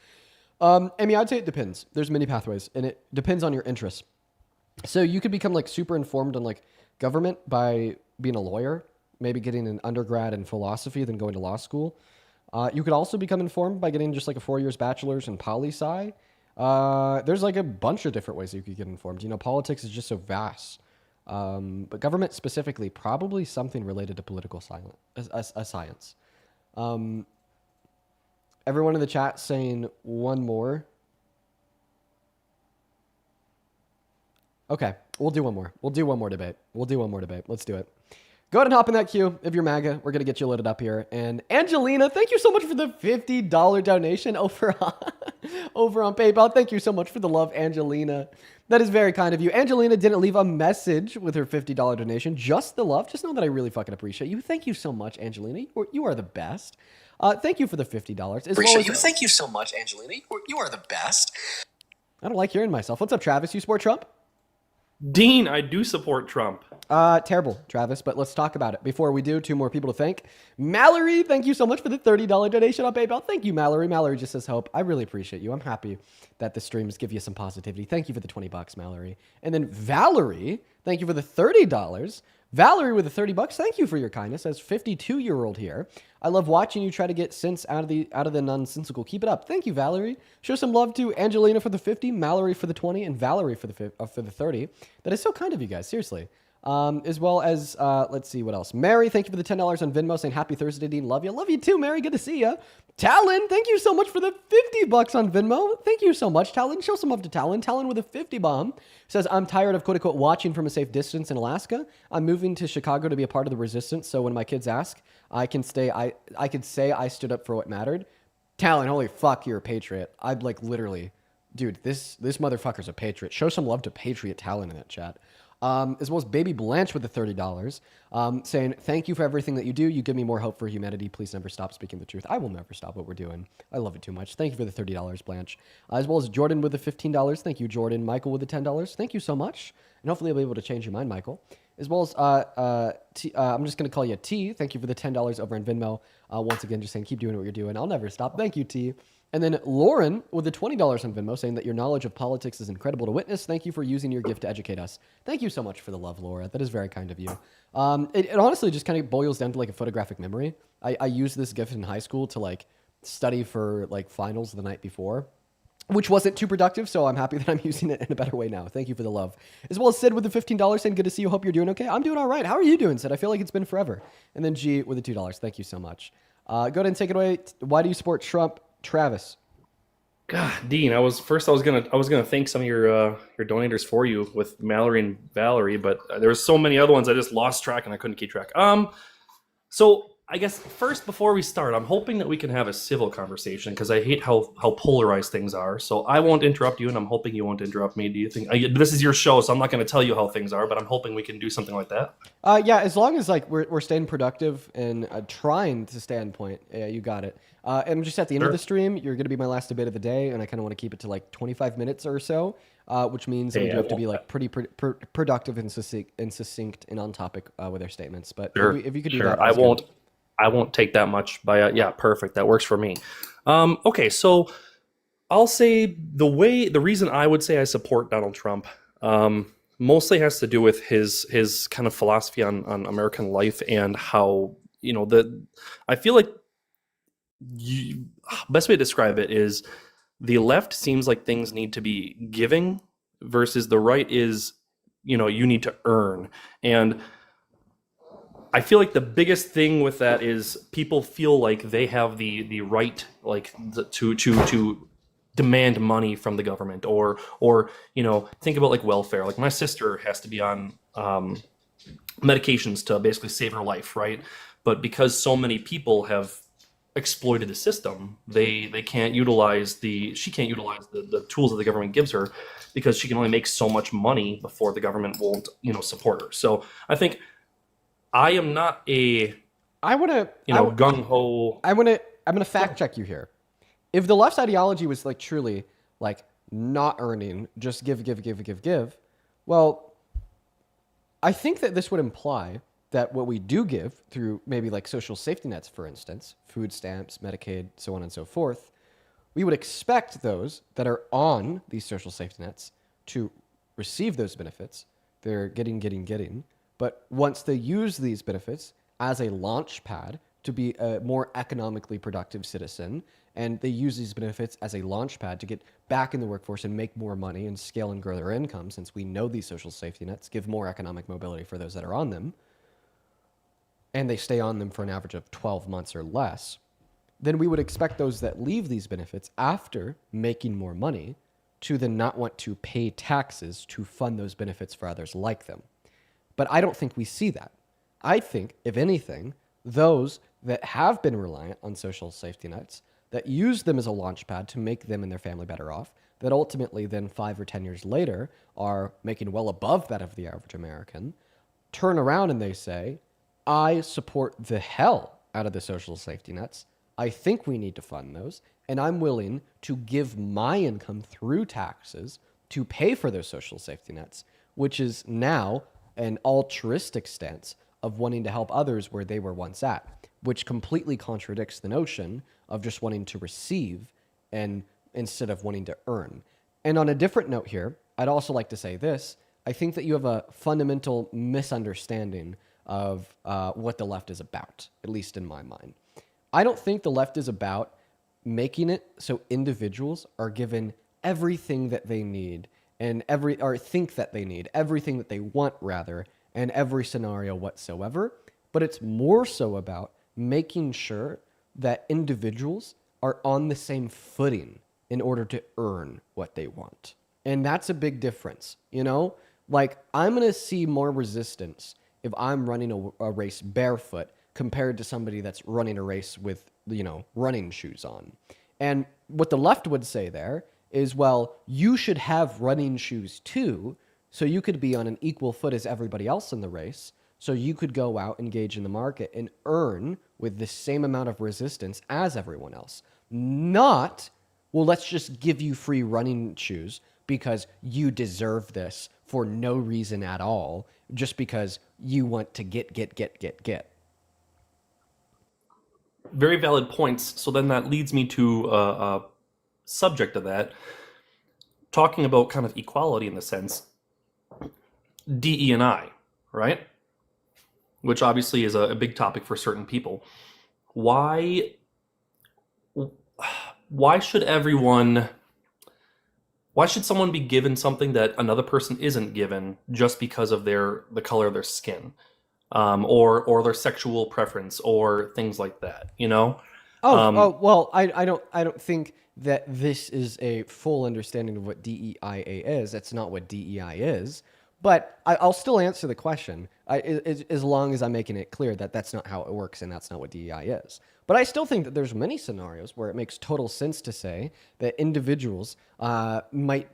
Amy, I'd say it depends. There's many pathways, and it depends on your interests. So you could become like super informed on like government by being a lawyer, maybe getting an undergrad in philosophy, then going to law school. You could also become informed by getting just like a 4 years bachelor's in poli-sci. There's like a bunch of different ways you could get informed. Politics is just so vast. But government specifically, probably something related to political science. Everyone in the chat saying one more. Okay, we'll do one more. We'll do one more debate. Let's do it. Go ahead and hop in that queue. If you're MAGA, we're going to get you loaded up here. And Angelina, thank you so much for the $50 donation over on PayPal. Thank you so much for the love, Angelina. That is very kind of you. Angelina didn't leave a message with her $50 donation, just the love. Just know that I really fucking appreciate you. Thank you so much, Angelina. You are the best. Thank you for the $50. Appreciate you. Thank you so much, Angelina. You are the best. I don't like hearing myself. What's up, Travis? You support Trump? Dean, I do support Trump. Terrible, Travis, but let's talk about it. Before we do, two more people to thank. Mallory, thank you so much for the $30 donation on PayPal. Thank you, Mallory. Mallory just says hope. I really appreciate you. I'm happy that the streams give you some positivity. Thank you for the $20, Mallory. And then Valerie, thank you for the $30. Valerie with the $30, thank you for your kindness. As 52-year-old here, I love watching you try to get sense out of the nonsensical. Keep it up. Thank you, Valerie. Show some love to Angelina for the 50, Mallory for the 20, and Valerie for the 30. That is so kind of you guys, seriously. As well as, let's see what else. Mary, thank you for the $10 on Venmo, saying happy Thursday, Dean. Love you. Love you too, Mary. Good to see you. Talon, thank you so much for the $50 on Venmo. Thank you so much, Talon. Show some love to Talon. Talon with a 50 bomb says, I'm tired of quote unquote watching from a safe distance in Alaska. I'm moving to Chicago to be a part of the resistance. So when my kids ask, I can say I stood up for what mattered. Talon, holy fuck, you're a patriot. I'd like literally, dude, this motherfucker's a patriot. Show some love to Patriot Talon in that chat. As well as Baby Blanche with the $30, saying, thank you for everything that you do. You give me more hope for humanity. Please never stop speaking the truth. I will never stop what we're doing. I love it too much. Thank you for the $30, Blanche. As well as Jordan with the $15. Thank you, Jordan. Michael with the $10. Thank you so much. And hopefully I'll be able to change your mind, Michael. as well as I'm just going to call you T. Thank you for the $10 over in Venmo. Once again, just saying keep doing what you're doing. I'll never stop. Thank you, T. And then Lauren with the $20 on Venmo saying that your knowledge of politics is incredible to witness. Thank you for using your gift to educate us. Thank you so much for the love, Laura. That is very kind of you. It honestly just kind of boils down to like a photographic memory. I used this gift in high school to like study for like finals the night before, which wasn't too productive, so I'm happy that I'm using it in a better way now. Thank you for the love. As well as Sid with the $15 saying, good to see you. Hope you're doing okay. I'm doing all right. How are you doing, Sid? I feel like it's been forever. And then G with the $2. Thank you so much. Go ahead and take it away. Why do you support Trump? Travis. God, Dean, I was gonna thank some of your donators for you with Mallory and Valerie, but there was so many other ones I just lost track and I couldn't keep track. So I guess first, before we start, I'm hoping that we can have a civil conversation because I hate how polarized things are. So I won't interrupt you, and I'm hoping you won't interrupt me. Do you think this is your show? So I'm not going to tell you how things are, but I'm hoping we can do something like that. Yeah, as long as like we're staying productive and trying to stay on point. Yeah, you got it. And just at the end of the stream, you're going to be my last debate of the day, and I kind of want to keep it to like 25 minutes or so, which means that we do have to be like pretty productive and succinct and on topic with our statements. But if you could do that, I won't take that much. Yeah, perfect. That works for me. Okay, so I'll say the reason I would say I support Donald Trump mostly has to do with his kind of philosophy on American life and how I feel like best way to describe it is the left seems like things need to be giving versus the right is you need to earn. And I feel like the biggest thing with that is people feel like they have the right to demand money from the government or think about like welfare. Like my sister has to be on medications to basically save her life, right? But because so many people have exploited the system, she can't utilize the tools that the government gives her because she can only make so much money before the government won't support her. So I think I am not gung ho. I'm gonna fact check you here. If the left's ideology was like truly like not earning, just give, well, I think that this would imply that what we do give through maybe like social safety nets, for instance, food stamps, Medicaid, so on and so forth, we would expect those that are on these social safety nets to receive those benefits. They're getting. But once they use these benefits as a launch pad to be a more economically productive citizen, and they use these benefits as a launch pad to get back in the workforce and make more money and scale and grow their income, since we know these social safety nets give more economic mobility for those that are on them, and they stay on them for an average of 12 months or less, then we would expect those that leave these benefits after making more money to then not want to pay taxes to fund those benefits for others like them. But I don't think we see that. I think, if anything, those that have been reliant on social safety nets, that use them as a launch pad to make them and their family better off, that ultimately then 5 or 10 years later are making well above that of the average American, turn around and they say, I support the hell out of the social safety nets. I think we need to fund those, and I'm willing to give my income through taxes to pay for those social safety nets, which is now an altruistic stance of wanting to help others where they were once at, which completely contradicts the notion of just wanting to receive and instead of wanting to earn. And on a different note here, I'd also like to say this. I think that you have a fundamental misunderstanding of what the left is about, at least in my mind. I don't think the left is about making it so individuals are given everything that they need or think that they need, everything that they want rather, in every scenario whatsoever. But it's more so about making sure that individuals are on the same footing in order to earn what they want. And that's a big difference, Like, I'm going to see more resistance if I'm running a race barefoot compared to somebody that's running a race with, running shoes on. And what the left would say there is, well, you should have running shoes too, so you could be on an equal foot as everybody else in the race, so you could go out, engage in the market, and earn with the same amount of resistance as everyone else. Not, well, let's just give you free running shoes because you deserve this for no reason at all, just because you want to get. Very valid points. So then that leads me to a subject of that, talking about kind of equality in the sense, DE and I, right? Which obviously is a big topic for certain people. Why should someone be given something that another person isn't given just because of the color of their skin, or their sexual preference, or things like that? You know? Well, I don't think that this is a full understanding of what DEIA is. That's not what DEI is. But I'll still answer the question as long as I'm making it clear that that's not how it works and that's not what DEI is. But I still think that there's many scenarios where it makes total sense to say that individuals might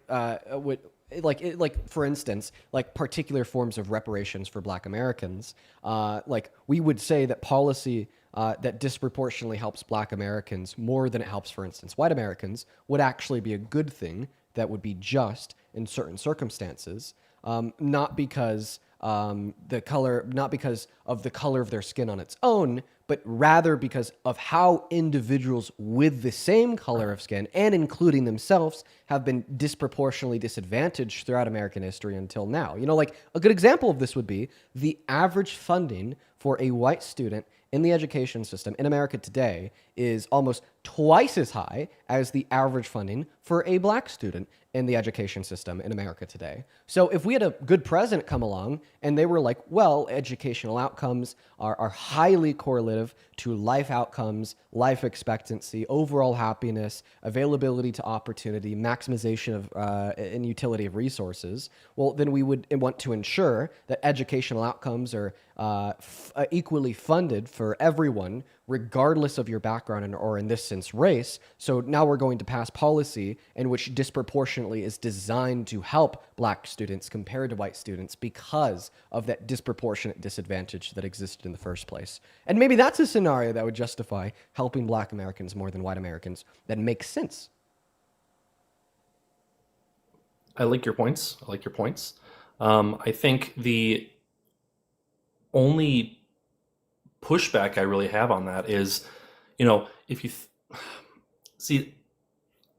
like for instance, like particular forms of reparations for Black Americans. Like we would say that policy that disproportionately helps Black Americans more than it helps, for instance, white Americans would actually be a good thing that would be just in certain circumstances. Not because of the color of their skin on its own, but rather because of how individuals with the same color of skin, and including themselves, have been disproportionately disadvantaged throughout American history until now. You know, like a good example of this would be the average funding for a white student in the education system in America today is almost twice as high as the average funding for a Black student in the education system in America today. So if we had a good president come along and they were like, well, educational outcomes are highly correlative to life outcomes, life expectancy, overall happiness, availability to opportunity, maximization of and utility of resources, well, then we would want to ensure that educational outcomes are equally funded for everyone, regardless of your background or in this sense, race. So now we're going to pass policy in which disproportionately is designed to help Black students compared to white students because of that disproportionate disadvantage that existed in the first place. And maybe that's a scenario that would justify helping Black Americans more than white Americans. That makes sense. I like your points. I think the only pushback I really have on that is, you know, if you see,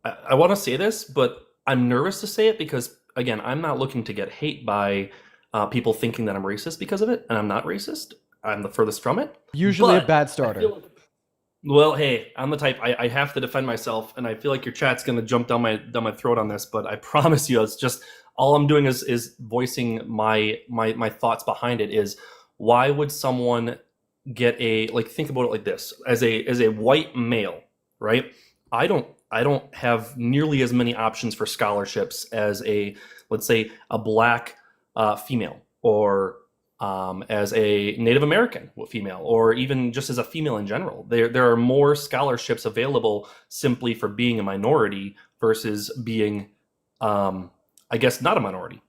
I want to say this, but I'm nervous to say it because, again, I'm not looking to get hate by people thinking that I'm racist because of it, and I'm not racist. I'm the furthest from it. Usually But a bad starter. Well, hey, I'm the type, I have to defend myself, and I feel like your chat's going to jump down my throat on this, but I promise you, it's just, all I'm doing is voicing my thoughts behind it. Is why would someone get think about it like this, as a white male, right? I don't have nearly as many options for scholarships as let's say a Black female, or as a Native American female, or even just as a female in general. There are more scholarships available simply for being a minority versus being, I guess, not a minority.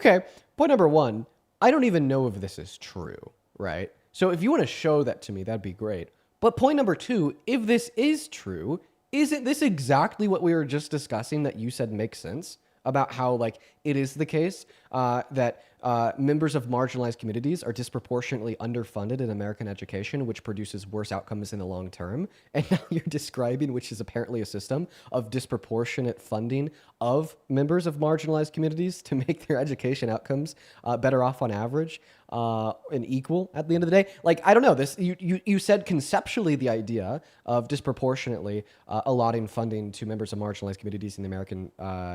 Okay, point number one, I don't even know if this is true, right? So if you want to show that to me, that'd be great. But point number two, if this is true, isn't this exactly what we were just discussing that you said makes sense? About how, like, it is the case that members of marginalized communities are disproportionately underfunded in American education, which produces worse outcomes in the long term. And now you're describing, which is apparently a system of disproportionate funding of members of marginalized communities to make their education outcomes better off on average and equal at the end of the day. Like, I don't know, this you said conceptually the idea of disproportionately allotting funding to members of marginalized communities in the American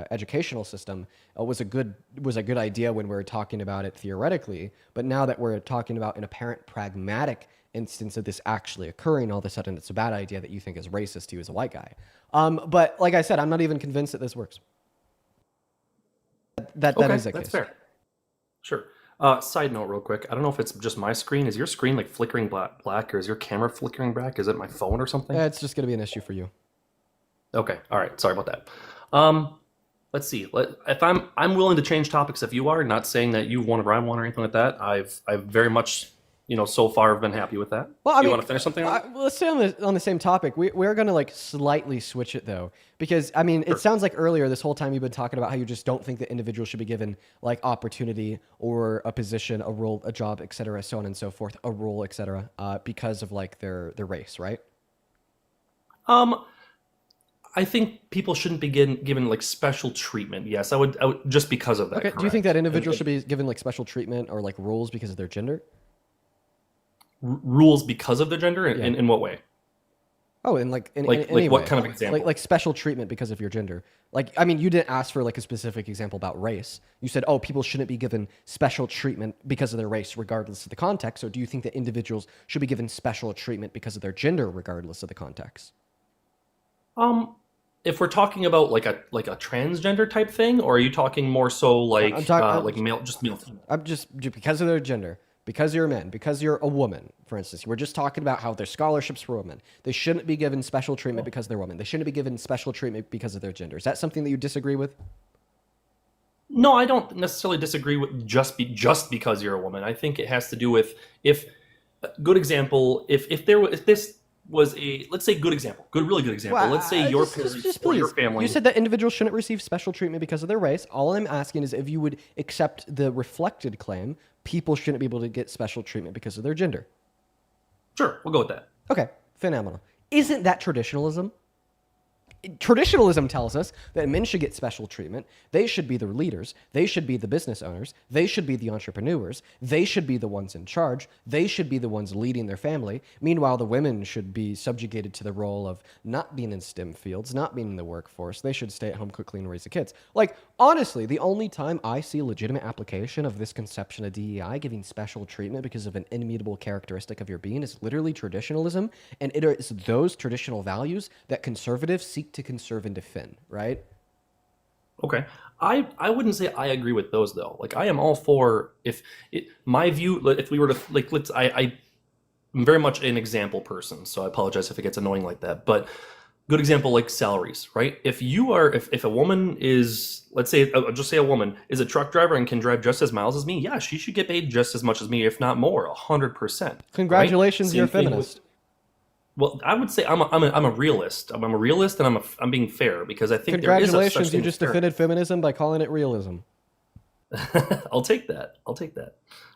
educational system was a good idea when we were talking about it theoretically. But now that we're talking about an apparent pragmatic instance of this actually occurring, all of a sudden it's a bad idea that you think is racist to you as a white guy. But like I said, I'm not even convinced that this works. That is the case. That's fair. Sure. Side note real quick. I don't know if it's just my screen. Is your screen like flickering black, or is your camera flickering black? Is it my phone or something? It's just going to be an issue for you. Okay. All right. Sorry about that. Let's see. If I'm willing to change topics if you are. Not saying that you want to rhyme one or anything like that. I've very much so far have been happy with that. Well, I Do you mean, want to finish something? well, let's stay on the same topic. We're going to like slightly switch it though, because I mean, it sounds like earlier this whole time you've been talking about how you just don't think that individuals should be given like opportunity or a position, a role, a job, etc., so on and so forth, a role, etc., because of like their race, right? I think people shouldn't be given like special treatment. Yes, I would just because of that. Okay. Do you think that individuals should be given like special treatment or like rules because of their gender? Rules because of their gender? In what way? Oh, and like in Like any what way. kind of example? Like special treatment because of your gender. Like, I mean, you didn't ask for like a specific example about race. You said, oh, people shouldn't be given special treatment because of their race, regardless of the context. Or do you think that individuals should be given special treatment because of their gender, regardless of the context? If we're talking about like a transgender type thing, or are you talking more so like I'm talking like male? I'm just because of their gender, because you're a man, because you're a woman, for instance. We're just talking about how their scholarships for women. They shouldn't be given special treatment because they're women. They shouldn't be given special treatment because of their gender. Is that something that you disagree with? No, I don't necessarily disagree with just because you're a woman. I think it has to do with if this was a, let's say, really good example. Well, Let's say your parents or your family. You said that individuals shouldn't receive special treatment because of their race. All I'm asking is if you would accept the reflected claim, people shouldn't be able to get special treatment because of their gender. Sure, we'll go with that. Okay, phenomenal. Isn't that traditionalism? Traditionalism tells us that men should get special treatment. They should be the leaders. They should be the business owners. They should be the entrepreneurs. They should be the ones in charge. They should be the ones leading their family. Meanwhile, the women should be subjugated to the role of not being in STEM fields, not being in the workforce. They should stay at home, cook, clean, and raise the kids. Like, honestly, the only time I see legitimate application of this conception of DEI giving special treatment because of an immutable characteristic of your being is literally traditionalism. And it is those traditional values that conservatives seek to conserve and defend, right? Okay. I wouldn't say I agree with those though. Like I am all for my view, if we were to like I'm very much an example person, so I apologize if it gets annoying like that. But good example like salaries, right? If a woman is, let's say, just say a woman is a truck driver and can drive just as miles as me, yeah, she should get paid just as much as me, if not more, 100%. Congratulations, right? you're a feminist. Well, I would say I'm a realist. I'm a realist, and I'm being fair because I think congratulations, there is a such thing you just as defended feminism by calling it realism. I'll take that.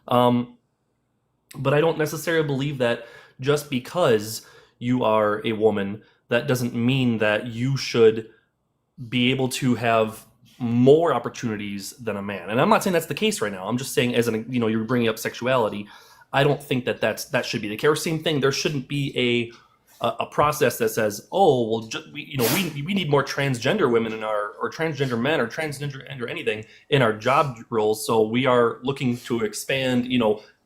But I don't necessarily believe that just because you are a woman, that doesn't mean that you should be able to have more opportunities than a man. And I'm not saying that's the case right now. I'm just saying, as you're bringing up sexuality, I don't think that should be the case. Or same thing, there shouldn't be a process that says, oh, well, we need more transgender women or transgender men or transgender anything in our job roles. So we are looking to expand,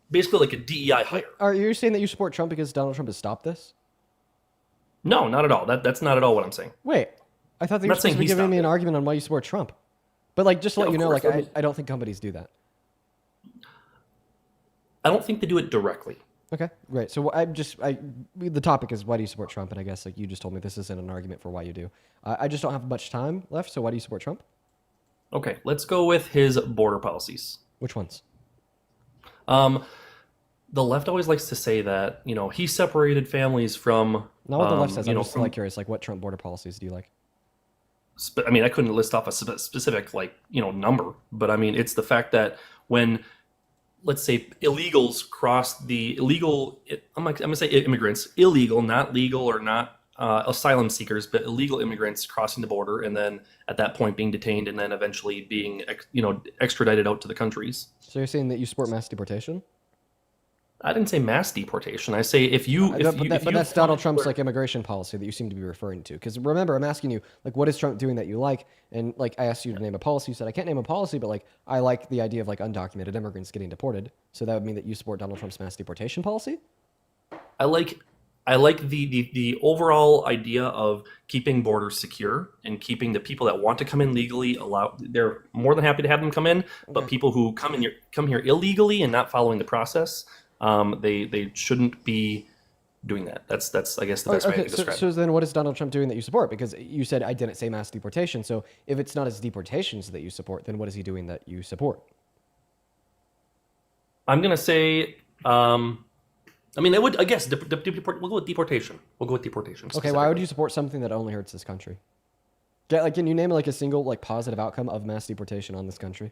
basically like a DEI hire. Are you saying that you support Trump because Donald Trump has stopped this? No, not at all. That's not at all what I'm saying. Wait, I thought that you were supposed to be giving me an argument on why you support Trump. But like, just to let you know, like, I don't think companies do that. I don't think they do it directly. Okay, great. So the topic is why do you support Trump? And I guess like you just told me this isn't an argument for why you do. I just don't have much time left. So why do you support Trump? Okay, let's go with his border policies. Which ones? The left always likes to say that, he separated families from... Not what the left says. I'm just like curious, like what Trump border policies do you like? I couldn't list off a specific, number. But, it's the fact that when, let's say, illegals cross the illegal... I'm going to say immigrants. Illegal, not legal or not asylum seekers, but illegal immigrants crossing the border and then at that point being detained and then eventually being, extradited out to the countries. So you're saying that you support mass deportation? I didn't say mass deportation. I say but that's Donald Trump's like immigration policy that you seem to be referring to. Because remember, I'm asking you, like, what is Trump doing that you like? And like, I asked you to name a policy. You said I can't name a policy, but like, I like the idea of like undocumented immigrants getting deported. So that would mean that you support Donald Trump's mass deportation policy. I like the overall idea of keeping borders secure and keeping the people that want to come in legally they're more than happy to have them come in. But people who come here illegally and not following the process, they shouldn't be doing that. That's I guess the best way to describe it. So then what is Donald Trump doing that you support? Because you said I didn't say mass deportation. So if it's not his deportations that you support, then what is he doing that you support? I'm going to say I mean, I guess we'll go with deportation. We'll go with deportation. Okay, why would you support something that only hurts this country? Can you name like a single like positive outcome of mass deportation on this country?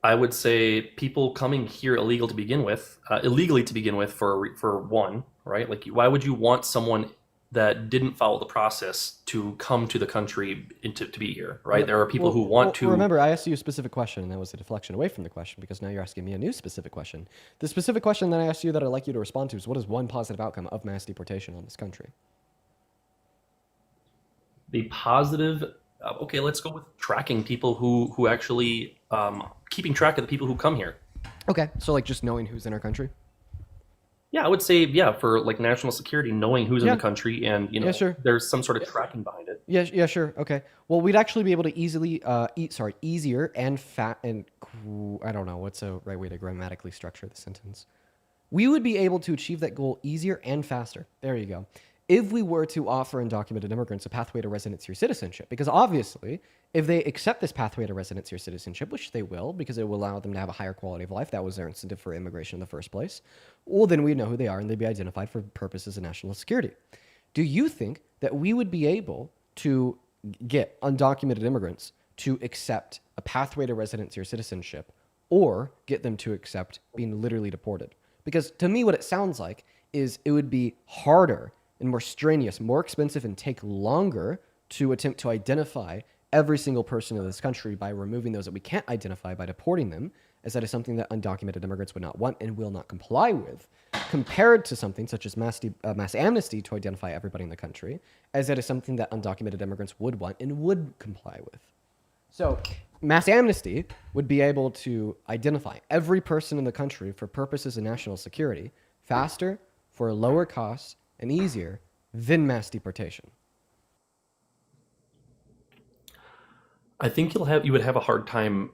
I would say people coming here illegally to begin with, for one, right? Like, why would you want someone that didn't follow the process to come to the country to be here, right? There are people who want to. Remember, I asked you a specific question, and that was a deflection away from the question because now you're asking me a new specific question. The specific question that I asked you that I'd like you to respond to is, what is one positive outcome of mass deportation on this country? The positive. Okay, let's go with tracking people who actually keeping track of the people who come here. Okay, so like just knowing who's in our country. Yeah, I would say for like national security, knowing who's in the country, and sure. There's some sort of tracking behind it. Yeah, sure. Okay. Well, we'd actually be able to easier and I don't know what's a right way to grammatically structure the sentence. We would be able to achieve that goal easier and faster. There you go. If we were to offer undocumented immigrants a pathway to residency or citizenship, because obviously, if they accept this pathway to residency or citizenship, which they will, because it will allow them to have a higher quality of life, that was their incentive for immigration in the first place, well, then we'd know who they are and they'd be identified for purposes of national security. Do you think that we would be able to get undocumented immigrants to accept a pathway to residency or citizenship, or get them to accept being literally deported? Because to me, what it sounds like is it would be harder and more strenuous, more expensive, and take longer to attempt to identify every single person in this country by removing those that we can't identify by deporting them, as that is something that undocumented immigrants would not want and will not comply with, compared to something such as mass amnesty to identify everybody in the country, as that is something that undocumented immigrants would want and would comply with. So mass amnesty would be able to identify every person in the country for purposes of national security faster, for a lower cost, and easier than mass deportation. I think you would have a hard time.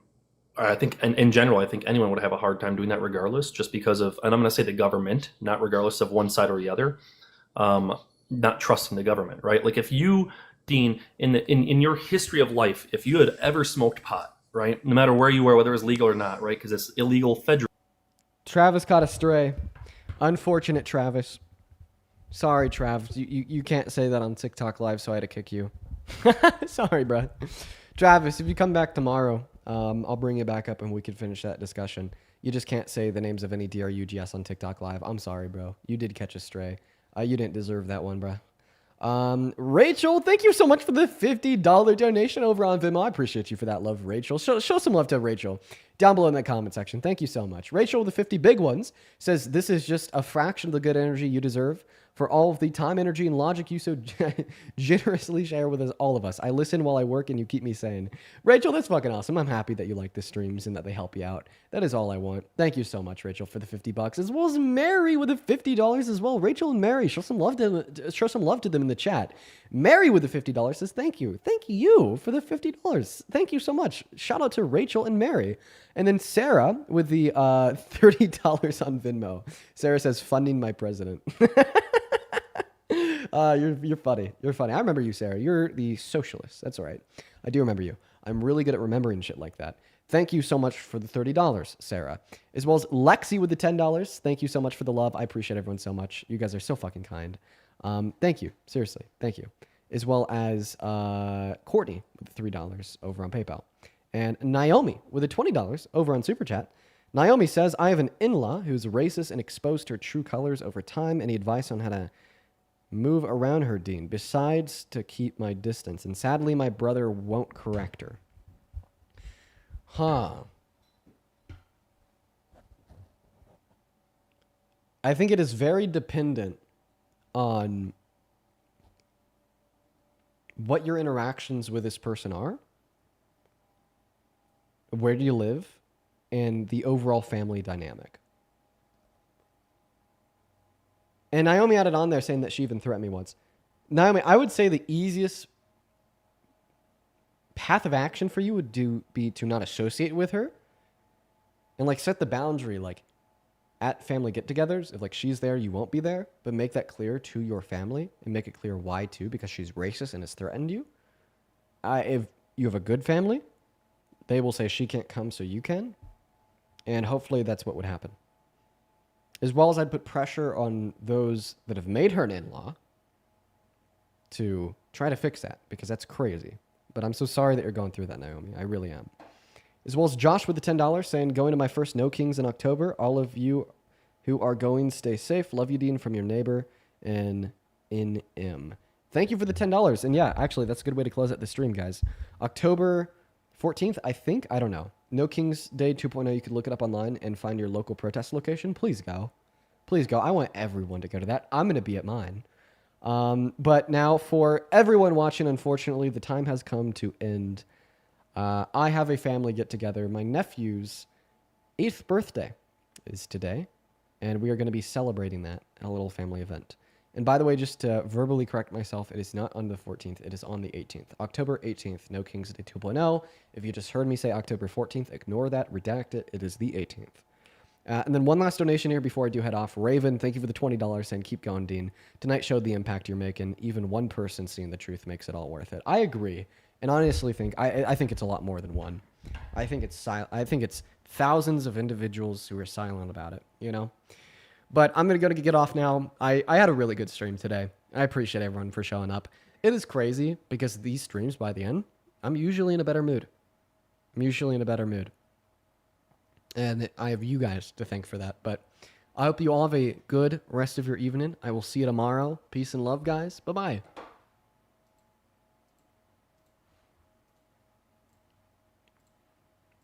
I think in general, I think anyone would have a hard time doing that regardless, just because of, and I'm going to say the government, not regardless of one side or the other, not trusting the government, right? Like if you, Dean, in your history of life, if you had ever smoked pot, right, no matter where you were, whether it was legal or not, right, because it's illegal federal. Travis caught a stray. Unfortunate, Travis. Sorry, Trav. You can't say that on TikTok Live, so I had to kick you. Sorry, bro. Travis, if you come back tomorrow, I'll bring you back up and we can finish that discussion. You just can't say the names of any DRUGS on TikTok Live. I'm sorry, bro. You did catch a stray. You didn't deserve that one, bro. Rachel, thank you so much for the $50 donation over on Venmo. I appreciate you for that love, Rachel. Show some love to Rachel down below in the comment section. Thank you so much. Rachel with the 50 big ones says, this is just a fraction of the good energy you deserve for all of the time, energy, and logic you so generously share with all of us. I listen while I work and you keep me sane. Rachel, that's fucking awesome. I'm happy that you like the streams and that they help you out. That is all I want. Thank you so much, Rachel, for the $50, as well as Mary with the $50 as well. Rachel and Mary, show some love to them in the chat. Mary with the $50 says, thank you for the $50. Thank you so much. Shout out to Rachel and Mary. And then Sarah with the $30 on Venmo. Sarah says, funding my president. You're funny. You're funny. I remember you, Sarah. You're the socialist. That's all right. I do remember you. I'm really good at remembering shit like that. Thank you so much for the $30, Sarah. As well as Lexi with the $10. Thank you so much for the love. I appreciate everyone so much. You guys are so fucking kind. Thank you. Seriously. Thank you. As well as Courtney with the $3 over on PayPal. And Naomi with the $20 over on Super Chat. Naomi says, I have an in-law who's racist and exposed to her true colors over time. Any advice on how to move around her, Dean, besides to keep my distance? And sadly, my brother won't correct her. Huh. I think it is very dependent on what your interactions with this person are, where do you live, and the overall family dynamic. And Naomi added on there saying that she even threatened me once. Naomi, I would say the easiest path of action for you would be to not associate with her and like set the boundary, like at family get-togethers, if like she's there, you won't be there, but make that clear to your family and make it clear why too, because she's racist and has threatened you. If you have a good family, they will say she can't come so you can. And hopefully that's what would happen. As well as I'd put pressure on those that have made her an in-law to try to fix that, because that's crazy. But I'm so sorry that you're going through that, Naomi. I really am. As well as Josh with the $10 saying, going to my first No Kings in October. All of you who are going, stay safe. Love you, Dean, from your neighbor and in M. Thank you for the $10. And yeah, actually, that's a good way to close out the stream, guys. October 14th, I think. I don't know. No Kings Day 2.0. You can look it up online and find your local protest location. Please go. Please go. I want everyone to go to that. I'm going to be at mine. But now for everyone watching, unfortunately, the time has come to end. I have a family get-together. My nephew's 8th birthday is today, and we are going to be celebrating that at a little family event. And by the way, just to verbally correct myself, it is not on the 14th. It is on the 18th. October 18th, No Kings Day 2.0. If you just heard me say October 14th, ignore that, redact it. It is the 18th. And then one last donation here before I do head off. Raven, thank you for the $20 saying, keep going, Dean. Tonight showed the impact you're making. Even one person seeing the truth makes it all worth it. I agree. And honestly think, I think it's a lot more than one. I think it's thousands of individuals who are silent about it, you know? But I'm going to get off now. I had a really good stream today. I appreciate everyone for showing up. It is crazy because these streams, by the end, I'm usually in a better mood. And I have you guys to thank for that. But I hope you all have a good rest of your evening. I will see you tomorrow. Peace and love, guys. Bye-bye.